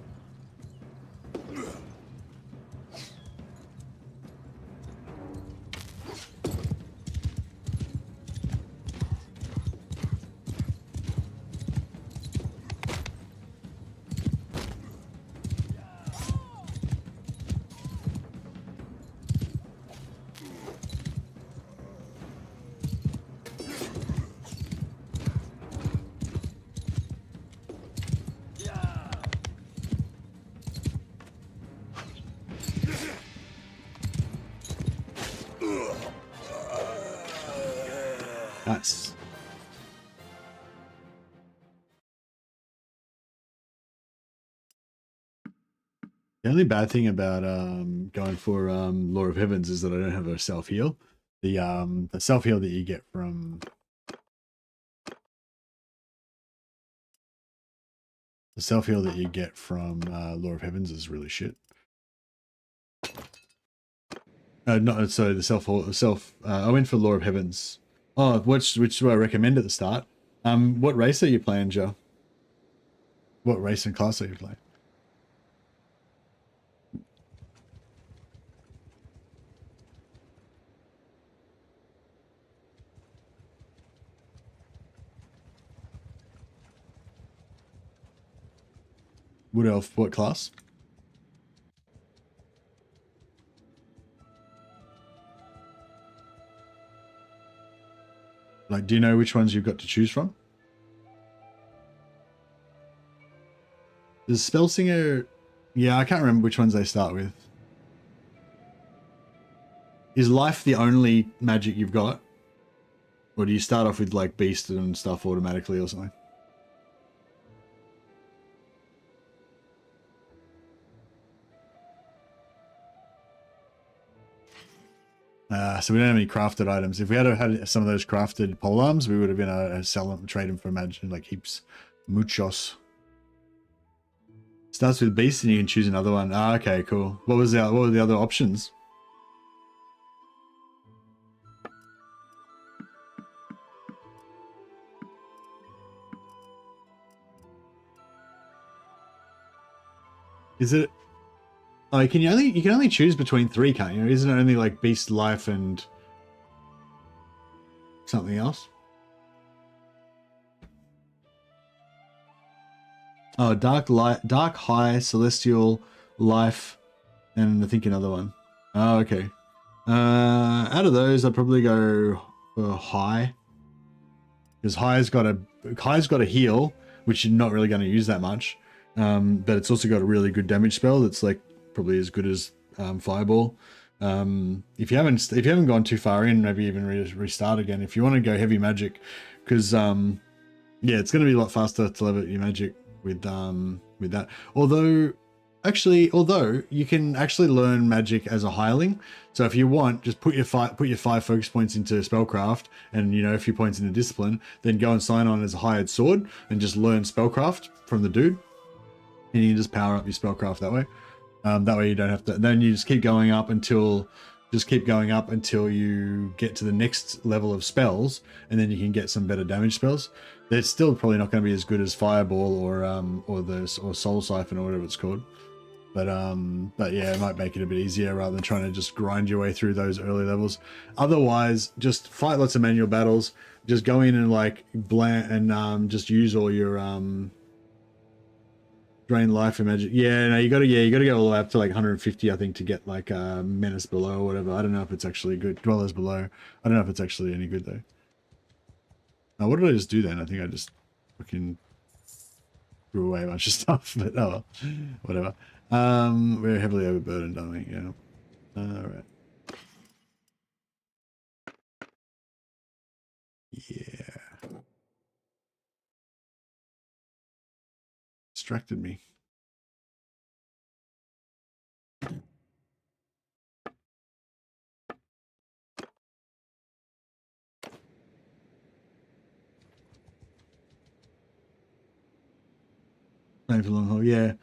Nice. The only bad thing about going for Lore of Heavens is that I don't have a self heal. The self heal that you get from Lore of Heavens is really shit. No, sorry, the self. I went for Lore of Heavens. Oh, which do I recommend at the start? What race are you playing, Joe? What race and class are you playing? Wood Elf, what class? Like, do you know which ones you've got to choose from? Does Spellsinger... Yeah, I can't remember which ones they start with. Is life the only magic you've got? Or do you start off with, like, beast and stuff automatically or something? So we don't have any crafted items. If we had some of those crafted polearms, we would have been able to sell them, trade them for magic, like heaps. Muchos. Starts with beast and you can choose another one. Ah, okay, cool. What were the other options? Is it? Oh, you can only choose between 3, can't you? Isn't it only like beast, life, and something else? Oh, dark light, dark high, celestial, life, and I think another one. Oh, okay. Out of those, I'd probably go for high, because high's got a heal, which you're not really going to use that much. But it's also got a really good damage spell that's like probably as good as Fireball. If you haven't gone too far in, maybe even restart again. If you want to go heavy magic, because yeah, it's going to be a lot faster to level your magic with that. Although you can actually learn magic as a hireling. So if you want, just put your 5 focus points into spellcraft, and a few points into discipline. Then go and sign on as a hired sword and just learn spellcraft from the dude, and you can just power up your spellcraft that way. That way you don't have to. Then you just keep going up until you get to the next level of spells, and then you can get some better damage spells. They're still probably not going to be as good as Fireball or Soul Siphon or whatever it's called. But yeah, it might make it a bit easier rather than trying to just grind your way through those early levels. Otherwise, just fight lots of manual battles. Just go in and like just use all your drain life and magic. Yeah, no, you gotta go all the way up to like 150, I think, to get like Menace Below or whatever. I don't know if it's actually good. Dwellers Below. I don't know if it's actually any good though. What did I just do then? I think I just fucking threw away a bunch of stuff, but oh well. Whatever. We're heavily overburdened, aren't we? Yeah. Alright. Yeah. Distracted me. Playing for long haul, yeah.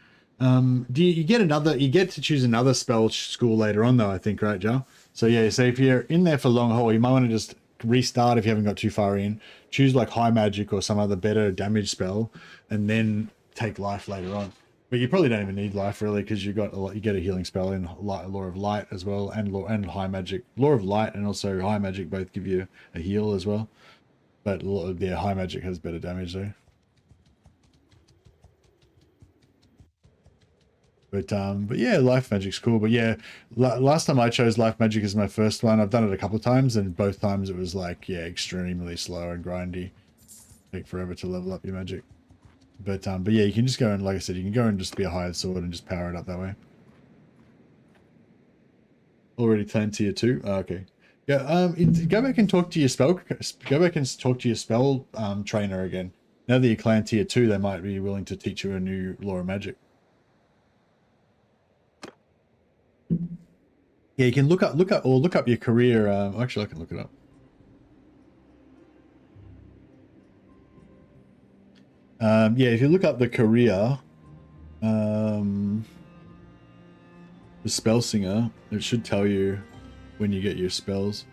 Do you get to choose another spell school later on though, I think, right, Joe? So yeah, so if you're in there for long haul, you might want to just restart if you haven't got too far in, choose like high magic or some other better damage spell, and then take life later on. But you probably don't even need life really, because you get a healing spell in Law of Light as well, and high magic. Law of Light and also high magic both give you a heal as well. But yeah, high magic has better damage though. But yeah, life magic's cool. But yeah, last time I chose life magic as my first one. I've done it a couple of times, and both times it was like, yeah, extremely slow and grindy. Take forever to level up your magic. But yeah, you can just go and, like I said, you can go and just be a hired sword and just power it up that way. Already clan tier 2. Oh, okay. Yeah. Go back and talk to your spell. Go back and talk to your spell trainer again. Now that you're clan tier 2, they might be willing to teach you a new law of magic. Yeah, you can look up your career. Actually, I can look it up. Yeah, if you look up the career, the spell singer, it should tell you when you get your spells.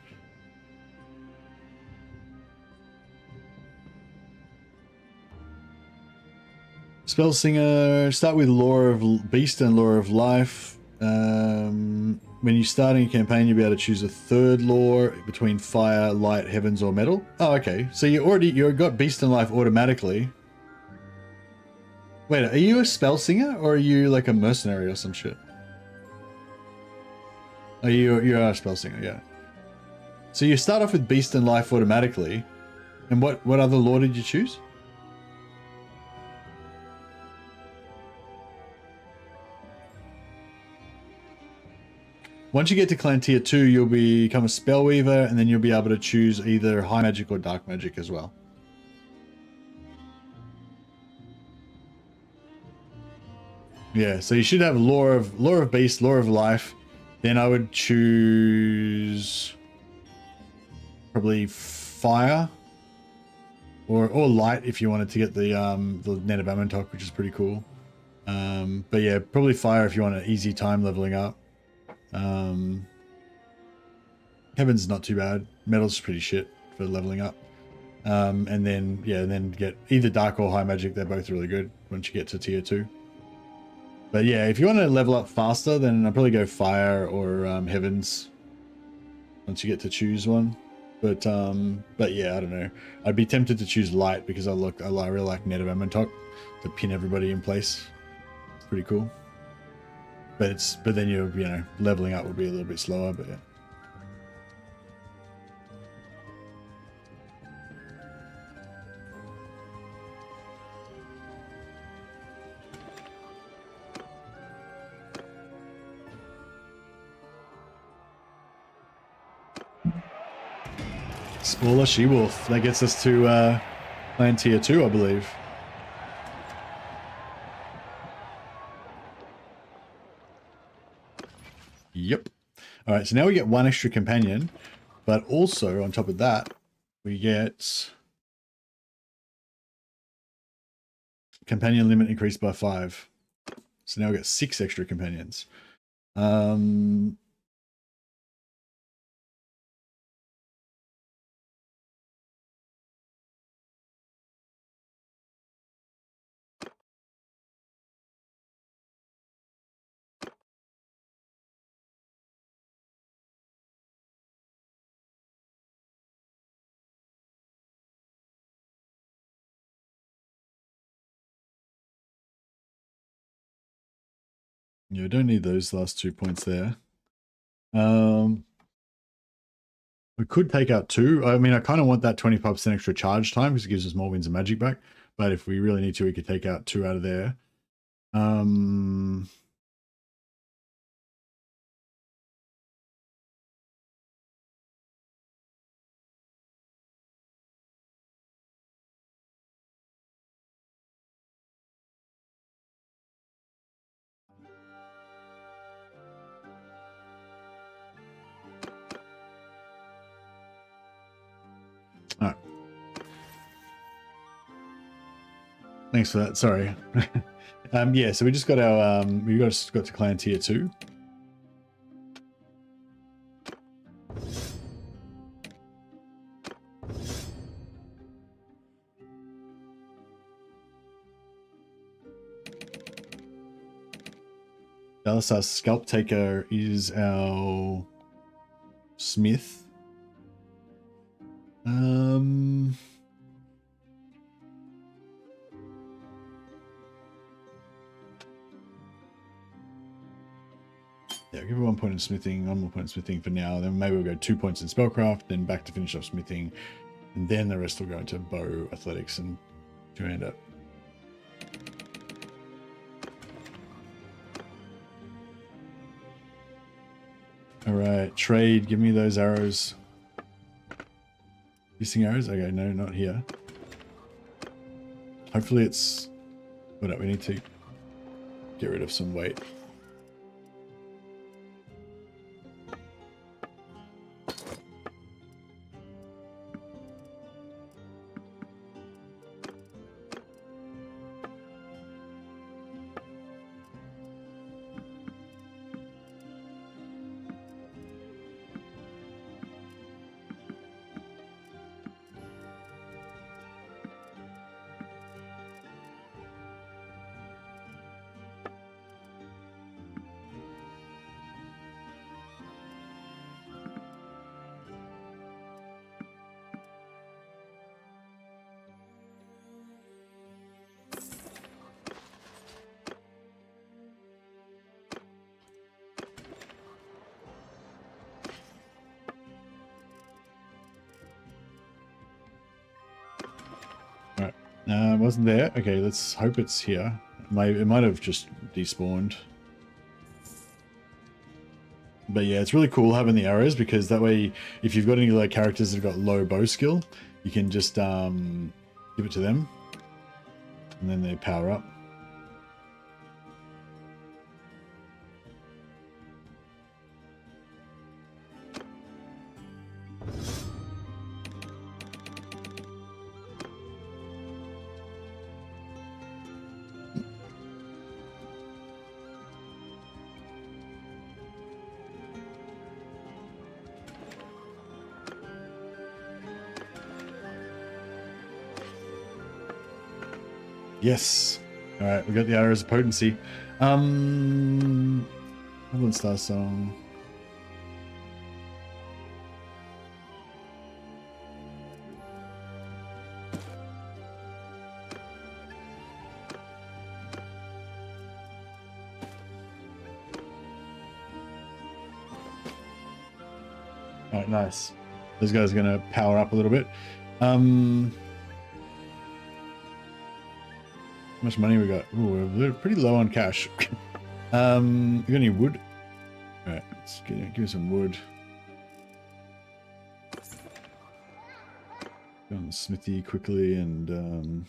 Spell singer, start with Lore of Beast and Lore of Life. When you start in a campaign, you'll be able to choose a third lore between fire, light, heavens, or metal. Oh, okay. So you got Beast and Life automatically. Wait, are you a spell singer or are you like a mercenary or some shit? Oh, you are a spell singer, yeah. So you start off with Beast and Life automatically. And what other lore did you choose? Once you get to clan tier 2, you'll become a spell weaver, and then you'll be able to choose either high magic or dark magic as well. Yeah, so you should have lore of beast, lore of life. Then I would choose probably fire or light if you wanted to get the Net of Amontok, which is pretty cool. But yeah, probably fire if you want an easy time leveling up. Heaven's not too bad. Metal's pretty shit for leveling up. And then get either dark or high magic. They're both really good once you get to tier 2. But yeah, if you want to level up faster, then I'd probably go fire or heavens once you get to choose one. But yeah, I don't know. I'd be tempted to choose light because I really like Net of Amontok to pin everybody in place. It's pretty cool. But then you know, leveling up would be a little bit slower, but yeah. Spoiler She-Wolf. That gets us to clan tier 2, I believe. Yep. All right, so now we get one extra companion, but also on top of that, we get companion limit increased by 5. So now we get 6 extra companions. Yeah, we don't need those last 2 points there. We could take out 2. I mean, I kind of want that 25% extra charge time because it gives us more winds of magic back. But if we really need to, we could take out 2 out of there. All right. Thanks for that. Sorry. Yeah, so we just got our we got to clan tier 2. Dalasar's Scalp Taker is our smith. Yeah, give her 1 point in smithing, 1 more point in smithing for now. Then maybe we'll go 2 points in spellcraft, then back to finish off smithing, and then the rest will go into bow, athletics, and 2-hand up. All right, trade. Give me those arrows. Missing arrows? Okay, no, not here. Hopefully it's... Hold up, we need to get rid of some weight. Wasn't there? Okay, let's hope it's here. It might have just despawned. But yeah, it's really cool having the arrows, because that way, if you've got any like characters that have got low bow skill, you can just give it to them, and then they power up. Yes. All right, we got the arrows of potency. Evelyn Star Song. All right, nice. Those guys are gonna power up a little bit. How much money we got? Ooh, we're pretty low on cash. You got any wood? All right, let's give me some wood. Go on the smithy quickly and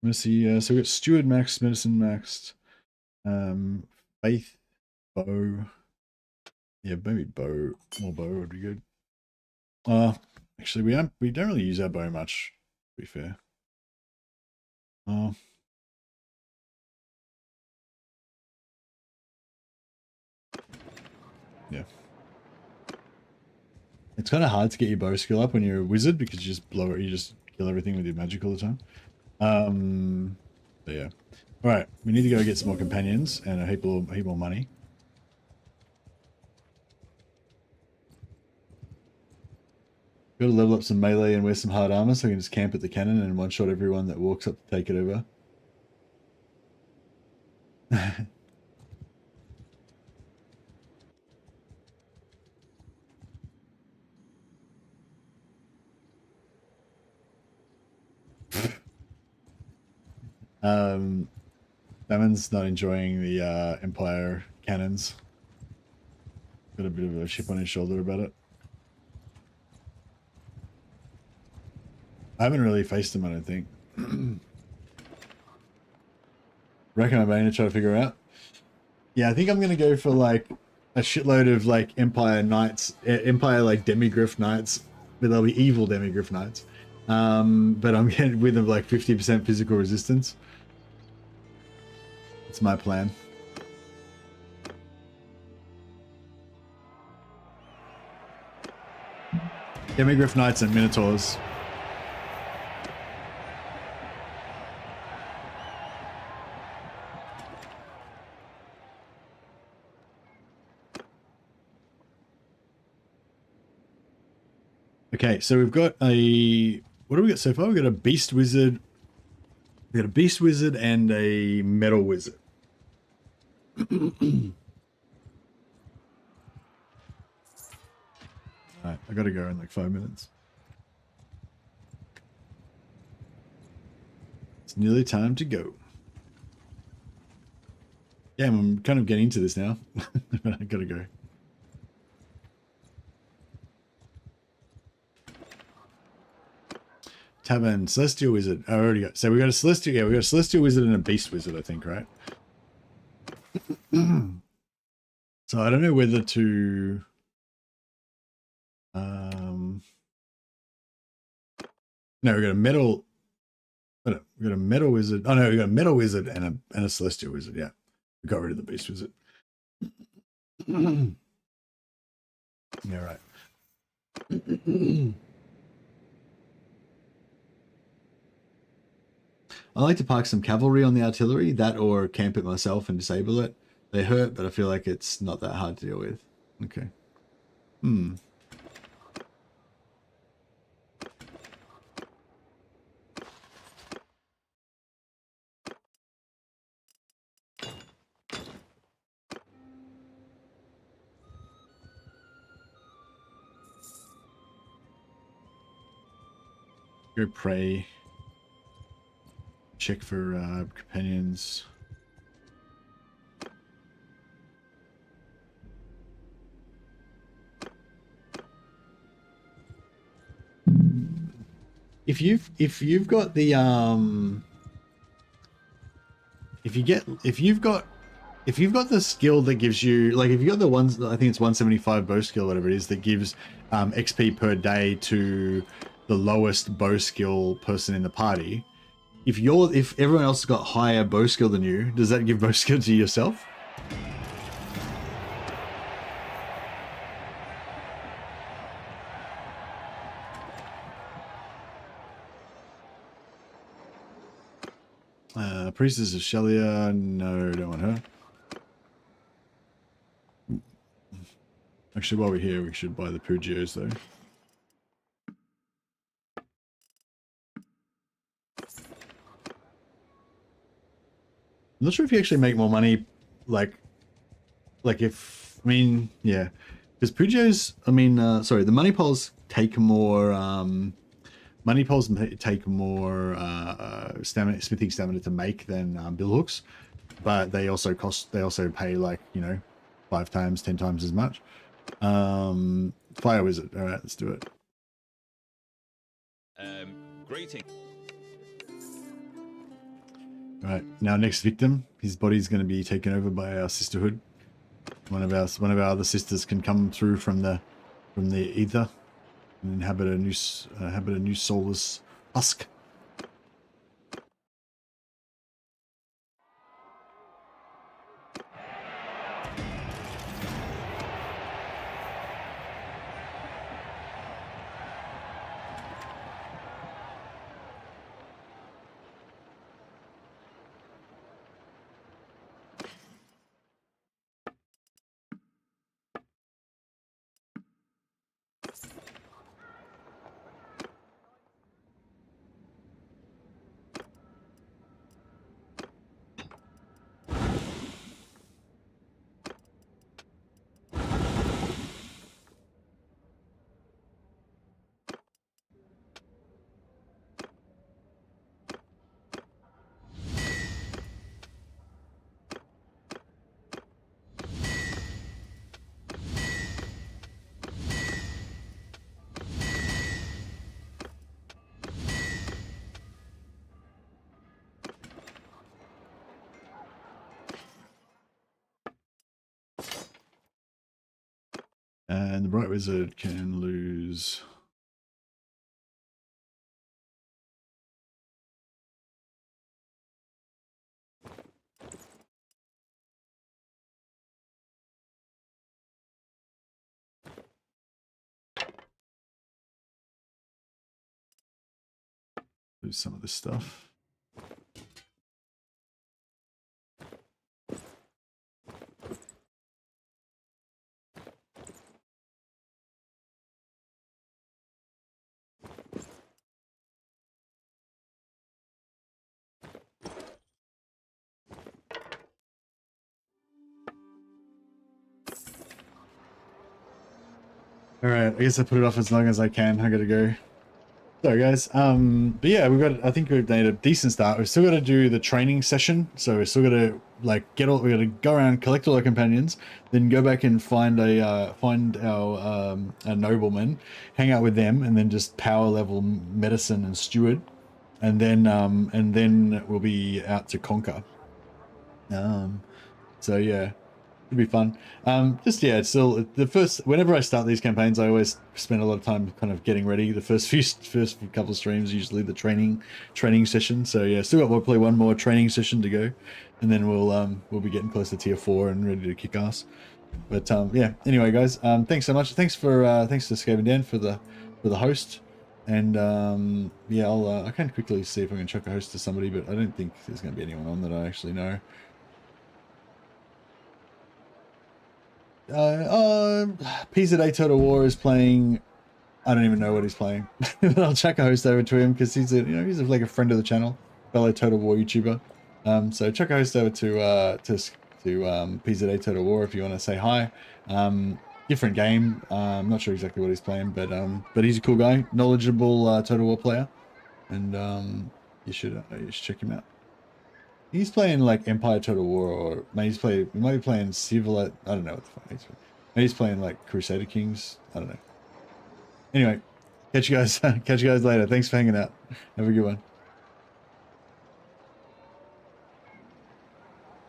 let's see. So we got Steward maxed, Medicine maxed, Faith, Bow. Yeah, maybe Bow. More Bow would be good. Actually, we don't really use our bow much, to be fair. Yeah. It's kind of hard to get your bow skill up when you're a wizard, because you just kill everything with your magic all the time. But yeah. All right, we need to go get some more companions and a heap more money. Got to level up some melee and wear some hard armor so I can just camp at the cannon and one-shot everyone that walks up to take it over. Damon's not enjoying the Empire cannons. Got a bit of a chip on his shoulder about it. I haven't really faced him, I don't think. Reckon I'm going to try to figure out. Yeah, I think I'm going to go for like a shitload of like Empire Knights, Empire like Demigryph Knights, but they'll be evil Demigryph Knights. But I'm getting with them like 50% physical resistance. That's my plan. Demigryph Knights and Minotaurs. Okay, so we've got a... What do we got so far? We've got a Beast Wizard. We've got a Beast Wizard and a Metal Wizard. Alright, I gotta go in like 5 minutes. It's nearly time to go. Yeah, I'm kind of getting into this now. But I gotta go. Tavern, Celestial Wizard. I already got. So we got a Celestial. Yeah, we got a Celestial Wizard and a Beast Wizard, I think, right? So I don't know whether to. No, we got a metal. We got a Metal Wizard. Oh no, we got a Metal Wizard and a Celestial Wizard. Yeah, we got rid of the Beast Wizard. Yeah, right. I like to park some cavalry on the artillery, that or camp it myself and disable it. They hurt, but I feel like it's not that hard to deal with. Okay. Go pray. Check for companions. If you've got the if you've got the skill that gives you, like, if you got the ones, I think it's 175 bow skill, whatever it is, that gives XP per day to the lowest bow skill person in the party. If everyone else has got higher bow skill than you, does that give bow skill to yourself? Priestess of Shelia, no, don't want her. Actually, while we're here, we should buy the Pugios, though. I'm not sure if you actually make more money, like if, I mean, yeah. Because Pugios, I mean, sorry, the money poles take more, smithing stamina to make than billhooks, but they also pay, like, you know, 5 times, 10 times as much. Fire Wizard, all right, let's do it. Greeting. All right, now next victim, his body's going to be taken over by our sisterhood. One of our other sisters can come through from the ether and inhabit a new soulless husk. the Bright Wizard can lose. Lose some of this stuff. All right, I guess I put it off as long as I can. I gotta go. Sorry guys. But yeah, I think we've made a decent start. We've still got to do the training session, so we're still got to like we got to go around, collect all our companions, then go back and find our noblemen, hang out with them, and then just power level medicine and steward, and then we'll be out to conquer. So yeah. It'd be fun. Just yeah, it's still the first. Whenever I start these campaigns, I always spend a lot of time kind of getting ready. The first couple of streams, usually the training session. So yeah, still got probably one more training session to go, and then we'll be getting close to tier 4 and ready to kick ass. But yeah. Anyway, guys, thanks so much. Thanks to Scaven Dan for the host. And yeah, I can quickly see if I can chuck a host to somebody, but I don't think there's going to be anyone on that I actually know. PZA Total War is playing. I don't even know what he's playing, but I'll chuck a host over to him because he's like a friend of the channel, fellow Total War YouTuber. So chuck a host over to PZA Total War if you want to say hi. Different game. I'm not sure exactly what he's playing, but he's a cool guy, knowledgeable Total War player, and you should check him out. He's playing like Empire Total War, or maybe he might be playing Civil. I don't know what the fuck he's playing. Maybe he's playing like Crusader Kings. I don't know. Anyway, catch you guys later. Thanks for hanging out. Have a good one.